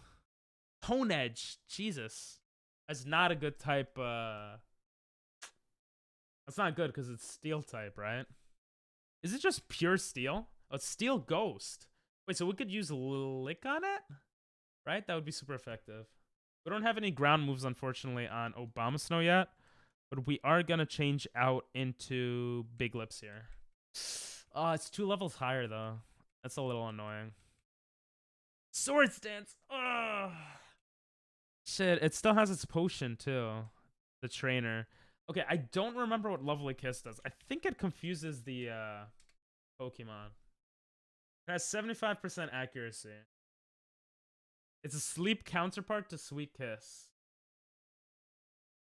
Hone Edge. Jesus. That's not a good type. That's not good because it's steel type, right? Is it just pure steel? Oh, it's Steel Ghost. Wait, so we could use Lick on it? Right? That would be super effective. We don't have any ground moves, unfortunately, on Obama Snow yet. But we are going to change out into Big Lips here. Oh, it's 2 levels higher, though. That's a little annoying. Swords Dance! Ugh. Shit, it still has its potion, too. The trainer. Okay, I don't remember what Lovely Kiss does. I think it confuses the Pokemon. It has 75% accuracy. It's a sleep counterpart to Sweet Kiss.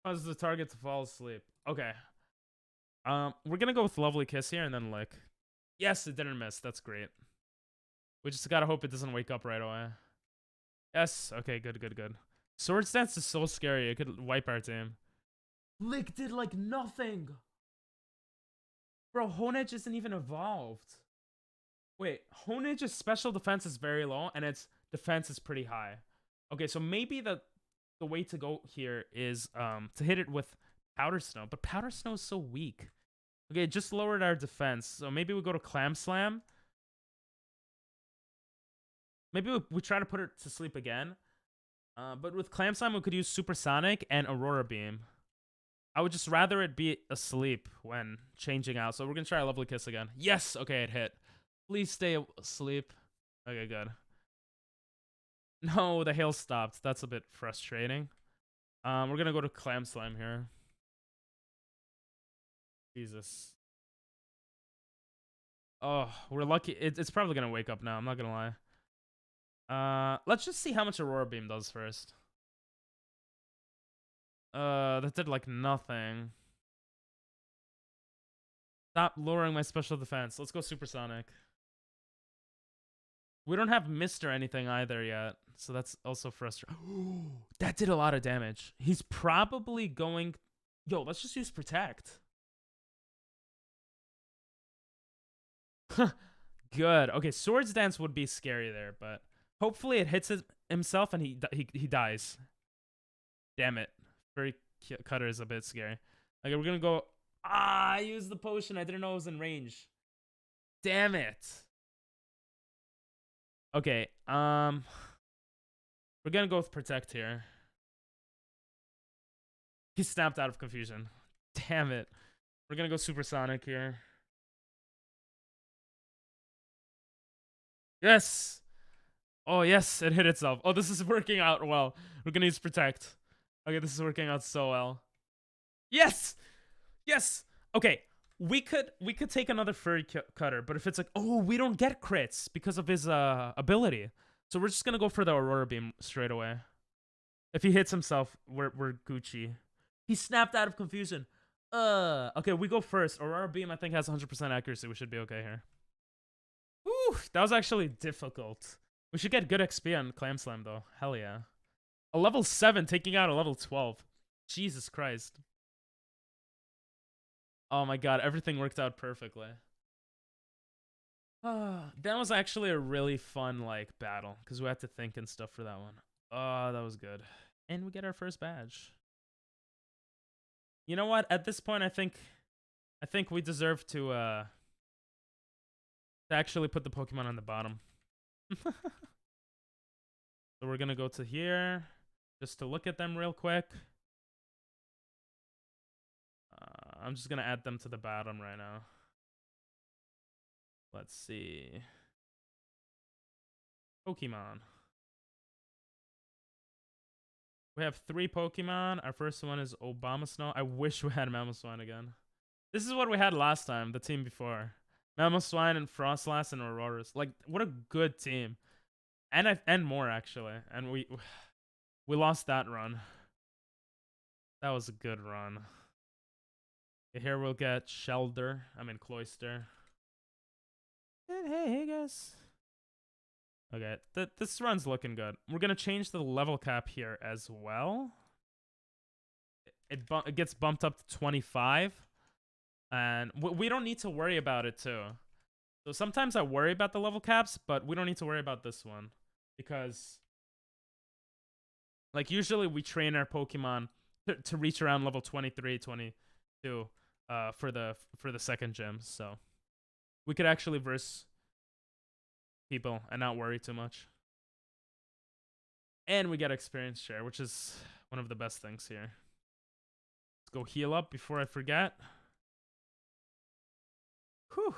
Causes the target to fall asleep. Okay. We're gonna go with Lovely Kiss here and then Lick. Yes, it didn't miss. That's great. We just gotta hope it doesn't wake up right away. Yes. Okay, good, good, good. Swords Dance is so scary. It could wipe our team. Lick did like nothing. Bro, Honedge isn't even evolved. Wait, Honedge's special defense is very low and its defense is pretty high. Okay, so maybe the way to go here is to hit it with Powder Snow, but Powder Snow is so weak. Okay, it just lowered our defense, so maybe we go to Clam Slam. Maybe we try to put it to sleep again. But with Clam Slam, we could use Supersonic and Aurora Beam. I would just rather it be asleep when changing out. So we're going to try a Lovely Kiss again. Yes! Okay, it hit. Please stay asleep. Okay, good. No, the hail stopped. That's a bit frustrating. We're going to go to Clam Slam here. Jesus. Oh, we're lucky. It's probably going to wake up now. I'm not going to lie. Let's just see how much Aurora Beam does first. That did like nothing. Stop lowering my special defense. Let's go Supersonic. We don't have Mist or anything either yet, so that's also frustrating. That did a lot of damage. He's probably going... Yo, let's just use Protect. Good. Okay, Swords Dance would be scary there, but hopefully it hits himself and he dies. Damn it. Furry Cutter is a bit scary. Okay, we're gonna go... I used the potion. I didn't know it was in range. Damn it. Okay, we're gonna go with Protect here. He snapped out of confusion. Damn it. We're gonna go Supersonic here. Yes! Oh, yes, it hit itself. Oh, this is working out well. We're gonna use Protect. Okay, this is working out so well. Yes! Yes! Okay, we could take another Furry Cutter, but if it's like, oh, we don't get crits because of his ability. So we're just gonna go for the Aurora Beam straight away. If he hits himself, we're Gucci. He snapped out of confusion. Okay, we go first. Aurora Beam, I think, has 100% accuracy. We should be okay here. Ooh, that was actually difficult. We should get good XP on Clam Slam, though. Hell yeah. A level 7 taking out a level 12. Jesus Christ. Oh my god, everything worked out perfectly. That was actually a really fun, like, battle. Because we had to think and stuff for that one. Oh, that was good. And we get our first badge. You know what? At this point, I think I think we deserve to actually put the Pokemon on the bottom. So we're gonna go to here just to look at them real quick. I'm just gonna add them to the bottom right now. Let's see. Pokemon. We have 3 Pokemon. Our first one is Obama Snow. I wish we had Mamoswine again. This is what we had last time, the team before. Mamoswine and Frostlass and Auroras. Like, what a good team. And more, actually. And we lost that run. That was a good run. Here we'll get Cloyster. And hey guys. Okay, this run's looking good. We're gonna change the level cap here as well. It gets bumped up to 25. And we don't need to worry about it too. So sometimes I worry about the level caps, but we don't need to worry about this one. Because, like, usually we train our Pokemon to reach around level 23, 22 for the second gym. So we could actually verse people and not worry too much. And we get experience share, which is one of the best things here. Let's go heal up before I forget. Whew.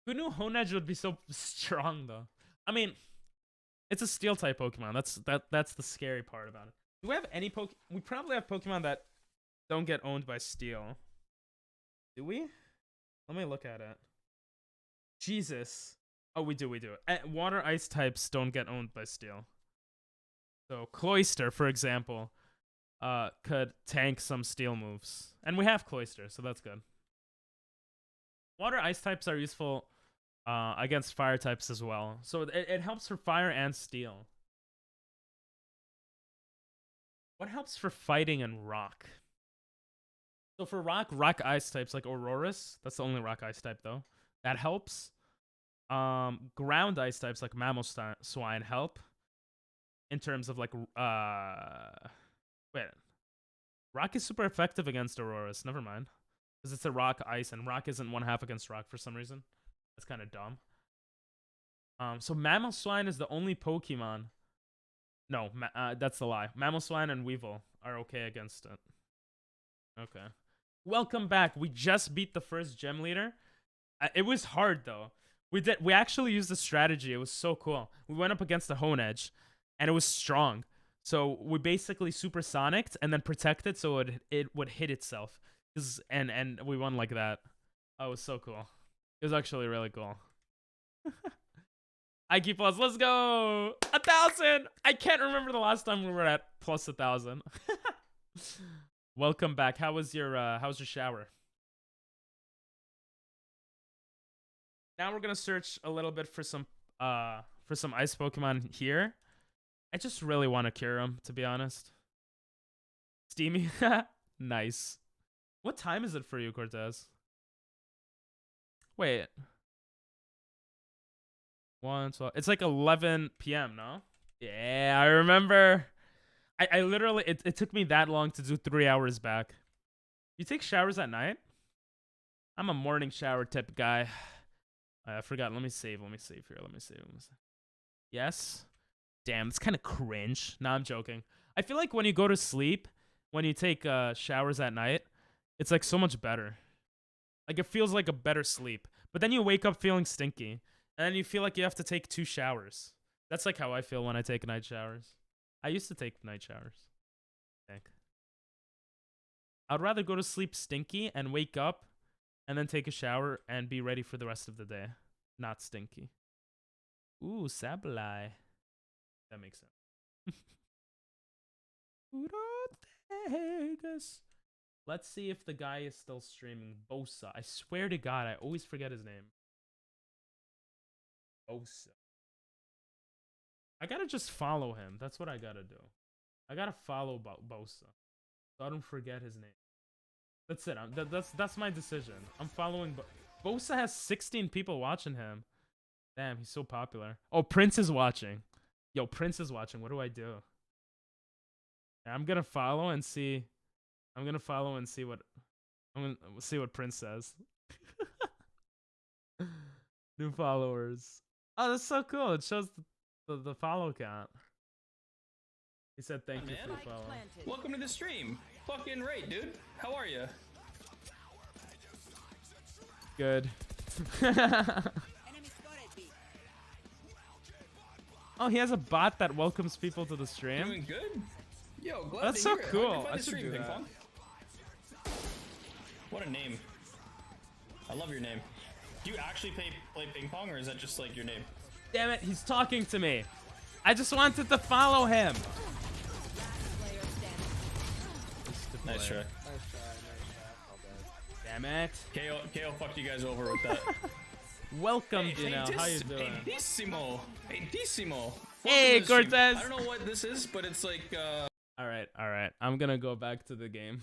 Who knew Honedge would be so strong, though? I mean, it's a steel type Pokemon. That's the scary part about it. Do we have any We probably have Pokemon that don't get owned by steel. Do we? Let me look at it. Jesus. Oh, we do. Water ice types don't get owned by steel. So Cloyster, for example, could tank some steel moves. And we have Cloyster, so that's good. Water ice types are useful against fire types as well. So it helps for fire and steel. What helps for fighting and rock? So for rock ice types like Auroras, that's the only rock ice type though. That helps. Ground ice types like Mamoswine help. In terms of like wait. Rock is super effective against Auroras, never mind. Because it's a rock ice, and rock isn't 1/2 against rock for some reason. That's kind of dumb. So Mamoswine is the only Pokemon. No, that's the lie. Mamoswine and Weevil are okay against it. Okay. Welcome back. We just beat the first gym leader. It was hard though. We actually used the strategy. It was so cool. We went up against the Honedge, and it was strong. So we basically supersonicked and then protected so it would hit itself. And we won like that. Oh, it was so cool. It was actually really cool. IQ plus, let's go! 1,000! I can't remember the last time we were at plus 1,000. Welcome back. How was your shower? Now we're gonna search a little bit for some ice Pokemon here. I just really want to cure them, to be honest. Steamy. Nice. What time is it for you, Cortez? Wait. 1:12. It's like 11 p.m., no? Yeah, I remember. I literally, it took me that long to do 3 hours back. You take showers at night? I'm a morning shower type guy. I forgot. Let me save here. Let me save. Yes? Damn, it's kind of cringe. Nah, I'm joking. I feel like when you go to sleep, when you take showers at night, it's like so much better. Like it feels like a better sleep. But then you wake up feeling stinky. And then you feel like you have to take 2 showers. That's like how I feel when I take night showers. I used to take night showers, I think. I'd rather go to sleep stinky and wake up and then take a shower and be ready for the rest of the day. Not stinky. Ooh, Sableye. That makes sense. Let's see if the guy is still streaming. Bosa. I swear to God, I always forget his name. Bosa. I gotta just follow him. That's what I gotta do. I gotta follow Bosa, so I don't forget his name. That's it. That's my decision. I'm following. Bosa has 16 people watching him. Damn, he's so popular. Oh, Prince is watching. Yo, Prince is watching. What do I do? I'm gonna follow and see. I'm gonna follow and see what We'll see what Prince says. New followers. Oh, that's so cool. It shows the follow count. He said thank you for the follow. Welcome to the stream. Fucking right, dude. How are you? Good. Oh, he has a bot that welcomes people to the stream. Doing good? Yo, glad That's to so hear it. cool. How'd you find I the should stream, do Ping that. Pong? What a name. I love your name. Do you actually play ping pong, or is that just like your name? Damn it, he's talking to me. I just wanted to follow him. Nice try. Damn it. KO fucked you guys over with that. Welcome, Dino. How you doing? Hey, Dissimo. Hey, Cortez. I don't know what this is, but it's like, All right. I'm gonna go back to the game.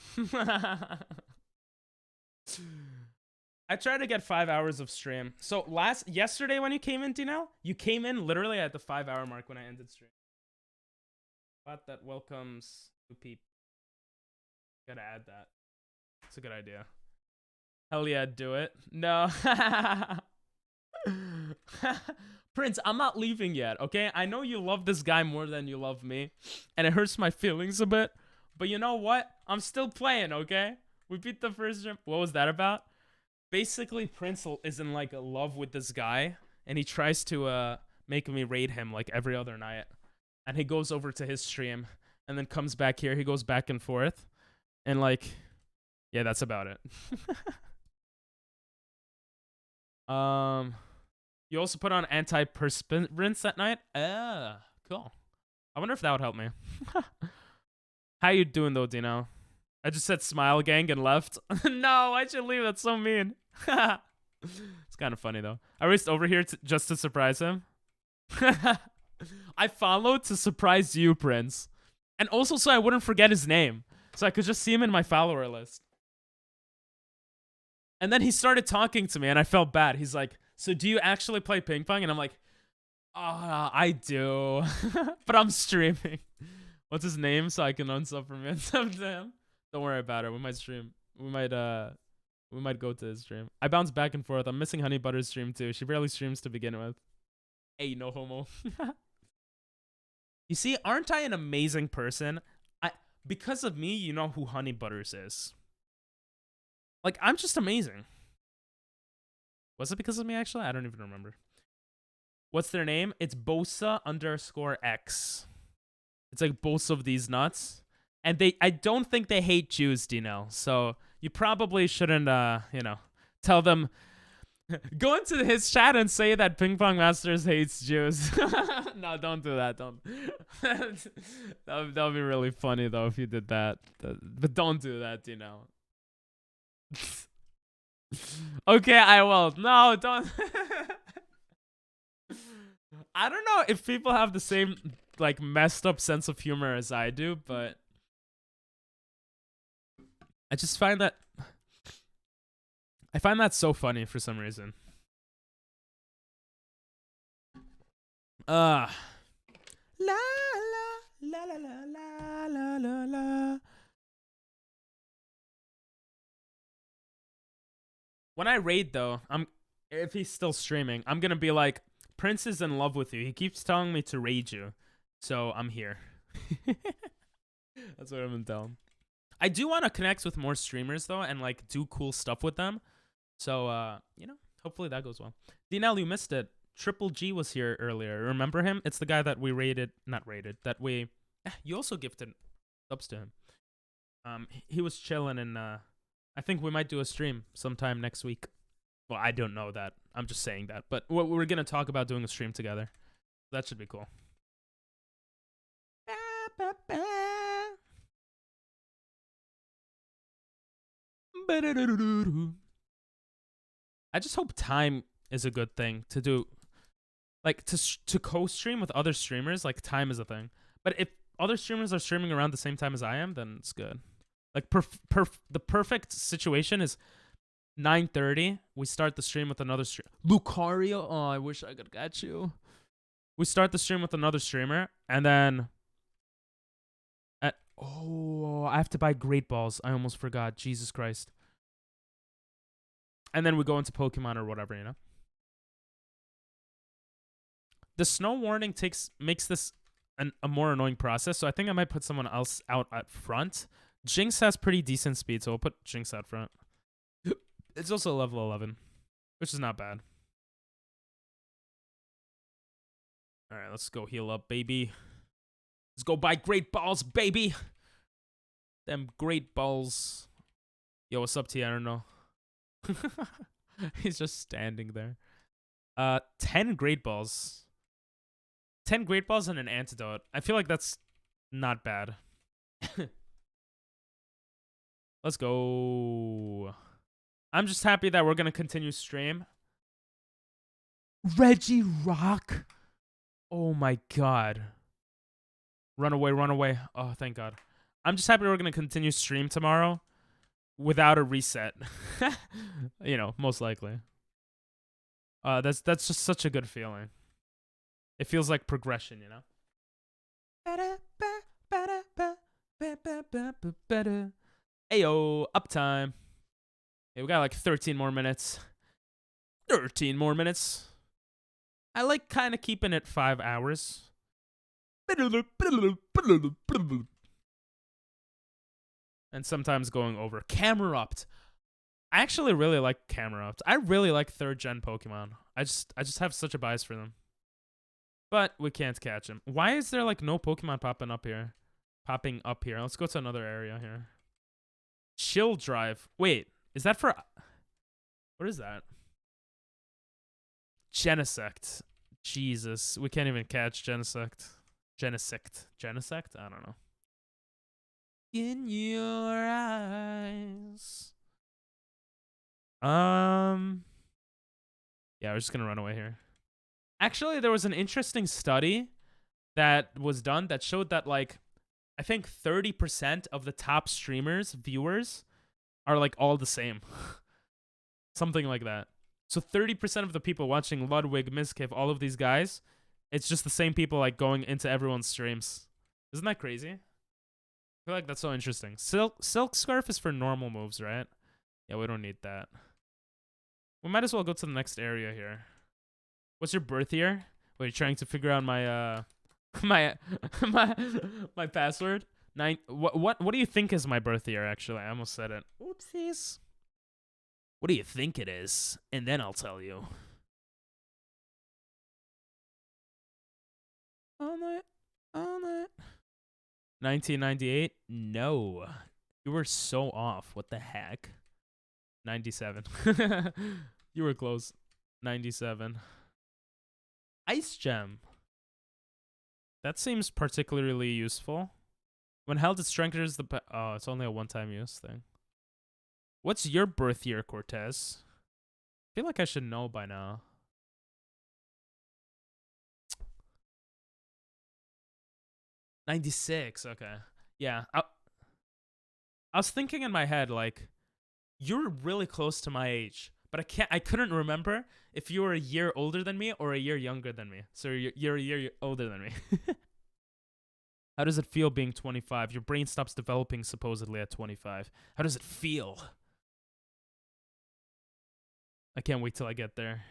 I tried to get 5 hours of stream. So yesterday when you came in, Dino, you came in literally at the 5 hour mark when I ended stream. Bot that welcomes new people. Gotta add that. It's a good idea. Hell yeah, do it. No. Prince, I'm not leaving yet, okay? I know you love this guy more than you love me, and it hurts my feelings a bit, but you know what? I'm still playing, okay? We beat the first gym. What was that about? Basically, Prince is in like love with this guy, and he tries to make me raid him like every other night. And he goes over to his stream, and then comes back here. He goes back and forth, and like, yeah, that's about it. You also put on antiperspirants at night? Cool. I wonder if that would help me. How you doing though, Dino? I just said smile gang and left. No, I should leave. That's so mean. It's kind of funny though. I raced over here just to surprise him. I followed to surprise you, Prince. And also so I wouldn't forget his name. So I could just see him in my follower list. And then he started talking to me and I felt bad. He's like, so do you actually play ping pong? And I'm like, I do. But I'm streaming. What's his name so I can unsub from him sometime? Don't worry about it. We might stream. We might go to his stream. I bounce back and forth. I'm missing Honey Butter's stream too. She barely streams to begin with. Hey, no homo. You see, aren't I an amazing person? Because of me, you know who Honey Butters is. Like, I'm just amazing. Was it because of me, actually? I don't even remember. What's their name? It's Bosa_X. It's like both of these nuts. And I don't think they hate Jews, Dino. So you probably shouldn't, tell them. Go into his chat and say that Ping Pong Masters hates Jews. No, don't do that. Don't. That would be really funny, though, if you did that. But don't do that, Dino. Okay, I will. No, don't. I don't know if people have the same, like, messed up sense of humor as I do, but I just find that so funny for some reason. La la la la la la la la. When I raid though, if he's still streaming, I'm gonna be like, Prince is in love with you. He keeps telling me to raid you, so I'm here. That's what I'm gonna tell him. I do want to connect with more streamers though, and like do cool stuff with them. So hopefully that goes well. DNL, you missed it. Triple G was here earlier. Remember him? It's the guy that we you also gifted subs to him. He was chilling, and I think we might do a stream sometime next week. Well, I don't know that. I'm just saying that. But we're gonna talk about doing a stream together. That should be cool. I just hope time is a good thing to do. Like, to co-stream with other streamers, like, time is a thing. But if other streamers are streaming around the same time as I am, then it's good. Like, the perfect situation is 9:30. We start the stream with another stream. Lucario, oh, I wish I could get you. We start the stream with another streamer, and then I have to buy Great Balls. I almost forgot. Jesus Christ. And then we go into Pokemon or whatever, you know? The snow warning makes this a more annoying process, so I think I might put someone else out at front. Jinx has pretty decent speed, so we'll put Jinx out front. It's also level 11, which is not bad. All right, let's go heal up, baby. Let's go buy great balls, baby. Them great balls. Yo, what's up, T? I don't know. He's just standing there. 10 great balls. 10 great balls and an antidote. I feel like that's not bad. Let's go. I'm just happy that we're going to continue stream. Reggie Rock. Oh my god. Run away, run away. Oh, thank god. I'm just happy we're going to continue stream tomorrow without a reset. You know, most likely. That's just such a good feeling. It feels like progression, you know? Ayo, uptime. Hey, we got like 13 more minutes. 13 more minutes. I like kind of keeping it 5 hours. And sometimes going over. Camerupt. I actually really like Camerupt. I really like 3rd gen Pokemon. I just have such a bias for them. But we can't catch him. Why is there like no Pokemon popping up here? Let's go to another area here. Chill Drive. Wait, is that for... What is that? Genesect. Jesus, we can't even catch Genesect. Genesect? I don't know. In your eyes. Yeah, we're just gonna run away here. Actually, there was an interesting study that was done that showed that, like, I think 30% of the top streamers, viewers, are, like, all the same. Something like that. So 30% of the people watching Ludwig, Mizkif, all of these guys, it's just the same people, like, going into everyone's streams. Isn't that crazy? I feel like that's so interesting. Silk Scarf is for normal moves, right? Yeah, we don't need that. We might as well go to the next area here. What's your birth year? Wait, you're trying to figure out my my password? What do you think is my birth year? Actually, I almost said it. Oopsies. What do you think it is? And then I'll tell you. All night. 1998? No. You were so off. What the heck? 97. You were close. 97. Ice Gem. That seems particularly useful. When held, it strengthens the... Oh, it's only a one-time use thing. What's your birth year, Cortez? I feel like I should know by now. '96. Okay. Yeah. I was thinking in my head, like, you're really close to my age, but I couldn't remember if you were a year older than me or a year younger than me. So you're a year older than me. How does it feel being 25? Your brain stops developing supposedly at 25. How does it feel? I can't wait till I get there.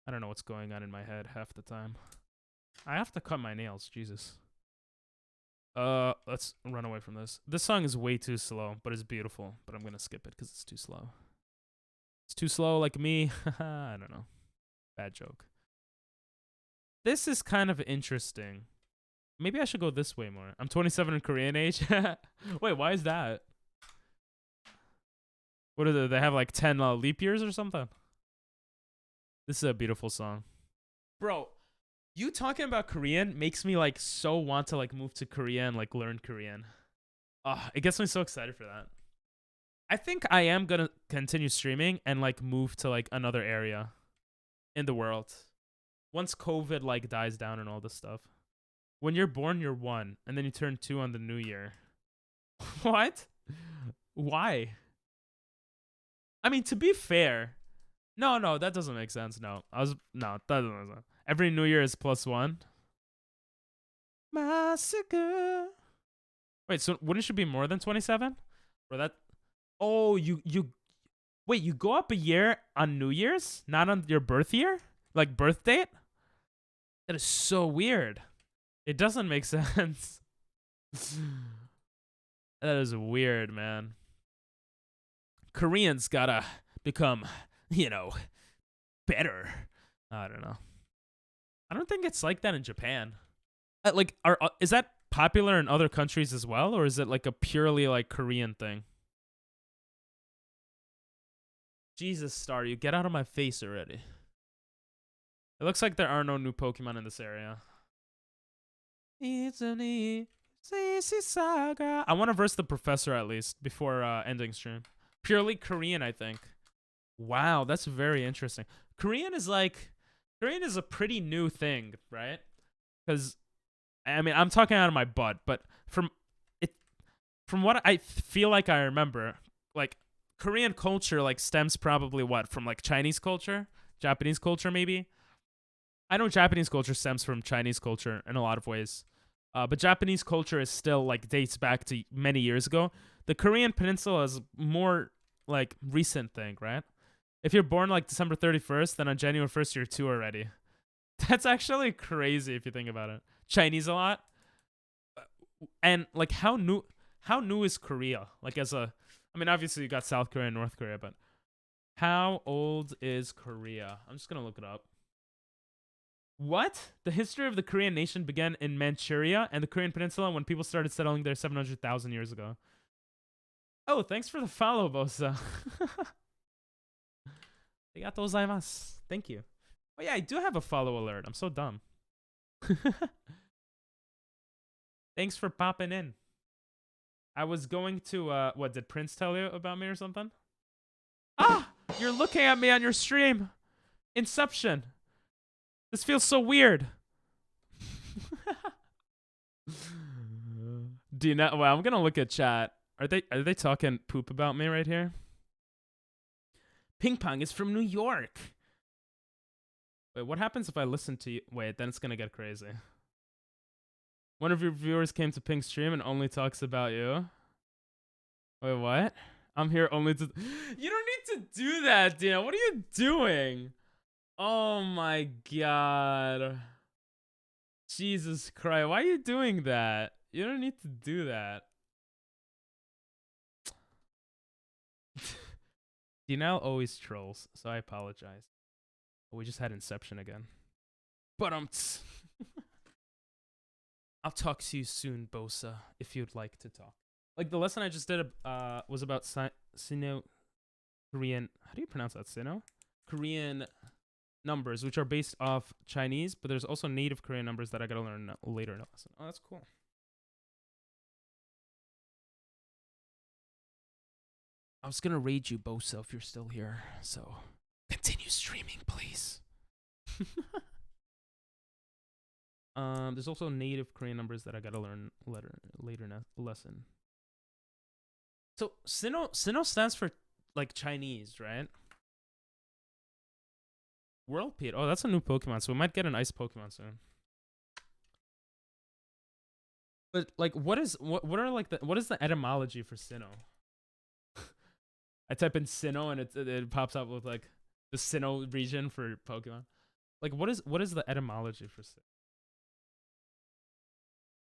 I don't know what's going on in my head half the time. I have to cut my nails, Jesus. Let's run away from this. This song is way too slow, but it's beautiful. But I'm gonna skip it because it's too slow. It's too slow like me. I don't know. Bad joke. This is kind of interesting. Maybe I should go this way more. I'm 27 in Korean age. Wait, why is that? What are they have like 10 leap years or something? This is a beautiful song. Bro, you talking about Korean makes me like so want to like move to Korea and like learn Korean. It gets me so excited for that. I think I am gonna continue streaming and like move to like another area in the world. Once COVID like dies down and all this stuff. When you're born, you're 1, and then you turn 2 on the new year. What? Why? I mean, to be fair, no, that doesn't make sense. No, that doesn't make sense. Every new year is +1. Massacre. Wait, so wouldn't it be more than 27? Or that? Oh, you Wait, you go up a year on New Year's, not on your birth year, like birth date? That is so weird. It doesn't make sense. That is weird, man. Koreans gotta become, you know, better. I don't know. I don't think it's like that in Japan. Like, is that popular in other countries as well, or is it like a purely like Korean thing? Jesus, Star, you get out of my face already. It looks like there are no new Pokemon in this area. It's an easy saga. I want to verse the professor at least before ending stream. Purely Korean, I think. Wow, that's very interesting. Korean is a pretty new thing, right? Because I mean, I'm talking out of my butt, but from what I feel like I remember, like Korean culture like stems probably from like Chinese culture, Japanese culture maybe. I know Japanese culture stems from Chinese culture in a lot of ways. But Japanese culture is still like dates back to many years ago. The Korean peninsula is more like recent thing, right? If you're born like December 31st, then on January 1st you're 2 already. That's actually crazy if you think about it. Chinese a lot. And like how new is Korea? Like I mean obviously you got South Korea and North Korea, but how old is Korea? I'm just going to look it up. What? The history of the Korean nation began in Manchuria and the Korean peninsula when people started settling there 700,000 years ago. Oh, thanks for the follow, Bosa. Arigatou gozaimasu. Thank you. Oh yeah, I do have a follow alert. I'm so dumb. Thanks for popping in. I was going to, what, did Prince tell you about me or something? Ah! You're looking at me on your stream. Inception. This feels so weird. Do you know? Well, I'm gonna look at chat. Are they talking poop about me right here? Ping Pong is from New York. Wait, what happens if I listen to you? Wait, then it's gonna get crazy. One of your viewers came to Ping's stream and only talks about you. Wait, what? I'm here only to... You don't need to do that, Dina. What are you doing? Oh my god. Jesus Christ. Why are you doing that? You don't need to do that. Dinal always trolls, so I apologize. We just had Inception again. But I'll talk to you soon, Bosa, if you'd like to talk. Like the lesson I just did was about Sino Korean. How do you pronounce that? Sino? Korean numbers, which are based off Chinese, but there's also native Korean numbers that I gotta learn later in the lesson. Oh, that's cool. I was gonna raid you, Bosa, if you're still here. So continue streaming, please. There's also native Korean numbers that I gotta learn later in a lesson. So Sino stands for like Chinese, right? Whirlpede. Oh, that's a new Pokemon, so we might get an ice Pokemon soon. But like, what is the etymology for Sinnoh? I type in Sinnoh and it pops up with like the Sinnoh region for Pokemon. Like, what is the etymology for Sinnoh?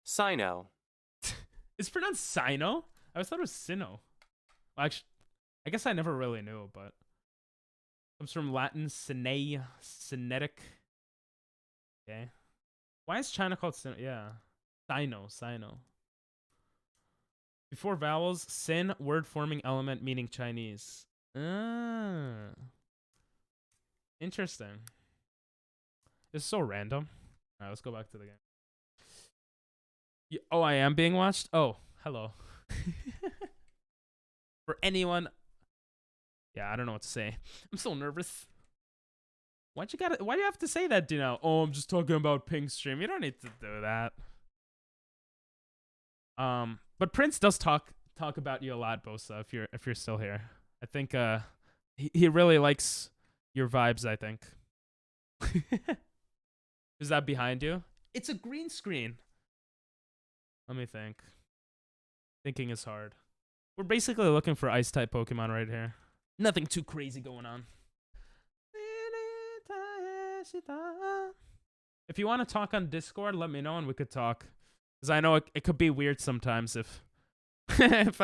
Sino. It's pronounced Sino. I always thought it was Sinnoh. Well, actually, I guess I never really knew, but comes from Latin sine, cinetic. Okay. Why is China called Sino? Yeah. Sino. Before vowels, sin, word forming element meaning Chinese. Ah. Interesting. This is so random. Alright, let's go back to the game. Oh, I am being watched? Oh, hello. For anyone... Yeah, I don't know what to say. I'm so nervous. Why do you have to say that, Dino? Oh, I'm just talking about Ping stream. You don't need to do that. But Prince does talk about you a lot, Bosa, if you're still here. I think he really likes your vibes, I think. Is that behind you? It's a green screen. Let me think. Thinking is hard. We're basically looking for ice type Pokemon right here. Nothing too crazy going on. If you want to talk on Discord, let me know and we could talk. Because I know it could be weird sometimes if, if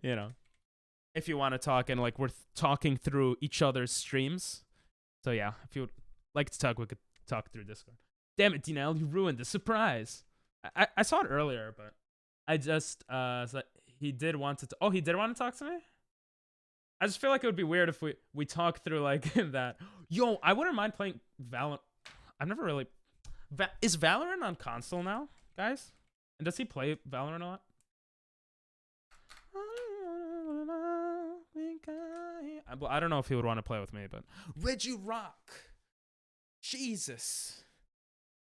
you know, if you want to talk and like we're talking through each other's streams. So yeah, if you would like to talk, we could talk through Discord. Damn it, DNL, you ruined the surprise. I saw it earlier, but I just, so he did want to, oh, he did want to talk to me? I just feel like it would be weird if we talk through like that. Yo, I wouldn't mind playing Valorant. I've never really, is Valorant on console now, guys? And does he play Valorant a lot? I don't know if he would want to play with me, but Reggie Rock. Jesus.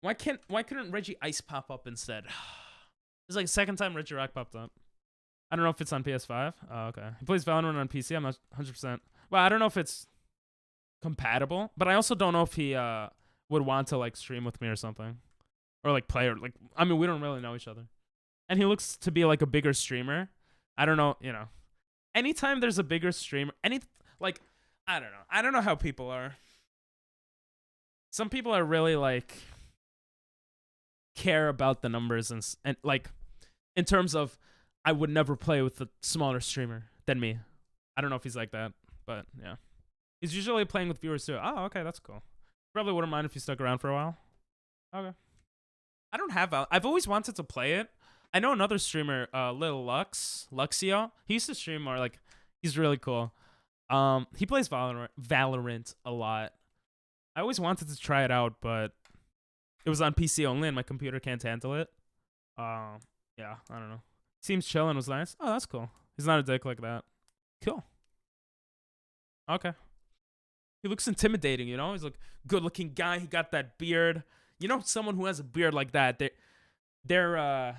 Why couldn't Reggie Ice pop up instead? It's like the second time Reggie Rock popped up. I don't know if it's on PS5. Oh, okay. He plays Valorant on PC. I'm not 100%. Well, I don't know if it's compatible, but I also don't know if he would want to like stream with me or something, or like play, or like, I mean, we don't really know each other, and he looks to be like a bigger streamer. I don't know, you know. Anytime there's a bigger streamer, like, I don't know. I don't know how people are. Some people are really like care about the numbers and like in terms of I would never play with a smaller streamer than me. I don't know if he's like that, but yeah. He's usually playing with viewers too. Oh, okay, that's cool. Probably wouldn't mind if you stuck around for a while. Okay. I don't have I've always wanted to play it. I know another streamer, Lil Luxio. He used to stream more, like, he's really cool. He plays Valorant a lot. I always wanted to try it out, but it was on PC only and my computer can't handle it. Yeah, I don't know. Seems chill and was nice. Oh, that's cool. He's not a dick like that. Cool. Okay. He looks intimidating, you know? He's like good looking guy. He got that beard. You know, someone who has a beard like that, they're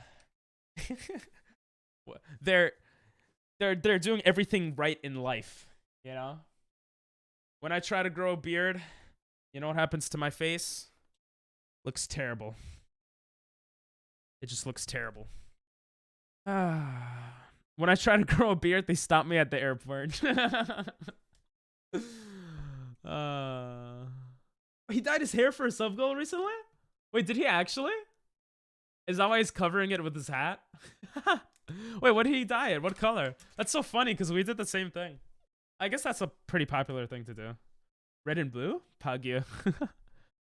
doing everything right in life, you know? When I try to grow a beard, you know what happens to my face? Looks terrible. It just looks terrible. When I try to grow a beard, they stop me at the airport. He dyed his hair for a sub goal recently? Wait, did he actually? Is that why he's covering it with his hat? Wait, what did he dye it? What color? That's so funny because we did the same thing. I guess that's a pretty popular thing to do. Red and blue? Pagya.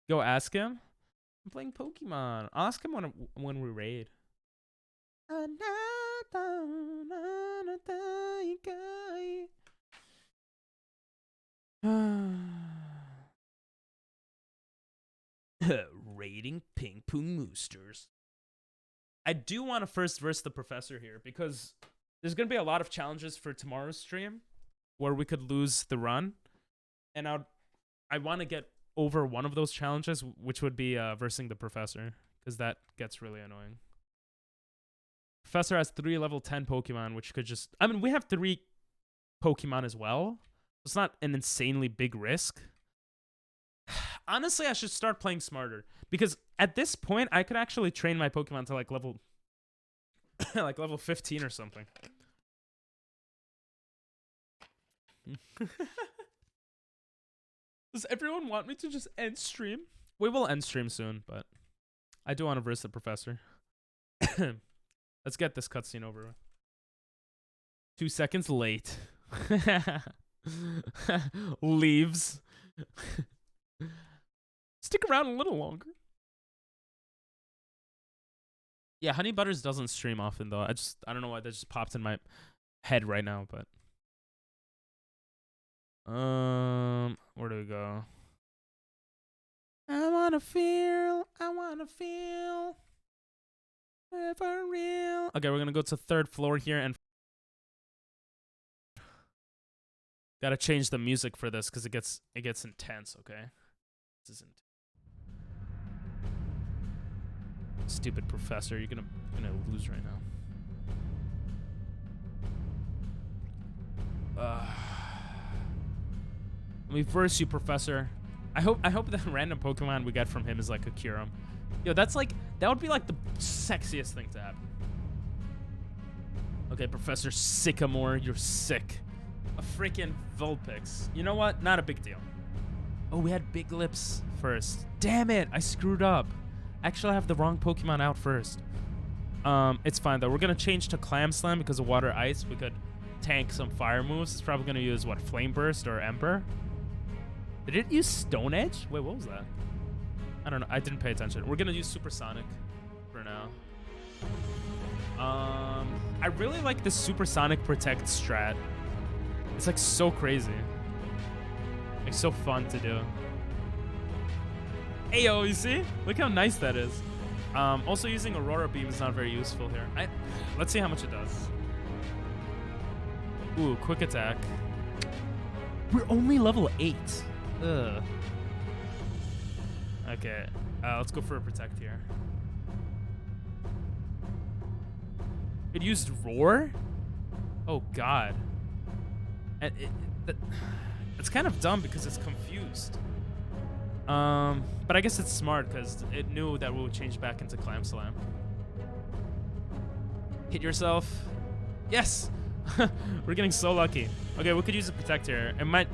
Go ask him. I'm playing Pokemon. I'll ask him when we raid. Raiding Ping Pong Moosters. I do want to first verse the professor here because there's going to be a lot of challenges for tomorrow's stream where we could lose the run. And I want to get over one of those challenges, which would be versing the professor, because that gets really annoying. Professor has 3 level 10 Pokemon, which could just... I mean, we have 3 Pokemon as well. It's not an insanely big risk. Honestly, I should start playing smarter, because at this point, I could actually train my Pokemon to like level... like level 15 or something. Does everyone want me to just end stream? We will end stream soon, but I do want to verse the professor. Let's get this cutscene over with. 2 seconds late. Leaves. Stick around a little longer. Yeah, Honey Butters doesn't stream often though. I don't know why that just popped in my head right now, but where do we go? I wanna feel for real. Okay, we're gonna go to 3rd floor here and gotta change the music for this because it gets intense. Okay, this isn't stupid professor. You're gonna lose right now. Let me verse you, Professor. I hope that random Pokemon we get from him is like a Kyurem. Yo, that would be like the sexiest thing to happen. Okay, Professor Sycamore, you're sick. a freaking Vulpix. You know what? Not a big deal. Oh, we had Big Lips first. Damn it, I screwed up. Actually, I have the wrong Pokemon out first. It's fine though. We're gonna change to Clam Slam because of Water Ice. We could tank some fire moves. It's probably gonna use what, Flame Burst or Ember? Did it use Stone Edge? Wait, what was that? I don't know. I didn't pay attention. We're gonna use Supersonic for now. I really like the Supersonic Protect strat. It's like so crazy. Like so fun to do. Ayo, you see? Look how nice that is. Also using Aurora Beam is not very useful here. Let's see how much it does. Ooh, quick attack. We're only level 8. Ugh. Okay, let's go for a protect here. It used Roar? Oh god. And it's kind of dumb because it's confused. But I guess it's smart because it knew that we would change back into Clam Slam. Hit yourself. Yes! We're getting so lucky. Okay, we could use a protect here. It might...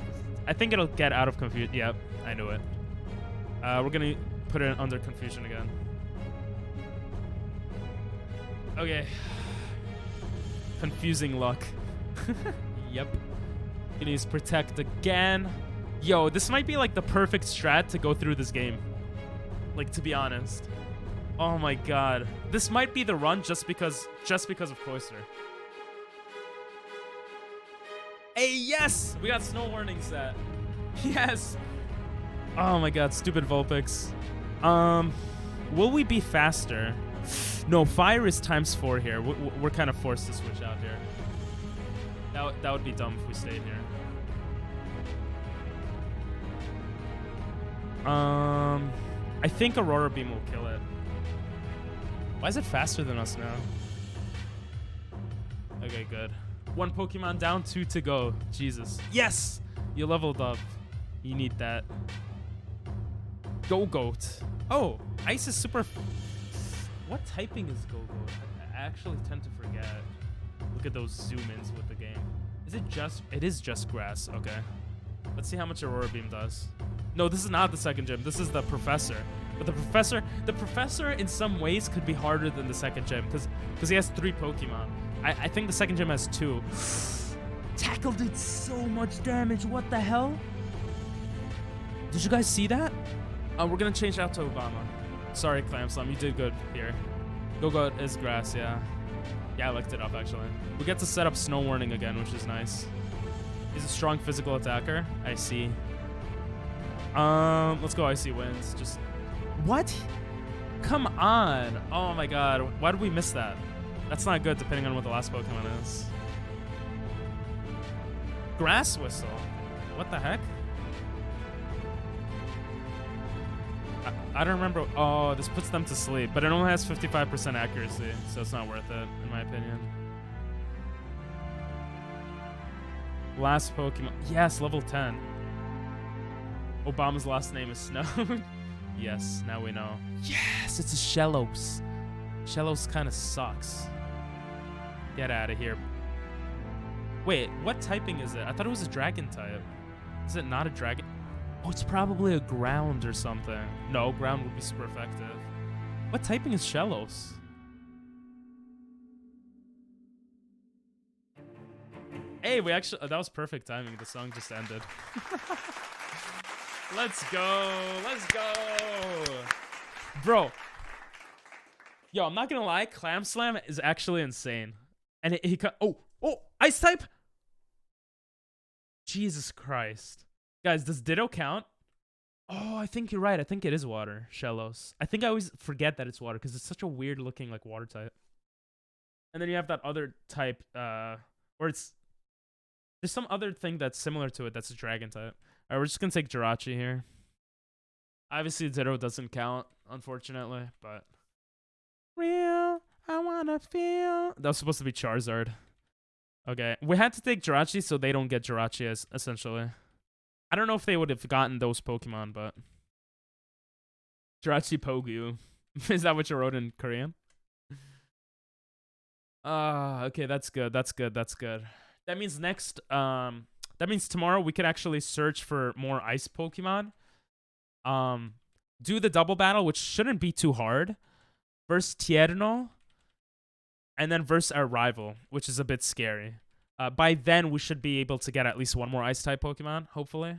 I think it'll get out of confusion. Yep, I knew it. We're gonna put it under confusion again. Okay. Confusing luck. Yep. Gonna use protect again. Yo, this might be like the perfect strat to go through this game. Like, to be honest. Oh my god. This might be the run just because of Cloyster. Hey, yes! We got Snow Warning set. Yes! Oh my god, stupid Vulpix. Will we be faster? No, fire is ×4 here. We're kind of forced to switch out here. That would be dumb if we stayed here. I think Aurora Beam will kill it. Why is it faster than us now? Okay, good. 1 Pokemon down, 2 to go. Jesus. Yes! You leveled up. You need that. Go-Goat. Oh, Ice is super... What typing is Go-Goat? I actually tend to forget. Look at those zoom-ins with the game. Is it just... It is just grass. Okay. Let's see how much Aurora Beam does. No, this is not the second gym. This is the Professor. But the Professor in some ways could be harder than the second gym because he has 3 Pokemon. I think the second gym has 2. Tackle did so much damage. What the hell? Did you guys see that? We're gonna change out to Obama. Sorry, Clam Slam. You did good here. Go-Go is grass, yeah. Yeah, I looked it up actually. We get to set up Snow Warning again, which is nice. He's a strong physical attacker. I see. Let's go Icy Winds. Just what? Come on. Oh my god. Why did we miss that? That's not good depending on what the last Pokemon is. Grass Whistle. What the heck? I don't remember. Oh, this puts them to sleep, but it only has 55% accuracy, so it's not worth it, in my opinion. Last Pokemon. Yes, level 10. Obama's last name is Snow. Yes, now we know. Yes, it's a Shellos. Shellos kind of sucks. Get out of here. Wait, what typing is it? I thought it was a dragon type. Is it not a dragon? Oh, it's probably a ground or something. No, ground would be super effective. What typing is Shellos? Hey, we actually... that was perfect timing. The song just ended. Let's go. Let's go. Bro. Yo, I'm not gonna lie. Clam Slam is actually insane. And he cut... Oh, Ice type? Jesus Christ. Guys, does Ditto count? Oh, I think you're right. I think it is water. Shellos. I think I always forget that it's water because it's such a weird looking like water type. And then you have that other type, or it's... There's some other thing that's similar to it that's a dragon type. Alright, we're just gonna take Jirachi here. Obviously, Ditto doesn't count, unfortunately, but... Real, I wanna feel... That was supposed to be Charizard. Okay, we had to take Jirachi so they don't get Jirachi, essentially. I don't know if they would have gotten those Pokemon, but... Jirachi Pogyu. Is that what you wrote in Korean? Okay, that's good, that's good, that's good. That means that means tomorrow we could actually search for more ice Pokemon. Do the double battle, which shouldn't be too hard, versus Tierno, and then versus our rival, which is a bit scary. By then, we should be able to get at least one more ice-type Pokemon, hopefully.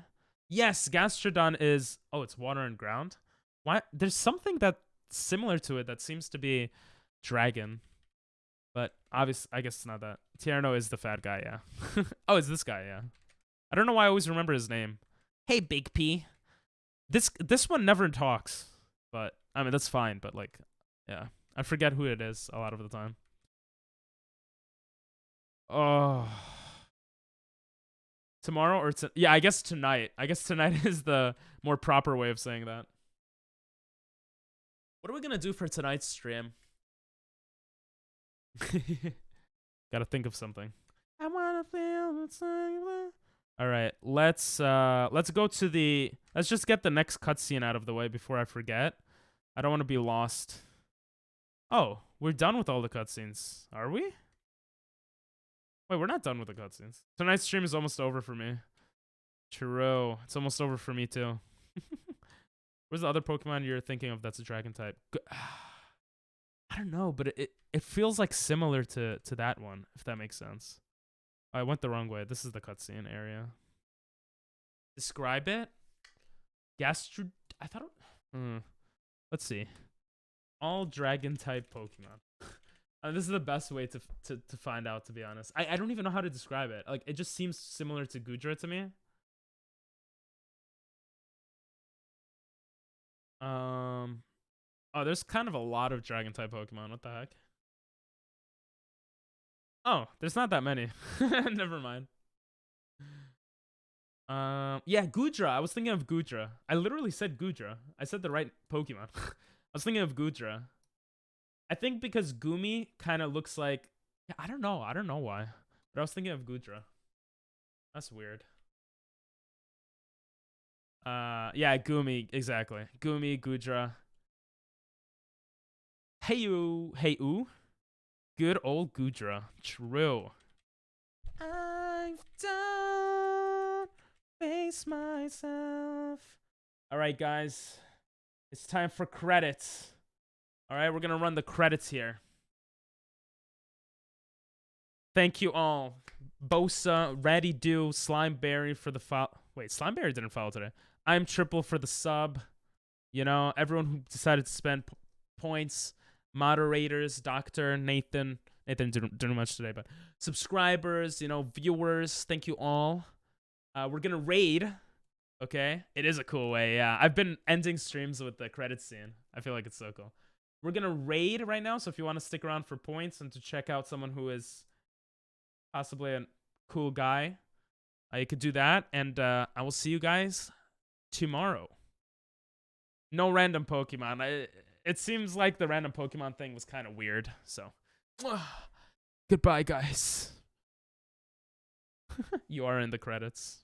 Yes, Gastrodon is... Oh, it's water and ground? Why? There's something that's similar to it that seems to be dragon. But obviously, I guess it's not that. Tierno is the fat guy, yeah. Oh, it's this guy, yeah. I don't know why I always remember his name. Hey, Big P. This one never talks. But, I mean, that's fine. But, like, yeah. I forget who it is a lot of the time. Oh. Tomorrow or yeah, I guess tonight. I guess tonight is the more proper way of saying that. What are we gonna do for tonight's stream? Gotta think of something. I wanna feel the same. All right, let's go to the. Let's just get the next cutscene out of the way before I forget. I don't want to be lost. Oh, we're done with all the cutscenes, are we? Wait, we're not done with the cutscenes. Tonight's stream is almost over for me. True. It's almost over for me, too. Where's the other Pokemon you're thinking of that's a dragon type? I don't know, but it feels like similar to that one, if that makes sense. I went the wrong way. This is the cutscene area. Describe it? Gastro... I thought it... Let's see. All dragon type Pokemon. This is the best way to find out, to be honest. I don't even know how to describe it. Like, it just seems similar to Gudra to me. Oh, there's kind of a lot of dragon type Pokemon. What the heck? Oh, there's not that many. Never mind. Yeah, Gudra. I was thinking of Gudra. I literally said Gudra. I said the right Pokemon. I was thinking of Gudra. I think because Gumi kind of looks like... Yeah, I don't know. I don't know why. But I was thinking of Gudra. That's weird. Yeah, Gumi. Exactly. Gumi, Gudra. Hey-oo. Good old Gudra. True. I've done face myself. All right, guys. It's time for credits. All right, we're going to run the credits here. Thank you all. Bosa, Ratty Do, Slimeberry for the follow. Wait, Slimeberry didn't follow today. I'm Triple for the sub. You know, everyone who decided to spend points. Moderators, Dr. Nathan. Nathan didn't do much today, but subscribers, you know, viewers. Thank you all. We're going to raid. Okay? It is a cool way, yeah. I've been ending streams with the credits scene. I feel like it's so cool. We're going to raid right now, so if you want to stick around for points and to check out someone who is possibly a cool guy, you could do that. And I will see you guys tomorrow. No random Pokemon. It seems like the random Pokemon thing was kind of weird, so. Goodbye, guys. You are in the credits.